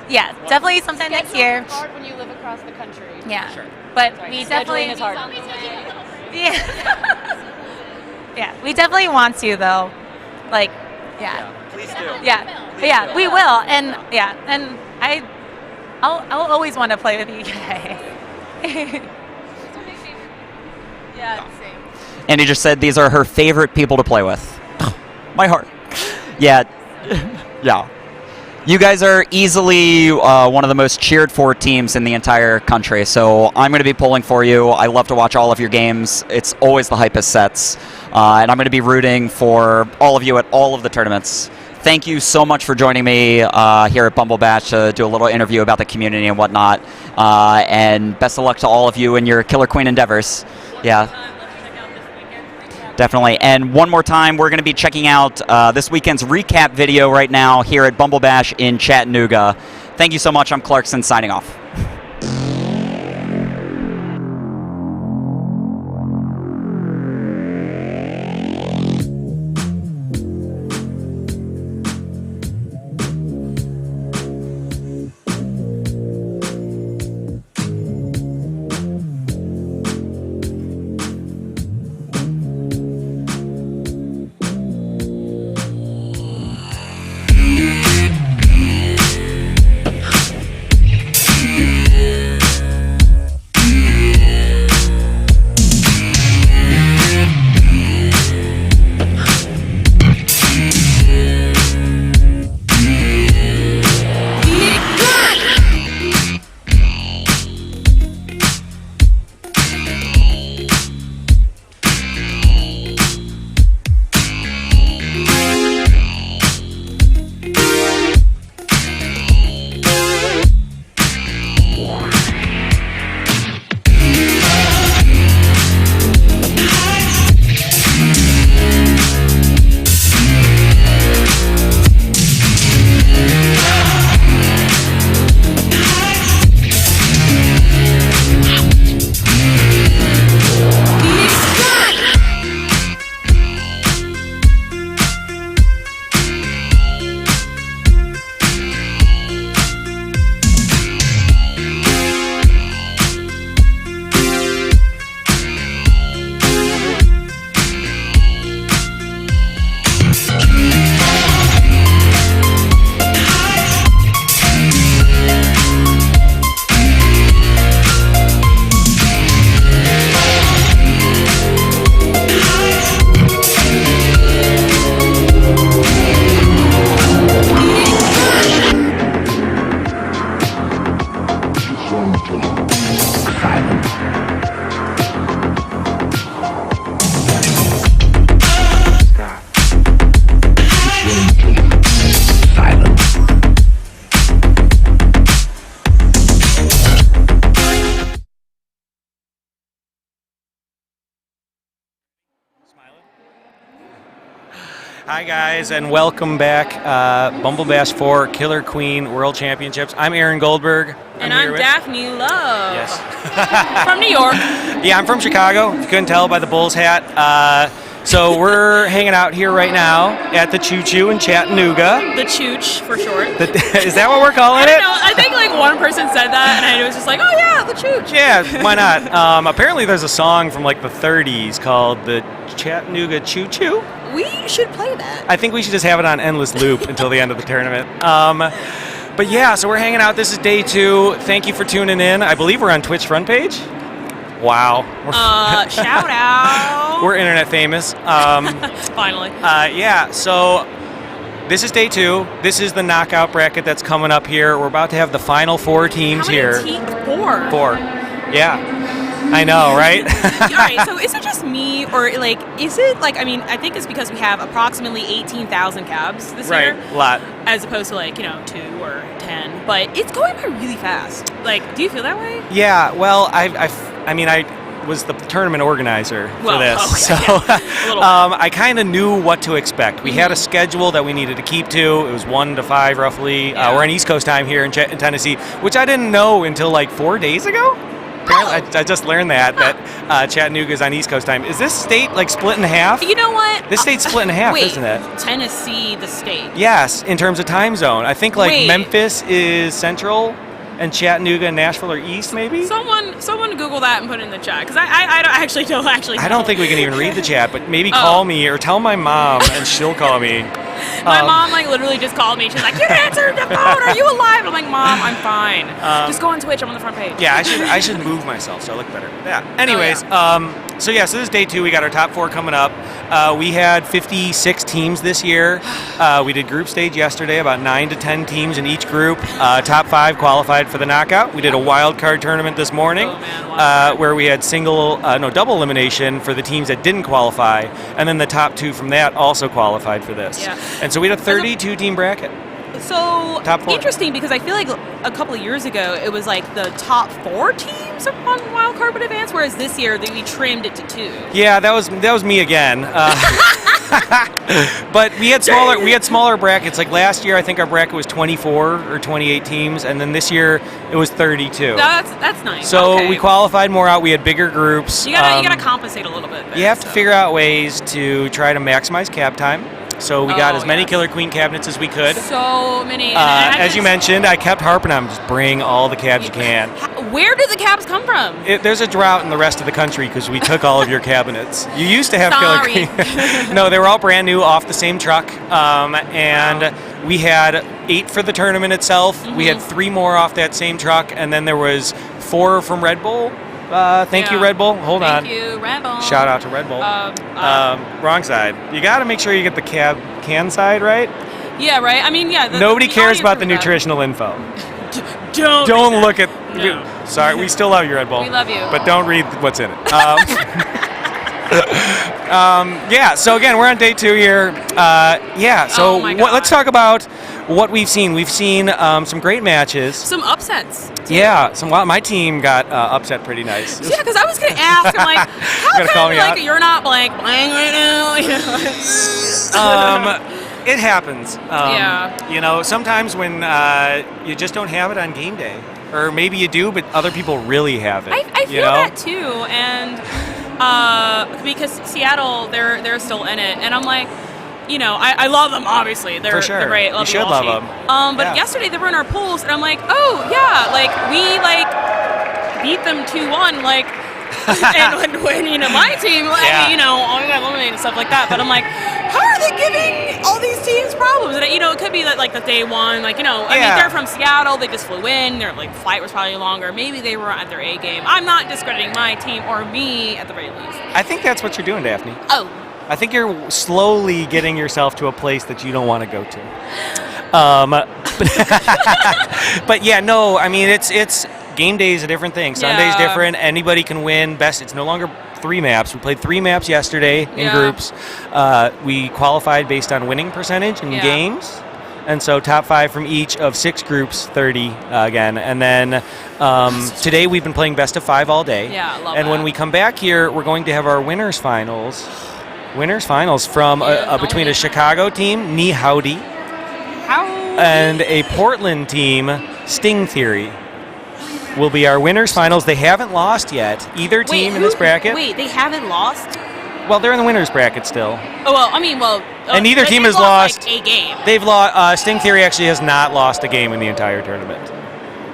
Yeah, definitely sometime next year. Hard when you live across the country. Yeah, but we definitely Scheduling is hard. Yeah. Yeah, we definitely want to though. Like, yeah. Please do. Yeah, we will, and I'll always want to play with you guys. Yeah, same. Andy just said these are her favorite people to play with. My heart. Yeah. Yeah. You guys are easily one of the most cheered for teams in the entire country, so I'm going to be pulling for you. I love to watch all of your games. It's always the hypest sets, and I'm going to be rooting for all of you at all of the tournaments. Thank you so much for joining me here at BumbleBash to do a little interview about the community and whatnot, and best of luck to all of you in your Killer Queen endeavors. Yeah. Definitely. And one more time, we're going to be checking out this weekend's recap video right now here at BumbleBash in Chattanooga. Thank you so much. I'm Clarkson signing off. Hi guys, and welcome back. BumbleBash IV Killer Queen World Championships. I'm Aaron Goldberg. And I'm Daphne Love. Yes. From New York. Yeah, I'm from Chicago. If you couldn't tell by the Bulls hat. So we're hanging out here right now at the Choo Choo in Chattanooga. The Chooch, for short. Is that what we're calling I it? don't know. I think like one person said that, and I was just like, oh yeah, the Chooch. Yeah, why not? Apparently there's a song from like the 30s called the Chattanooga Choo Choo. We should play that. I think we should just have it on endless loop until the end of the tournament. But yeah, so we're hanging out. This is day 2. Thank you for tuning in. I believe we're on Twitch front page. Wow. Shout out. We're internet famous. Finally. Yeah, so This is day 2. This is the knockout bracket that's coming up here. We're about to have the final 4 teams here. Four. 4. Yeah. I know, right? All right, so is it just me, or like, is it like, I mean, I think it's because we have approximately 18,000 cabs this year. Right, a lot. As opposed to like, 2 or 10, but it's going by really fast. Like, do you feel that way? Yeah, well, I was the tournament organizer for this, so I kind of knew what to expect. We had a schedule that we needed to keep to. It was 1 to 5 roughly. We're on East Coast time here in Tennessee, which I didn't know until like 4 days ago. Apparently, I just learned that Chattanooga is on East Coast time. Is this state like split in half? You know what? This state's split in half, wait, isn't it? Tennessee, the state. Yes, in terms of time zone. I think like Wait. Memphis is central, and Chattanooga and Nashville are east, maybe. Someone Google that and put it in the chat, because I actually don't actually know. I don't think we can even read the chat, but maybe call me or tell my mom, and she'll call me. My mom like literally just called me. She's like, "You answered the phone. Are you alive?" I'm like, "Mom, I'm fine. Just go on Twitch. I'm on the front page." Yeah, I should move myself so I look better. Yeah. Anyways, so this is day 2. We got our top 4 coming up. We had 56 teams this year. We did group stage yesterday, about 9 to 10 teams in each group. Top 5 qualified for the knockout. We did a wild card tournament this morning, where we had double elimination for the teams that didn't qualify, and then the top 2 from that also qualified for this. Yeah. And so we had a 32 team bracket. So Top 4. interesting, because I feel like a couple of years ago it was like the top 4 teams on wildcard would advance, whereas this year we trimmed it to 2. Yeah, that was me again. But we had smaller brackets. Like last year, I think our bracket was 24 or 28 teams, and then this year it was 32. That's nice. So okay. we qualified more out. We had bigger groups. You gotta compensate a little bit. You have to figure out ways to try to maximize cab time. So we got as many Killer Queen cabinets as we could. So many. As you mentioned, I kept harping on just bring all the cabs you can. Where did the cabs come from? There's a drought in the rest of the country because we took all of your cabinets. You used to have Sorry. Killer Queen. No, they were all brand new off the same truck. And we had 8 for the tournament itself. Mm-hmm. We had 3 more off that same truck. And then there was 4 from Red Bull. Thank you, Red Bull. Hold on. Thank you, Red Bull. Shout out to Red Bull. Wrong side. You got to make sure you get the can side right. Yeah, right. I mean, yeah. Nobody cares about the nutritional info. Don't look at. No. Sorry, we still love you, Red Bull. We love you. But don't read what's in it. Yeah. So again, we're on day 2 here. So let's talk about what we've seen. We've seen some great matches. Some upsets. Too. Yeah. My team got upset pretty nice. Yeah, because I was gonna ask. I'm like, how come like you're not blank right now? It happens. Yeah. Sometimes when you just don't have it on game day, or maybe you do, but other people really have it. I feel that too, and because Seattle, they're still in it, and I'm like, I love them. Obviously, they're great. You should love them. But yesterday they were in our pools, and I'm like, oh yeah, like we beat them 2-1, like. And when my team, I got eliminated and stuff like that. But I'm like, how are they giving all these teams problems? And it could be that like the day 1, I mean, they're from Seattle, they just flew in, their flight was probably longer. Maybe they were at their A game. I'm not discrediting my team or me at the very least. I think that's what you're doing, Daphne. Oh. I think you're slowly getting yourself to a place that you don't want to go to. But yeah, no, I mean it's game day is a different thing. Sunday's different. Anybody can win. It's no longer 3 maps. We played 3 maps yesterday in groups. We qualified based on winning percentage in games. And so top 5 from each of 6 groups, 30 again. And then today we've been playing best of 5 all day. Yeah, I love and that. when we come back here, we're going to have our winners finals. Winners finals from between a Chicago team, Knee Howdy, and a Portland team, Sting Theory. Will be our winners finals. They haven't lost yet. Either team in this bracket. Wait, they haven't lost? Well, they're in the winners bracket still. Oh well, I mean, and neither team has lost like, a game. They've lost. Sting Theory actually has not lost a game in the entire tournament.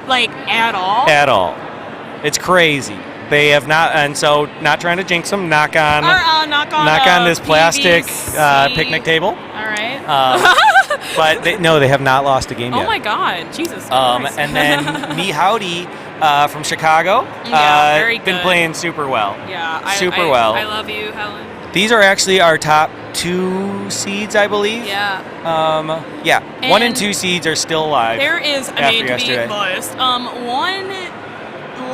Like at all? At all. It's crazy. They have not, and so not trying to jinx them. Knock on this plastic picnic table. All right. But they have not lost a game yet. Oh my God, Jesus Christ. And then Knee Howdy from Chicago. Very good. Been playing super well. Yeah, super well. I love you, Helen. These are actually our top 2 seeds, I believe. Yeah. Yeah, 1 and And 2 seeds are still alive. There is, I after mean, to be yesterday. biased, one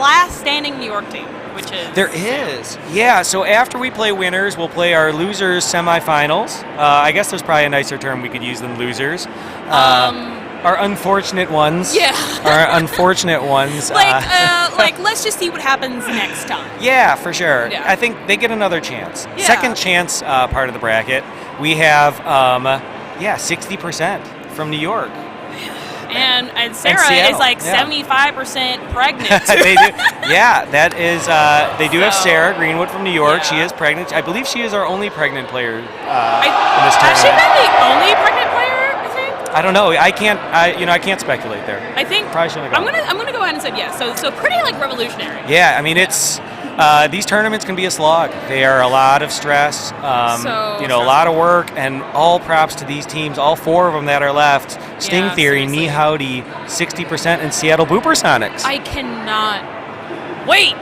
last standing New York team, which is... There is. Yeah, so after we play winners, we'll play our losers semifinals. I guess there's probably a nicer term we could use than losers. Our unfortunate ones. Yeah. Our unfortunate ones. Like, let's just see what happens next time. Yeah, for sure. Yeah. I think they get another chance. Yeah. Second chance part of the bracket. We have, 60% from New York. And Sarah Seattle, is like yeah. 75% pregnant. They do. Yeah, that is. They do have Sarah Greenwood from New York. She is pregnant. I believe she is our only pregnant player in this Has she tournament. been the only pregnant player, I think? I don't know. I can't speculate there. I think Probably shouldn't have gone. I'm gonna go ahead and say yes. So pretty like revolutionary. Yeah, I mean it's. These tournaments can be a slog. They are a lot of stress, a lot of work, and all props to these teams, all 4 of them that are left. Sting Theory, Knee Howdy, 60%, and Seattle Boopersonics. I cannot wait.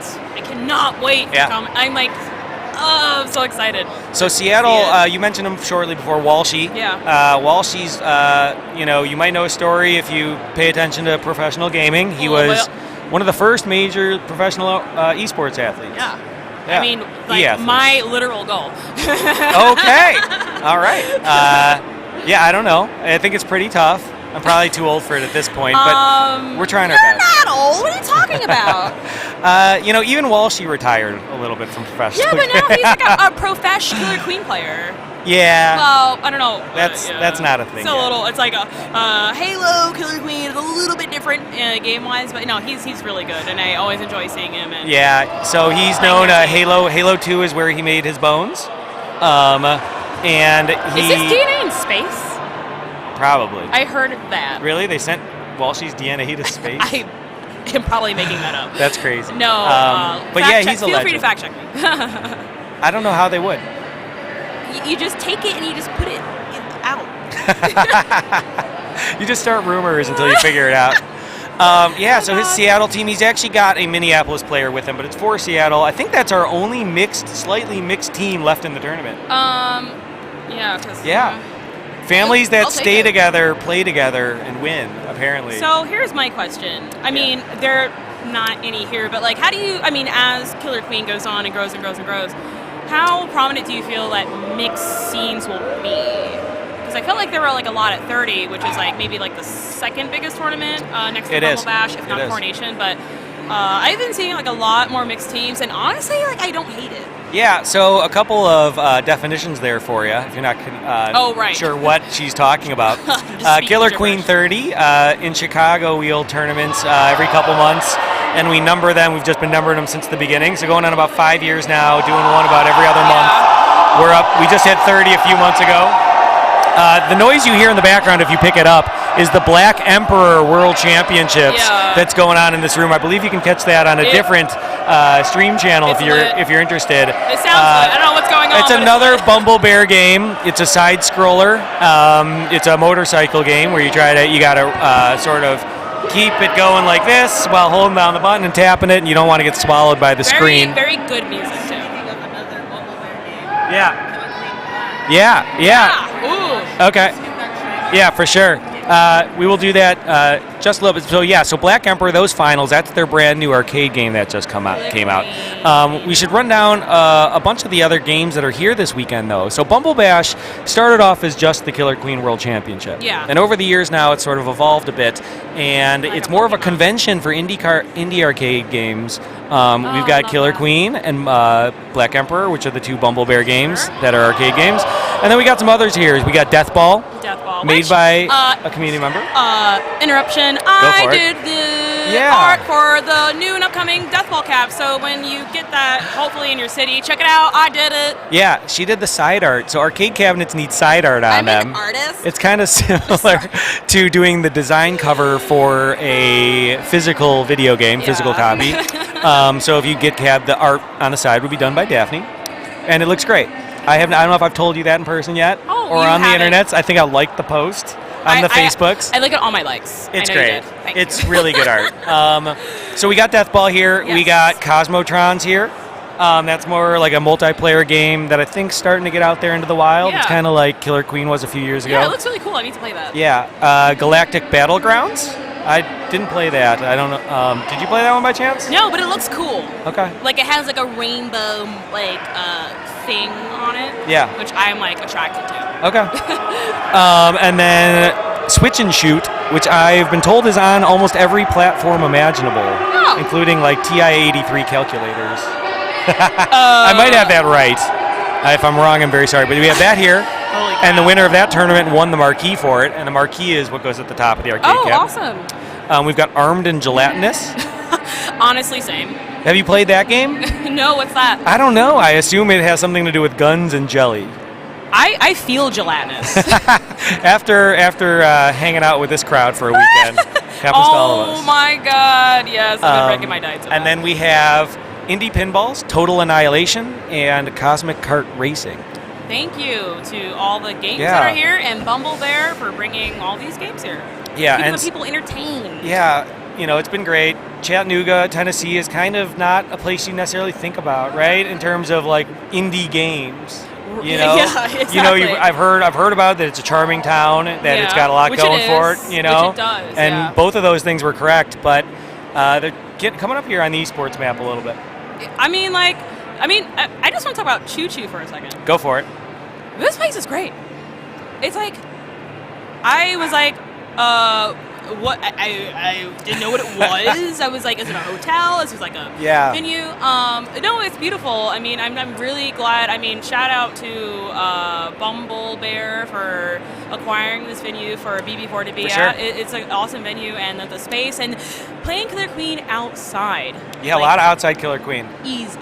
Yeah. I'm like, oh, I'm so excited. So Seattle, you mentioned him shortly before, Walshy. Yeah. Walshy's, you might know his story if you pay attention to professional gaming. He was one of the first major professional esports athletes. Yeah. Yeah. I mean, like my literal goal. Okay. All right. I don't know. I think it's pretty tough. I'm probably too old for it at this point, but we're trying our best. You're not old. What are you talking about? Even Walshy retired a little bit from professional. Yeah, but now he's like a professional Killer Queen player. Yeah. Well, I don't know. That's not a thing. It's a little. It's like a Halo Killer Queen. It's a little bit different game-wise, but no, he's really good, and I always enjoy seeing him. And Yeah. So he's known. Halo 2 is where he made his bones. And he is his DNA in space? Probably. I heard that. Really? They sent Walshy's DNA to space? I am probably making that up. That's crazy. No. But yeah, he's a Feel legend. free to fact check me. I don't know how they would. You just take it and you just put it out. You just start rumors until you figure it out. So his Seattle team, he's actually got a Minneapolis player with him, but it's for Seattle. I think that's our only slightly mixed team left in the tournament. Yeah. Families that I'll take stay it. together, play together, and win, apparently. So here's my question. I mean, there are not any here, but like, how do you, as Killer Queen goes on and grows and grows and grows, how prominent do you feel that mixed scenes will be? Because I felt like there were like a lot at 30, which is like maybe like the second biggest tournament next to BumbleBash, if not Coronation. But I've been seeing like a lot more mixed teams, and honestly, like I don't hate it. Yeah, so a couple of definitions there for you, if you're not sure what she's talking about. Killer Queen 30, in Chicago, we hold tournaments every couple months, and we number them. We've just been numbering them since the beginning, so going on about 5 years now, doing one about every other month. We're up. We just hit 30 a few months ago. The noise you hear in the background, if you pick it up, is the Black Emperor World Championships that's going on in this room. I believe you can catch that on a different stream channel if you're interested. It sounds good. I don't know what's going on. It's another Bumble Bear game. It's a side scroller. It's a motorcycle game where you gotta sort of keep it going like this while holding down the button and tapping it, and you don't want to get swallowed by the screen. Very good music too. Yeah. Ooh. Okay. Yeah, for sure. We will do that just a little bit. So Black Emperor, those finals, that's their brand new arcade game that just came out. We should run down a bunch of the other games that are here this weekend, though. So BumbleBash started off as just the Killer Queen World Championship. Yeah. And over the years now, it's sort of evolved a bit, and it's more of a convention for indie arcade games. We've got Killer Queen and Black Emperor, which are the two Bumble Bear games that are arcade games. And then we got some others here. We got Death Ball, made by a community member. Interruption. I did the art for the new and upcoming Death Ball cap. So when you get that, hopefully in your city, check it out. I did it. Yeah, she did the side art. So arcade cabinets need side art on them. I'm an artist. It's kind of similar to doing the design cover for a physical video game, physical copy. So if you get the art on the side would be done by Daphne, and it looks great. I don't know if I've told you that in person yet, or on the internets. I think I liked the post on the Facebooks. I look at all my likes. It's I know great. You did. Thank It's you. really good art. So we got Death Ball here. Yes. We got Cosmotrons here. That's more like a multiplayer game that I think is starting to get out there into the wild. Yeah. It's kind of like Killer Queen was a few years ago. Yeah, it looks really cool. I need to play that. Yeah, Galactic Battlegrounds. I didn't play that. I don't know. Did you play that one by chance? No, but it looks cool. Okay. Like it has like a rainbow like thing on it. Yeah. Which I'm like attracted to. Okay. And then Switch and Shoot, which I've been told is on almost every platform imaginable, including like TI-83 calculators. I might have that right. If I'm wrong, I'm very sorry. But we have that here. And the winner of that tournament won the marquee for it. And the marquee is what goes at the top of the arcade cabinet. Awesome. We've got Armed and Gelatinous. Honestly, same. Have you played that game? No, what's that? I don't know. I assume it has something to do with guns and jelly. I feel gelatinous. After hanging out with this crowd for a weekend, happens to all of us. Oh my god, yes, I've been breaking my diet. And then we have Indie Pinballs, Total Annihilation, and Cosmic Kart Racing. Thank you to all the games Yeah. that are here and BumbleBash for bringing all these games here. Yeah, Keeping and the people entertained. Yeah, it's been great. Chattanooga, Tennessee is kind of not a place you necessarily think about, right? In terms of like indie games. Yeah, exactly. I've heard about that it's a charming town, that it's got a lot Which going it for is, it, which it does, and yeah. both of those things were correct, but they're coming up here on the esports map a little bit. I just want to talk about Choo Choo for a second. Go for it. This place is great. It's like, I was like, what? I didn't know what it was. I was like, is it a hotel? Is it like a venue? No, it's beautiful. I mean, I'm really glad. I mean, shout out to BumbleBash for acquiring this venue for BB4 to be For at. sure. It's an awesome venue and the space and playing Killer Queen outside. Yeah, a lot of outside Killer Queen.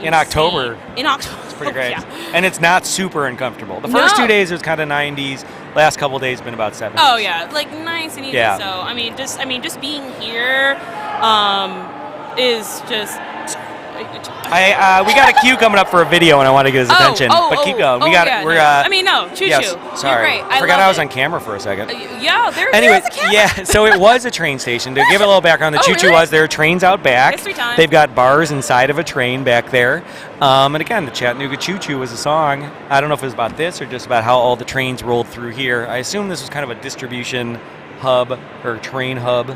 In October. In October. It's pretty great. Yeah. And it's not super uncomfortable. The first 2 days it was kind of 90s. Last couple days been about 70s. Oh yeah, like nice and easy. Yeah. So I mean, just being here is just. We got a cue coming up for a video, and I want to get his attention. But keep going. Choo yes, Choo. Sorry, You're great. I forgot love I was it. on camera for a second. Yeah, Anyway, there's a camera. yeah. So it was a train station. To give it a little background, the Choo Choo really? was there. Trains out back. History time. They've got bars inside of a train back there. And again, the Chattanooga Choo Choo was a song. I don't know if it was about this or just about how all the trains rolled through here. I assume this was kind of a distribution hub or train hub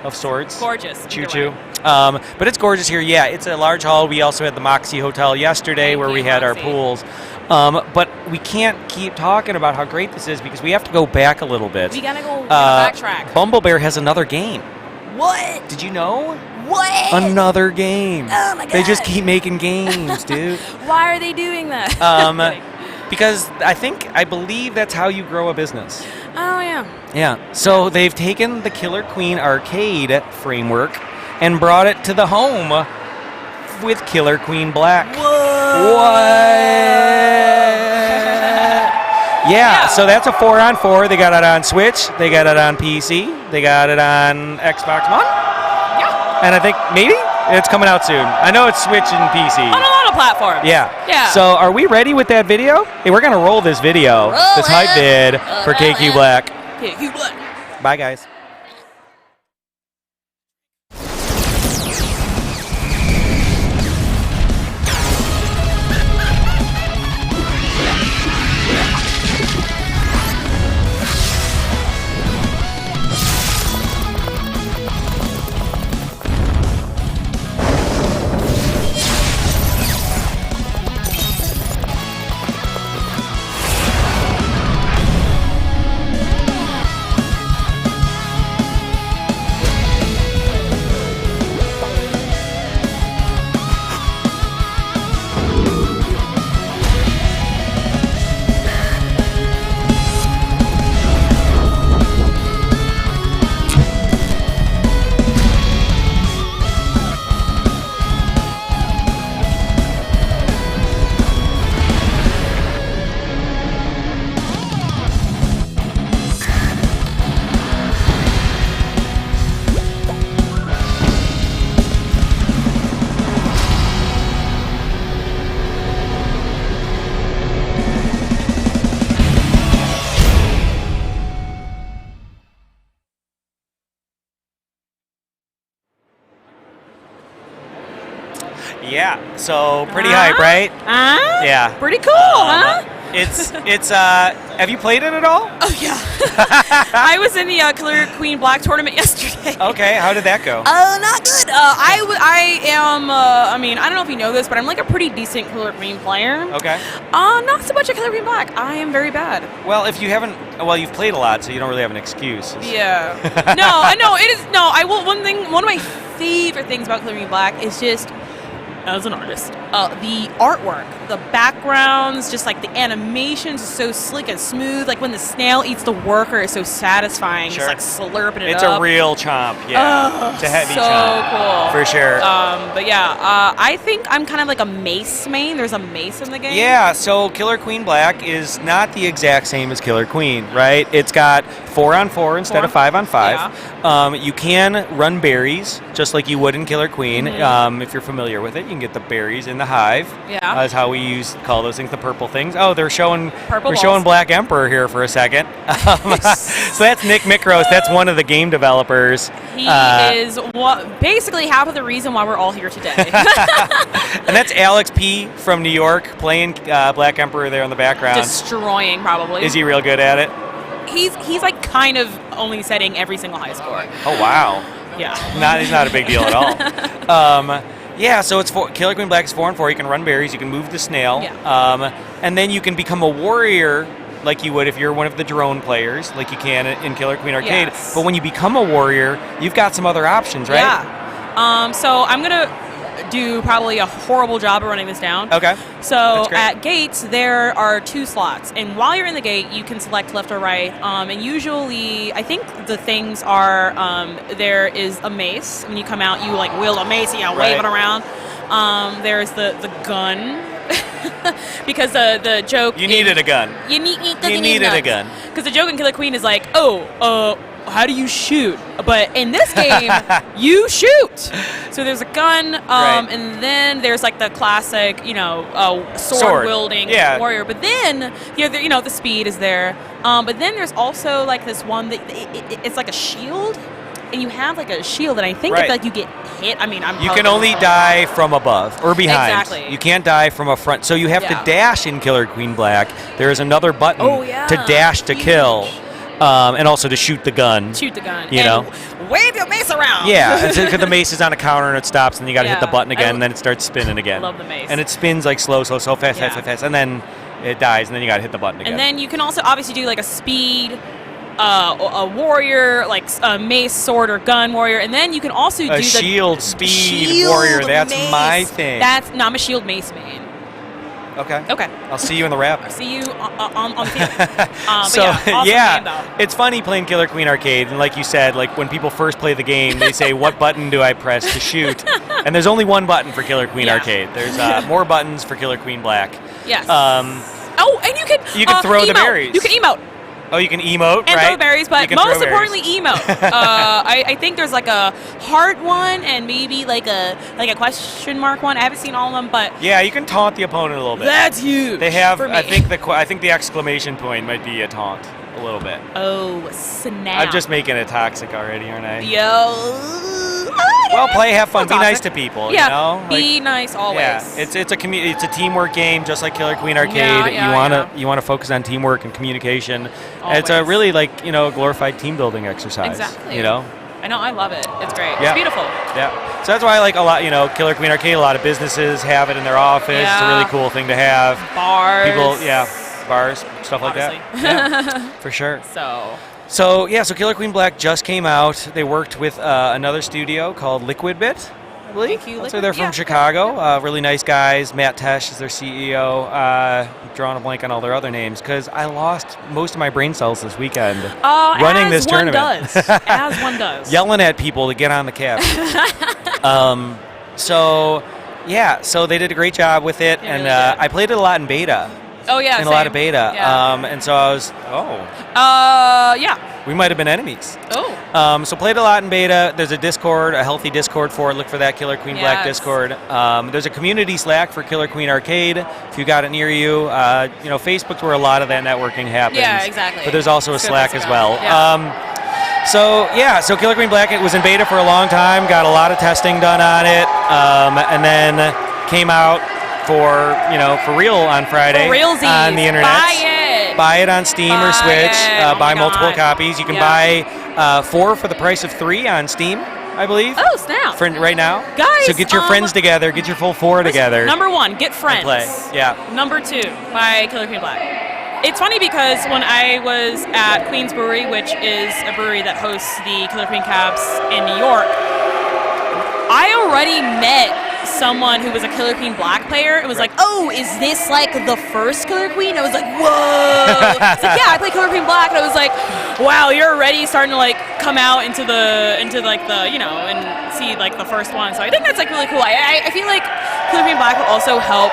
of sorts. Gorgeous. Choo Choo. But it's gorgeous here. Yeah, it's a large hall. We also had the Moxie Hotel yesterday where we had our pools. But we can't keep talking about how great this is because we have to go back a little bit. We gotta go backtrack. BumbleBash has another game. What? Did you know? What? Another game. Oh my god. They just keep making games, dude. Why are they doing that? Because I believe that's how you grow a business. Oh yeah. Yeah. So they've taken the Killer Queen arcade framework and brought it to the home with Killer Queen Black. Yeah, so that's a 4-on-4. They got it on Switch. They got it on PC. They got it on Xbox One. Yeah. And I think maybe it's coming out soon. I know it's Switch and PC. On a lot of platforms. Yeah. Yeah. So are we ready with that video? Hey, we're going to roll this video, this hype vid for KQ Black. KQ Black. Bye, guys. Yeah, so pretty hype, right? Yeah. Pretty cool, huh? It's have you played it at all? Oh, yeah. I was in the Killer Queen Black tournament yesterday. Okay, how did that go? Not good. I am, I mean, I don't know if you know this, but I'm like a pretty decent Killer Queen player. Okay. Not so much a Killer Queen Black. I am very bad. Well, if you haven't, you've played a lot, so you don't really have an excuse. Yeah. No, it is, no, I will, one of my favorite things about Killer Queen Black is just, as an artist, the artwork, the backgrounds, just like the animations are so slick and smooth. Like when the snail eats the worker is so satisfying. Sure. Just like slurping it It's up. a real chomp, yeah. It's a heavy chomp. So cool. For sure. But yeah, I think I'm kind of like a mace main. There's a mace in the game. Yeah, so Killer Queen Black is not the exact same as Killer Queen, right? It's got 4-on-4 instead of 5-on-5. You can run berries just like you would in Killer Queen. If you're familiar with it, you can get the berries in the hive. Yeah. That's how we call those things the purple things. Oh, they're showing Purple showing balls. Black Emperor here for a second. So that's Nick Mikros. That's one of the game developers. He is basically half of the reason why we're all here today. And that's Alex P. from New York playing Black Emperor there in the background. Destroying, probably. Is he real good at it? He's like kind of only setting every single high score. Oh, wow. Yeah. He's not a big deal at all. Yeah, so it's Killer Queen Black is 4-on-4. You can run berries. You can move the snail. Yeah. And then you can become a warrior like you would if you're one of the drone players, like you can in Killer Queen Arcade. Yes. But when you become a warrior, you've got some other options, right? Yeah. So I'm going to do probably a horrible job of running this down. Okay. So at gates, there are 2 slots. And while you're in the gate, you can select left or right. And usually, I think the things are, there is a mace. When you come out, you like wield a mace and you wave it around. There's the gun. Because the joke You needed a gun. You needed a gun. Because the joke in Killer Queen is like, how do you shoot? But in this game, you shoot. So there's a gun, and then there's like the classic, sword wielding warrior. But then, the speed is there. But then there's also like this one that it's like a shield, and you have like a shield, and I think if like you get hit, I mean, You can only die from above or behind. Exactly. You can't die from a front. So you have to dash in Killer Queen Black. There is another button to dash to kill. And also to shoot the gun. Shoot the gun. You know? Wave your mace around. Yeah, because the mace is on a counter and it stops, and you got to hit the button again, and then it starts spinning again. I love the mace. And it spins like slow, fast, and then it dies, and then you got to hit the button again. And then you can also obviously do like a speed, a warrior, like a mace, sword, or gun warrior, and then you can also do a the shield, speed warrior. That's mace. my thing. I'm a shield mace main. Okay. Okay. I'll see you in the wrap. I'll see you on the field. So awesome game, though. it's funny playing Killer Queen Arcade, and like you said, like when people first play the game, they say, "What button do I press to shoot?" And there's only one button for Killer Queen Arcade. There's more buttons for Killer Queen Black. Yes. And you can throw the emote. berries. You can emote. Oh, you can emote, and right? throw berries, but most importantly, emote. I think there's like a heart one and maybe like a question mark one. I haven't seen all of them, but yeah, you can taunt the opponent a little bit. That's huge. They have. For me. I think the exclamation point might be a taunt a little bit. Oh snap! I'm just making it toxic already, aren't I? Well, have fun, be toxic. nice to people. Yeah, you know? be nice always. Yeah, it's a teamwork game, just like Killer Queen Arcade. You wanna focus on teamwork and communication. And it's a really glorified team building exercise. Exactly. You know. I know, I love it. It's great. Yeah. It's beautiful. Yeah. So that's why I like a lot. Killer Queen Arcade. A lot of businesses have it in their office. It's a really cool thing to have. Bars. People, bars, stuff like that. Yeah, for sure. So Killer Queen Black just came out. They worked with another studio called Liquid Bit, I believe. Thank you, So they're from Chicago. Really nice guys. Matt Tesh is their CEO. I'm drawing a blank on all their other names because I lost most of my brain cells this weekend running this tournament. As one does. Yelling at people to get on the cab. So they did a great job with it, and really did. I played it a lot in beta. Oh yeah, in a lot of beta. Yeah. And so I was, we might have been enemies. Oh. So played a lot in beta. There's a Discord, a healthy Discord for it. Look for that Killer Queen Black Discord. There's a community Slack for Killer Queen Arcade if you got it near you. Facebook's where a lot of that networking happens. Yeah, exactly. But there's also a Slack as well. Yeah. So Killer Queen Black, it was in beta for a long time. Got a lot of testing done on it. And then came out for real on Friday For realsies. on the internet. Buy it on Steam or Switch. Buy multiple copies. You can buy 4 for the price of 3 on Steam, I believe. Oh, snap. For right now. Guys, So get your friends together. Get your full 4 together. Number 1, get friends. Play. Yeah. Number 2, buy Killer Queen Black. It's funny because when I was at Queen's Brewery, which is a brewery that hosts the Killer Queen Cabs in New York, I already met someone who was a Killer Queen Black player. It was like, oh, is this like the first Killer Queen? I was like, whoa. It's like, yeah, I play Killer Queen Black. And I was like, wow, you're already starting to like come out into the and see like the first one. So I think that's like really cool. I feel like Killer Queen Black will also help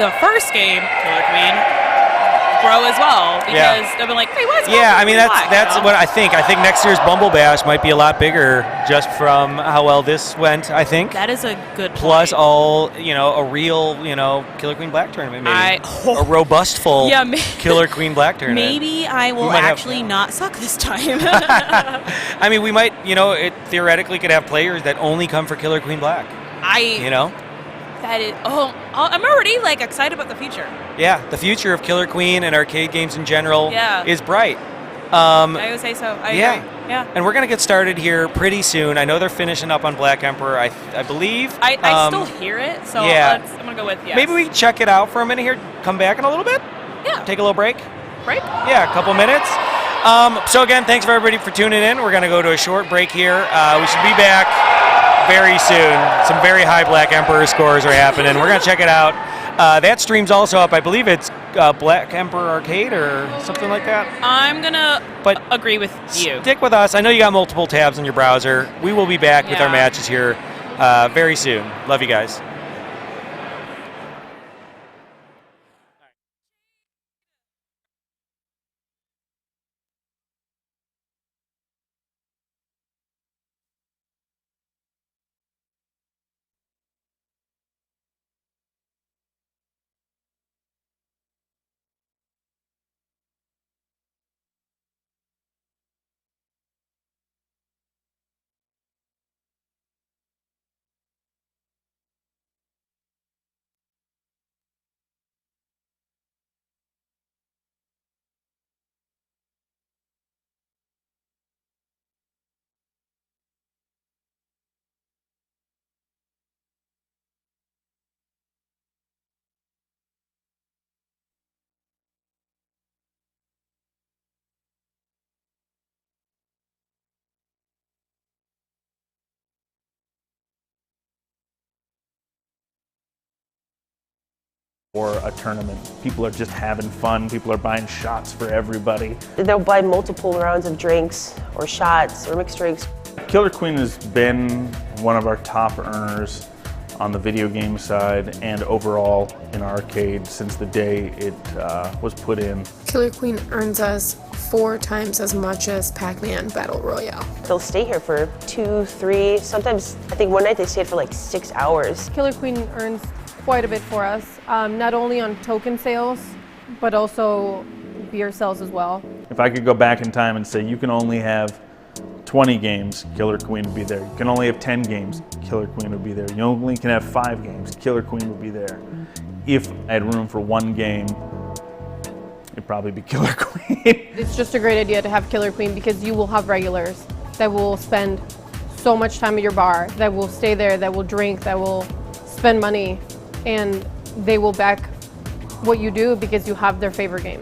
the first game, Killer Queen, grow as well, because they've been like, hey, what's I mean that's what I think. I think next year's BumbleBash might be a lot bigger just from how well this went. I think that is a good point. Plus all a real Killer Queen Black tournament, maybe a robust full Killer Queen Black tournament. Maybe I will actually not suck this time. I mean, we might it theoretically could have players that only come for Killer Queen Black. That is. I'm already like excited about the future. Yeah, the future of Killer Queen and arcade games in general is bright. I would say so. I agree. Yeah. And we're gonna get started here pretty soon. I know they're finishing up on Black Emperor. I believe. I still hear it, so I'm gonna go with yes. Maybe we check it out for a minute here. Come back in a little bit. Yeah. Take a little break. Break. Yeah, a couple minutes. So again, thanks for everybody for tuning in. We're gonna go to a short break here. We should be back very soon. Some very high Black Emperor scores are happening. We're going to check it out. That stream's also up. I believe it's Black Emperor Arcade or something like that. I'm going to agree with you. Stick with us. I know you got multiple tabs in your browser. We will be back with our matches here very soon. Love you guys. Or a tournament. People are just having fun. People are buying shots for everybody. They'll buy multiple rounds of drinks or shots or mixed drinks. Killer Queen has been one of our top earners on the video game side and overall in arcade since the day it was put in. Killer Queen earns us 4 times as much as Pac-Man Battle Royale. They'll stay here for 2, 3, sometimes I think one night they stayed for like 6 hours. Killer Queen earns quite a bit for us, not only on token sales, but also beer sales as well. If I could go back in time and say you can only have 20 games, Killer Queen would be there. You can only have 10 games, Killer Queen would be there. You only can have 5 games, Killer Queen would be there. If I had room for 1 game, it'd probably be Killer Queen. It's just a great idea to have Killer Queen because you will have regulars that will spend so much time at your bar, that will stay there, that will drink, that will spend money, and they will back what you do because you have their favorite game.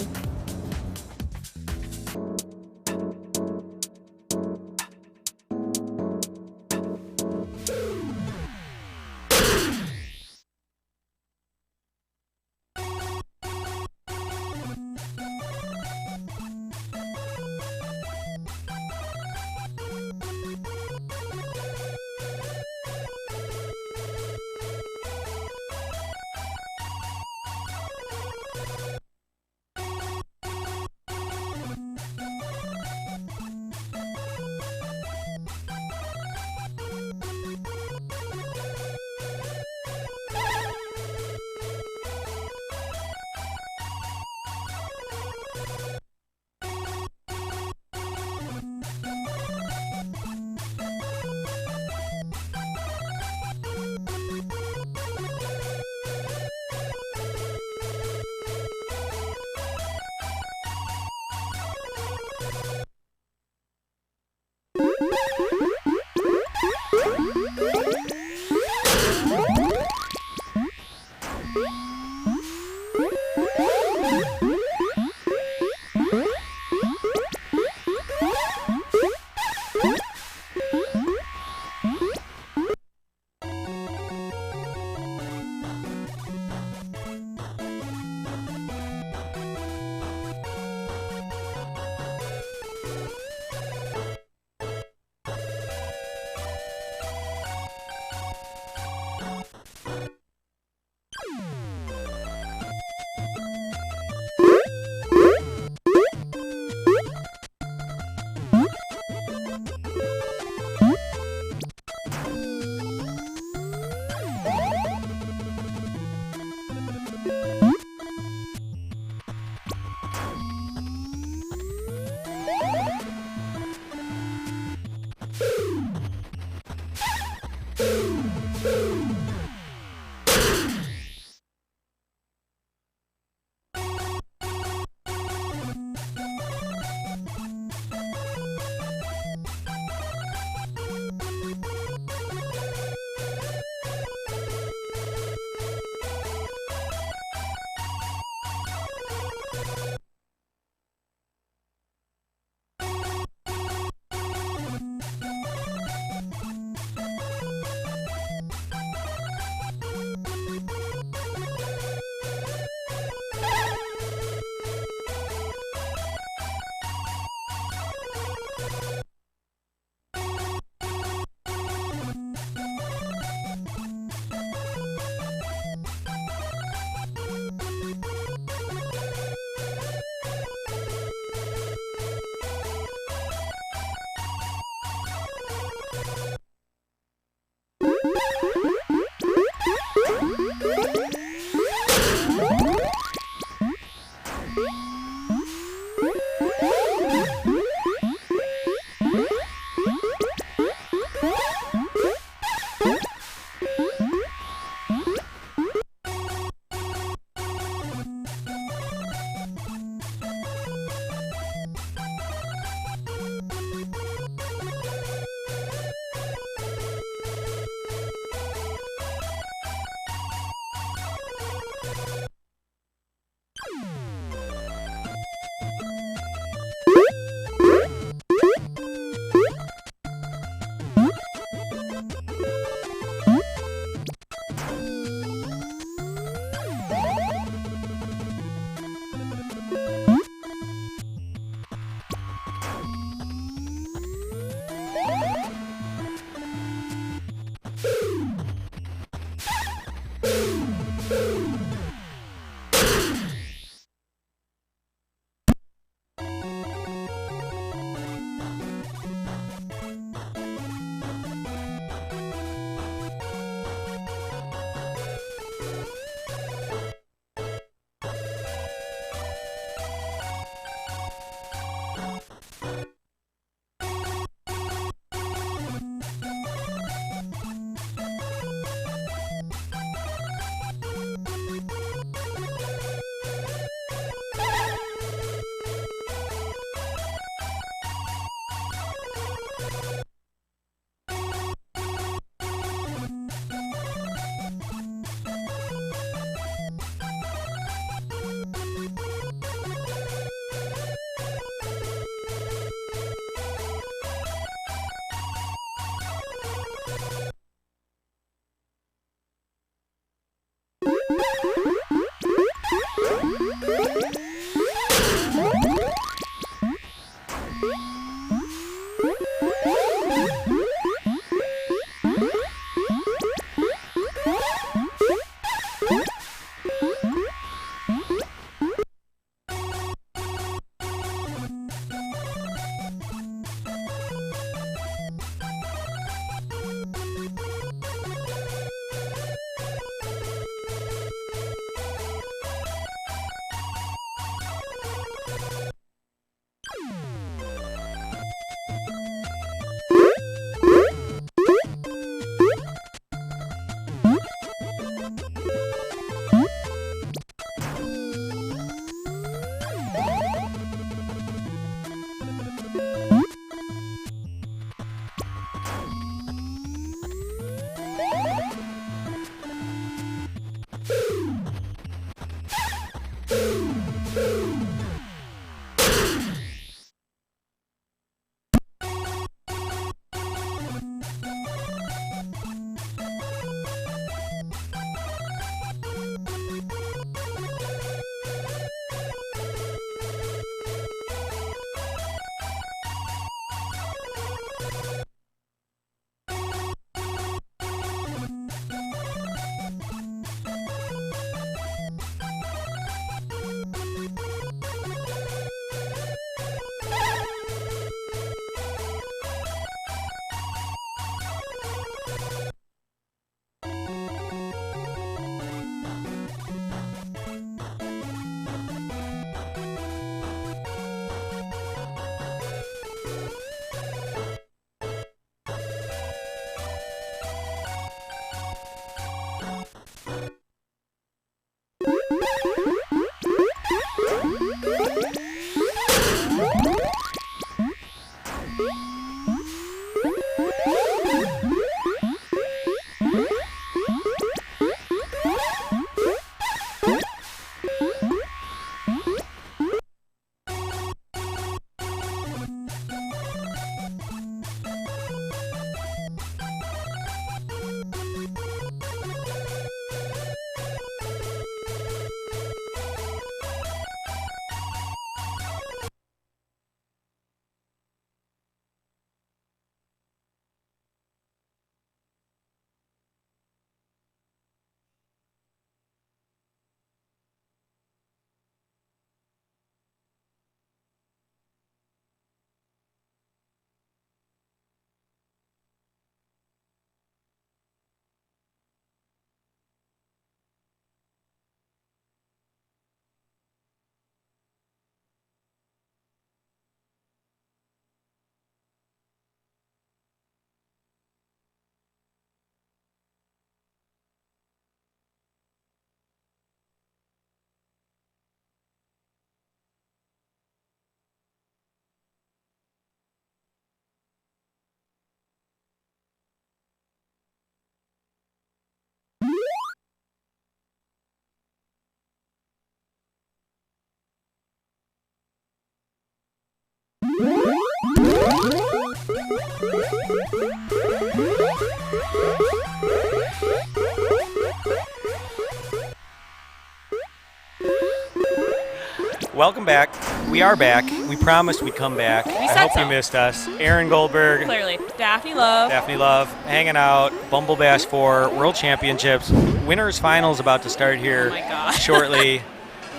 Welcome back. We are back. We promised we'd come back. I said hope so. you missed us. Aaron Goldberg. Clearly. Daphne Love. Daphne Love hanging out. BumbleBash IV World Championships. Winners finals about to start here shortly.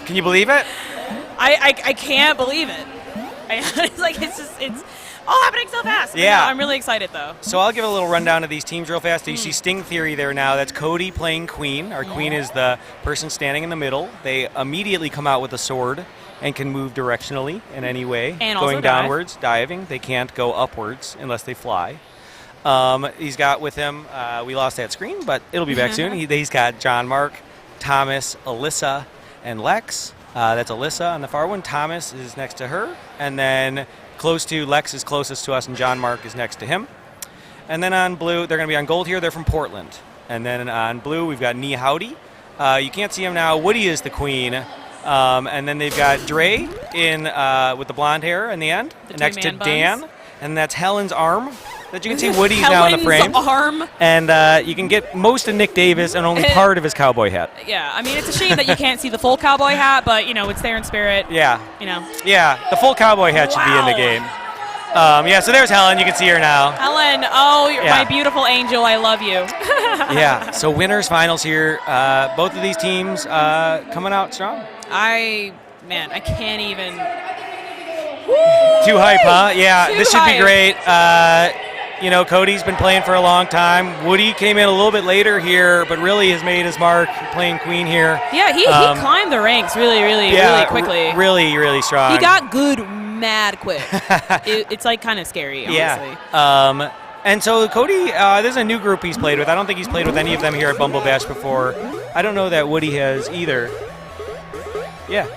Can you believe it? I can't believe it. It's all happening so fast. Yeah. I'm really excited though. So I'll give a little rundown of these teams real fast. You see Sting Theory there now. That's Cody playing Queen. Our Queen is the person standing in the middle. They immediately come out with a sword and can move directionally in any way. And going also downwards, diving. They can't go upwards unless they fly. He's got with him, we lost that screen, but it'll be back soon. He's got John Mark, Thomas, Alyssa, and Lex. That's Alyssa on the far one. Thomas is next to her. And then close to Lex is closest to us, and John Mark is next to him. And then on blue, they're going to be on gold here. They're from Portland. And then on blue, we've got Nee Howdy. You can't see him now. Woody is the queen. And then they've got Dre in with the blonde hair in the end, next to Dan. And that's Helen's arm. That you can see Woody's now in the frame. Arm. And you can get most of Nick Davis and only part of his cowboy hat. Yeah, I mean, it's a shame that you can't see the full cowboy hat, but, it's there in spirit. Yeah. Yeah, the full cowboy hat should be in the game. So there's Helen. You can see her now. Helen, you're my beautiful angel. I love you. Yeah, so winners finals here. Both of these teams coming out strong. I can't even. Too hype, huh? Yeah, Too this should be hype. great. Cody's been playing for a long time. Woody came in a little bit later here, but really has made his mark playing Queen here. Yeah, he climbed the ranks really quickly. Really strong. He got good mad quick. It's kind of scary, honestly. Yeah. And so Cody, there's a new group he's played with. I don't think he's played with any of them here at BumbleBash before. I don't know that Woody has either. Yeah.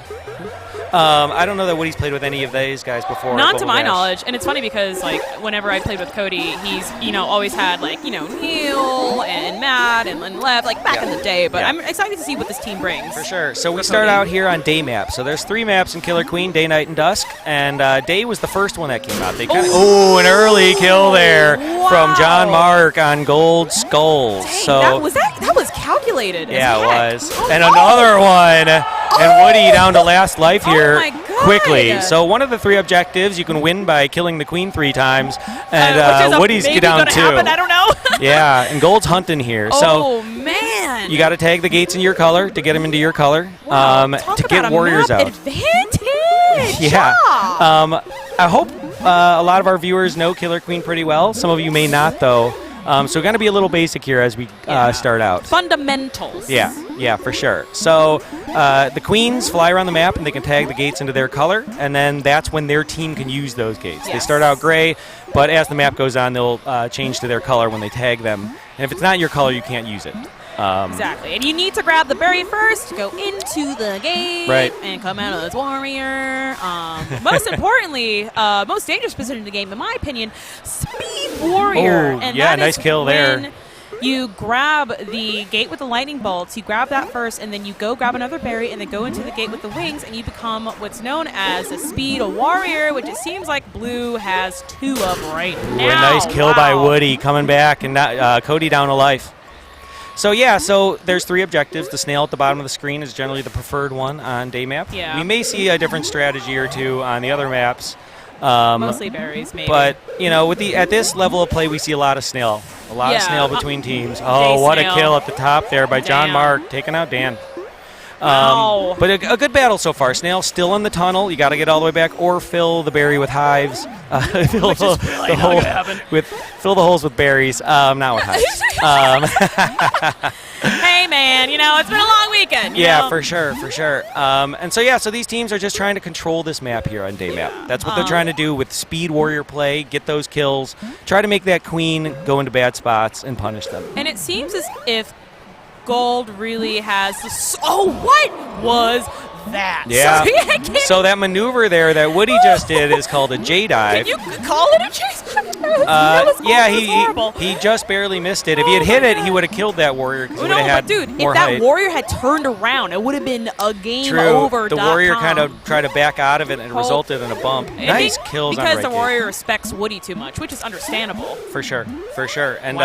I don't know that Woody's played with any of these guys before. Not to my knowledge, and it's funny because whenever I played with Cody, he's always had Neil and Matt and Lev back in the day. But I'm excited to see what this team brings. For sure. So we start out here on day map. So there's 3 maps in Killer Queen: Day, Night, and Dusk. And day was the first one that came out. They an early kill there from John Mark on Gold Skulls. Dang, that was calculated. Yeah, it was. And another one. And Woody down to last life here quickly. So one of the 3 objectives, you can win by killing the queen 3 times. And Woody's get down 2. I don't know. Yeah, and Gold's hunting here. Oh, man. You got to tag the gates in your color to get them into your color to get warriors out. Advantage. Yeah. I hope a lot of our viewers know Killer Queen pretty well. Some of you may not, though. So we're going to be a little basic here as we start out. Fundamentals. Yeah, for sure. So the queens fly around the map and they can tag the gates into their color, and then that's when their team can use those gates. They start out gray, but as the map goes on, they'll change to their color when they tag them. And if it's not your color, you can't use it. Exactly. And you need to grab the berry first, go into the game, and come out as warrior. Most importantly, most dangerous position in the game, in my opinion, speed warrior. Oh, and yeah, that nice is kill there. when you grab the gate with the lightning bolts, you grab that first, and then you go grab another berry, and then go into the gate with the wings, and you become what's known as a speed warrior, which it seems like Blue has 2 of right now. A nice kill by Woody coming back, and Cody down to life. So there's 3 objectives. The snail at the bottom of the screen is generally the preferred one on day map. Yeah. We may see a different strategy or 2 on the other maps. Mostly berries, maybe. But at this level of play, we see a lot of snail. A lot of snail between teams. Oh, what snail. a kill at the top there by John Mark, taking out Dan. But a good battle so far. Snail still in the tunnel. You got to get all the way back, or fill the berry with hives. Fill the holes with berries. Not with hives. Hey, man, it's been a long weekend. For sure. So these teams are just trying to control this map here on day map. That's what they're trying to do with speed warrior play, get those kills, try to make that queen go into bad spots and punish them. And it seems as if Gold really has what was that? Yeah. Sorry, so that maneuver there that Woody just did is called a J dive. Can you call it a J dive? He just barely missed it. If he had hit it, he would have killed that warrior because he would have had more if that height. warrior had turned around, it would have been a game True. over. The warrior kind of tried to back out of it and it resulted in a bump. Nice kills on right because the warrior respects Woody too much, which is understandable. For sure. And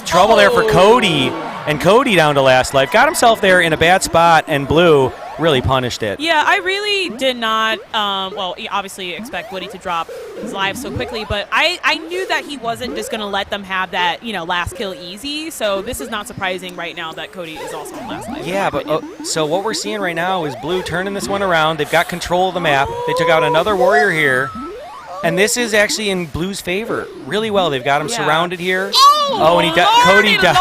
trouble there for Cody. And Cody down to last life. Got himself there in a bad spot, and Blue really punished it. Yeah, I really did not, well, you obviously expect Woody to drop his lives so quickly, but I knew that he wasn't just going to let them have that, last kill easy, so this is not surprising right now that Cody is also on last life. Yeah, but so what we're seeing right now is Blue turning this one around. They've got control of the map. They took out another warrior here. And this is actually in Blue's favor really well. They've got him surrounded here. Oh, and Cody died.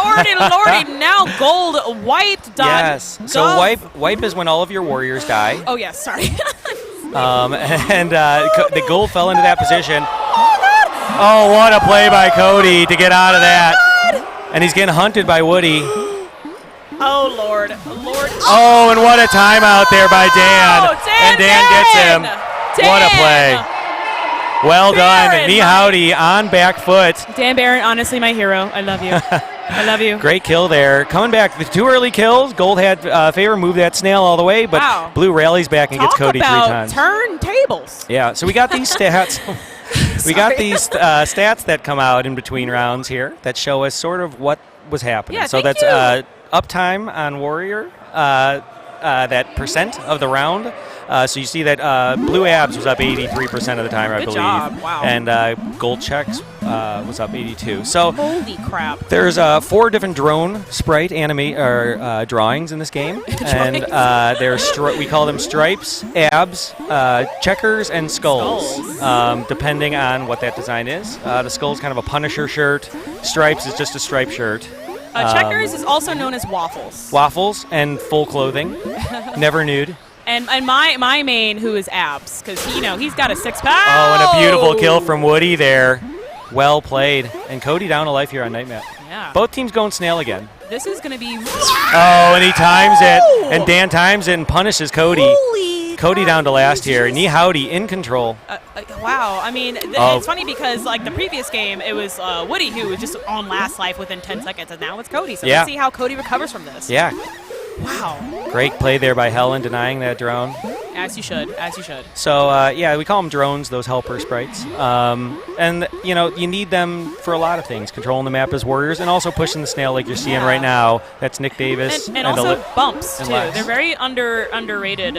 Lordy, now gold wiped. Yes. So wipe is when all of your warriors die. Oh, yes, sorry. The gold fell into that position. Oh, what a play by Cody to get out of that. And he's getting hunted by Woody. Oh, Lord. Oh, and what a timeout there by Dan. And Dan gets him. What a play. Well done. Knee howdy on back foot. Dan Barron, honestly, my hero. I love you. I love you. Great kill there. Coming back, the 2 early kills. Gold had favor, moved that snail all the way, but Blue rallies back and gets Cody 3 times. Turntables. Yeah, so we got these stats. We got these stats that come out in between rounds here that show us sort of what was happening. Yeah, so that's uptime on Warrior, that percent of the round. So you see that Blue Abs was up 83% of the time, I believe. Good job, wow. And Gold Checks was up 82. So holy crap! There's 4 different drone sprite drawings in this game, and we call them stripes, abs, checkers, and skulls. Depending on what that design is. The skull's kind of a Punisher shirt. Stripes is just a striped shirt. Checkers is also known as waffles. Waffles and full clothing, never nude. And my main, who is Abs, because he's got a 6-pack. Oh, and a beautiful kill from Woody there. Well played. And Cody down a life here on Nightmap. Yeah. Both teams going snail again. This is going to be... Oh, and he times it. And Dan times it and punishes Cody. Holy Cody down to last here. Knee howdy in control. Wow. I mean, it's funny because, the previous game, it was Woody who was just on last life within 10 seconds, and now it's Cody. So let's see how Cody recovers from this. Yeah. Wow. Great play there by Helen denying that drone. As you should. So, we call them drones, those helper sprites. And, you need them for a lot of things. Controlling the map as warriors and also pushing the snail like you're seeing right now. That's Nick Davis. And also bumps, too. Lex. They're very underrated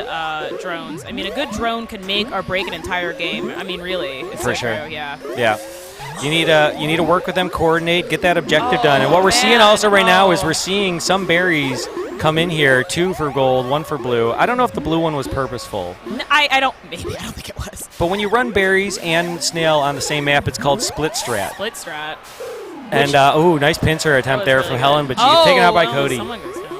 drones. I mean, a good drone can make or break an entire game. I mean, really. It's for sure. True, yeah. Yeah. You need to work with them, coordinate, get that objective done. And what we're seeing also right now is we're seeing some berries come in here, 2 for gold, 1 for blue. I don't know if the blue one was purposeful. I don't think it was. But when you run berries and snail on the same map, it's called split strat. Split strat. And nice pincer attempt there from Helen, but she gets taken out by Cody.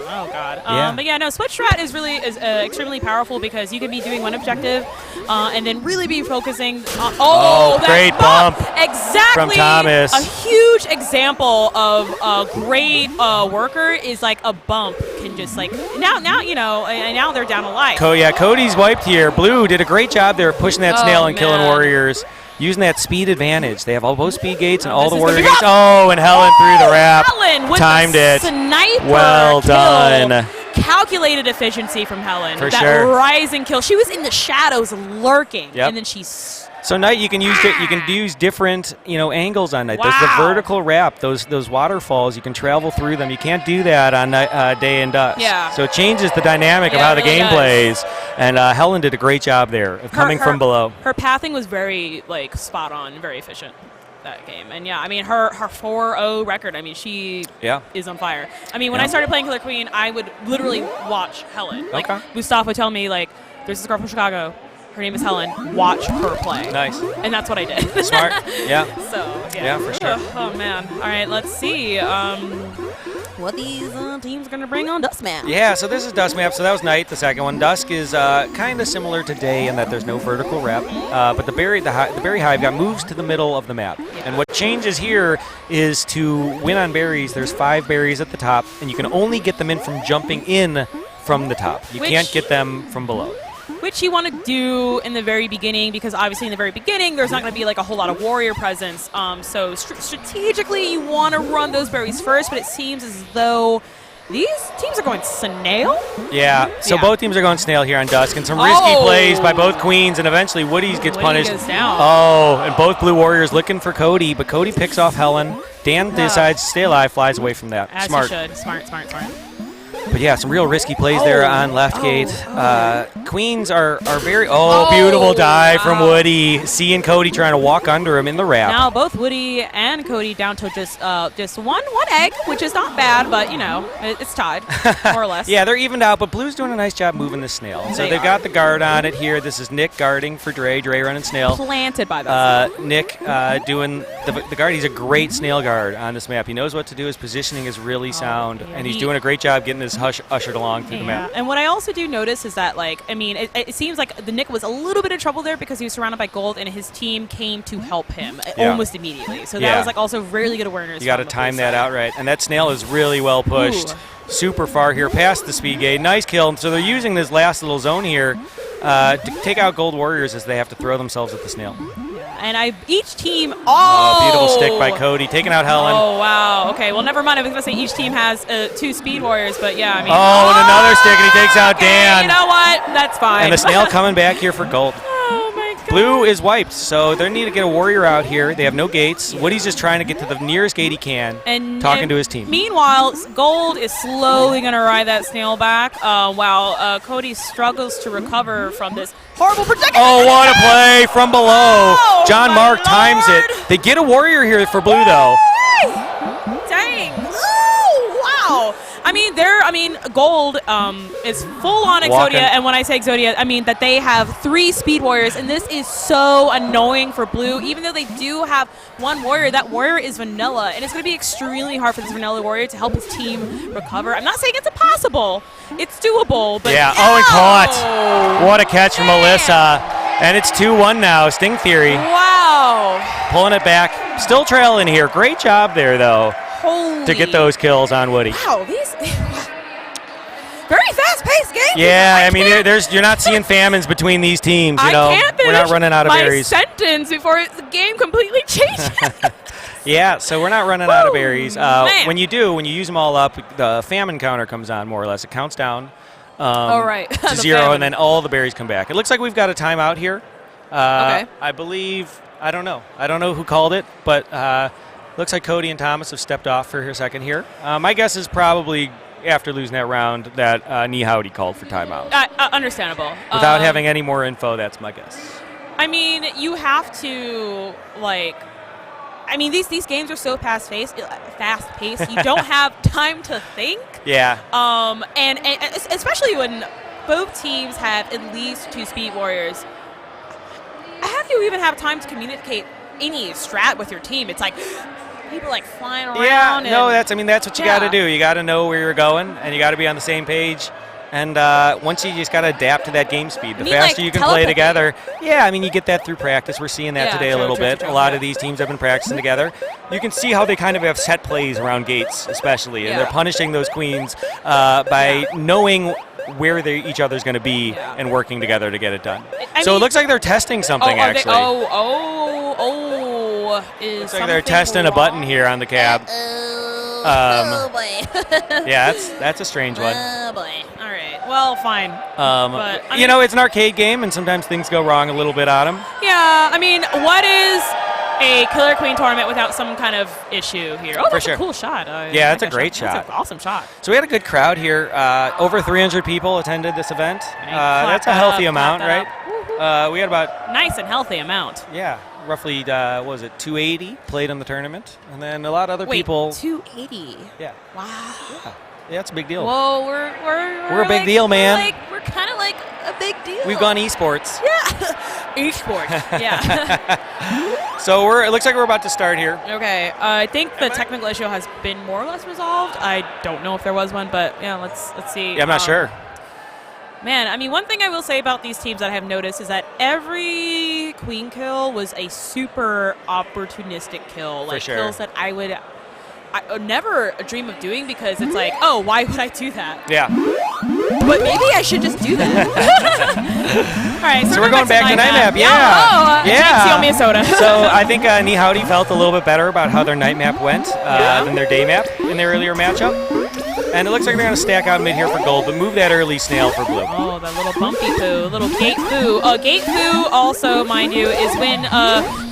Oh God. Yeah. But yeah, no, split strat is really extremely powerful because you can be doing one objective and then really be focusing on great bump. Exactly. From Thomas. A huge example of a great worker is like a bump can just now now they're down a life. Cody's wiped here. Blue did a great job there pushing that snail and killing warriors. Using that speed advantage. They have all both speed gates and all the warrior gates. Oh, and Helen threw the wrap. Helen with timed the it. Sniper well kill. Done. Calculated efficiency from Helen. For that sure. rising kill. She was in the shadows lurking. Yep. And then she's... So Knight, you can use different angles on Knight. Wow. There's the vertical wrap, those waterfalls. You can travel through them. You can't do that on Day and Dusk. Yeah. So it changes the dynamic of how the game plays. And Helen did a great job there of coming from below. Her pathing was very spot on, very efficient that game. And yeah, I mean her 4-0 record. I mean she is on fire. I mean when I started playing Killer Queen, I would literally watch Helen. Gustav would tell me there's this girl from Chicago. Her name is Helen. Watch her play. Nice. And that's what I did. Smart. Yeah. So, yeah, for sure. Oh, man. All right, let's see what these teams are going to bring on Dusk Map. Yeah, so this is Dusk Map. So that was Night, the second one. Dusk is kind of similar to Day in that there's no vertical wrap. But the berry hive got moves to the middle of the map. Yeah. And what changes here is to win on berries, there's 5 berries at the top, and you can only get them in from jumping in from the top. You can't get them from below. Which you want to do in the very beginning because obviously in the very beginning there's not going to be a whole lot of warrior presence. So strategically you want to run those berries first, but it seems as though these teams are going snail. Yeah, so both teams are going snail here on Dusk, and some risky plays by both queens, and eventually Woody gets punished. Goes down. Oh, and both blue warriors looking for Cody, but Cody picks off Helen. Dan decides to stay alive, flies away from that. As Smart. he should. Smart. But yeah, some real risky plays there on left gate. Queens are very beautiful dive from Woody. Seeing Cody trying to walk under him in the wrap. Now both Woody and Cody down to just one egg, which is not bad, but you know it's tied more or less. Yeah, they're evened out, but Blue's doing a nice job moving the snail. So they've got the guard on it here. This is Nick guarding for Dre running snail. Planted by that. Nick doing the guard. He's a great snail guard on this map. He knows what to do. His positioning is really sound, and he's doing a great job getting this ushered along through the map. And what I also do notice is that, like, I mean, it seems like the Nick was a little bit in trouble there because he was surrounded by gold, and his team came to help him almost immediately. So that was like also really good awareness. You got to time that out right, and that snail is really well pushed. Super far here past the speed gate. Nice kill. And so they're using this last little zone here to take out Gold Warriors as they have to throw themselves at the snail. And each team. Beautiful stick by Cody, taking out Helen. Oh wow. Okay. Well, never mind. I was gonna say each team has 2 Speed Warriors, but yeah. I mean. And another stick, and he takes out Dan. You know what? That's fine. And the snail coming back here for gold. Blue is wiped, so they need to get a warrior out here. They have no gates. Woody's just trying to get to the nearest gate he can, talking to his team. Meanwhile, Gold is slowly going to ride that snail back while Cody struggles to recover from this horrible predicament. Oh, what a play from below. John Mark times it. They get a warrior here for Blue, though. Dang. Oh, wow. I mean, Gold is full on Exodia, and when I say Exodia, I mean that they have 3 Speed Warriors, and this is so annoying for Blue. Even though they do have one warrior, that warrior is vanilla, and it's going to be extremely hard for this vanilla warrior to help his team recover. I'm not saying it's impossible. It's doable, but and caught. What a catch from Alyssa. And it's 2-1 now, Sting Theory. Wow. Pulling it back. Still trailing here. Great job there, though. To get those kills on Woody. Wow, these very fast-paced games. Yeah, I mean, you're not seeing famines between these teams. You know, we're not running out of berries. My sentence before the game completely changes. Yeah, so we're not running out of berries. When you use them all up, the famine counter comes on more or less. It counts down to 0, and then all the berries come back. It looks like we've got a timeout here. Okay. I believe. I don't know who called it, but. Looks like Cody and Thomas have stepped off for a second here. My guess is probably after losing that round that Nee Howdy called for timeout. Understandable. Without having any more info, that's my guess. I mean, you have to, these games are so fast-paced. You don't have time to think. Yeah. And especially when both teams have at least 2 Speed Warriors. How do you even have time to communicate any strat with your team? It's like people flying around. Yeah, no, that's what you got to do. You got to know where you're going, and you got to be on the same page. And once you just got to adapt to that game speed. The faster you can play together. Yeah, I mean, you get that through practice. We're seeing that today a little bit. A lot of these teams have been practicing together. You can see how they kind of have set plays around gates, especially, and they're punishing those queens by knowing where each other's going to be and working together to get it done. So it looks like they're testing something, actually. Looks like they're testing a button here on the cab. Oh boy. Yeah, that's a strange one. Oh boy. All right. Well, fine. But it's an arcade game, and sometimes things go wrong a little bit on them. Yeah. I mean, what is a Killer Queen tournament without some kind of issue here? Oh, that's a cool shot. Yeah, that's a great shot. That's an awesome shot. So we had a good crowd here. Over 300 people attended this event. That's a healthy amount, right? We had about nice and healthy amount. Yeah. Roughly, 280 played in the tournament, and then a lot of other people. 280. Yeah. Wow. Yeah, it's a big deal. Whoa, we're a big deal, man. We're kind of like a big deal. We've gone esports. Yeah. Esports. Yeah. So it looks like we're about to start here. Okay. I think the technical issue has been more or less resolved. I don't know if there was one, but yeah, let's see. Yeah, I'm not sure. Man, I mean, one thing I will say about these teams that I have noticed is that every queen kill was a super opportunistic kill. For sure. Kills that I would never dream of doing because it's like, oh, why would I do that? Yeah. But maybe I should just do that. All right, so we're going back to night map. Yeah. Yeah. Oh, me a soda. So I think Nee Howdy felt a little bit better about how their night map went than their day map in their earlier matchup. And it looks like they're going to stack out mid here for gold, but move that early snail for blue. Oh, that little bumpy poo, little gate poo. Gate poo also, mind you, is when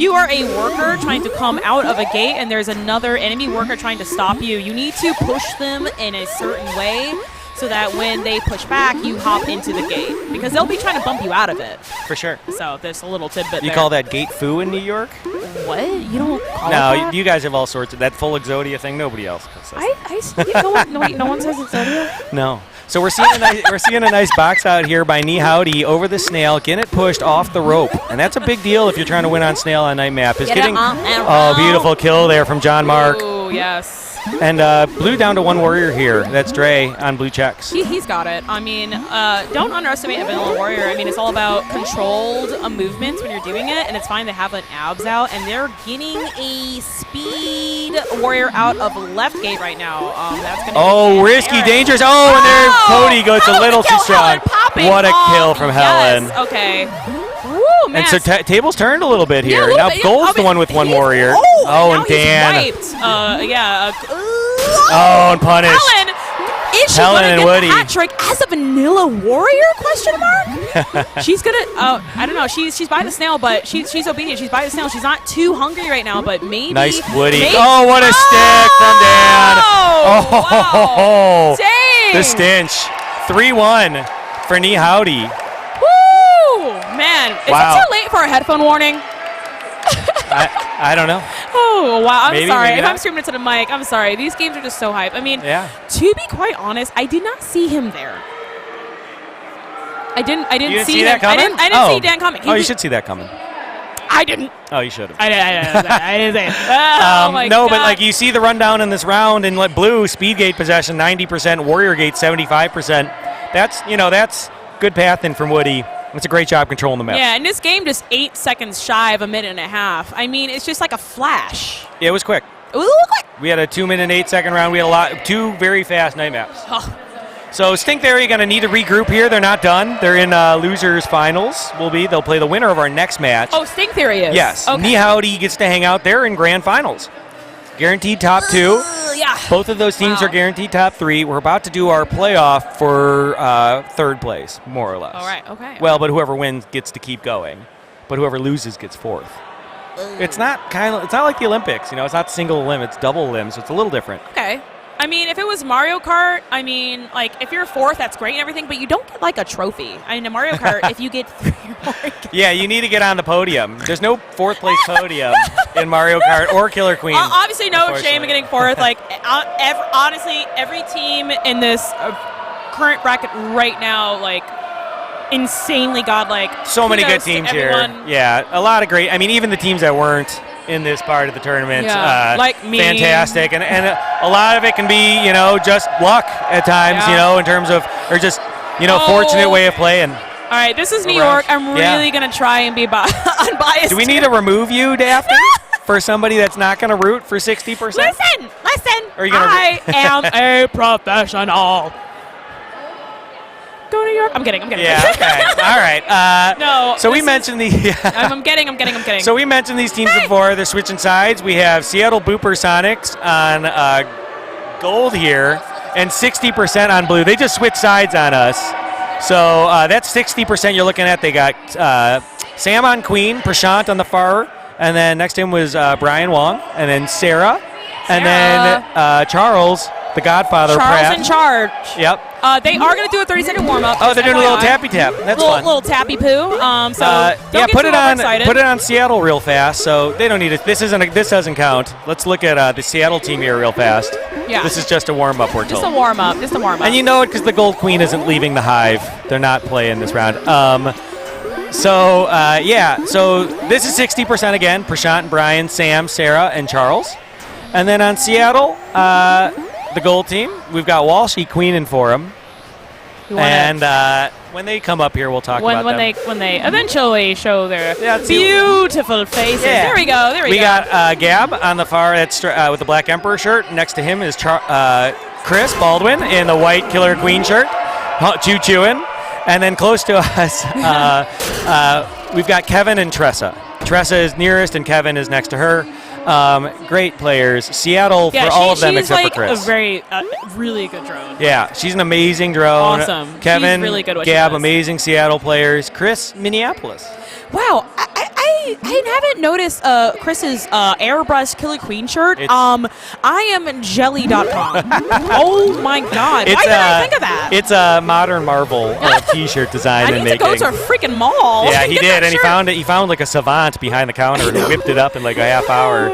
you are a worker trying to come out of a gate and there's another enemy worker trying to stop you. You need to push them in a certain way so that when they push back, you hop into the gate because they'll be trying to bump you out of it. For sure. So there's a little tidbit You there. call that gate foo in New York? What? You don't call it No, that? you guys have all sorts of that full Exodia thing. Nobody else says No one says Exodia? No. So we're seeing a nice box out here by Knee Howdy over the snail, getting it pushed off the rope, and that's a big deal if you're trying to win on snail on night map. Is Get getting it on and beautiful kill there from John Mark, Oh, yes. and blue down to one warrior here. That's Dre on blue checks. He's got it. I mean, don't underestimate a vanilla warrior. I mean, it's all about controlled movements when you're doing it, and it's fine to have an abs out, and they're getting a speed warrior out of left gate right now. That's gonna be Risky, Aaron. dangerous. Oh, and there Cody goes a little too strong. What a kill from Helen. Yes, okay. Woo, man. And so tables turned a little bit Yeah, a here. little Now bit, yeah. Gold's I the mean, one with one he's- warrior. now And Dan. He's wiped. And punished. Helen, is she Helen gonna and get Woody. the hat trick as a vanilla warrior? Question mark. She's gonna. I don't know. She's by the snail, but she's obedient. She's by the snail. She's not too hungry right now, but maybe. Nice Woody. maybe- Oh, what a stick from Dan. Oh, Dang. the stench. 3-1 for Knee Howdy. Woo! Man, is Wow. it too late for a headphone warning? I don't know. Oh, wow. I'm Maybe, sorry. maybe If I'm not. screaming into the mic, I'm sorry. These games are just so hype. I mean, Yeah. to be quite honest, I did not see him there. I didn't You didn't see see him. that coming? I didn't see Dan coming. He Oh, you was- should see that coming. I didn't. Oh, you should have. I didn't say it. Oh, my no, God. but like you see the rundown in this round, and like blue speed gate possession 90%, warrior gate 75%. That's good pathing from Woody. It's a great job controlling the map. Yeah, and this game just 8 seconds shy of a minute and a half. I mean, it's just like a flash. It was quick. It was quick. We had a 2 minute 8 second round. We had two very fast night maps. Oh. So Stink Theory going to need to regroup here. They're not done. They're in losers finals. They'll play the winner of our next match. Oh, Stink Theory is. Yes. Okay. Knee Howdy gets to hang out there in grand finals. Guaranteed top 2. Yeah. Both of those teams are guaranteed top 3. We're about to do our playoff for third place, more or less. All right. Okay. Well, but whoever wins gets to keep going. But whoever loses gets 4th. It's not like the Olympics, It's not single limb, it's double limb, so it's a little different. Okay. I mean, if it was Mario Kart, I mean, like, if you're 4th, that's great and everything, but you don't get, like, a trophy. I mean, in Mario Kart, if you get 3 or more, Yeah, you need to get on the podium. There's no 4th place podium in Mario Kart or Killer Queen. obviously, no shame in unfortunately. getting 4th. Like, honestly, every team in this current bracket right now, like, insanely godlike. So many good Kudos to teams everyone. here. Yeah, a lot of great. I mean, even the teams that weren't in this part of the tournament, Yeah, like me. fantastic. And a lot of it can be, just luck at times, Yeah. in terms of, or just, fortunate way of playing. All right, this is New Around. York. I'm Yeah. really going to try and be unbiased. Do we need to remove you, Daphne, for somebody that's not going to root for 60%? Listen. Or are you gonna I am a professional. Go New York. I'm kidding. Yeah, okay. All right. No. So we this is- mentioned the. I'm kidding. So we mentioned these teams before. They're switching sides. We have Seattle Booper Sonics on gold here and 60% on blue. They just switched sides on us. So that's 60% you're looking at. They got Sam on queen, Prashant on the far, and then next to him was Brian Wong, and then Sarah, and then Charles, the Godfather. Charles Pratt. in charge. Yep. They are going to do a 30-second warm-up. Oh, they're doing a little FYI. tappy tap. That's fun. Little tappy poo. So don't yeah, get put too it on. overexcited. Put it on Seattle real fast. So they don't need it. This doesn't count. Let's look at the Seattle team here real fast. Yeah. This is just a warm up. We're told. Just a warm-up. And you know it because the Gold Queen isn't leaving the hive. They're not playing this round. So this is 60% again. Prashant and Brian, Sam, Sarah, and Charles. And then on Seattle, the gold team, we've got Walshy queening for them. And when they come up here, we'll talk about them. When they eventually show their beautiful faces. Yeah. There we go. We got Gab on the far that's with the Black Emperor shirt. Next to him is Chris Baldwin in the white Killer Queen shirt, chewing. And then close to us, we've got Kevin and Tressa. Tressa is nearest, and Kevin is next to her. Great players. Seattle for all of them except like for Chris. a very, really good drone. Yeah, she's an amazing drone. Awesome. Kevin, She's really good at what she Gab, does. amazing Seattle players. Chris, Minneapolis. Wow, I I haven't noticed Chris's airbrush Killer Queen shirt. I am jelly.com. Oh my god. Why did I think of that? It's a modern Marvel t-shirt design and making. I need to go to a freaking mall. Yeah, he did, and he found like a savant behind the counter and whipped it up in like a half hour.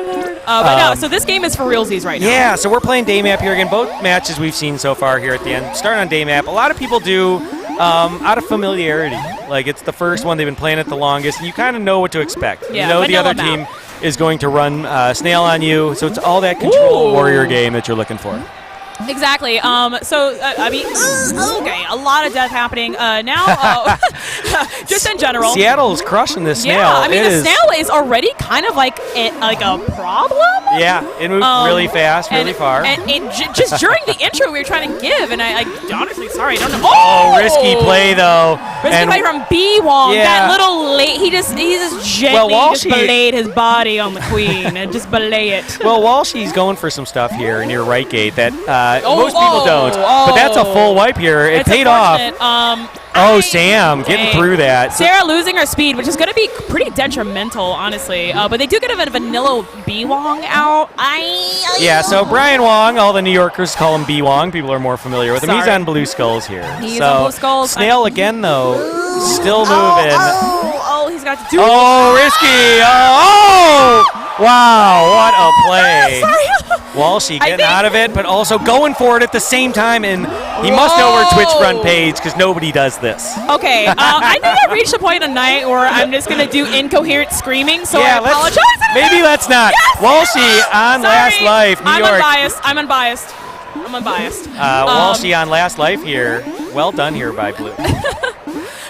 But no, so this game is for realsies right now. Yeah, so we're playing day map here again. Both matches we've seen so far here at the end start on day map. A lot of people do out of familiarity. Like, it's the first one, they've been playing it the longest, and you kind of know what to expect. Yeah, you know the other map. team is going to run Snail on you, so it's all that control warrior game that you're looking for. Exactly. I mean, okay, a lot of death happening now. Just in general. Seattle's crushing this Snail. Yeah, I mean, the Snail is already kind of like a problem. Yeah, it moves really fast, really far. And just during the intro we were trying to give, and I honestly, sorry, I don't know. Oh, risky play, though. Risky play from B-Wong. Yeah. That little he just gently just belayed his body on the queen and just belay it. Well, Walshy's going for some stuff here near right gate that most people don't. But that's a full wipe here. It paid off. Sam getting through that. Sarah losing her speed, which is going to be pretty detrimental, honestly. But they do get a vanilla B-Wong out. Yeah, so Brian Wong, all the New Yorkers call him B-Wong. People are more familiar with him. He's on Blue Skulls here. He's on Blue Skulls. Snail again, though, still moving. He's got to do risky. Wow, what a play. Walshy getting out of it, but also going for it at the same time, and he must know her Twitch front page because nobody does this. Okay, I think I've reached a point in night where I'm just going to do incoherent screaming, so I apologize. Maybe let's not. Yes, Walshy on Last Life, New York. I'm unbiased. Walshy on Last Life here. Well done here by Blue.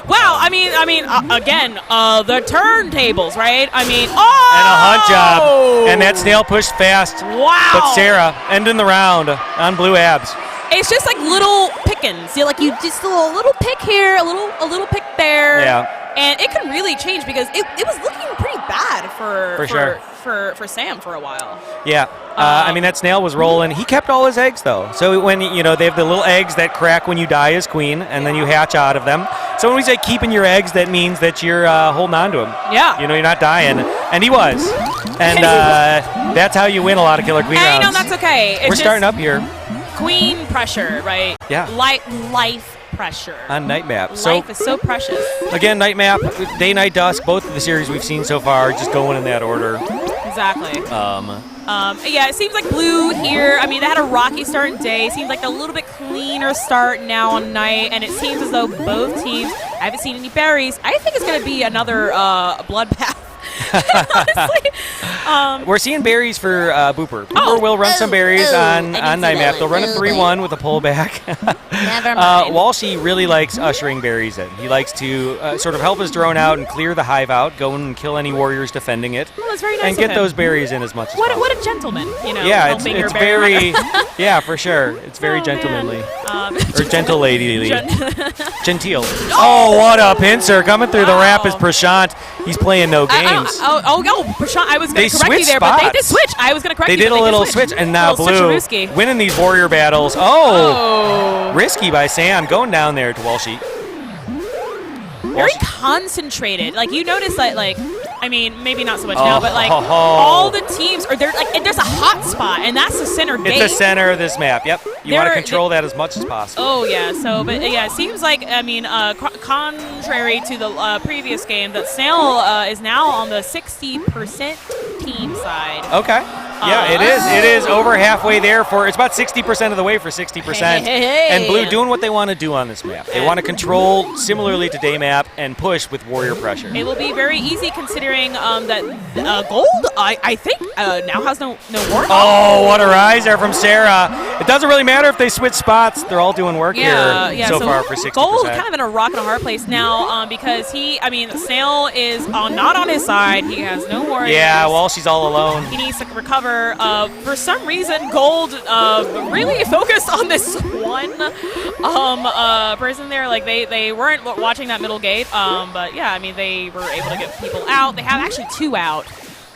Wow, I mean, again, the turntables, right? I mean, and a hunt job, and that Snail pushed fast. Wow! But Sarah ending the round on Blue abs. It's just like little pickings. You just do a little pick here, a little pick there. Yeah. And it can really change because it was looking pretty bad for Sam for a while. Yeah. I mean, that Snail was rolling. He kept all his eggs, though. So when, they have the little eggs that crack when you die as queen, and then you hatch out of them. So when we say keeping your eggs, that means that you're holding on to them. Yeah. You're not dying. And he was. And that's how you win a lot of Killer Queen rounds. No, that's okay. We're starting up here. Queen pressure, right? Yeah. Life pressure. On Night Map. Life is so precious. Again, Night Map, Day, Night, Dusk, both of the series we've seen so far, just going in that order. Exactly. Yeah, it seems like Blue here, I mean, they had a rocky start in day. It seems like a little bit cleaner start now on night, and it seems as though both teams, I haven't seen any berries. I think it's going to be another bloodbath. Honestly. We're seeing berries for Booper. Booper will run some berries on Night Map. They'll run a 3-1 with a pullback. Never mind. Walshy really likes ushering berries in. He likes to sort of help his drone out and clear the hive out, go and kill any warriors defending it, that's very nice and of get him. those berries in as much as possible. What a gentleman, Yeah, helping it's your berry. very, yeah, for sure. It's very gentlemanly. Or gentle lady. Genteel. Oh, what a pincer. Coming through the wrap is Prashant. He's playing no games. Prashant, I was going to correct you there, spots. but they did switch. I was going to correct They you. did a little switch, and now Blue winning these warrior battles. Risky by Sam, going down there to Walshy. Very concentrated. Like, you notice that, I mean, maybe not so much now, but all the teams are there. Like, and there's a hot spot, and that's the center gate. It's the center of this map. Yep, you want to control that as much as possible. Oh yeah. So, but yeah, it seems like contrary to the previous game, that Snail is now on the 60% team side. Okay. Yeah, it is. It is over halfway there for. It's about 60% of the way for 60%. And Blue doing what they want to do on this map. They want to control similarly to day map and push with warrior pressure. It will be very easy considering that Gold, I think, now has no warrior. Oh, what a rise there from Sarah. It doesn't really matter if they switch spots. They're all doing work here so far for 60%. Gold kind of in a rock and a hard place now because Snail is not on his side. He has no warriors. Yeah, well, she's all alone. He needs to recover. For some reason, Gold really focused on this one person there. Like, they weren't watching that middle gate. But yeah, I mean, they were able to get people out. They have actually 2 out.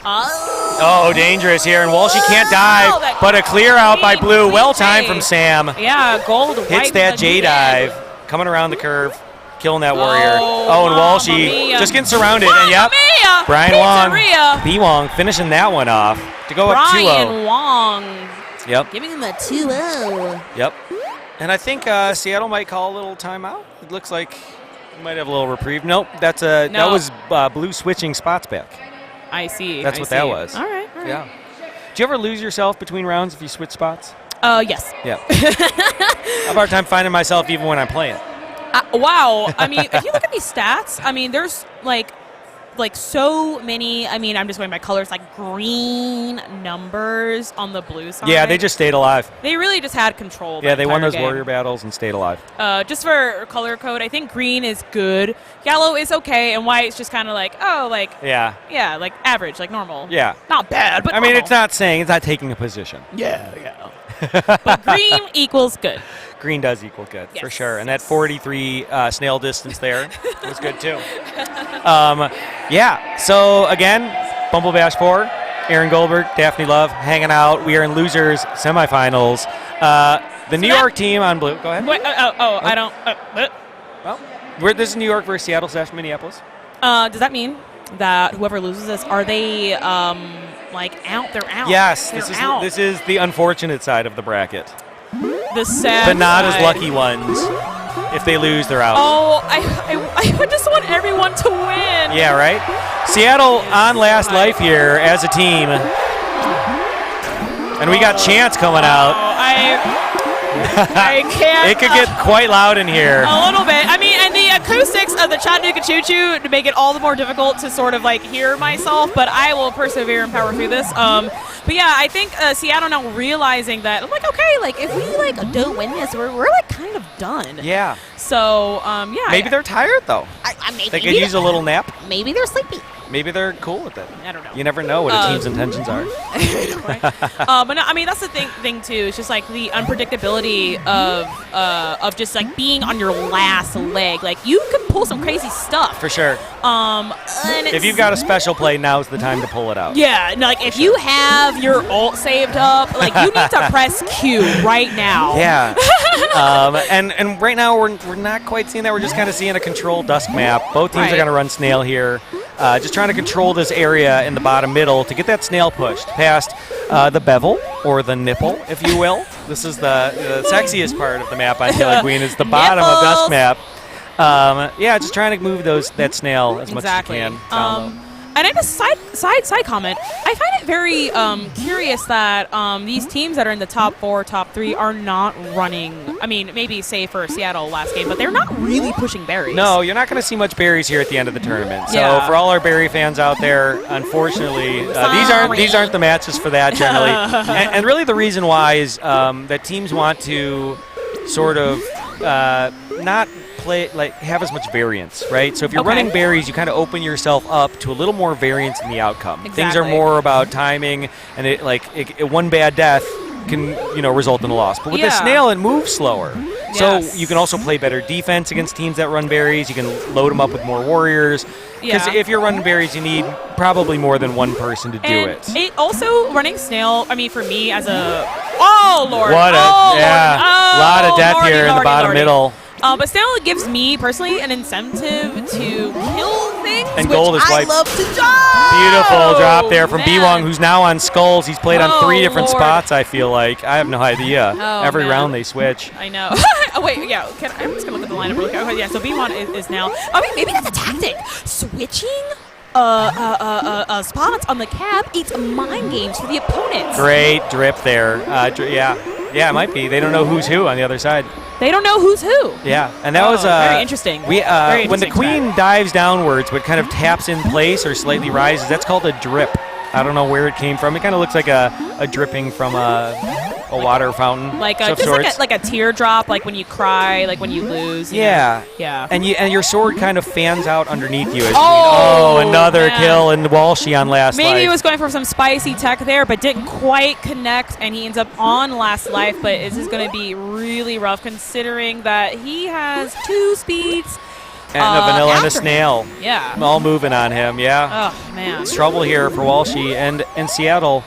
Oh, dangerous here, and Walshy can't dive, but a clear out by Blue. Well timed from Sam. Yeah, Gold hits that J dive, coming around the curve. killing that warrior. Oh, and Walshy mia. just getting surrounded. And yep, Mia. Brian Wong, Pizzeria. B. Wong finishing that one off to go up 2-0. Brian Wong. Yep. Giving him a 2-0. Yep. And I think Seattle might call a little timeout. It looks like we might have a little reprieve. Nope, that was Blue switching spots back. I see. That's what that was. All right. Yeah. Do you ever lose yourself between rounds if you switch spots? Yes. Yeah. I have a hard time finding myself even when I'm playing. Wow. I mean, if you look at these stats, I mean, there's like so many. I mean, I'm just going by colors, like green numbers on the blue side. Yeah, they just stayed alive. They really just had control. Yeah, they won those game. warrior battles and stayed alive. Just for color code, I think green is good, yellow is okay, and white's just kind of like, Yeah. like average, like normal. Yeah. Not bad, but I mean, normal. it's not taking a position. Yeah. But green equals good. Green does equal good, for Yes, sure. And that 43 snail distance there was good, too. Yeah, so again, BumbleBash IV, Aaron Goldberg, Daphne Love, hanging out. We are in losers semifinals. The New York team on blue. Go ahead. Wait, I don't. Well, this is New York versus Seattle / Minneapolis. Does that mean that whoever loses this, are they out? They're out. Yes, They're out. this is the unfortunate side of the bracket. The sad The not as side. lucky ones. If they lose, they're out. Oh, I would just want everyone to win. Yeah, right? Seattle on last life here as a team. And we got Chance coming out. I can't. It could get quite loud in here. A little bit. I mean, and the acoustics of the Chattanooga Choo Choo to make it all the more difficult to sort of hear myself, but I will persevere and power through this. But yeah, I think Seattle now realizing that, okay, if we don't win this, we're kind of done. Yeah. So yeah. Maybe they're tired though. They could use a little nap. Maybe they're sleepy. Maybe they're cool with it. I don't know. You never know what a team's intentions are. But no, I mean that's the thing too. It's just the unpredictability of just being on your last leg. You can pull some crazy stuff. For sure. And If you've got a special play, now's the time to pull it out. yeah, no, if you have your ult saved up, you need to press Q right now. Yeah. And right now we're not quite seeing that. We're just kind of seeing a controlled dusk map. Both teams are going to run snail here. Just trying to control this area in the bottom middle to get that snail pushed past the bevel or the nipple, if you will. This is the sexiest part of the map on Killer Queen is the bottom of dusk map. Yeah, just trying to move that snail as much as you can down low. And I have a side comment. I find it very curious that these teams that are in the top 4, top 3 are not running. I mean, maybe say for Seattle last game, but they're not really pushing berries. No, you're not going to see much berries here at the end of the tournament. So Yeah. for all our berry fans out there, unfortunately, these aren't the matches for that generally. and really, the reason why is that teams want to sort of not play have as much variance, right? So if you're running berries, you kind of open yourself up to a little more variance in the outcome. Things are Exactly. more about timing, and one bad death can result in a loss. But with the snail, it moves slower. So you can also play better defense against teams that run berries. You can load them up with more warriors. Because if you're running berries, you need probably more than one person to do And it. it also running snail. I mean, for me as a Lord, What a Lord. lot of death Lordy, here in the Lordy, bottom Lordy. middle. But snail gives me personally an incentive to kill things, And which gold is I white. love to do. Beautiful drop there from man. B-Wong, who's now on skulls. He's played on 3 different Lord. spots, I feel like. I have no idea. Oh, Every man. round they switch. I know. Oh wait, yeah. I'm just gonna look at the lineup real quick. Okay, yeah. So B1 is now. I mean, maybe that's a tactic. Switching spots on the cap. It's mind games for the opponents. Great drip there. Yeah, it might be. They don't know who's who on the other side. They don't know who's who. Yeah, and that was very interesting. We Very when the interesting queen dives downwards, but kind of taps in place or slightly rises. That's called a drip. I don't know where it came from. It kind of looks like a dripping from a water fountain, Like of just sorts. like a teardrop, like when you cry, like when you lose. you Yeah. know? Yeah. And your sword kind of fans out underneath you. As Oh, another man. kill in the Walshy on last Maybe life. he was going for some spicy tech there, but didn't quite connect, and he ends up on last life. But this is going to be really rough, considering that he has 2 speeds. And a vanilla and a after him. snail. Yeah. All moving on him, yeah. Oh, man. It's trouble here for Walshy. And in Seattle,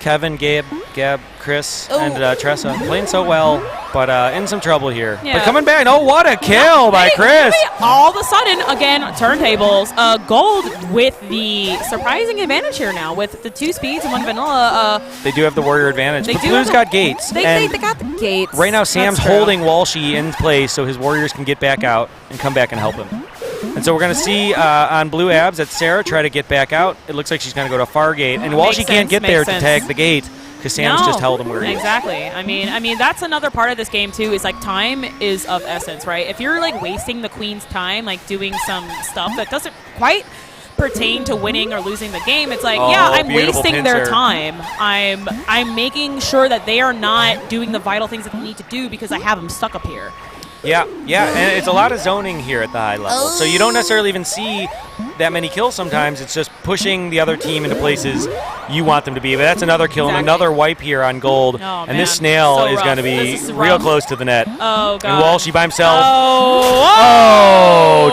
Kevin, Gabe, Gab, Chris, and Tressa playing so well, but in some trouble here. Yeah. But coming back. Oh, what a kill by Chris. All of a sudden, again, turntables. Gold with the surprising advantage here now with the 2 speeds and 1 vanilla. They do have the warrior advantage. But Blue's got gates. They got the gates. Right now, Sam's That's true. holding Walshy in place so his warriors can get back out and come back and help him. And so we're going to see on Blue Abs that Sarah try to get back out. It looks like she's going to go to far gate. And Walshy can't get there to tag the gate because Sam's just held him where he is. Exactly. I mean, that's another part of this game, too, is, like, time is of essence, right? If you're, like, wasting the queen's time, like, doing some stuff that doesn't quite pertain to winning or losing the game, it's like, yeah, I'm wasting their time. I'm making sure that they are not doing the vital things that they need to do because I have them stuck up here. Yeah, and it's a lot of zoning here at the high level. So you don't necessarily even see that many kills sometimes. It's just pushing the other team into places you want them to be. But that's another kill and another wipe here on Gold. And this snail is going to be real close to the net. Oh, God. And Walshy by himself.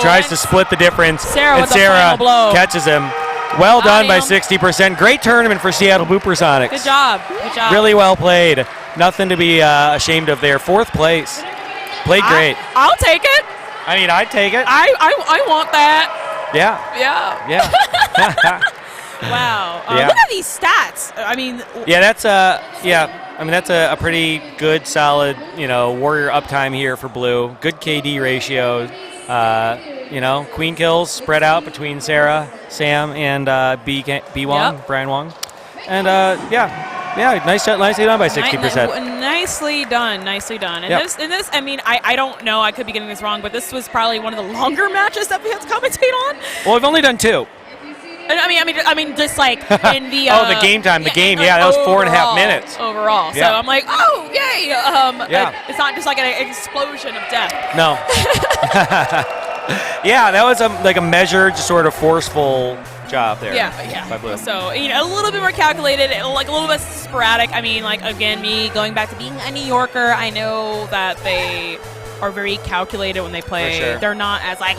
Tries to split the difference. And Sarah catches him. Well done by 60%. Great tournament for Seattle Boopersonics. Good job. Really well played. Nothing to be ashamed of there. 4th place. Played great. I'll take it. I mean, I'd take it. I want that. Yeah. Wow. Yeah. Look at these stats. I mean. Yeah, that's a pretty good, solid, warrior uptime here for Blue. Good KD ratios. Queen kills spread out between Sarah, Sam, and B Wong, Brian Wong, and nicely done by 60%. Nicely done. And this, I mean, I don't know. I could be getting this wrong, but this was probably one of the longer matches that we had to commentate on. Well, we've only done 2. I mean, just like in the the game time, that was 4.5 minutes overall. Yeah. So I'm like, oh yay! It's not just like an explosion of death. No. Yeah, that was a measured, sort of forceful job there. Yeah. By Blue. So a little bit more calculated, like a little bit sporadic. I mean, like again, me going back to being a New Yorker, I know that they are very calculated when they play. For sure. They're not as like.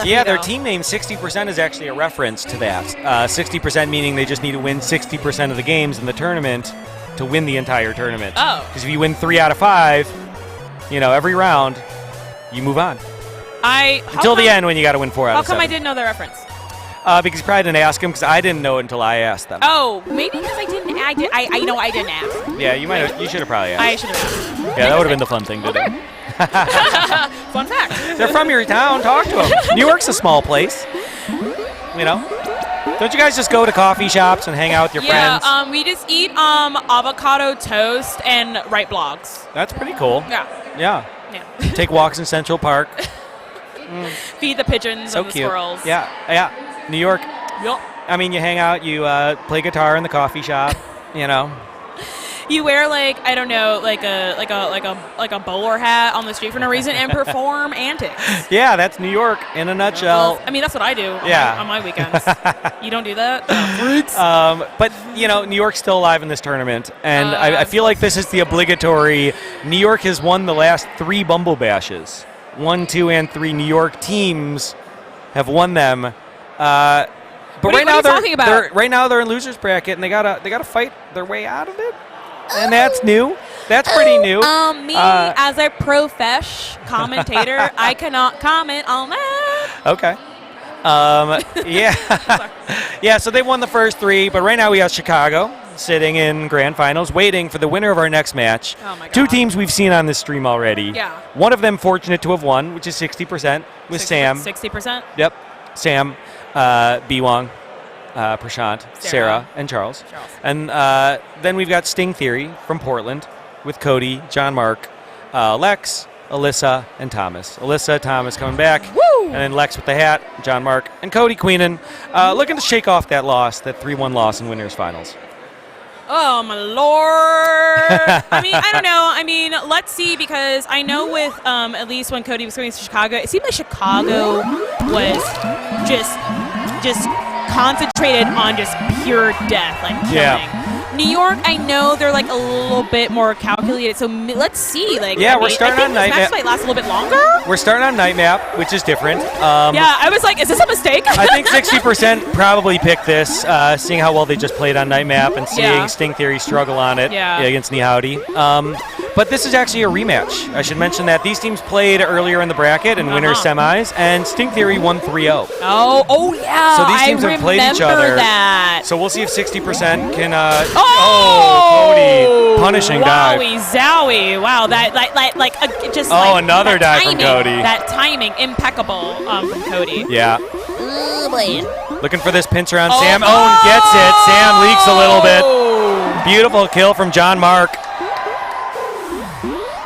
Yeah, their team name 60% is actually a reference to that. 60% meaning they just need to win 60% of the games in the tournament to win the entire tournament. Oh. Because if you win 3 out of 5, every round, you move on. Until the end when you got to win 4 out of 7. How come I didn't know the reference? Because you probably didn't ask them, because I didn't know it until I asked them. Oh, maybe because I didn't. I didn't ask. Yeah, you should have probably asked. I should have asked. Yeah, that would have been the fun thing to do. Fun fact. They're from your town. Talk to them. New York's a small place. Don't you guys just go to coffee shops and hang out with your friends? Yeah, we just eat avocado toast and write blogs. That's pretty cool. Yeah. Take walks in Central Park. Feed the pigeons So and the cute. squirrels. Yeah. New York. Yup. I mean, you hang out, you play guitar in the coffee shop, You wear like a bowler hat on the street for no reason and perform antics. Yeah, that's New York in a nutshell. I mean, that's what I do on my weekends. You don't do that? But, New York's still alive in this tournament, and I feel like this is the obligatory. New York has won the last 3 BumbleBashes. 1, 2, and 3 New York teams have won them. But what are you talking about? Right now they're in losers bracket, and they gotta fight their way out of it. And that's new. That's pretty new. Me as a profesh commentator, I cannot comment on that. Okay. Yeah. So they won the first 3, but right now we have Chicago sitting in grand finals, waiting for the winner of our next match. Oh my God. 2 teams we've seen on this stream already. Yeah. One of them fortunate to have won, which is 60% with Sam. 60%. Yep. Sam, B Wong, Prashant, Sarah, and Charles. And then we've got Sting Theory from Portland with Cody, John Mark, Lex, Alyssa, and Thomas. Alyssa, Thomas coming back. Woo! And then Lex with the hat, John Mark, and Cody Queenan looking to shake off that loss, that 3-1 loss in winners finals. Oh, my Lord. I mean, I don't know. I mean, let's see, because I know with, at least when Cody was coming to Chicago, it seemed like Chicago was just concentrated on just pure death, like killing. New York, I know they're like a little bit more calculated. So let's see. Like, Yeah, I we're mean, starting I on think night this match map. might last a little bit longer. We're starting on night map, which is different. Yeah, I was like, is this a mistake? I think 60% probably picked this, seeing how well they just played on night map and seeing Sting Theory struggle on it against Nihowdy. But this is actually a rematch. I should mention that these teams played earlier in the bracket in winner semis, and Sting Theory won 3-0. Oh yeah. So these teams have played each other. That. So we'll see if 60% can. Cody punishing dive. Wowie zowie! Wow, that just. Oh, like, another that dive timing, from Cody. That timing impeccable from Cody. Yeah. Oh boy. Looking for this pincer on Sam. Owen gets it. Sam leaks a little bit. Beautiful kill from John Mark.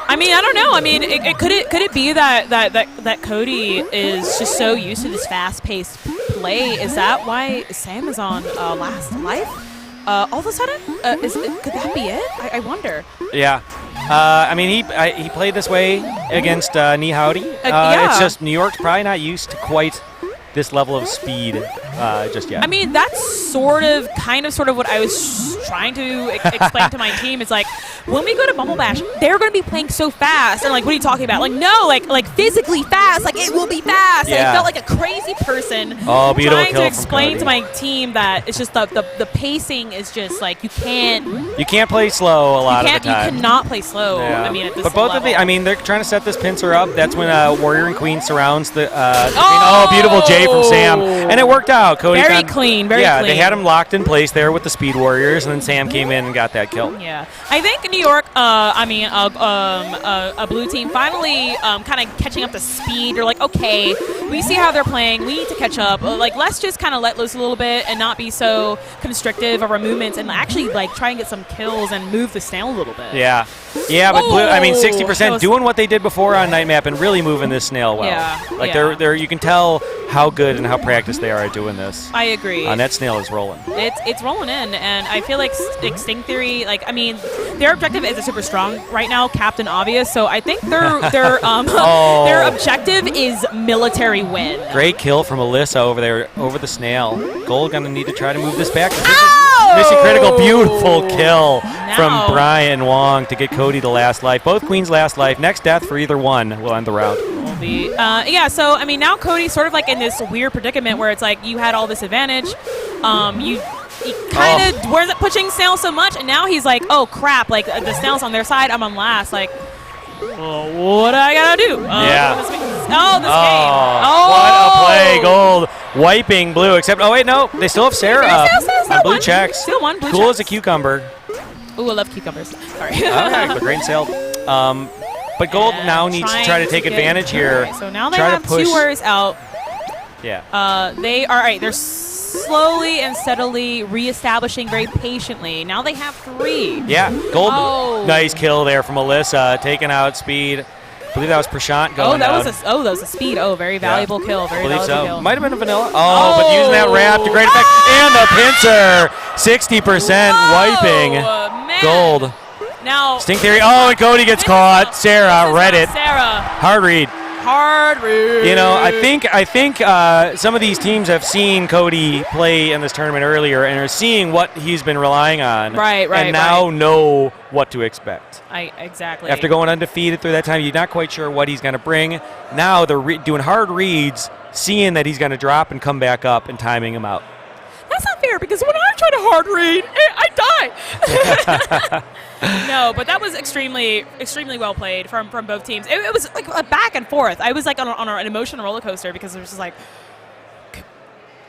I mean, I don't know. I mean, could it be that Cody is just so used to this fast-paced play? Is that why Sam is on last life? All of a sudden, could that be it? I wonder. Yeah. I mean, he played this way against Nihowdy. It's just New York's probably not used to quite this level of speed just yet. I mean, that's sort of what I was trying to explain to my team. It's like, when we go to BumbleBash, they're going to be playing so fast. And like, what are you talking about? Like, no, like physically fast. Like, it will be fast. Yeah. And I felt like a crazy person Oh, beautiful trying kill to from explain Cody. to my team that it's just the pacing is just like, you can't play slow a lot of the time. You cannot play slow. Yeah. I mean, at this but both level. of the, I mean, they're trying to set this pincer up. That's when Warrior and Queen surrounds the queen. Oh, beautiful J from Sam, and it worked out. Cody Very clean, very yeah, clean. they had him locked in place there with the Speed Warriors, and then Sam came in and got that kill. Yeah, I think New York, a blue team finally kind of catching up to speed. They're like, okay, we see how they're playing. We need to catch up. Like, let's just kind of let loose a little bit and not be so constrictive of our movements, and actually like try and get some kills and move the snail a little bit. Yeah, but blue, I mean, Oh, 60% doing what they did before on night map and really moving this snail well. Yeah, like yeah. they're you can tell how good and how practiced they are at doing this. I agree. That snail is rolling. It's rolling in, and I feel like Sting Theory, like, I mean, their objective is a super strong right now, Captain Obvious. So I think their their objective is military win. Great kill from Alyssa over there, over the snail. Gold gonna need to try to move this back. Mission critical, beautiful kill from Brian Wong to get Cody to last life. Both queens last life. Next death for either one will end the round. Yeah, so I mean, now Cody's sort of like in this weird predicament where it's like you had all this advantage, he kind of wasn't pushing snail so much, and now he's like, oh crap, like the snail's on their side, I'm on last, like, well, what do I gotta do? This game. What a play, Gold wiping blue. Except, oh wait, no, they still have Sarah up on blue checks. Still one blue cool checks. as a cucumber. Ooh, I love cucumbers. Sorry. All right, but grain sailed. But Gold now needs to try to take advantage here. Okay, so now they try have to push. 2 warriors out. Yeah. They are they're slowly and steadily reestablishing very patiently. Now they have 3. Yeah, Gold. Nice kill there from Alyssa, taking out Speed. I believe that was Prashant going that down. was a Speed. Oh, very valuable kill. Very believe valuable so. kill. Might have been a Vanilla. But using that wrap to great effect. And the pincer, 60% wiping Gold. Now Sting Theory. Oh, and Cody gets caught. Sarah read it. Sarah. Hard read. Hard read. You know, I think some of these teams have seen Cody play in this tournament earlier and are seeing what he's been relying on. Right. And now know what to expect. Exactly. After going undefeated through that time, you're not quite sure what he's going to bring. Now they're doing hard reads, seeing that he's going to drop and come back up and timing him out. That's not fair, because when I try to hard read, I die. No, but that was extremely well played from both teams. It was like a back and forth. I was like on an emotional roller coaster, because it was just like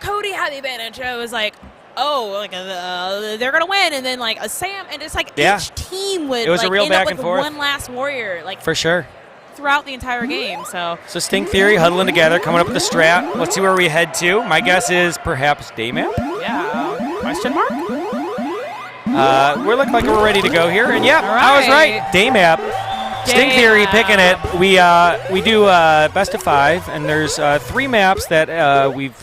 Cody had the advantage. I was like, they're gonna win, and then like a Sam, and it's like each team would a real end back up and with forth. one last warrior, like For sure. throughout the entire game. So Sting Theory huddling together, coming up with the strat. Let's see where we head to. My guess is perhaps Daymap. Yeah. Question mark? We're looking like we're ready to go here, and I was right. Daymap. Sting Theory picking it. We do best of 5, and there's 3 maps that we've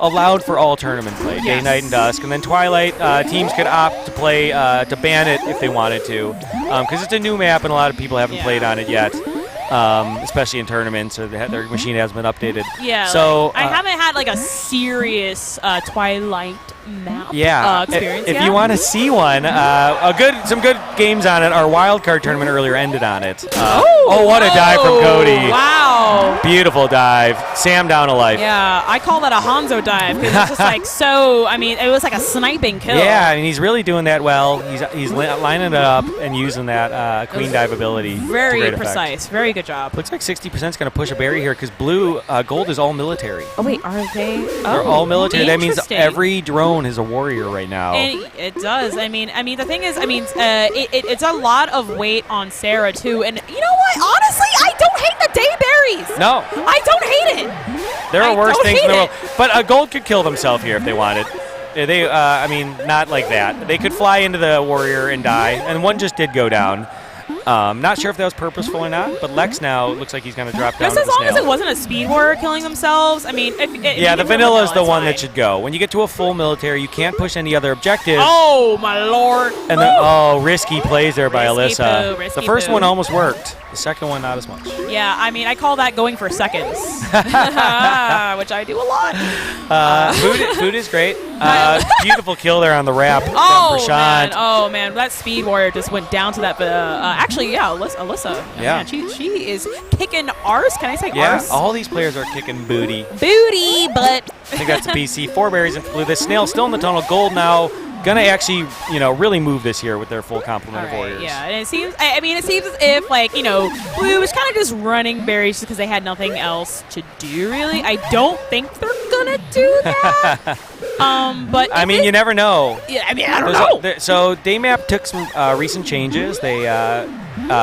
allowed for all tournament play, day, night, and dusk, and then Twilight teams could opt to play to ban it if they wanted to, because it's a new map and a lot of people haven't played on it yet. Especially in tournaments, or their machine hasn't been updated. Yeah. So I haven't had like a serious Twilight map experience. If you want to see one, some good games on it. Our wild card tournament earlier ended on it. What a dive from Cody! Wow, beautiful dive. Sam down a life. Yeah, I call that a Hanzo dive because it's just like so. I mean, it was like a sniping kill. Yeah, I mean he's really doing that well. He's lining it up and using that queen dive ability. Very precise. Very good job. Looks like 60% is going to push a berry here because gold is all military. Oh wait, are they? They're all military. That means every drone is a warrior right now. And it does. I mean, the thing is, it's a lot of weight on Sarah too. And you know what? Honestly, I don't hate the day berries. No, I don't hate it. There are worse things in the world. But gold could kill themselves here if they wanted. They, not like that. They could fly into the warrior and die, and one just did go down. Not sure if that was purposeful or not, but Lex now looks like he's going to drop down. Just as long as it wasn't a speed warrior killing themselves. I mean, the vanilla is the one that should go. When you get to a full military, you can't push any other objectives. Oh my lord! And then risky plays there by Risky Alyssa. poo, The first one almost worked. The second one not as much. Yeah, I mean, I call that going for seconds, which I do a lot. Food is great. Beautiful kill there on the wrap. Oh man, that speed warrior just went down to that. Alyssa. Yeah. Man, she is kicking arse. Can I say arse? Yeah, all these players are kicking booty. But I think that's BC. 4 berries into blue. The snail still in the tunnel. Gold now gonna actually, really move this year with their full complement of warriors. Yeah, and it seems as if blue was kind of just running berries just because they had nothing else to do. Really, I don't think they're gonna do that. But you never know. Yeah, I don't know. So Daymap took some recent changes. They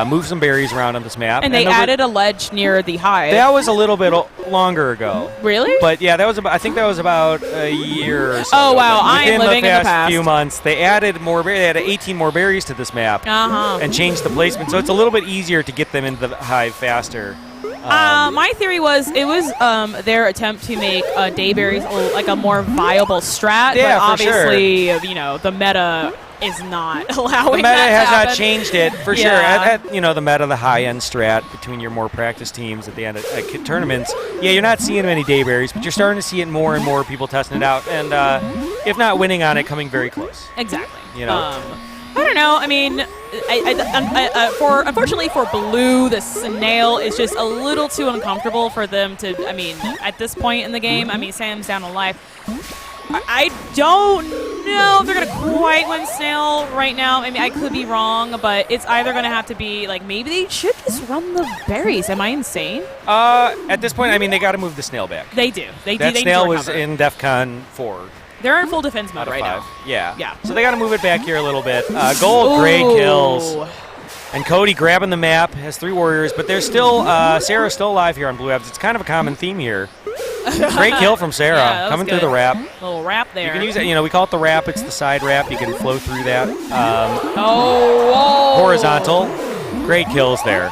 moved some berries around on this map, and they added a ledge near the hive. That was a little bit longer ago. Really? But yeah, I think that was about a year or so. Oh wow, I am living in the past. Few months, they added more. They added 18 more berries to this map, and changed the placement, so it's a little bit easier to get them into the hive faster. My theory was it was their attempt to make dayberries like a more viable strat. Yeah, but obviously, sure. The meta is not allowing the meta that has to happen. not changed it for sure. At the meta, the high end strat between your more practiced teams at the end of tournaments. Yeah, you're not seeing many dayberries, but you're starting to see it more and more people testing it out, and if not winning on it, coming very close. Exactly. I don't know. I mean, unfortunately for blue, the snail is just a little too uncomfortable for them to. I mean, at this point in the game, Sam's down a life. I don't know if they're gonna quite win snail right now. I mean, I could be wrong, but it's either gonna have to be maybe they should just run the berries. Am I insane? At this point, they got to move the snail back. They do. That snail was in DEF CON 4. They're in full defense mode right now. Yeah. So they got to move it back here a little bit. Gold, great kills. And Cody grabbing the map, has 3 warriors, but there's still, Sarah's still alive here on Blue Abs. It's kind of a common theme here. Great kill from Sarah, coming through the wrap. Little wrap there. You can use it, we call it the wrap, it's the side wrap. You can flow through that. Horizontal. Great kills there.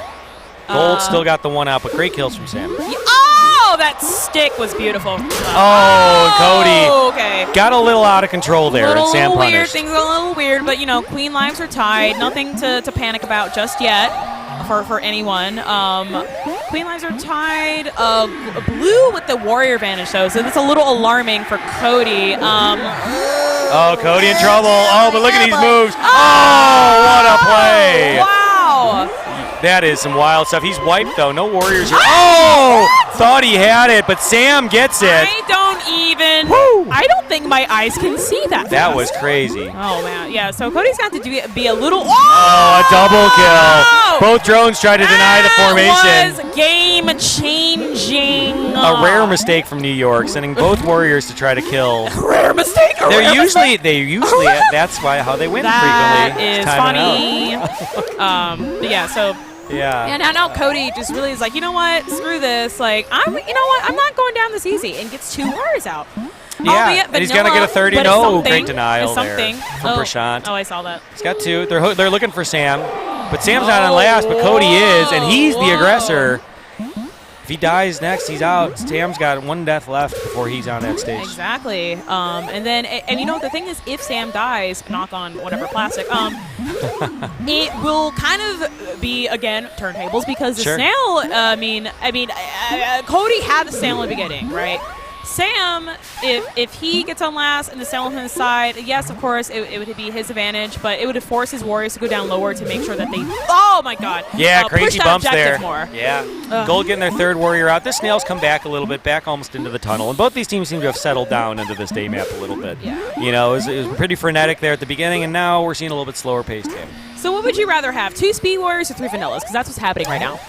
Gold still got the one out, but great kills from Sam. Oh, that stick was beautiful. Cody. Okay. Got a little out of control there, and Sam punished. Weird. Things are a little weird, but queen lives are tied. Nothing to panic about just yet for anyone. Queen lives are tied. Blue with the warrior advantage though, so that's a little alarming for Cody. Cody in trouble. But look at these moves. What a play! Wow. That is some wild stuff. He's wiped, though. No warriors here. Thought he had it, but Sam gets it. I don't think my eyes can see that. That was crazy. Oh, man. Yeah, so Cody's got to be a little... a double kill. Both drones tried to deny the formation. That was game-changing. A rare mistake from New York, sending both warriors to try to kill. Rare mistake. They usually that's how they win frequently. That is funny. Yeah, so... Yeah. And now Cody just really is like, you know what? Screw this. I'm not going down this easy, and gets 2 warriors out. Yeah, and he's gonna get a 30. Great denial there from Prashant. Oh, I saw that. He's got 2. They're looking for Sam, but Sam's not on last, but Cody is, and he's the aggressor. If he dies next, he's out. Sam's got 1 death left before he's on that stage. Exactly. And the thing is, if Sam dies, knock on whatever plastic, it will kind of be, again, turntables because the snail, Cody had the snail in the beginning, right? Sam, if he gets on last and the snail on his side, yes, of course, it would be his advantage, but it would force his warriors to go down lower to make sure that they, oh my god. Yeah, push crazy that bumps objective there. More. Yeah. Ugh. Gold getting their third warrior out. The snails come back a little bit, back almost into the tunnel. And both these teams seem to have settled down into this day map a little bit. Yeah. You know, it was pretty frenetic there at the beginning, and now we're seeing a little bit slower paced game. So what would you rather have, 2 speed warriors or 3 vanillas? Because that's what's happening right now.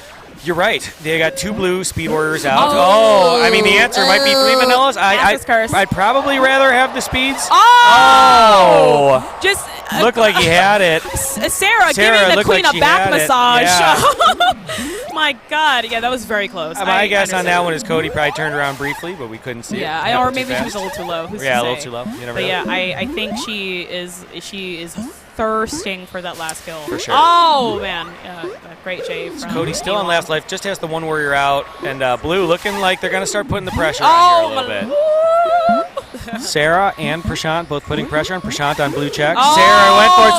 You're right. They got 2 blue speed warriors out. Oh, I mean, the answer might be 3 vanillas. I'd probably rather have the speeds. Oh! Just looked like he had it. Sarah giving the queen like a back massage. Yeah. My God. Yeah, that was very close. My guess on that one is Cody probably turned around briefly, but we couldn't see it. Yeah, or maybe she was a little too low. Who's to a say? little too low. You never but know. yeah, I think she is thirsting for that last kill. For sure. Oh, man. Great Jay from Cody's still on last life, just has the 1 warrior out, and Blue looking like they're going to start putting the pressure on here a little bit. Sarah and Prashant both putting pressure on Prashant on blue check. Sarah went for it.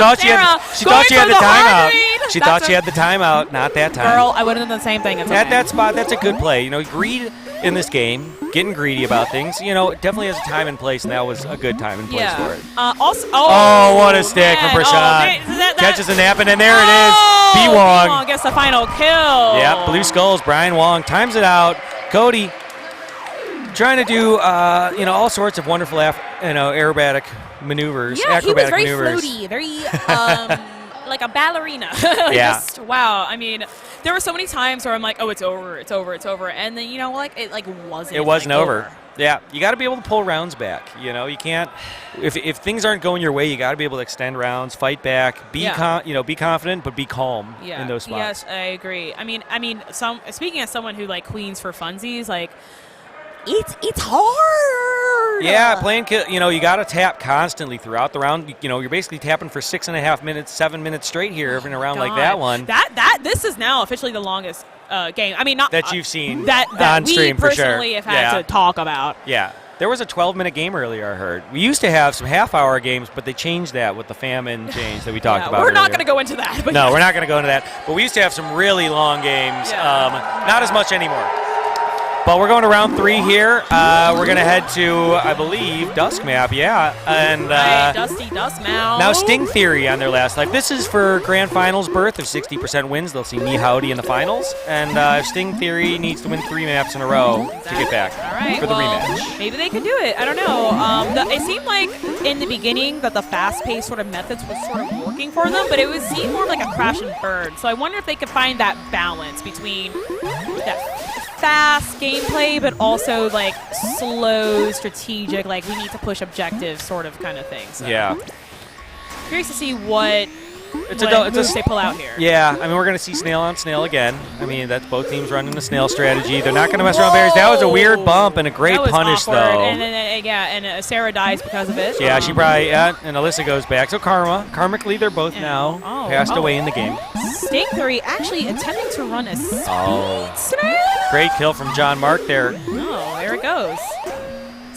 She thought she had the timeout. She thought she had the timeout. Not that time. Girl, I would have done the same thing. At that spot, that's a good play. You know, greed in this game, getting greedy about things, you know, it definitely has a time and place, and that was a good time and place for it. Also, what a stick from Prashant. Catches a nap, and then there it is. B. Wong gets the final kill. Yep, Blue Skulls, Brian Wong times it out. Cody trying to do, all sorts of wonderful, aerobatic maneuvers, Yeah, he was acrobatic very maneuvers. floaty, very like a ballerina. Yeah. Just, wow. I mean, there were so many times where I'm like, oh, it's over, and then it wasn't. It wasn't over. Yeah, you got to be able to pull rounds back. You know, you can't. If things aren't going your way, you got to be able to extend rounds, fight back, be confident, but be calm in those spots. Yes, I agree. I mean, speaking as someone who queens for funsies, it's hard. Yeah, playing kill. You know, you got to tap constantly throughout the round. You know, you're basically tapping for 6.5 minutes, 7 minutes straight here in a round like that one. This is now officially the longest game. I mean, not that you've seen that on we stream for sure. personally have had to talk about. Yeah. There was a 12-minute game earlier, I heard. We used to have some half-hour games, but they changed that with the famine change that we talked about We're not earlier. going to go into that. But No, we're not going to go into that. But we used to have some really long games. Not as much anymore. But we're going to round 3 here. We're going to head to, I believe, Dusk Map, and Dusty Dusk Map. now Sting Theory on their last life. This is for Grand Finals berth. If 60% wins, they'll see Me Howdy in the finals. And if Sting Theory needs to win 3 maps in a row to get back for the rematch. Maybe they can do it. I don't know. It seemed like in the beginning that the fast-paced sort of methods was sort of working for them, but it was seemed more like a crash and burn. So I wonder if they could find that balance between that fast gameplay, but also slow, strategic, we need to push objectives sort of kind of thing. So. Yeah. Curious to see what It's moves they pull out here. Yeah, I mean, we're going to see snail on snail again. I mean, that's both teams running the snail strategy. They're not going to mess around berries. That was a weird bump and a great that was punish, awkward. though. And Sarah dies because of it. Yeah, she probably, and Alyssa goes back. So karmically, they're both now passed away in the game. Sting Theory actually attempting to run a speed snail. Great kill from John Mark there. Oh, there it goes.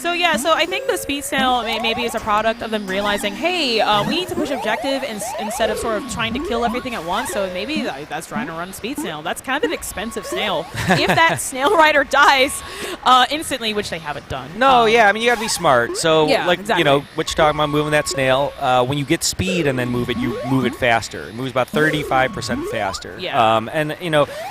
So I think the speed snail maybe is a product of them realizing, hey, we need to push objective instead of sort of trying to kill everything at once. So maybe that's trying to run speed snail. That's kind of an expensive snail. If that snail rider dies instantly, which they haven't done. No, I mean, you got to be smart. So, exactly. what you're talking about moving that snail, when you get speed and then move it, you move it faster. It moves about 35% faster. Yeah. And,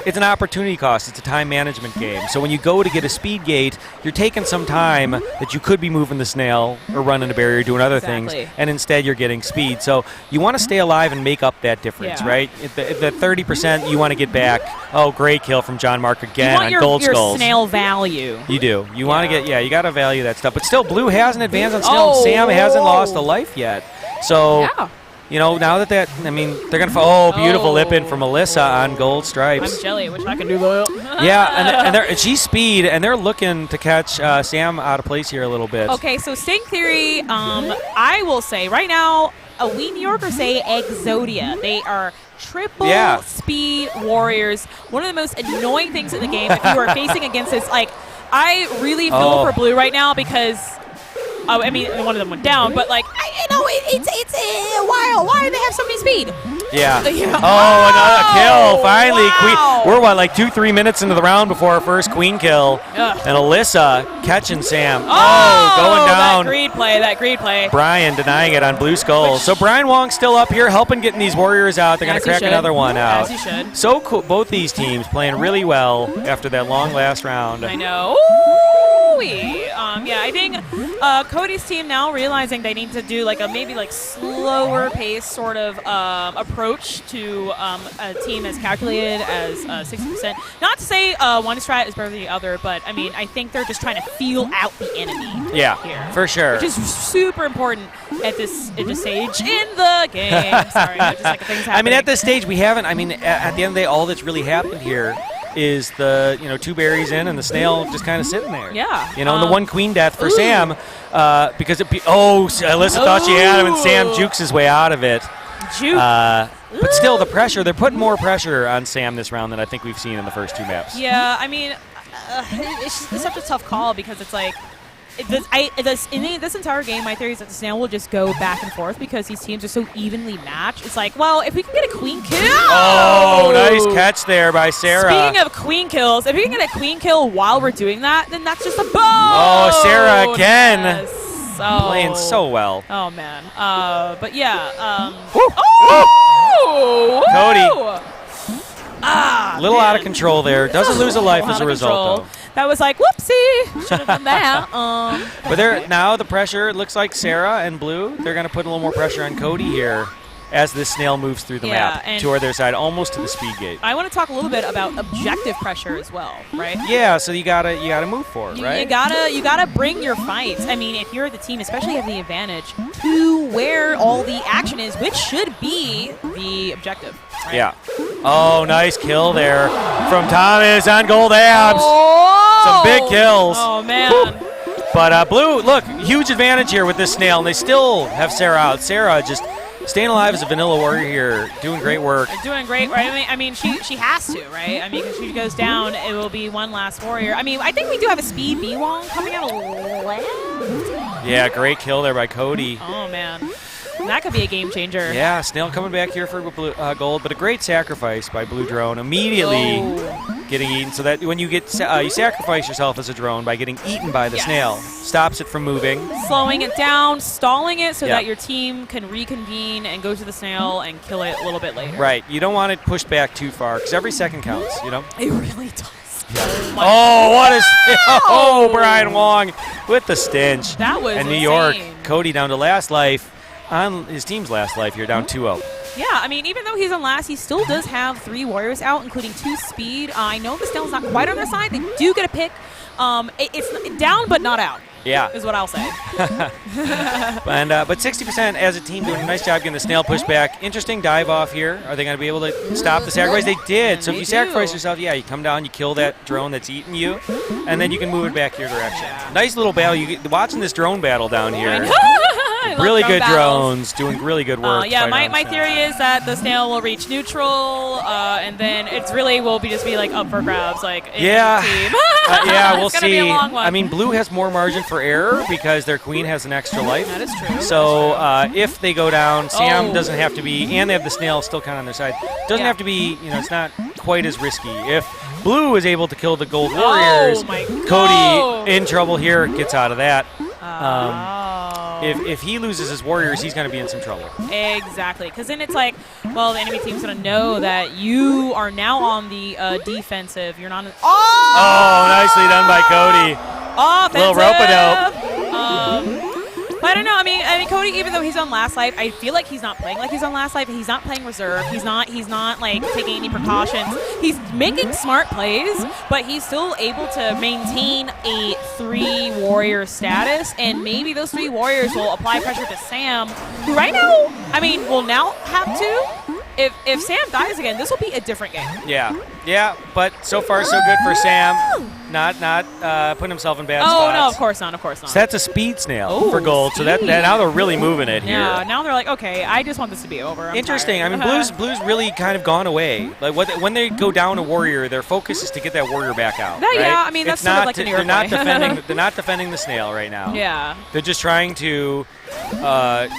it's an opportunity cost. It's a time management game. So when you go to get a speed gate, you're taking some time that you could be moving the snail or running a barrier, doing other things, and instead you're getting speed. So you want to stay alive and make up that difference, right? The 30% you want to get back. Oh, great kill from John Mark again on Gold Skulls. Your snail value. You do. You want to get, you got to value that stuff. But still, Blue has an advance on snail, and Sam hasn't lost a life yet. So, now that they're going to, beautiful lip in from Alyssa on Gold Stripes. I'm jelly. I wish I could do that. and she's speed, and they're looking to catch Sam out of place here a little bit. Okay, so Sting Theory, I will say right now, we New Yorkers say Exodia. They are triple speed warriors. One of the most annoying things in the game if you are facing against this. I really feel for Blue right now because one of them went down, but it's a while. Why do they have so many speed? Yeah. Yeah. Oh, another kill. Finally. Wow. We're, what, like 2-3 minutes into the round before our first queen kill. Ugh. And Alyssa catching Sam. Oh, going down. That greed play. Brian denying it on Blue Skull. So Brian Wong's still up here helping getting these warriors out. They're going to crack another one out. As he should. So cool. Both these teams playing really well after that long last round. I know. Yeah, I think Cody's team now realizing they need to do like a maybe like slower pace sort of approach to a team as calculated as 60%. Not to say one strat is better than the other, but I mean I think they're just trying to feel out the enemy. Yeah, here, for sure. Which is super important at this stage in the game. Sorry, just like things happening. I mean, at this stage, we haven't. I mean, at the end of the day, all that's really happened here is the 2 berries in and the snail just kind of sitting there. Yeah. And the 1 queen death for Sam because Alyssa thought she had him and Sam jukes his way out of it. But still, the pressure, they're putting more pressure on Sam this round than I think we've seen in the first 2 maps. Yeah, I mean, it's such a tough call because it's like, in this entire game, my theory is that the snail will just go back and forth because these teams are so evenly matched. It's like, well, if we can get a queen kill. Oh, nice catch there by Sarah. Speaking of queen kills, if we can get a queen kill while we're doing that, then that's just a bonus. Oh, Sarah again. Yes. Playing so well. Oh, man. But yeah. Cody. A little out of control there. Doesn't lose a life as a result, though. That was like, whoopsie. Should have done that. But now the pressure, it looks like Sarah and Blue, they're going to put a little more pressure on Cody here as this snail moves through the map to their side, almost to the speed gate. I want to talk a little bit about objective pressure as well, right? Yeah, so you gotta move for it, right? You gotta bring your fights. I mean, if you're the team, especially have the advantage to where all the action is, which should be the objective. Right? Yeah. Oh, nice kill there from Thomas on gold abs. Oh! Some big kills. Oh man. Woo. But Blue, look, huge advantage here with this snail, and they still have Sarah out. Sarah just staying alive as a vanilla warrior here, doing great work. Doing great, right? I mean, she has to, right? I mean, if she goes down, it will be one last warrior. I mean, I think we do have a speed B-Wong coming out of left. Yeah, great kill there by Cody. Oh, man. That could be a game changer. Yeah, Snail coming back here for blue, gold, but a great sacrifice by Blue Drone. Immediately getting eaten, so that when you get you sacrifice yourself as a drone by getting eaten by the snail. Stops it from moving. Slowing it down, stalling it so that your team can reconvene and go to the snail and kill it a little bit later. Right. You don't want it pushed back too far because every second counts, you know? It really does. What is... Oh, Brian Wong with the stench. That was And New insane. York, Cody down to last life. On his team's last life here, down 2-0. Yeah, I mean, even though he's on last, he still does have 3 warriors out, including 2 speed. I know the Snail's not quite on their side. They do get a pick. It's down but not out. Yeah. Is what I'll say. And but 60% as a team doing a nice job getting the snail pushed back. Interesting dive off here. Are they going to be able to stop the sacrifice? They did. So if you sacrifice yourself, you come down, you kill that drone that's eating you, and then you can move it back your direction. Nice little battle. Watching this drone battle down here. Really good drones doing really good work. Yeah, my theory is that the snail will reach neutral, and then it's really will just be like up for grabs, like in the team. We'll it's gonna see. Be a long one. I mean, Blue has more margin for error because their queen has an extra life. That is true. So if they go down, Sam doesn't have to be, and they have the snail still kind of on their side. Doesn't have to be, it's not quite as risky. If Blue is able to kill the gold warriors, Cody in trouble here, gets out of that. If he loses his warriors, he's going to be in some trouble. Exactly, because then it's like, well, the enemy team's going to know that you are now on the defensive. You're not. Nicely done by Cody. Offensive. Little rope-a-dope. But I don't know. I mean, Cody, even though he's on last life, I feel like he's not playing like he's on last life. He's not playing reserve. He's not like taking any precautions. He's making smart plays, but he's still able to maintain a 3 warrior status. And maybe those 3 warriors will apply pressure to Sam, who right now, will now have to. If Sam dies again, this will be a different game. Yeah, but so far so good for Sam. not putting himself in bad Oh spots. no, of course not. Of course not. So that's a speed snail Ooh, for gold. So that now they're really moving it here. Yeah. Now they're like, okay, I just want this to be over. I'm Interesting. tired. I mean, Blue's really kind of gone away. Like when they go down a warrior, their focus is to get that warrior back out. That- right? yeah, I mean, that's It's sort of not like an they're not Iroquois. defending. They're not defending the snail right now. Yeah. They're just trying to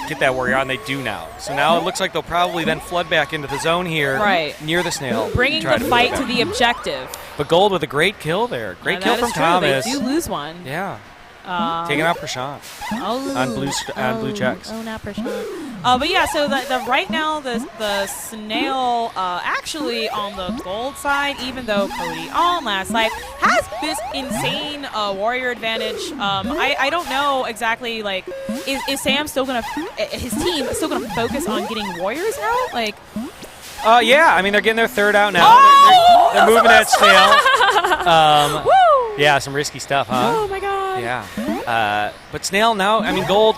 get that warrior out, and they do now. So now it looks like they'll probably then flood back into the zone here, Right. near the snail, Bringing try the move fight it to back. the objective. But Gold with a great kill there. Great Yeah, kill that from is true. Thomas. They do lose one. Yeah. Taking out Prashant on blue checks. Oh, not Prashant. But yeah, so the right now the snail actually on the gold side, even though Cody on last life has this insane warrior advantage. I don't know exactly, like, is Sam still gonna his team still gonna focus on getting warriors out? Like, Yeah, I mean, they're getting their third out now. Oh! They're moving that snail. Woo! Yeah, some risky stuff, huh? Oh my god. Yeah. But Snail now, I mean, Gold,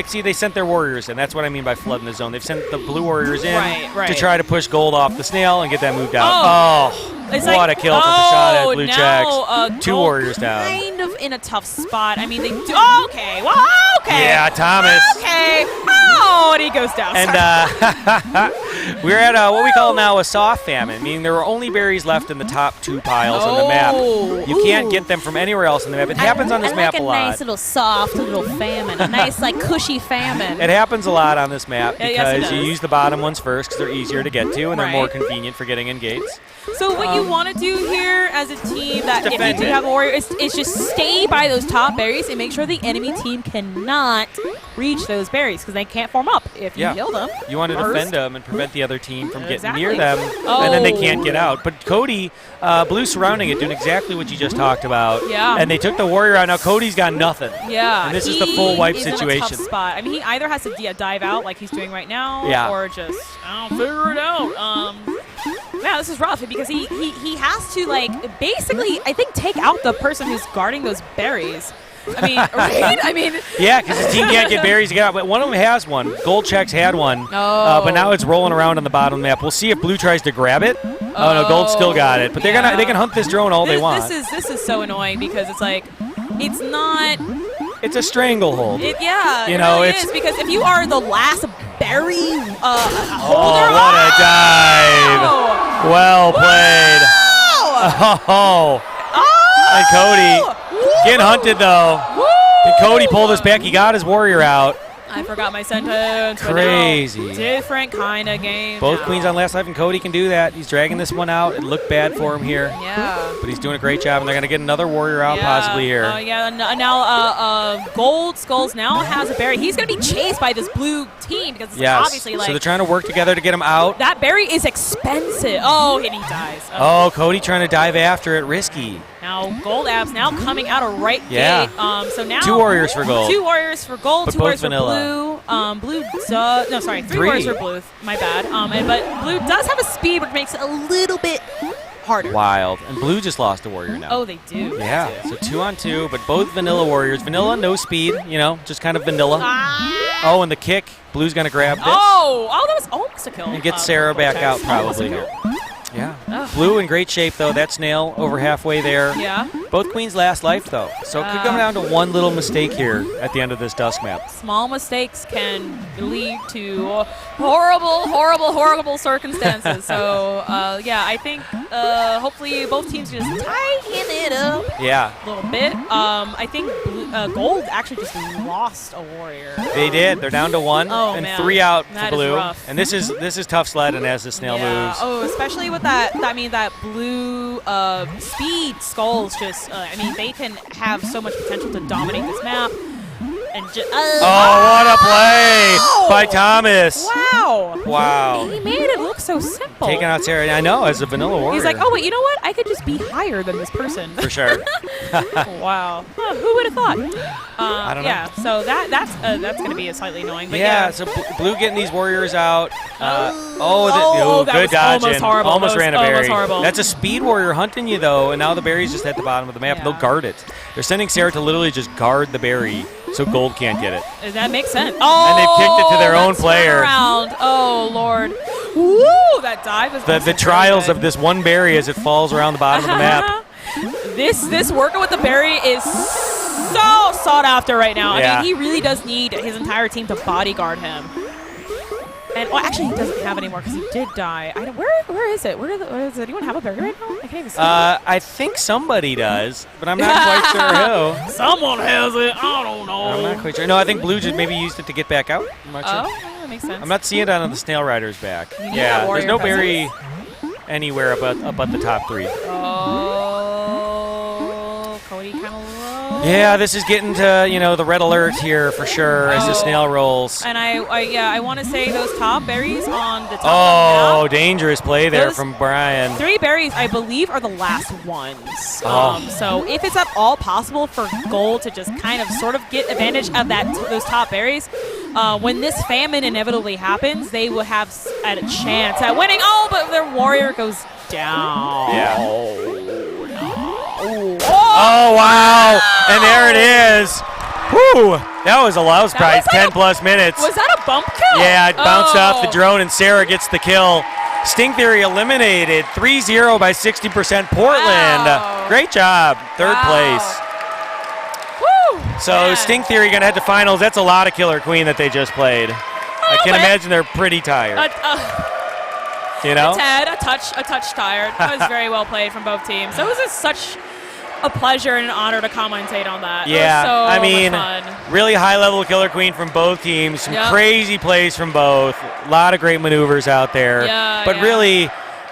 see, they sent their warriors in. That's what I mean by flooding the zone. They've sent the blue warriors in Right. to try to push Gold off the Snail and get that moved out. Oh. It's What like, a kill from Prashant at blue now, checks. Two Gold warriors down. Kind of in a tough spot. I mean, they do. Okay. Well, okay. Yeah, Thomas. Okay. Oh, and he goes down. And we're at what we call now a soft famine, meaning there are only berries left in the top two piles on the map. You can't get them from anywhere else on the map. It happens on this map a lot. nice little soft little famine. A nice, like, cushy famine. It happens a lot on this map Yeah, yes, it because you does. use the bottom ones first because they're easier to get to and they're more Right. convenient for getting in gates. So what you want to do here as a team that if you defend do it. have a warrior is just stay by those top berries and make sure the enemy team cannot reach those berries because they can't form up if you kill them. You want to first. defend them and prevent the other team from getting Exactly. near them, and then they can't get out. But Cody, Blue surrounding it, doing exactly what you just talked about. Yeah. And they took the warrior out. Now Cody's got nothing. Yeah, And this is the full wipe he's in a situation. tough spot. I mean, he either has to dive out like he's doing right now, Yeah. or just figure it out. Yeah, this is rough because he has to, like, basically, I think, take out the person who's guarding those berries. I mean, right? I mean, Yeah, because his team can't get berries to get out. But one of them has one. Gold Checks had one. But now it's rolling around on the bottom of the map. We'll see if Blue tries to grab it. Oh, no, Gold still got it. But they can hunt this drone all they want. This is so annoying because it's like, it's not. It's a stranglehold. Yeah, You it know, really it's- is, because if you are the last berry holder, Oh, what a dive. Well played. Oh. And Cody getting hunted, though. Can Cody pull this back? He got his warrior out. I forgot my sentence. but Crazy. now, different kind of game. Both now. queens on last life, and Cody can do that. He's dragging this one out. It looked bad for him here. Yeah. But he's doing a great job, and they're going to get another warrior out possibly here. Yeah, now Gold Skulls now has a berry. He's going to be chased by this blue team because it's Yes. obviously, like, So they're trying to work together to get him out. that berry is expensive. Oh, and he dies. Oh, Cody trying to dive after it. Risky. Now Gold Abs now coming out of right Yeah. gate. So now Two warriors for Gold. Two warriors for Gold. But Two both warriors vanilla. for Blue. Blue. No, sorry. Three warriors for Blue. My bad. But Blue does have a speed, which makes it a little bit harder. Wild. And Blue just lost a warrior now. Oh, they do. Yeah, so 2-on-2, but both vanilla warriors. Vanilla, no speed, just kind of vanilla. Oh, and the kick. Blue's going to grab this. Oh, that was almost a kill. And get Sarah back out probably here. Yeah. Blue in great shape, though. That snail over halfway there. Yeah. Both queens last life, though. So it could come down to one little mistake here at the end of this dusk map. Small mistakes can lead to horrible circumstances. So, yeah, I think hopefully both teams just tighten it up Yeah. a little bit. I think Gold actually just lost a warrior. They did. They're down to one Oh, and man. 3 out That for is Blue. rough. And this is tough sledding as the snail moves. Oh, especially with that blue speed skulls. Just, they can have so much potential to dominate this map. And just, what a play by Thomas. Wow. Wow. He made it look so simple. Taking out Sarah. I know, as a vanilla warrior. He's like, oh, wait, you know what? I could just be higher than this person. For sure. Wow. Huh, who would have thought? I don't know. Yeah, so that's going to be slightly annoying. But So Blue getting these warriors out. that Good was dodging. almost horrible. Almost That was ran a almost berry. horrible. That's a speed warrior hunting you, though, and now the berry's just at the bottom of the map, and they'll guard it. They're sending Sarah to literally just guard the berry so Gold can't get it. That makes sense. Oh, And they've kicked it to their own player. Turnaround. Oh, Lord. Woo, that dive is The trials of this one berry as it falls around the bottom of the map. this worker with the berry is so sought after right now. Yeah. I mean, he really does need his entire team to bodyguard him. And well, actually, he doesn't have anymore because he did die. Where is it? Does anyone have a berry right now? I can't even see. I think somebody does, but I'm not quite sure who. Someone has it. I don't know. I'm not quite sure. No, I think Blue just maybe used it to get back out. I'm not sure. Oh, that makes sense. I'm not seeing it on the Snail Rider's back. You need Yeah, that there's no warrior berry anywhere about the top 3. Oh, Cody kind of low. Yeah, this is getting to, the red alert here for sure as the snail rolls. And I want to say those top berries on the top Oh, of the map, dangerous play there those from Brian. 3 berries, I believe, are the last ones. Oh. So if it's at all possible for Gold to just kind of sort of get advantage of those top berries, when this famine inevitably happens, they will have a chance at winning. Oh, but their warrior goes down. Yeah. Oh, wow. And there it is. Whew. That was a louse prize, 10+ minutes. Was that a bump kill? Yeah, it bounced off the drone, and Sarah gets the kill. Sting Theory eliminated 3-0 by 60% Portland. Wow. Great job. Third place. Woo. So Sting Theory going to head to finals. That's a lot of Killer Queen that they just played. I can imagine they're pretty tired. You know? A tad, a touch tired. That was very well played from both teams. So it was just such a pleasure and an honor to commentate on that. Yeah, it was so I mean, much fun. really high-level Killer Queen from both teams. Some Yep. crazy plays from both. A lot of great maneuvers out there. Yeah, but yeah. really,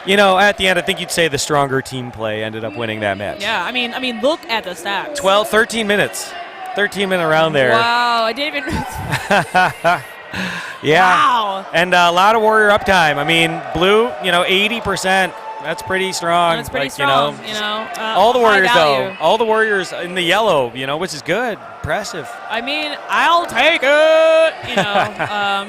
at the end, I think you'd say the stronger team play ended up winning that match. Yeah, I mean, look at the stats. 13 minutes. 13-minute round there. Wow, I didn't even. Yeah. Wow. And a lot of warrior uptime. I mean, Blue, 80%. That's pretty strong. That's pretty Like, strong. All the high warriors, value. though. All the warriors in the yellow, which is good. Impressive. I mean, I'll take it.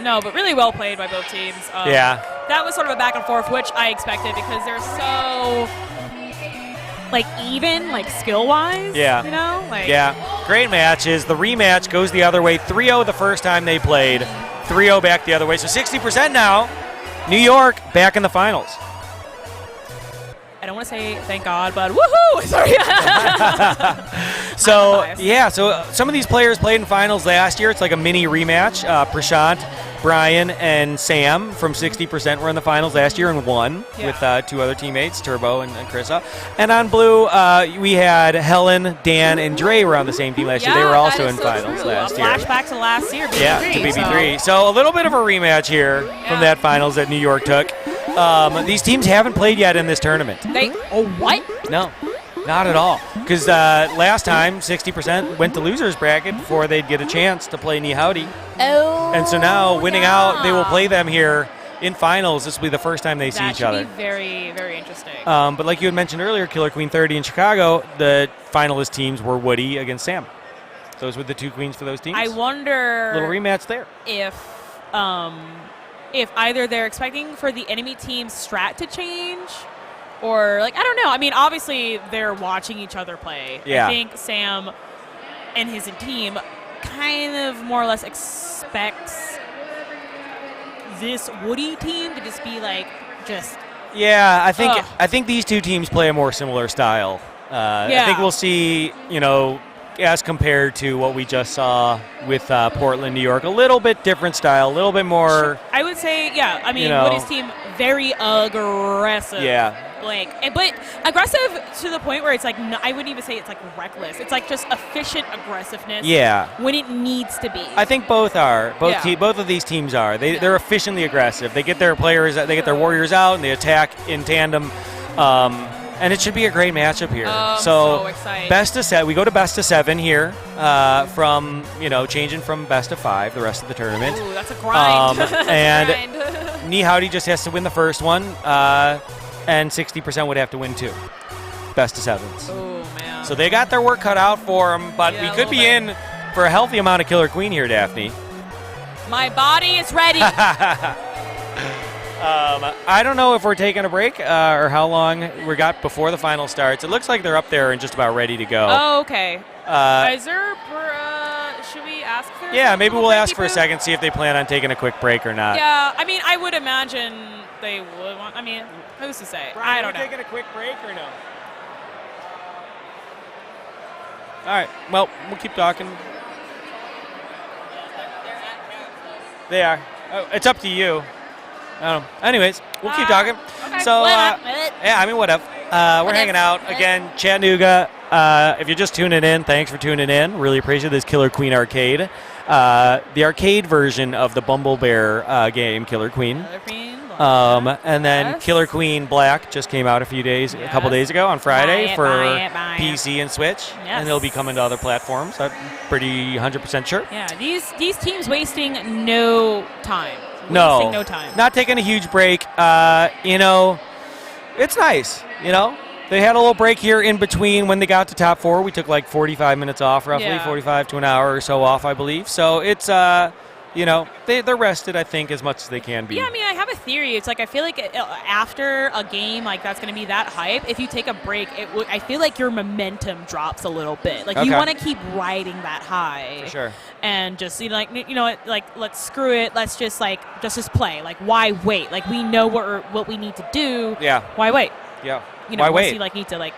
No, but really well played by both teams. Yeah. That was sort of a back and forth, which I expected because they're so even, skill-wise. Yeah. Yeah. Great matches. The rematch goes the other way. 3-0 the first time they played. 3-0 back the other way. So 60% now. New York back in the finals. I don't want to say thank God, but woohoo! Sorry. So some of these players played in finals last year. It's like a mini rematch. Prashant, Brian, and Sam from 60% were in the finals last year and won with 2 other teammates, Turbo and Krissa. And on Blue, we had Helen, Dan, and Dre were on the same team last year. They were also in finals last year. Flashback to last year, BB3. Yeah, to BB3. So a little bit of a rematch here from that finals that New York took. These teams haven't played yet in this tournament. What? No, not at all. Because last time, 60% went to losers bracket before they'd get a chance to play Nihouti. Oh. And so now, winning out, they will play them here in finals. This will be the first time they see each other. That should be very, very interesting. But like you had mentioned earlier, Killer Queen 30 in Chicago, the finalist teams were Woody against Sam. Those were the 2 queens for those teams. I wonder. Little rematch there. If either they're expecting for the enemy team's strat to change, or I don't know. I mean, obviously they're watching each other play. Yeah. I think Sam and his team kind of more or less expects this Woody team to just be Yeah, I think these 2 teams play a more similar style. I think we'll see, as compared to what we just saw with Portland, New York, a little bit different style, a little bit more. I would say, yeah. I mean, Woody's team very aggressive. Yeah. But aggressive to the point where it's I wouldn't even say it's reckless. It's just efficient aggressiveness. Yeah. When it needs to be. I think both are. Both of these teams are. They're efficiently aggressive. They get their players, they get their warriors out, and they attack in tandem. And it should be a great matchup here. Oh, I'm so excited. Best of 7. We go to best of 7 here. From changing from best of 5 the rest of the tournament. Ooh, that's a grind. And Nihouti just has to win the first one, and 60% would have to win 2. Best of 7s. Oh man. So they got their work cut out for them, but we could be in for a healthy amount of Killer Queen here, Daphne. My body is ready. I don't know if we're taking a break or how long we got before the final starts. It looks like they're up there and just about ready to go. Oh, okay. Is there? Should we ask? Yeah, maybe we'll ask for a second, see if they plan on taking a quick break or not. Yeah, I mean, I would imagine they would want. I mean, who's to say? Brian, I don't know. Taking a quick break or no? All right. Well, we'll keep talking. They are. Oh, it's up to you. I don't know. Anyways, we'll keep talking. Okay. So, Whatever. yeah, I mean, whatever. We're hanging out. Again, Chattanooga, if you're just tuning in, thanks for tuning in. Really appreciate this Killer Queen arcade. The arcade version of the BumbleBash game, Killer Queen. And then Killer Queen Black just came out a couple days ago on Friday for PC and Switch, and it'll be coming to other platforms. I'm pretty 100% sure. Yeah, these teams wasting no time. No, no time. Not taking a huge break. It's nice. They had a little break here in between when they got to top 4. We took like 45 minutes off, roughly 45 to an hour or so off, I believe. So it's they're rested, I think, as much as they can be. Yeah, I mean, I have a theory. It's like I feel like after a game like that's going to be that hype, if you take a break, I feel like your momentum drops a little bit. Like you want to keep riding that high. For sure. And just let's screw it. Let's just play. Like, why wait? Like, we know what we need to do. Yeah. Why wait? Yeah. Why wait? You need to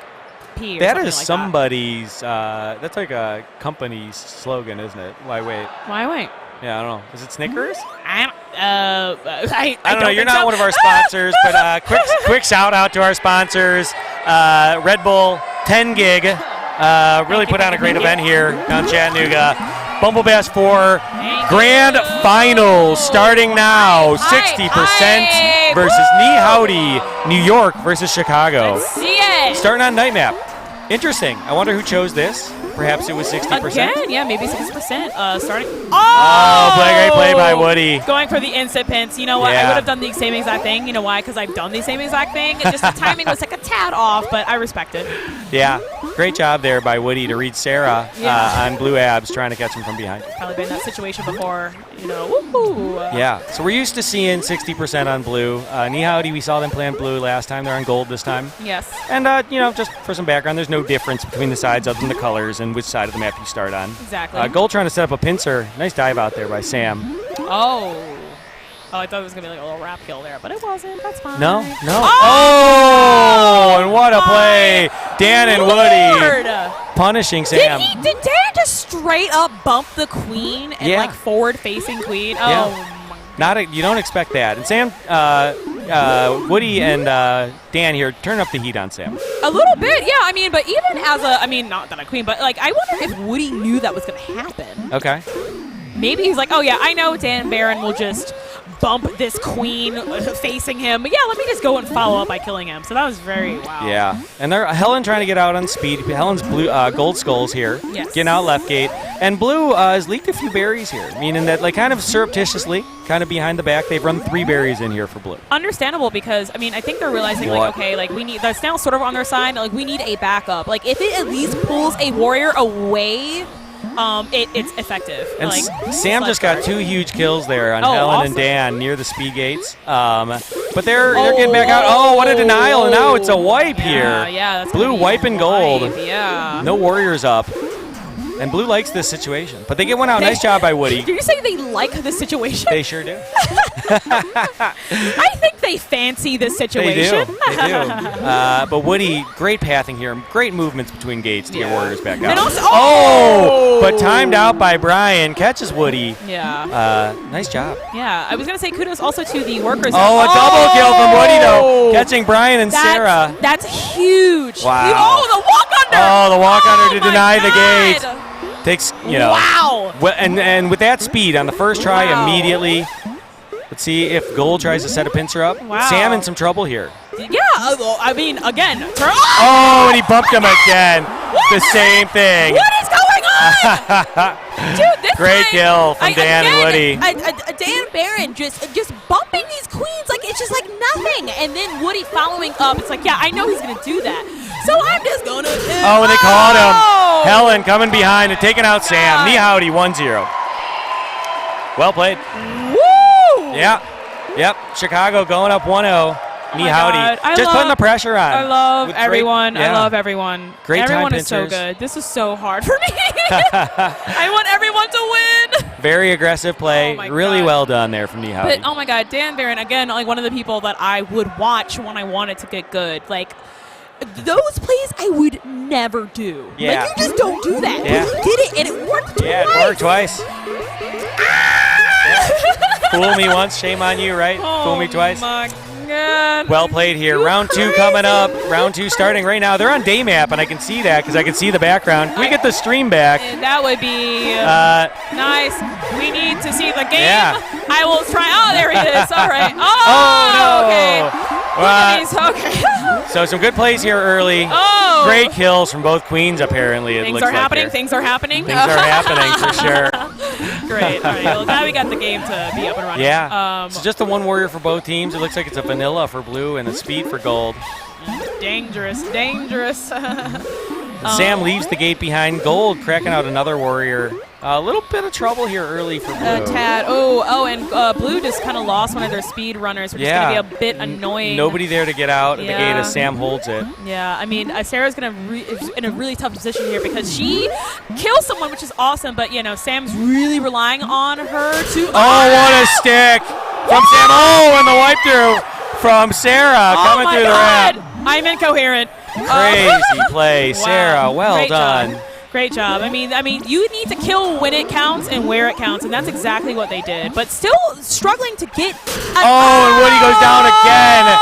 pee. Or that something is like somebody's. That's like a company's slogan, isn't it? Why wait? Why wait? Yeah, I don't know. Is it Snickers? I don't know. You're not one of our sponsors, but quick shout out to our sponsors. Red Bull 10 gig. Really put on a great event here down Chattanooga. BumbleBash IV Grand Finals starting now. 60% versus Knee Howdy, New York versus Chicago. Let's see it. Starting on Night Map. Interesting. I wonder who chose this. Perhaps it was 60%. Again, yeah, maybe 60%. Starting. Great play by Woody. Going for the instant pinch. You know what? Yeah. I would have done the same exact thing. You know why? Because I've done the same exact thing. It's just the timing was like a tad off, but I respect it. Yeah, great job there by Woody to read Sarah on Blue Abs, trying to catch him from behind. Probably been in that situation before. Woohoo. Yeah, so we're used to seeing 60% on blue. Knee Howdy, we saw them play on blue last time. They're on gold this time. Yes. And, just for some background, there's no difference between the sides other than the colors and which side of the map you start on. Exactly. Gold trying to set up a pincer. Nice dive out there by Sam. Oh, I thought it was going to be like a little wrap kill there, but it wasn't. That's fine. No. Oh, and what a play. Dan and Woody punishing Sam. Did Dan just straight up bump the queen and forward-facing queen? Oh, You don't expect that. And Sam, Woody and Dan here turn up the heat on Sam. a little bit, yeah. I mean, but even as not that I'm queen, but I wonder if Woody knew that was going to happen. Okay. Maybe he's like, oh yeah, I know Dan Barron will just bump this queen facing him. But yeah, let me just go and follow up by killing him. So that was very wow. Yeah, and Helen trying to get out on speed. Helen's blue gold skulls here, getting out left gate, and blue has leaked a few berries here, meaning that kind of surreptitiously, kind of behind the back, they've run 3 berries in here for blue. Understandable, because I think they're realizing we need that's now sort of on their side. We need a backup. If it at least pulls a warrior away. It's effective. And Sam just got 2 huge kills there on Helen and Dan near the speed gates. But they're getting back out. Oh, what a denial. And now it's a wipe here. Yeah, that's blue wiping gold. Yeah. No warriors up. And blue likes this situation. But they get one out. Nice job by Woody. Did you say they like this situation? They sure do. I think they fancy this situation. They do. But Woody, great pathing here. Great movements between gates to get warriors back out. And also, but timed out by Brian. Catches Woody. Yeah. Nice job. Yeah. I was going to say kudos also to the workers. Oh, a double kill from Woody, though. Catching Brian and Sarah. That's huge. Wow. Oh, the walk under. Oh, the walk under to deny the gate. Takes, Wow. And with that speed on the first try immediately. Let's see if Gold tries to set a pincer up. Wow. Sam in some trouble here. Yeah, again. Oh, and he bumped him again. The same thing. What is going on? Dude, this great kill from Dan and Woody. Dan Barron just bumping these queens it's just nothing. And then Woody following up. It's I know he's going to do that. So I'm just going to do and they caught him. Helen coming behind and taking out Sam. Knee Howdy 1-0. Well played. Woo! Yeah. Yep. Chicago going up 1-0. Knee Howdy. Just putting the pressure on. I love everyone. I love everyone. Great everyone time is so pincers. good. This is so hard for me. I want everyone to win. Very aggressive play. Really well done there from Knee Howdy. But, oh my God, Dan Barron, again, one of the people that I would watch when I wanted to get good. those plays I would never do. Yeah. Like, you just don't do that. Yeah. But he did it, and it worked twice. Yeah, it worked twice. Fool me once, shame on you, right? Fool me twice. Oh, my God. Well played here. Round 2 coming up. Round 2 starting right now. They're on day map, and I can see that because I can see the background. Can we get the stream back? And that would be nice. We need to see the game. Yeah. I will try. Oh, there he is. All right. Oh, no. Okay. Look at these. Okay. So some good plays here early. Oh. Great kills from both queens, apparently. It Things looks are like happening. here. Things are happening. Things are happening for sure. Great. All right. Well, glad we got the game to be up and running. Yeah. So just the one warrior for both teams. It looks like it's a vanilla for blue and a speed for gold. Dangerous. Dangerous. Sam leaves the gate behind. Gold cracking out another warrior. A little bit of trouble here early for blue. Tad. Oh, and blue just kind of lost one of their speed runners, which is going to be a bit annoying. Nobody there to get out of the gate Yeah. as Sam holds it. Yeah, I mean, Sarah's is in a really tough position here because she kills someone, which is awesome, but, Sam's really relying on her to... Oh, what a stick from Sam. Oh, and the wipe through from Sarah coming through the ramp. I'm incoherent. Crazy play, Sarah. Well Great done. Job. Great job. I mean, you need to kill when it counts and where it counts, and that's exactly what they did. But still struggling to get. And Woody goes down again.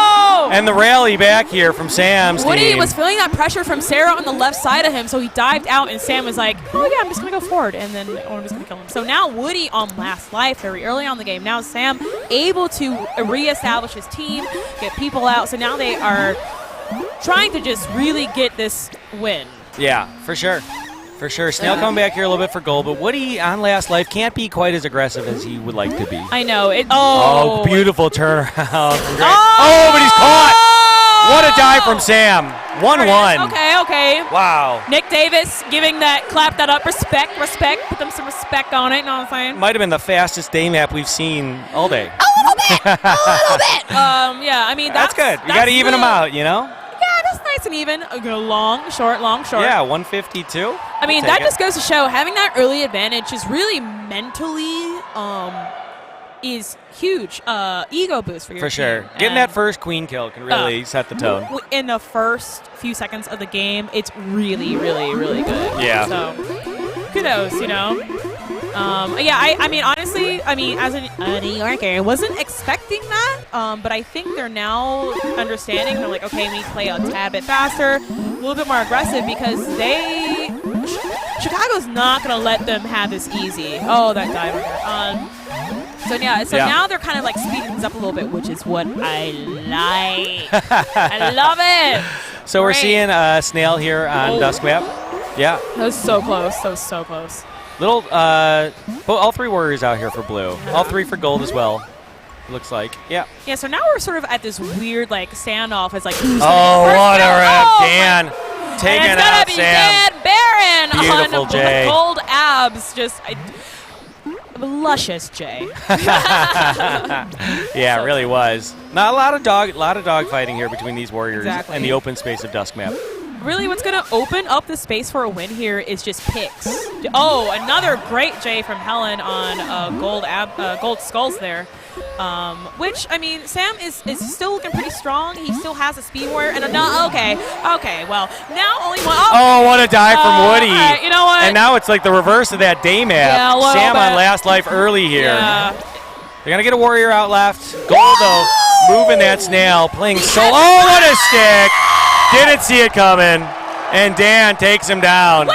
And the rally back here from Sam's Woody team. was feeling that pressure from Sarah on the left side of him, so he dived out, and Sam was like, "Oh yeah, I'm just gonna go forward," and then I'm just gonna kill him. So now Woody on last life, very early on the game. Now Sam able to reestablish his team, get people out. So now they are trying to just really get this win. Yeah, for sure. For sure. Snail coming back here a little bit for gold, but Woody on last life can't be quite as aggressive as he would like to be. I know. Oh, beautiful turnaround. But he's caught. What a dive from Sam. 1-1. Okay. Wow. Nick Davis giving that, clap that up, respect, put them some respect on it, you know what I'm saying? Might have been the fastest day map we've seen all day. A little bit. Yeah, I mean, That's good. You got to even them out, Yeah, that's nice and even. Go long, short. Yeah, 152. I mean, that just goes to show having that early advantage is really mentally is huge. Ego boost for your For sure. team. Getting that first queen kill can really set the tone. In the first few seconds of the game, it's really, really, really good. Yeah. So, kudos, I mean, honestly, as a New Yorker, I wasn't expecting that, but I think they're now understanding. They're like, okay, we need to play a tad bit faster, a little bit more aggressive, because Chicago's not going to let them have this easy. Oh, that dive under. So now they're kind of like speeding things up a little bit, which is what I like. I love it. So we're seeing Snail here on Dusk Map. Yeah. That was so close. So close. Little, all three warriors out here for blue. All three for gold as well. Looks like. Yeah. Yeah. So now we're sort of at this weird like standoff. It's like, who's what a rep, Dan. Taking and it's out gonna be Sam. Dan Barron Beautiful, on Jay. gold abs. Just luscious, Jay. Yeah, it really was. Not a lot of dog fighting here between these warriors and the open space of Dusk Map. Really, what's going to open up the space for a win here is just picks. Oh, another great J from Helen on gold skulls there. Which, I mean, Sam is still looking pretty strong. He still has a speed warrior. And okay, well, now only one. Oh, what a dive from Woody. Right, you know what? And now it's like the reverse of that day map. Yeah, a little Sam bit. on last life early here. Yeah. They're going to get a warrior out left. Gold, though, moving that Snail, playing solo. Oh, what a stick. Didn't see it coming. And Dan takes him down.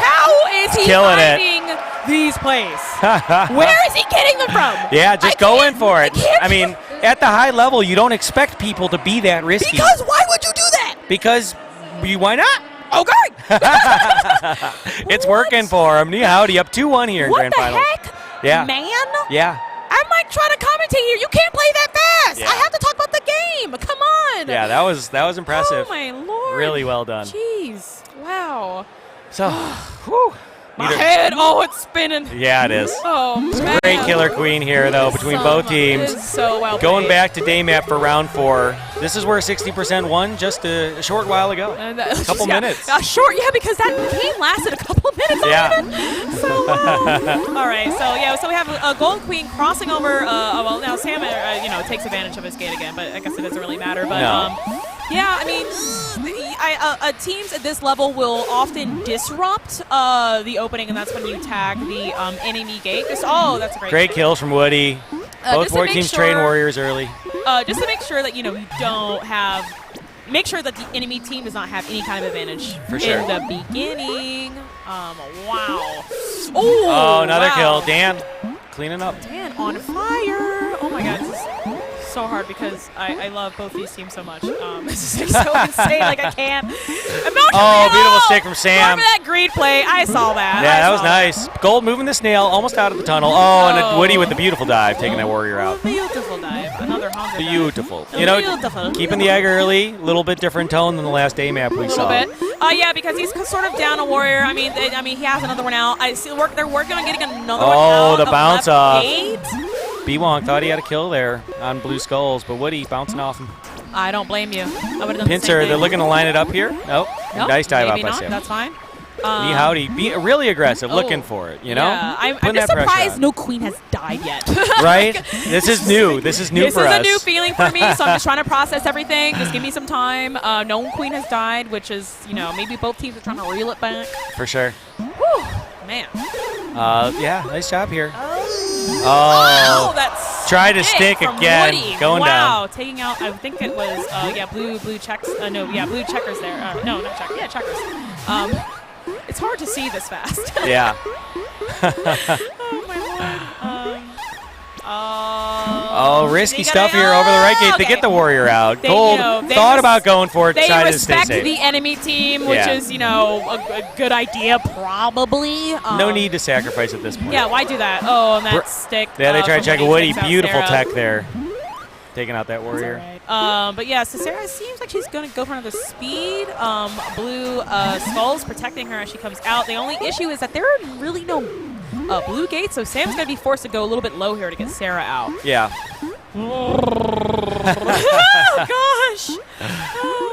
How is he Killing it. finding these plays? Where is he getting them from? Yeah, just go in for it. I mean, at the high level, you don't expect people to be that risky. Because why would you do that? Because why not? Okay. It's working for him. Howdy, up 2-1 here in Grand Final. What the heck? Yeah. Man? Yeah. I'm like trying to commentate here. You can't play that fast. Yeah. I have to talk about the game. Come on. Yeah, that was impressive. Oh, my Lord. Really well done. Jeez. Wow. So, My head, oh, it's spinning. Yeah, it is. Oh, man. Great Killer Queen here, though, between both teams. It's so well Going played. back to day map for round 4. This is where 60% won just a short while ago. A couple minutes. Short, yeah, because that game lasted a couple of minutes. Yeah. So, all right, so we have a Gold Queen crossing over. Well, now Sam, takes advantage of his gate again, but I guess it doesn't really matter. But No. yeah, I mean, teams at this level will often disrupt the opening, and that's when you tag the enemy gate. That's a Great kills from Woody. Both just to make teams sure- train warriors early. Just to make sure that you don't have. Make sure that the enemy team does not have any kind of advantage For sure. in the beginning. Wow. Oh, another wow. kill. Dan cleaning up. Dan on fire. Oh my god, this is so hard because I love both these teams so much. This is like so insane. Like I can't. Beautiful stick from Sam. Remember that greed play? I saw that. Yeah, that was nice. Gold moving the snail almost out of the tunnel. Oh, and a Woody with the beautiful dive, taking that warrior out. Beautiful dive. Another Honda dive. Beautiful. Beautiful. Keeping the egg early, a little bit different tone than the last day map we A little saw. bit. Yeah, because he's sort of down a warrior. I mean, he has another one out. I see. They're working on getting another one out. The bounce off. Gate. B-Wong thought he had a kill there on Blue Skulls, but Woody bouncing off him. I don't blame you. I would have done the same Pincer, thing. they're looking to line it up here. Nope. Nice dive maybe out by not. Sam. That's fine. Knee howdy. Be really aggressive, looking for it, you know? Yeah, I'm Putting just that pressure surprised on. no queen has died yet. Right? This is new. This is new for us. This is a new feeling for me, so I'm just trying to process everything. Just give me some time. No queen has died, which is, maybe both teams are trying to reel it back. For sure. Whew, man. Yeah, nice job here. Oh, that's try to stick again. Woody. Going wow, down. taking out. I think it was blue checks. Blue checkers there. No, not checkers. Yeah, checkers. It's hard to see this fast. Yeah. Oh my lord. Risky stuff here over the right gate to get the warrior out. Gold thought about going for it, They decided to stay respect safe. the enemy team, which is, a good idea, probably. No need to sacrifice at this point. Yeah, why do that? Oh, and that stick. Yeah, they try to from check Woody Woody. takes out Beautiful Sarah. tech there. Taking out that warrior. But yeah, so Sarah seems like she's going to go for another speed. Blue Skulls protecting her as she comes out. The only issue is that there are really no blue gates, so Sam's going to be forced to go a little bit low here to get Sarah out. Yeah. Oh, gosh.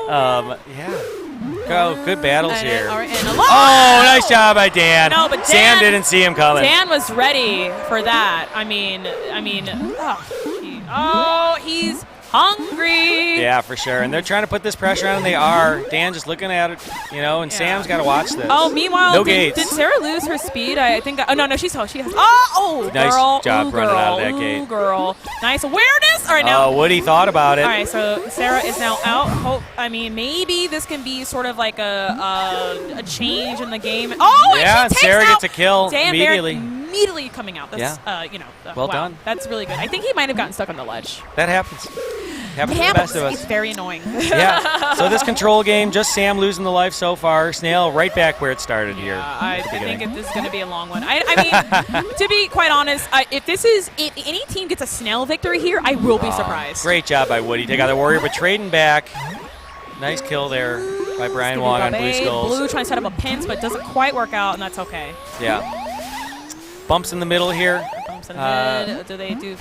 Yeah. Go. Good battles here. Oh, nice job by Dan. No, but Sam didn't see him coming. Dan was ready for that. He's hungry. Yeah, for sure. And they're trying to put this pressure on, and they are. Dan just looking at it, and Sam's got to watch this. Oh, meanwhile, no did gates. Sarah lose her speed? I think. No, she has. Oh, Nice girl. job Ooh, running girl. out of that gate. Ooh, girl. Nice awareness. All right, now. Woody thought about it. All right, so Sarah is now out. Maybe this can be sort of like a change in the game. Oh, yeah, and she takes Sarah out gets a kill Dan immediately. Barrett immediately coming out. That's, Well wow, done. That's really good. I think he might have gotten stuck on the ledge. That happens. Happens It to the best happens. of us. It's very annoying. Yeah. So this control game, just Sam losing the life so far. Snail right back where it started here. I think this is going to be a long one. I mean, to be quite honest, if any team gets a Snail victory here, I will be surprised. Great job by Woody. Take out the warrior, but trading back. Nice kill there by Brian Wong on Blue Skulls. Blue trying to set up a pinch, but doesn't quite work out, and that's okay. Yeah. Bumps in the middle here. Bumps in the mid. Do they do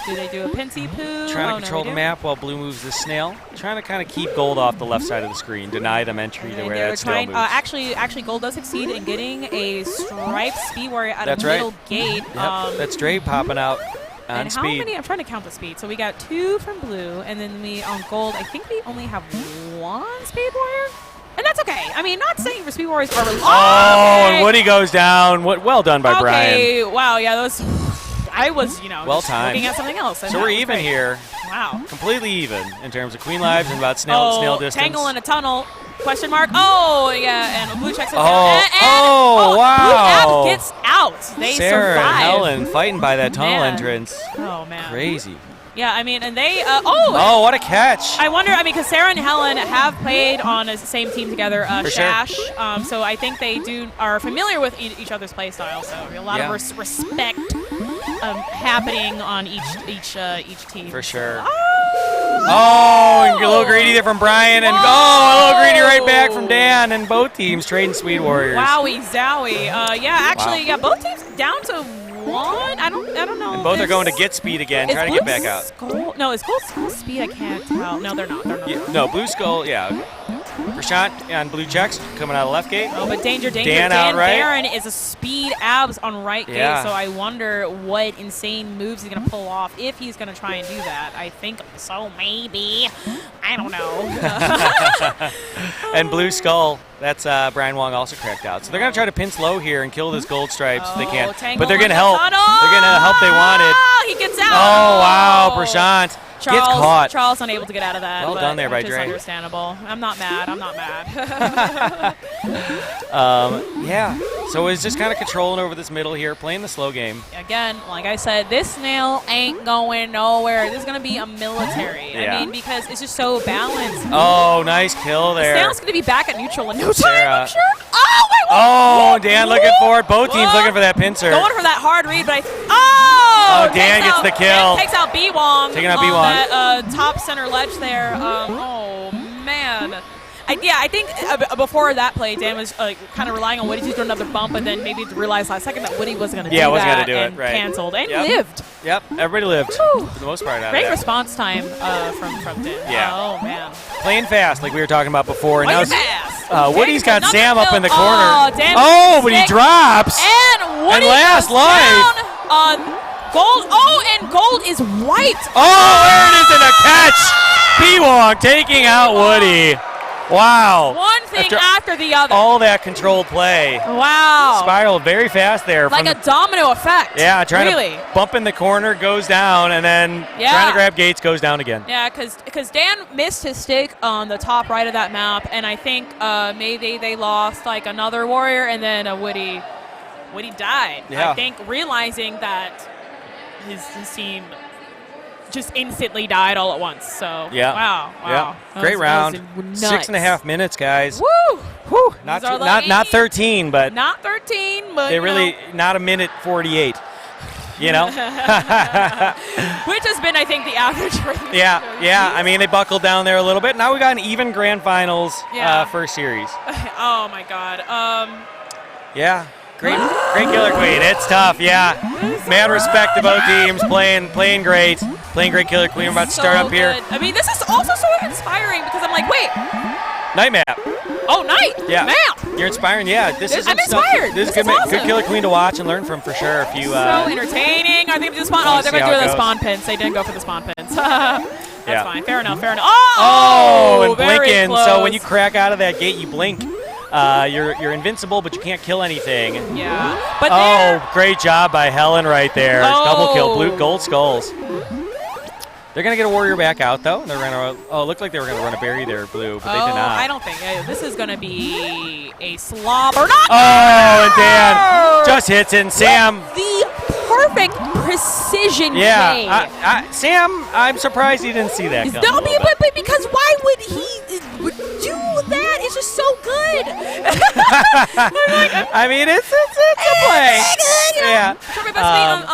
a pinsy poo? Trying to control the map while Blue moves the snail. Trying to kind of keep Gold off the left side of the screen, deny them entry to where that snail moves. Actually, Gold does succeed in getting a striped speed warrior out of That's middle gate. Yep. That's Dre popping out on and speed. how many? I'm trying to count the speed. So we got 2 from Blue, and then we on Gold. I think we only have 1 speed warrior. And that's okay. I mean, not saying for Speed Warriors are and Woody goes down. Well done by Brian. Okay, wow, yeah, those. I was, well just timed. looking at something else. And So that we're was even great. here. Wow. Completely even in terms of queen lives and about snail distance. Tangle in a tunnel. Question mark. Oh, yeah, and Blue checks it down. wow. Blue app gets out. They Sarah survive. and Helen fighting by that tunnel Man. entrance. Oh, man. Crazy. Yeah, I mean, and they. Oh, what a catch. I wonder, because Sarah and Helen have played on the same team together, For sure. Shash. So I think they are familiar with each other's play style. So a lot of respect happening on each team. For sure. Oh! Oh, and a little greedy there from Brian, and a little greedy right back from Dan, and both teams trading Speed Warriors. Wowie zowie. Both teams down to 1. I don't know. And both are going to get speed again, trying to get back out. No, is Gold Skull speed? I can't tell. No, they're not. No, Blue Skull, yeah. Prashant on blue checks coming out of left gate. Oh, but danger. Dan out right. Baron is a speed abs on right gate, so I wonder what insane moves he's going to pull off if he's going to try and do that. I think so, maybe. I don't know. And Blue Skull, that's Brian Wong also cracked out. So they're going to try to pin slow here and kill this gold stripes if they can. But they're going to help. They're going to help they wanted. He gets out. Oh, wow, Prashant. Gets caught. Charles unable to get out of that. Well done there by Dre. Understandable. I'm not mad. Yeah. So it's just kind of controlling over this middle here, playing the slow game. Again, like I said, this snail ain't going nowhere. This is going to be a military. Yeah. I mean, because it's just so balanced. Oh, nice kill there. Snail's going to be back at neutral in no time, I'm sure. Dan looking for it. Both teams looking for that pincer. Going for that hard read, but Dan gets the kill. Dan takes out B-Wong. Taking out B-Wong. That top center ledge there. Oh, man. I think before that play, Dan was kind of relying on Woody to do another bump, and then maybe realized last second that Woody wasn't going to do that. Yeah, wasn't going to do it. Right. Canceled and lived. Yep, everybody lived for the most part. Great response time from Dan. Yeah. Oh, man. Playing fast, like we were talking about before. And now Woody's got Sam up in the corner. Dan but he drops. And Woody last life. Gold. And Gold is wiped. There it is in a catch. B-Wong taking out Woody. Wow. One thing after the other. All that controlled play. Wow. Spiraled very fast there. Like a domino effect. Yeah, trying to bump in the corner, goes down, and then trying to grab Gates, goes down again. Yeah, because Dan missed his stick on the top right of that map, and I think maybe they lost like another warrior, and then Woody died. Yeah. I think realizing that his team just instantly died all at once. So wow. Yeah. Great round. 6.5 minutes, guys. Woo! Whew. Not 13, but not 13, but they really not a minute 48. You know, which has been, I think, the average for these Yeah. I mean, they buckled down there a little bit. Now we got an even grand finals first series. Oh my God. Yeah. Great Killer Queen. It's tough, Mad respect to both teams. Playing great. Playing great Killer Queen. We're about to start up here. I mean, this is also so inspiring because I'm like, wait. Night map. Oh, night. Yeah. Map. You're inspiring. Yeah. This is I'm inspired. This is good, awesome. Good Killer Queen to watch and learn from for sure. If you so entertaining. Are they going to do the spawn? Oh, they're going to do the spawn pins. They didn't go for the spawn pins. That's fine. Fair enough. And blinking. So when you crack out of that gate, you blink. You're invincible, but you can't kill anything. Yeah. But great job by Helen right there. Double kill, gold skulls. They're going to get a warrior back out, though. They're going to. It looked like they were going to run a berry there, blue, but they did not. I don't think. This is going to be a slobber. And Dan just hits in. Sam. The perfect precision play. Sam, I'm surprised he didn't see that coming. No, but because why would he do that? It's just so good. I mean, it's a play.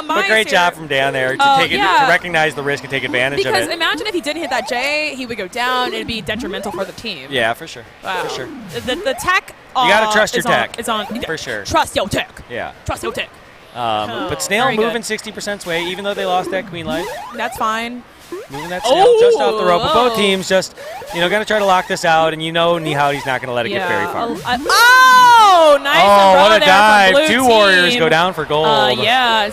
But great job from Dan there to recognize the risk and take advantage of it. Because imagine if he didn't hit that J, he would go down. It'd be detrimental for the team. Yeah, for sure. Wow. For sure. The tech. You gotta trust your tech. It's on. For sure. Trust your tech. Yeah. Trust your tech. But Snail moving 60% sway, even though they lost that queen life. That's fine. Moving that Snail just off the rope. But both teams just, going to try to lock this out. And Nihaudi's not going to let it get very far. Nice. What a dive. Blue 2 team. warriors go down for gold.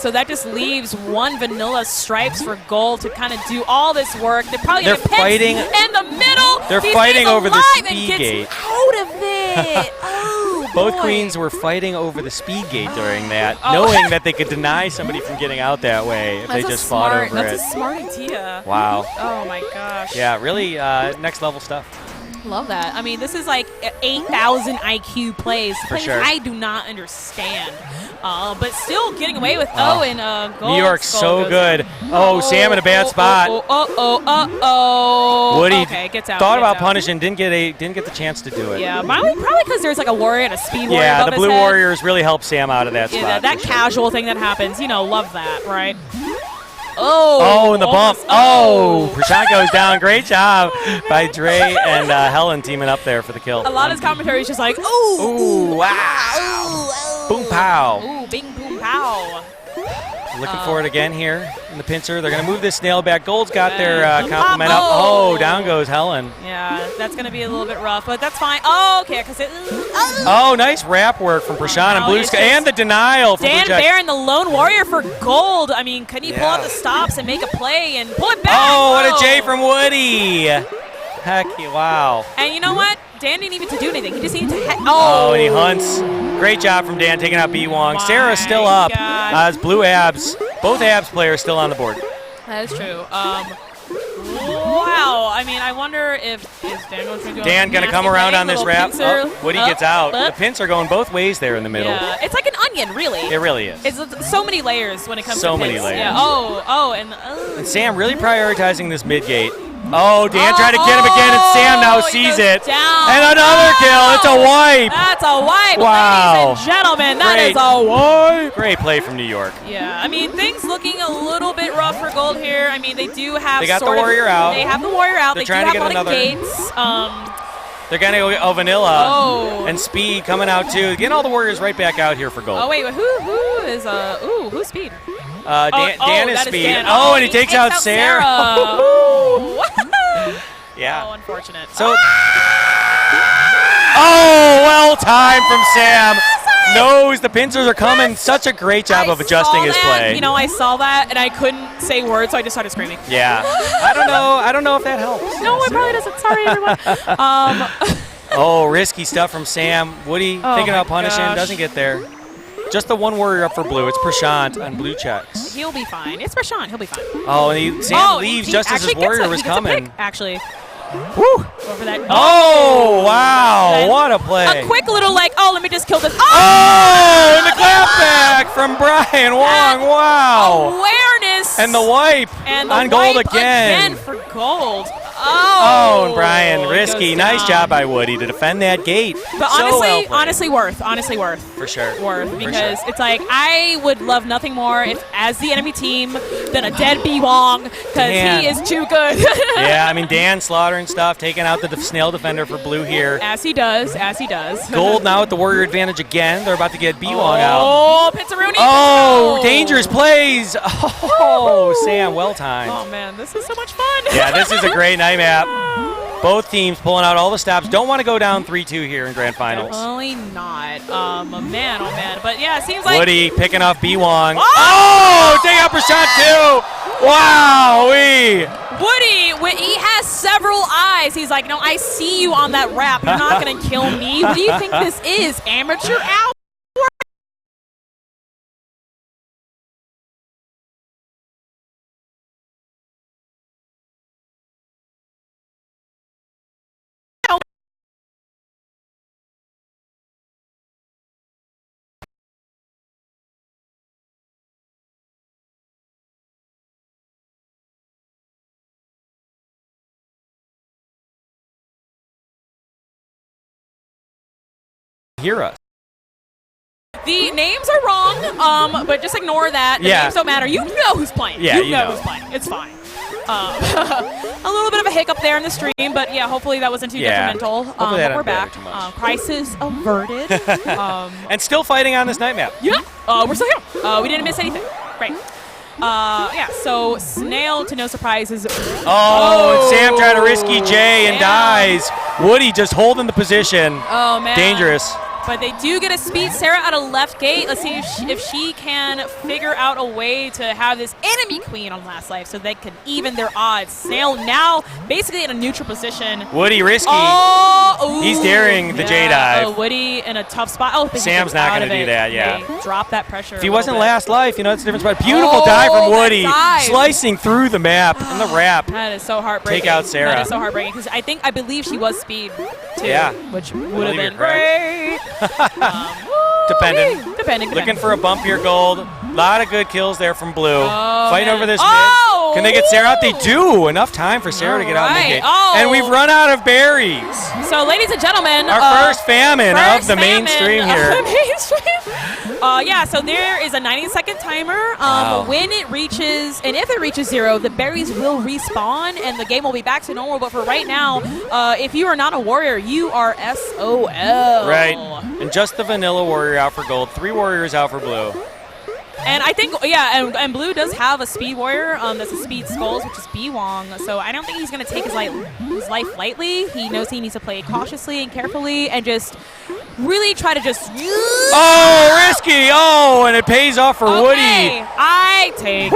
So that just leaves 1 vanilla stripes for gold to kind of do all this work. They're fighting in the middle. They're fighting over the speed gate. Out of it. Both queens were fighting over the speed gate during that, knowing that they could deny somebody from getting out that way if they just fought over it. That's a smart idea. Wow. Oh my gosh. Yeah, really next level stuff. Love that. I mean, this is like 8,000 IQ plays. Plays sure. I do not understand. But still getting away with and gold. New York's so good. Sam in a bad spot. Woody gets out. Thought about punishing, didn't get the chance to do it. Yeah, probably because there's like a warrior and a speed warrior. Yeah, above the blue his head. warriors really helped Sam out of that spot. Yeah, that casual thing that happens. Love that, right? Oh, and the bump. Oh, Prashant goes down. Great job by Dre and Helen teaming up there for the kill. A lot of his commentary is just like, ooh. Ooh, wow. Boom, pow. Ooh, bing, boom, pow. Looking for it again here in the pincer. They're going to move this snail back. Gold's got their compliment up. Oh, down goes Helen. Yeah, that's going to be a little bit rough, but that's fine. Oh, okay, because Oh, nice wrap work from Prashant and Blue Sky. And the denial from Dan Blue Jack. Bear and the Lone Warrior for gold. I mean, can he pull out the stops and make a play and pull it back? Oh, what a J from Woody. Heck, wow. And you know what? Dan didn't even to do anything. He just needed to Oh, and he hunts. Great job from Dan taking out B Wong. Sarah's still up as Blue Abs. Both Abs players still on the board. That is true. Wow. I mean, I wonder if is Dan going to do Dan going to come around on this wrap. Oh, Woody gets out. The pins are going both ways there in the middle. Yeah, it's like an onion, really. It really is. It's so many layers when it comes to So pins. many layers. Yeah. And Sam really prioritizing this mid gate. Oh, Dan tried to get him again, and Sam now sees it. And another kill. It's a wipe. That's a wipe, wow. ladies and gentlemen. That is a wipe. Great play from New York. Yeah, I mean, things looking a little bit rough for gold here. I mean, they do have They got the sort of- warrior out. They have the warrior out. They're They trying do to have get a lot of another- gates. They're going to go get Vanilla Oh. and Speed coming out, too. Getting all the warriors right back out here for gold. Oh, wait, who is, who's Speed? Dan is that Speed. Dan. Oh, and he takes out Sarah. Yeah. Oh, unfortunate. So, oh, well timed from Sam. Knows the pincers are coming. Such a great job of adjusting his play. You know, I saw that and I couldn't say words, so I just started screaming. Yeah. I don't know if that helps. No, it probably doesn't. Sorry, everyone. Oh, risky stuff from Sam. Woody Oh thinking my about punishing. gosh. Doesn't get there. Just the one warrior up for blue. It's Prashant on blue checks. He'll be fine. It's Prashant. He'll be fine. Oh, and Sam leaves he just as his actually gets warrior a- was he gets a coming. pick, actually. Woo! Over that. Oh, wow. And What a play. A quick little let me just kill this. Oh, and the clap back from Brian Wong. Wow. Awareness. And the wipe And the on gold wipe again. for gold. Oh, and Brian, risky. goes Nice down. job by Woody to defend that gate. But So well played. honestly worth. For sure. Worth, For because sure. it's like I would love nothing more if as the enemy team than a dead B Wong, because Dan. he is too good. Yeah, I mean, Dan slaughtering stuff, taking out the snail defender for blue here. As he does. Gold now with the warrior advantage again. They're about to get B-Wong out. Oh, Pizzaroni. Oh, dangerous plays. Oh, Sam, well timed. Oh man, this is so much fun. Yeah, this is a great night map. Both teams pulling out all the stops. Don't want to go down 3-2 here in grand finals. Definitely not. Oh man. But yeah, it seems like Woody picking off B-Wong. Oh! Take out Prashant too. Wow, Woody, he has several eyes. He's like, no, I see you on that rap. You're not gonna kill me. What do you think this is? Amateur hour? hear us. The names are wrong, but just ignore that. The Yeah. names don't matter. You know who's playing. Yeah, you know know. who's playing. It's fine. A little bit of a hiccup there in the stream, but yeah, hopefully that wasn't too Yeah. detrimental. Hopefully that But we're didn't matter back. too much. Crisis averted. And still fighting on this night map. Yeah, we're still here. We didn't miss anything. Great. Yeah, so Snail, to no surprises. Oh, and Sam tried a risky J and dies. Woody just holding the position. Oh, man. Dangerous. But they do get a speed. Sarah out of left gate. Let's see if she can figure out a way to have this enemy queen on last life so they can even their odds. Snail now basically in a neutral position. Woody risky. Oh, He's daring the J yeah. dive. Oh, Woody in a tough spot. Oh, Sam's not going to do that, yeah. Drop that pressure. If he wasn't last life, that's the difference. But beautiful dive from Woody, slicing through the map in the wrap. That is so heartbreaking. Take out Sarah. That is so heartbreaking because I believe she was speed too. Yeah. Which would have Believe been you're correct. Depending. Looking for a bumpier gold. A lot of good kills there from blue. Fighting over this mid. Can they get Sarah out? They do. Enough time for Sarah to get out in the game. And we've run out of berries. So, ladies and gentlemen, our first famine of the mainstream here. Yeah, so there is a 90-second timer. Wow. When it reaches, and if it reaches 0, the berries will respawn, and the game will be back to normal. But for right now, if you are not a warrior, you are SOL. Right. And just the vanilla warrior out for gold. 3 warriors out for blue. And I think, yeah, and blue does have a speed warrior that's a speed skulls, which is B-Wong. So I don't think he's going to take his life lightly. He knows he needs to play cautiously and carefully and just really try to just... Oh, risky. Oh, and it pays off for Woody. I take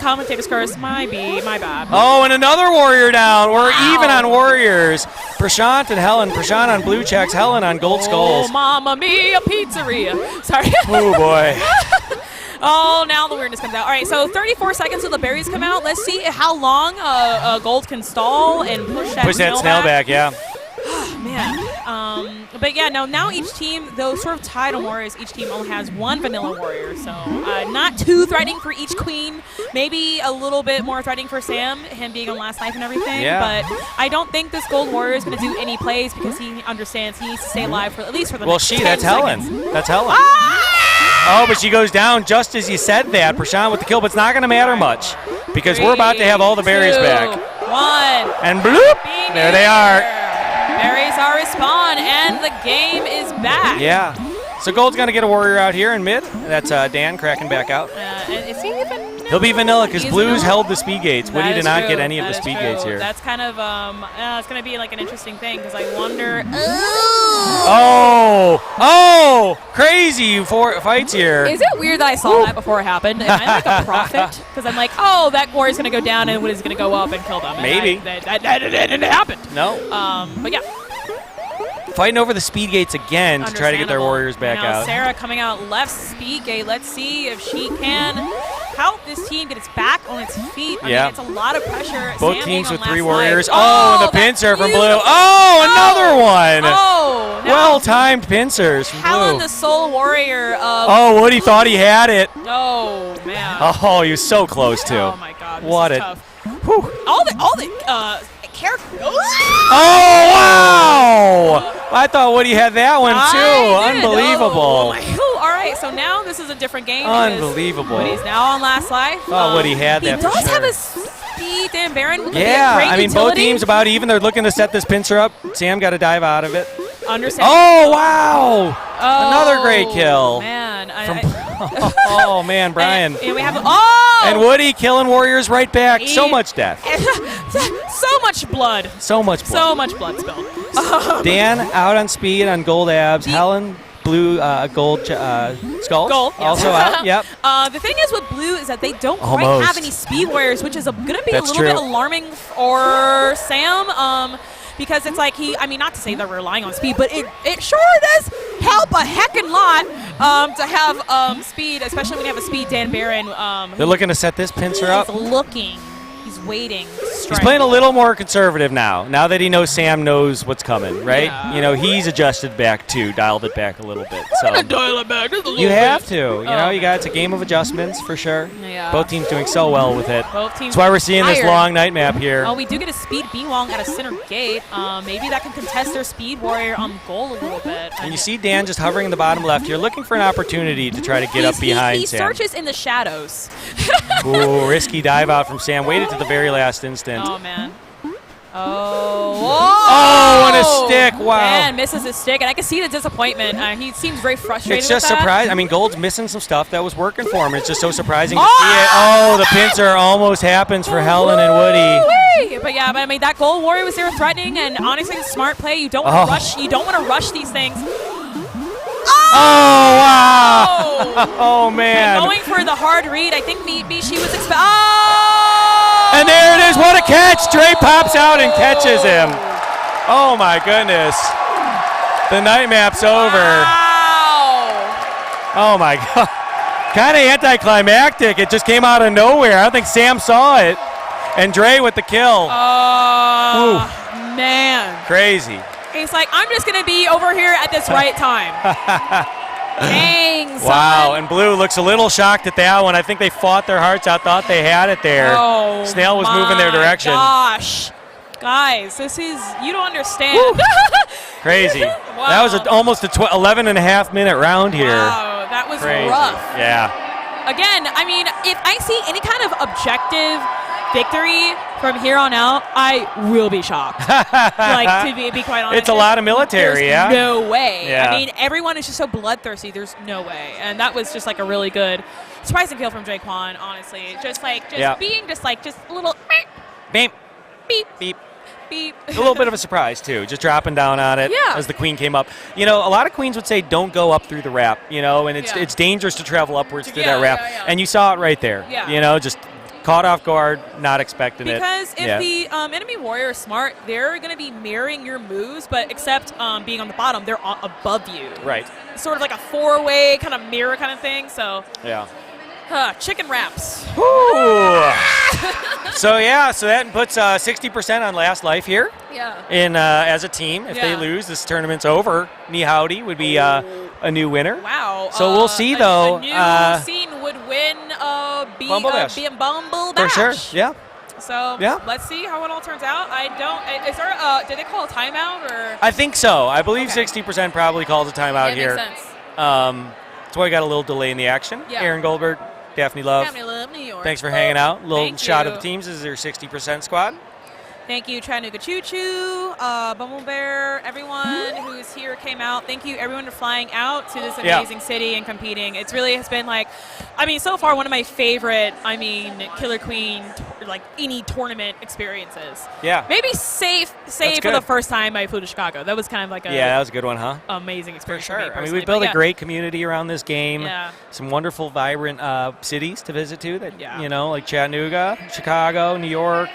commentator's curse. My bad. Oh, and another warrior down. We're even on warriors. Prashant and Helen. Prashant on blue checks. Helen on gold skulls. Oh, mamma mia, pizzeria. Sorry. Oh, boy. Oh, now the weirdness comes out. All right, so 34 seconds till the berries come out. Let's see how long gold can stall and push that snail back, yeah. Man. But yeah, now each team, though sort of tied on warriors, each team only has 1 vanilla warrior. So not too threatening for each queen. Maybe a little bit more threatening for Sam, him being on last life and everything. Yeah. But I don't think this gold warrior is going to do any plays because he understands he needs to stay alive for at least for the next 10 that's seconds. Helen. That's Helen. Oh, but she goes down just as you said that. Prashant with the kill, but it's not going to matter much because we're about to have all the berries 2, back. 1. And bloop, there they are. Berries are respawn, and the game is back. Yeah. So gold's going to get a warrior out here in mid. That's Dan cracking back out. And is he even? He'll be vanilla because Blues held the speed gates. Woody did not get any of the speed gates here. That's kind of it's going to be like an interesting thing because I wonder. Oh, crazy fights here. Is it weird that I saw that before it happened? Am I like a prophet? Because I'm like, oh, that warrior's going to go down and Woody's going to go up and kill them. And Maybe. That didn't happen. No. But yeah. Fighting over the speed gates again to try to get their warriors back out. Sarah coming out left speed gate. Let's see if she can help this team get its back on its feet. I mean, it's a lot of pressure. Both teams with 3 warriors. Oh, and the pincer from blue. Oh, another one. Oh, no. Well-timed pincers from Helen, blue. the sole warrior. Oh, Woody thought he had it. Oh, man. Oh, he was so close to. Oh, my God. What is a... tough. All the characters. Oh, wow. I thought Woody had that one, too. Unbelievable. Oh, all right, so now this is a different game. Unbelievable. Woody's now on last life. Oh, Woody had that for sure. He does have a speed, Dan Barron. Yeah, great I mean, utility. both teams about even. They're looking to set this pincer up. Sam got to dive out of it. Understand. Oh, wow. Another great kill. Man. Oh, man, Brian. And we have... And Woody killing warriors right back. So much death. So much blood. So much blood. So much blood spilled. Dan out on speed on gold abs. Helen, blue, gold skulls. Gold. Also out. Yep. The thing is with blue is that they don't quite Almost. have any speed warriors, which is going to be That's a little true. bit alarming for Sam. Because it's like not to say that we're relying on speed, but it sure does help a heckin' lot to have speed, especially when you have a speed Dan Barron. They're looking to set this pincer up. He's looking. He's waiting. He's playing a little more conservative now that he knows Sam knows what's coming, right? Yeah. You know, he's adjusted back too, dialed it back a little bit. We're gonna dial it back just a little You bit. have to. You know, it's a game of adjustments for sure. Yeah. Both teams doing so well with it. Both teams That's why we're seeing this tired. long night map here. Oh, we do get a speed B-Wong at a center gate. Maybe that can contest their speed warrior on goal a little bit. And you see Dan just hovering in the bottom left here, looking for an opportunity to try to get up behind he Sam. searches in the shadows. Ooh, risky dive out from Sam. Waited to the very last instant. Oh, man. Oh, and a stick. Wow. Man, misses his stick. And I can see the disappointment. He seems very frustrated It's just with that. surprising. I mean, Gold's missing some stuff that was working for him. It's just so surprising to see it. Oh, the pincer almost happens for Helen and Woody. But yeah, I mean, that gold warrior was there threatening, and honestly, it's a smart play. You don't want to rush. You don't want to rush these things. Oh, wow. Oh, man. And going for the hard read, I think maybe she was And there it is. What a catch. Dre pops out and catches him. Oh, my goodness. The night map's over. Oh, my God. Kind of anticlimactic. It just came out of nowhere. I don't think Sam saw it. And Dre with the kill. Man. Crazy. He's like, I'm just going to be over here at this right time. Dang, son. Wow, and Blue looks a little shocked at that one. I think they fought their hearts out, thought they had it there. Oh, Snail was moving their direction. Gosh. Guys, this is, you don't understand. Crazy. Wow. That was almost a 11.5-minute round here. Wow, that was Crazy. rough. Yeah. Again, I mean, if I see any kind of objective victory from here on out, I will be shocked. Like, to be quite honest. It's a lot of military, There's yeah? no way. Yeah. I mean, everyone is just so bloodthirsty. There's no way. And that was just like a really good surprising kill from Jaquan, honestly. Just being just a little Beep. beep. Beep. Beep. A little bit of a surprise, too, just dropping down on it Yeah. as the queen came up. You know, a lot of queens would say don't go up through the wrap, you know, and it's Yeah. it's dangerous to travel upwards through Yeah, that wrap. yeah, yeah. And you saw it right there. Yeah. You know, just caught off guard, not expecting Because it. if the enemy warrior is smart, they're going to be mirroring your moves, but except being on the bottom, they're above you. Right. Sort of like a four-way kind of mirror kind of thing, so Yeah. chicken wraps. Woo! so that puts 60% on last life here. Yeah. In as a team, if they Yeah. lose, this tournament's over. Knee Howdy would be a new winner. Wow. So we'll see though. A new scene would win BumbleBash. BumbleBash. For sure. Yeah. So Yeah. let's see how it all turns out. I don't. Is there? Did they call a timeout or? I think so. I believe 60% probably calls a timeout Yeah, here. makes sense. That's why we got a little delay in the action. Yeah. Aaron Goldberg, Daphne Love. Daphne Love, New York. Thanks for hanging out. Little Thank shot you. of the teams. This is their 60% squad. Thank you, Chattanooga Choo Choo, Bumble Bear, everyone who's here came out. Thank you, everyone, for flying out to this Yeah. amazing city and competing. It's really has been like, I mean, so far one of my favorite, Killer Queen, like any tournament experiences. Yeah. Maybe safe for good. the first time I flew to Chicago. That was kind of like a Yeah, that was a good one, huh? amazing experience for me I mean, personally. we built But a yeah. great community around this game. Yeah. Some wonderful, vibrant cities to visit too. That Yeah. you know, like Chattanooga, Chicago, New York,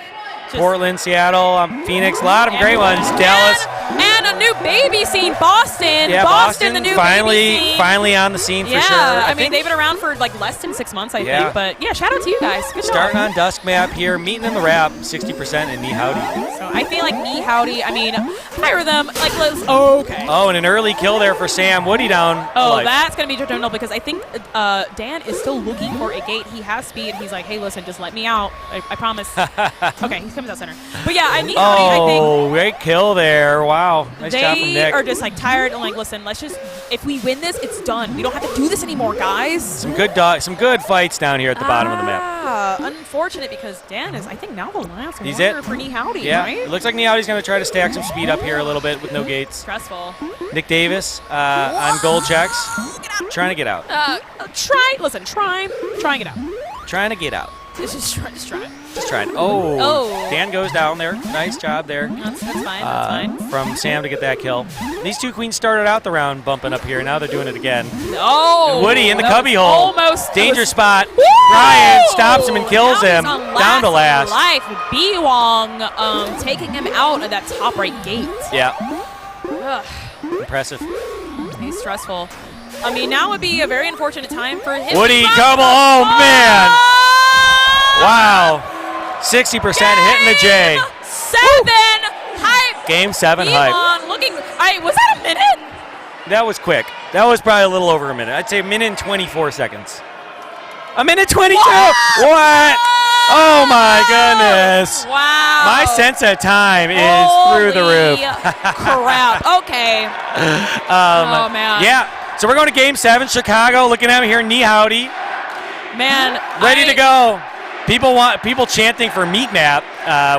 Portland, Seattle, Phoenix. A lot of great ones. Dallas. And a new baby scene, Boston. Yeah, Boston, the new finally, baby scene. finally on the scene for Yeah, sure. I mean, they've been around for like less than 6 months, I think. But yeah, shout out to you guys. Good Starting job. on Dusk Map here, meeting in the wrap, 60% in Knee Howdy. So I feel like Knee Howdy, I mean, hire them. Like, let's. Oh, okay. Oh, and an early kill there for Sam. Woody down. Oh, alive. that's going to be detrimental because I think Dan is still looking for a gate. He has speed. He's like, hey, listen, just let me out. I promise. Okay, he's coming out center. But yeah, Knee Howdy, I think. Oh, great kill there. Wow. Nice job from They Nick. are just like tired and like, listen, let's just, if we win this, it's done. We don't have to do this anymore, guys. Some good fights down here at the bottom of the map. Unfortunate because Dan is, I think, now the last He's warrior it. for Knee Howdy, Yeah, right? it looks like Knee Howdy's going to try to stack some speed up here a little bit with no gates. Stressful. Nick Davis on gold checks, trying to get out. Try and get out. Trying to get out. Just try. Just trying. Oh, Oh. Dan goes down there. Nice job there. That's fine. That's fine. From Sam to get that kill. These two queens started out the round bumping up here. Now they're doing it again. Oh, And Woody in the that cubby was hole. almost Danger spot. Woo! Ryan stops him and kills Now him. he's on Down to last. Life. B Wong taking him out of that top right gate. Yeah. Ugh, Impressive. he's stressful. I mean, now would be a very unfortunate time for him. Woody, come on. Oh, man. Wow. 60% hitting the J. 7 hype. Game 7 B hype. Wong looking. Was that a minute? That was quick. That was probably a little over a minute. I'd say a minute and 24 seconds. A minute 22. What? Oh my goodness. Wow. My sense of time is through the Holy roof. crap. Okay. Oh, man. Yeah. So we're going to game 7, Chicago. Looking at me here, Knee Howdy. Man. Ready to go. People chanting for Meat Map,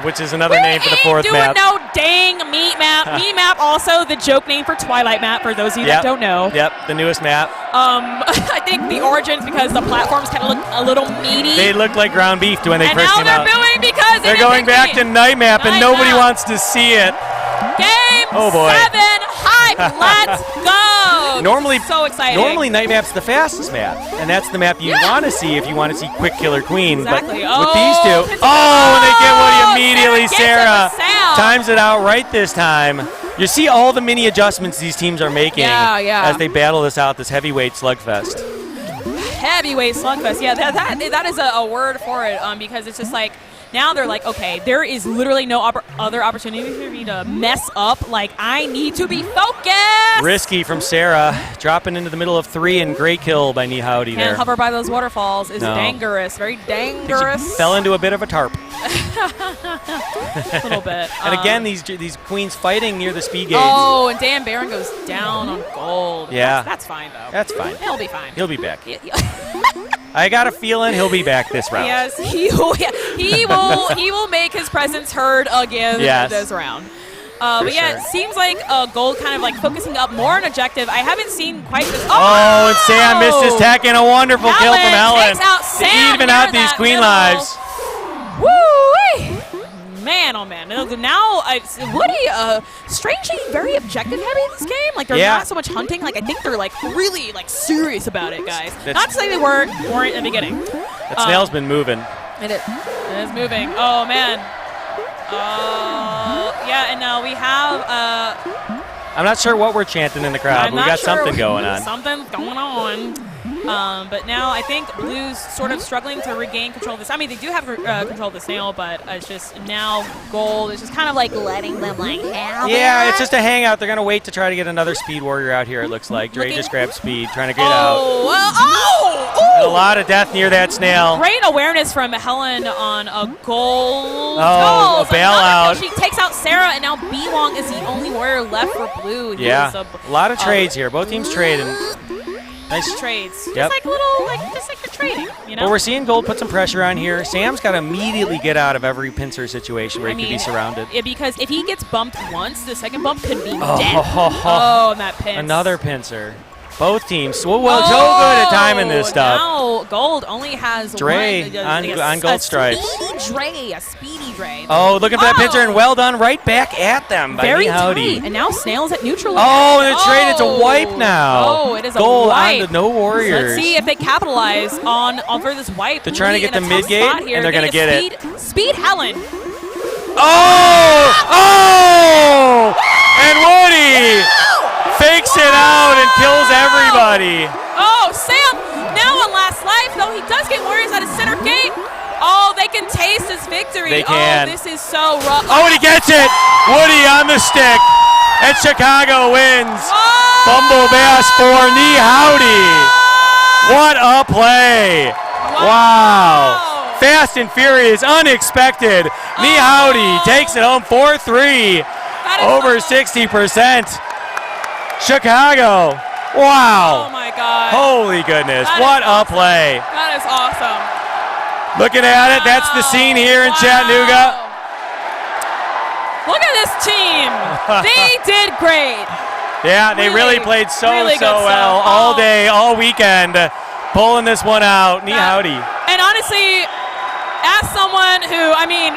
which is another name for the fourth Doing map. no dang Meat Map. Meat Map also the joke name for Twilight Map for those of you that don't know. Yep, the newest map. I think the origins because the platforms kind of look a little meaty. They looked like ground beef when they and first now came they're out. booing because They're going back to Night Map, and nobody wants to see it. Game Oh, boy. 7 hype. Let's go. Normally, This is so exciting. Normally, Night Map's the fastest map, and that's the map you want to see if you want to see quick Killer Queen. Exactly. But with these two, and they get Woody immediately. Sarah times it out right this time. You see all the mini adjustments these teams are making as they battle this out, this heavyweight slugfest. Heavyweight slugfest. Yeah, that is a word for it because it's just like now they're like, okay, there is literally no other opportunity for me to mess up. Like, I need to be focused. Risky from Sarah, dropping into the middle of 3 and great kill by Knee Howdy Can't there. hover by those waterfalls is No. dangerous, very dangerous. Fell into a bit of a tarp. A little bit. And again, these queens fighting near the speed gauge. Oh, and Dan Barron goes down on gold. Yeah. That's fine, though. That's fine. He'll be fine. He'll be back. I got a feeling he'll be back this round. Yes, he will make his presence heard again this round. But yeah, sure. it seems like Gold kind of like focusing up more on objective. I haven't seen quite this. Oh, and Sam missed his tech and a wonderful kill from Helen takes out Sam to even near out these that queen middle. lives. Woo! Man, oh man. Now, Woody, strangely very objective heavy in this game. Like, they're not so much hunting. Like, I think they're, like, really, like, serious about it, guys. Not to say they weren't in the beginning. That snail's been moving. It is moving. Oh, man. Yeah, and we have... I'm not sure what we're chanting in the crowd, but we got something going on. Something's going on. But now I think Blue's sort of struggling to regain control of this. I mean, they do have control of the snail, but it's just now Gold is just kind of like letting them like have Yeah, it. it's just a hangout. They're going to wait to try to get another speed warrior out here, it looks like. Dre just grabbed speed, trying to get out. And a lot of death near that snail. Great awareness from Helen on a Gold. Oh, a bailout. She takes out Sarah, and now B-Wong is the only warrior left for Blue. Yeah, a lot of trades here. Both teams trading. Nice trades. Yep. Just like little, just like they're trading, you know? But we're seeing Gold put some pressure on here. Sam's got to immediately get out of every pincer situation where he could be surrounded. Yeah, because if he gets bumped once, the second bump could be dead. Oh, and that pinch. Another pincer. Both teams so good at timing this stuff. Now Gold only has Dre on Gold stripes. A speedy Dre. Oh, looking for that pincer, and well done, right back at them by Very Howdy. tight. And now Snail's at neutral. Oh, and it's trade. It's a wipe now. Oh, it is Gold a wipe. on to no warriors. Let's see if they capitalize on for this wipe. They're trying to get the in a tough mid gate, spot here. and they're going to get it. Speed Helen. Oh! And Woody fakes it out and kills everybody. Oh, Sam now on last life, though he does get warriors at his center gate. Oh, they can taste his victory. They can. Oh, this is so rough. Oh, and he gets it. Woody on the stick. And Chicago wins. BumbleBash IV, knee howdy. What a play. Wow. Fast and furious, unexpected. Knee howdy takes it home 4-3. Over 60%. Chicago. Wow. Oh, my God. Holy goodness. What a play. That is awesome. Looking at it, that's the scene here in Chattanooga. Look at this team. They did great. Yeah, they really played so really good well stuff. all day, all weekend, pulling this one out. Knee howdy. And honestly, as someone who, I mean,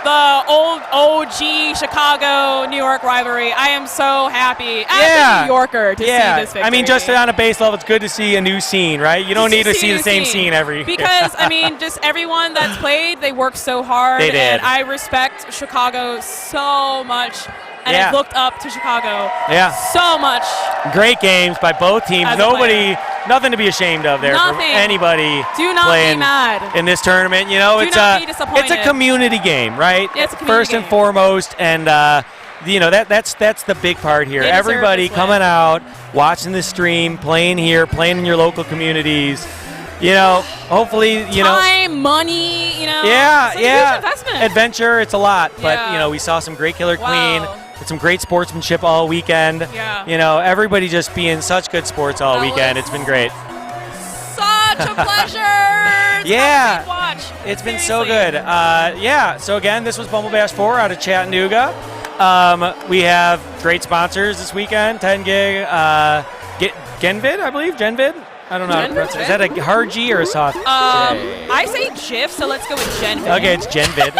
the old OG Chicago New York rivalry, I am so happy as a New Yorker to see this victory. I mean, just on a base level, it's good to see a new scene, right? You don't need to see the same scene every. Because I mean, just everyone that's played, they worked so hard. They did. And I respect Chicago so much. And I've looked up to Chicago so much. Great games by both teams. Nothing to be ashamed of there from anybody playing in this tournament. You know, it's a community game, right? Yeah, it's a community First game. and foremost, and you know that's the big part here. Everybody coming out, watching the stream, playing here, playing in your local communities. You know, hopefully, you know. Time, money, you know. Yeah, it's like a huge investment. Adventure, it's a lot. But, you know, we saw some great Killer Queen. With some great sportsmanship all weekend. Yeah. You know, everybody just being such good sports all weekend. It's been great. Such a pleasure. Yeah. Watch. It's been so good. Yeah. So again, this was BumbleBash IV out of Chattanooga. We have great sponsors this weekend. 10 gig. Genvid, I believe. Genvid. I don't know how to pronounce it. Is that a hard G or a soft J? I say GIF, so let's go with Genvid. Okay, it's Genvid.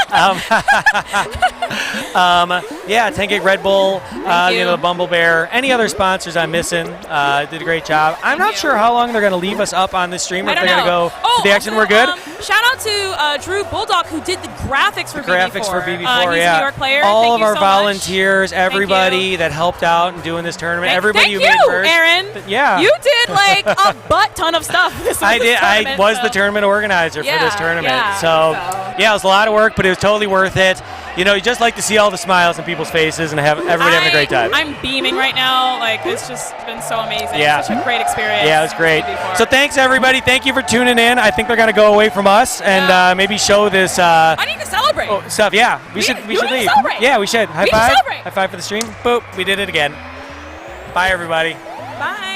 Yeah, 10 gig Red Bull, you know, the Bumble Bear. Any other sponsors I'm missing? Did a great job. I'm not sure how long they're going to leave us up on this stream, or if they're going to go to the action. We're good. Shout out to Drew Bulldog, who did the graphics for BB4. Graphics for BB4, he's a New York player. All Thank of you our so volunteers, everybody that helped out in doing this tournament, everybody Thank who made you, first. Aaron. Yeah. You did like a butt ton of stuff. I did. I was the tournament organizer for this tournament. Yeah, so, yeah, it was a lot of work, but it was totally worth it. you know, you just like to see all the smiles on people's faces and have everybody having a great time. I'm beaming right now. Like, it's just been so amazing. Yeah. Such a great experience. Yeah, it was great. So thanks, everybody. Thank you for tuning in. I think they're going to go away from us and maybe show this I need to celebrate. stuff. Yeah, we should need to leave. celebrate. Yeah, we should. High We need to five. celebrate. High five for the stream. Boop. We did it again. Bye, everybody. Bye.